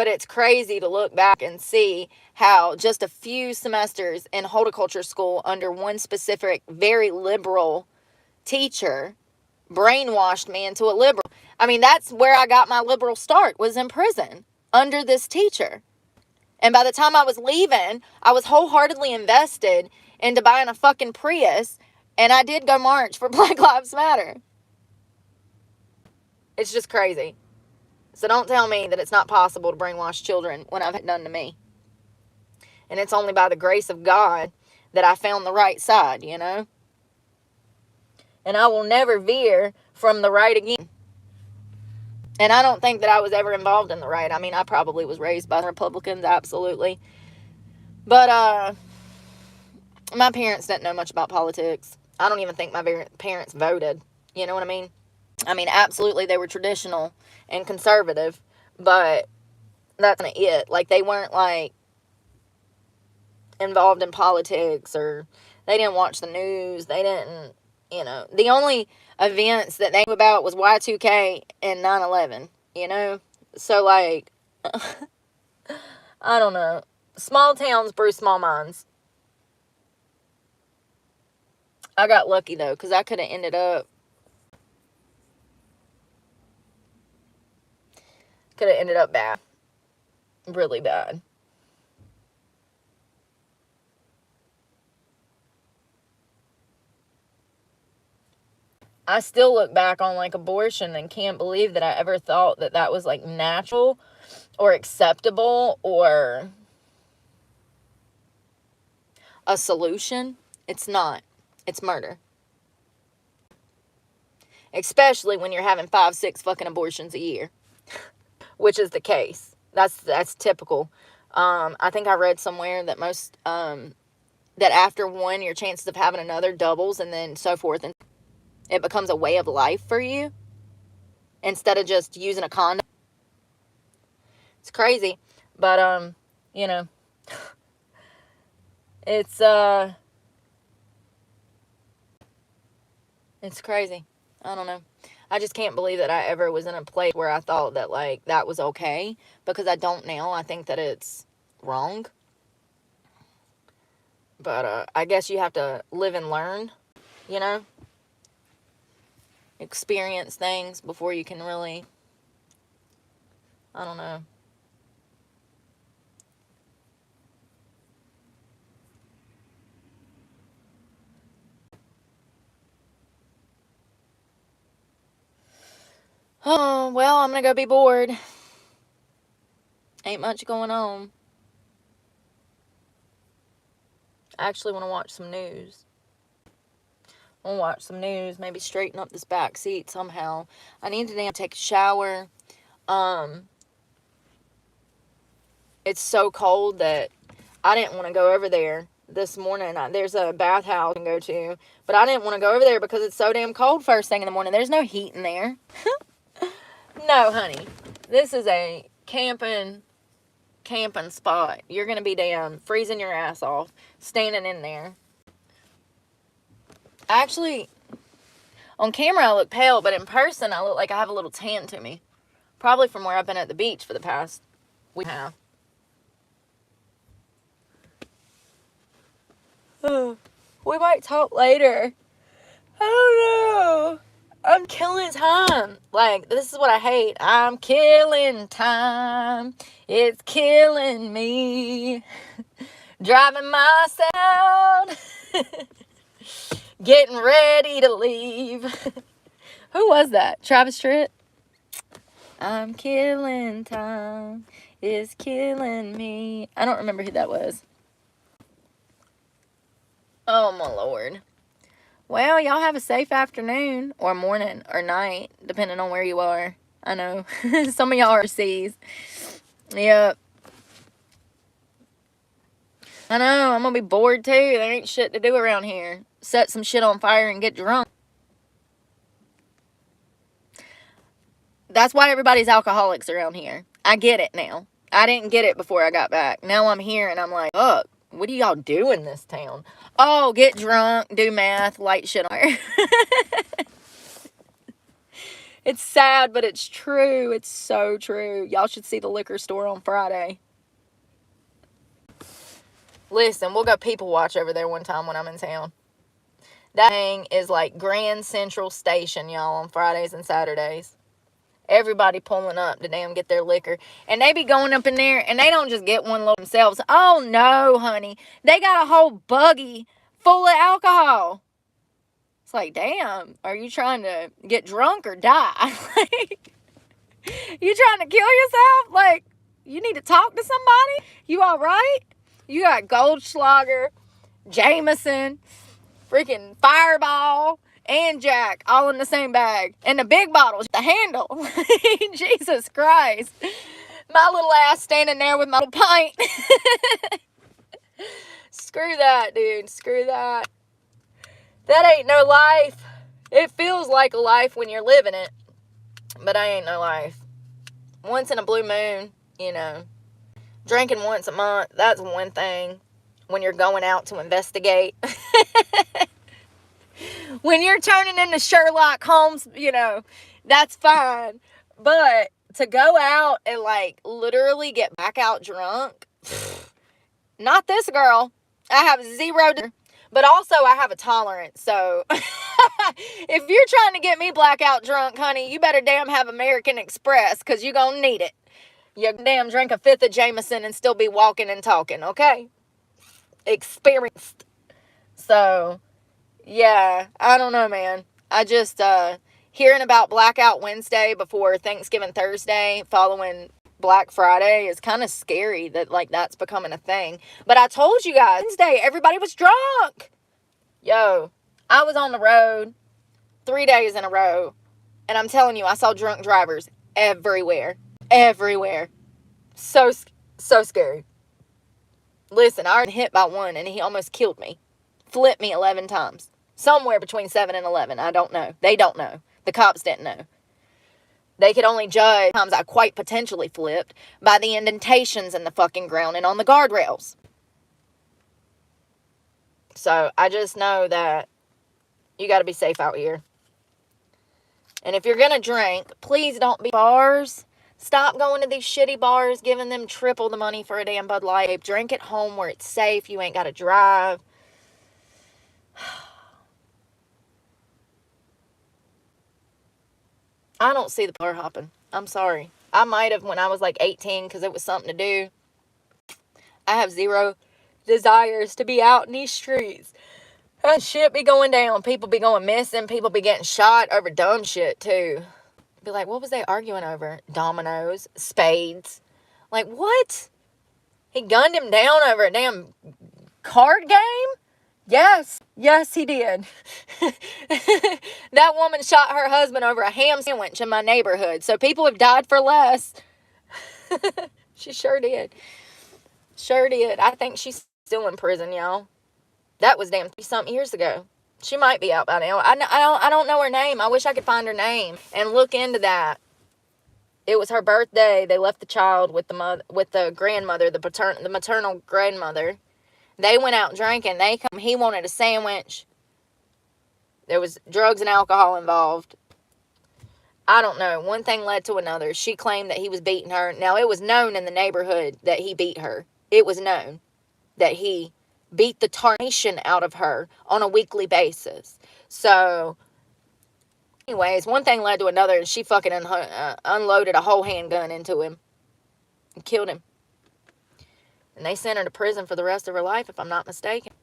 it's crazy to look back and see how just a few semesters in horticulture school under one specific, very liberal teacher brainwashed me into a liberal. I mean, that's where I got my liberal start, was in prison under this teacher. And by the time I was leaving, I was wholeheartedly invested into buying a fucking Prius. And I did go march for Black Lives Matter. It's just crazy. So don't tell me that it's not possible to brainwash children when I've had done to me. And it's only by the grace of God that I found the right side, you know? And I will never veer from the right again. And I don't think that I was ever involved in the right. I mean, I probably was raised by Republicans, absolutely. But, my parents didn't know much about politics. I don't even think my parents voted. You know what I mean? I mean, absolutely, they were traditional and conservative, but that's not it. Like, they weren't, like, involved in politics, or they didn't watch the news. They didn't, you know. The only events that they knew about was Y2K and 9/11, you know? So, like, I don't know. Small towns brew small minds. I got lucky, though, because I could have ended up bad. Really bad. I still look back on, like, abortion and can't believe that I ever thought that that was, like, natural or acceptable or a solution. It's not. It's murder. Especially when you're having 5, 6 fucking abortions a year. Which is the case. That's typical. I think I read somewhere that that after one, your chances of having another doubles, and then so forth. And it becomes a way of life for you instead of just using a condom. It's crazy. But, you know, it's crazy. I don't know. I just can't believe that I ever was in a place where I thought that, like, that was okay, because I don't now. I think that it's wrong. But, I guess you have to live and learn, you know? Experience things before you can really, I don't know. Oh, well, I'm gonna go be bored. Ain't much going on. I actually want to watch some news. I want to watch some news, maybe straighten up this back seat somehow. I need to take a shower. It's so cold that I didn't want to go over there this morning. There's a bathhouse I can go to, but I didn't want to go over there because it's so damn cold first thing in the morning. There's no heat in there. No, honey. This is a camping spot. You're going to be damn freezing your ass off standing in there. Actually, on camera I look pale, but in person I look like I have a little tan to me. Probably from where I've been at the beach for the past week and a half. We might talk later. I don't know. I'm killing time. Like, this is what I hate. I'm killing time. It's killing me. Driving myself. Getting ready to leave. Who was that? Travis Tritt? I'm killing time. It's killing me. I don't remember who that was. Oh, my Lord. Well, y'all have a safe afternoon or morning or night, depending on where you are. I know. Some of y'all are overseas. Yep. I know. I'm going to be bored, too. There ain't shit to do around here. Set some shit on fire and get drunk. That's why everybody's alcoholics around here. I get it now. I didn't get it before I got back. Now I'm here and I'm like, fuck, what do y'all do in this town? Oh, get drunk, do math, light shit on fire. It's sad, but it's true. It's so true. Y'all should see the liquor store on Friday. Listen, we'll go people watch over there one time when I'm in town. That thing is like Grand Central Station, y'all, on Fridays and Saturdays. Everybody pulling up to damn get their liquor. And they be going up in there, and they don't just get one load themselves. Oh, no, honey. They got a whole buggy full of alcohol. It's like, damn, are you trying to get drunk or die? Like, you trying to kill yourself? Like, you need to talk to somebody? You all right? You got Goldschlager, Jameson, freaking Fireball, and Jack all in the same bag. And the big bottles, the handle. Jesus Christ. My little ass standing there with my little pint. Screw that, dude. Screw that. That ain't no life. It feels like a life when you're living it. But I ain't no life. Once in a blue moon, you know. Drinking once a month, that's one thing. When you're going out to investigate. When you're turning into Sherlock Holmes, you know, that's fine. But to go out and, like, literally get back out drunk, not this girl. I have zero, but also I have a tolerance. So if you're trying to get me blackout drunk, honey, you better damn have American Express, because you're going to need it. You damn drink a fifth of Jameson and still be walking and talking, okay? Experienced. So, yeah, I don't know, man. I just, hearing about Blackout Wednesday before Thanksgiving Thursday following Black Friday is kind of scary that, like, that's becoming a thing. But I told you guys, Wednesday, everybody was drunk. Yo, I was on the road 3 days in a row, and I'm telling you, I saw drunk drivers everywhere. Everywhere. So scary. Listen, I already hit by one, and he almost killed me. Flipped me 11 times. Somewhere between 7 and 11. I don't know. They don't know. The cops didn't know. They could only judge times I quite potentially flipped by the indentations in the fucking ground and on the guardrails. So, I just know that you got to be safe out here. And if you're going to drink, please don't be bars. Stop going to these shitty bars, giving them triple the money for a damn Bud Light. Drink at home where it's safe. You ain't got to drive. I don't see the bar hopping. I'm sorry. I might have when I was like 18 because it was something to do. I have zero desires to be out in these streets. That shit be going down. People be going missing. People be getting shot over dumb shit too. Be like, what was they arguing over? Dominoes, spades. Like, what? He gunned him down over a damn card game? Yes, he did. That woman shot her husband over a ham sandwich in my neighborhood. So people have died for less. She sure did. Sure did. I think she's still in prison, y'all. That was damn 30-something years ago. She might be out by now. I don't know her name. I wish I could find her name and look into that. It was her birthday. They left the child with the grandmother, the maternal grandmother. They went out drinking. He wanted a sandwich. There was drugs and alcohol involved. I don't know. One thing led to another. She claimed that he was beating her. Now, it was known in the neighborhood that he beat her. It was known that he beat the tarnation out of her on a weekly basis. So, anyways, one thing led to another, and she fucking unloaded a whole handgun into him and killed him. And they sent her to prison for the rest of her life, if I'm not mistaken.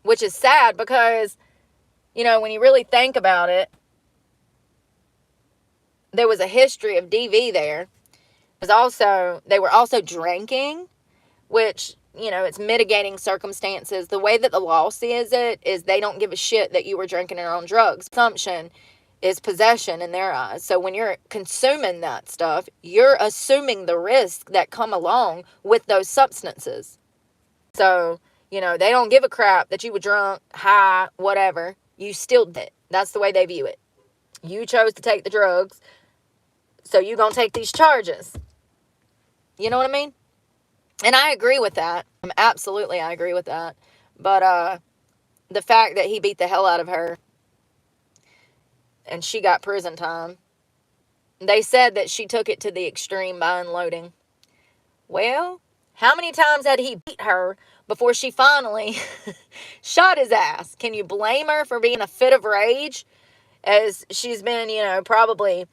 Which is sad because, you know, when you really think about it, there was a history of DV there. They were also drinking, which, you know, it's mitigating circumstances. The way that the law sees it is they don't give a shit that you were drinking or on drugs. Consumption is possession in their eyes. So when you're consuming that stuff, you're assuming the risk that come along with those substances. So, you know, they don't give a crap that you were drunk, high, whatever. You still did. That's the way they view it. You chose to take the drugs, so you're going to take these charges. You know what I mean? And I agree with that. Absolutely, I agree with that. But the fact that he beat the hell out of her and she got prison time, they said that she took it to the extreme by unloading. Well, how many times had he beat her before she finally shot his ass? Can you blame her for being a fit of rage? As she's been, you know, probably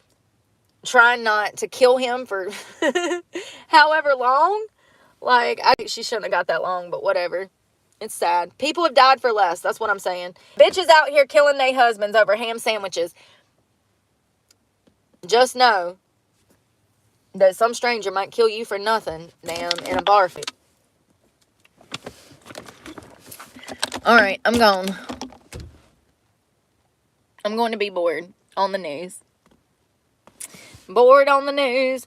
trying not to kill him for however long. Like, I think she shouldn't have got that long, but whatever. It's sad. People have died for less. That's what I'm saying. Bitches out here killing their husbands over ham sandwiches. Just know that some stranger might kill you for nothing, damn, in a bar fight. Alright, I'm gone. I'm going to be bored on the news. Bored on the news.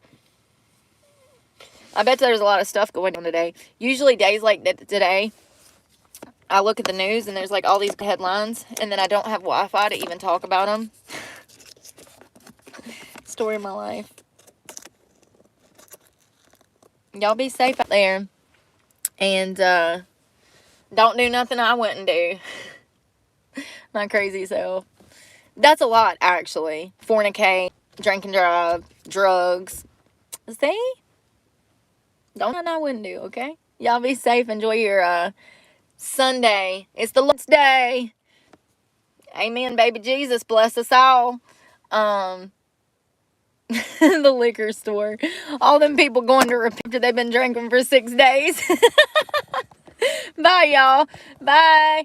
I bet there's a lot of stuff going on today. Usually days like today, I look at the news and there's like all these headlines, and then I don't have Wi-Fi to even talk about them. Story of my life. Y'all be safe out there. And don't do nothing I wouldn't do. My crazy self. That's a lot, actually. Fornicate, drink and drive, drugs. See? Don't know I wouldn't do, okay? Y'all be safe. Enjoy your Sunday. It's the Lord's Day. Amen, baby Jesus. Bless us all. The liquor store. All them people going to repent after they've been drinking for 6 days. Bye, y'all. Bye.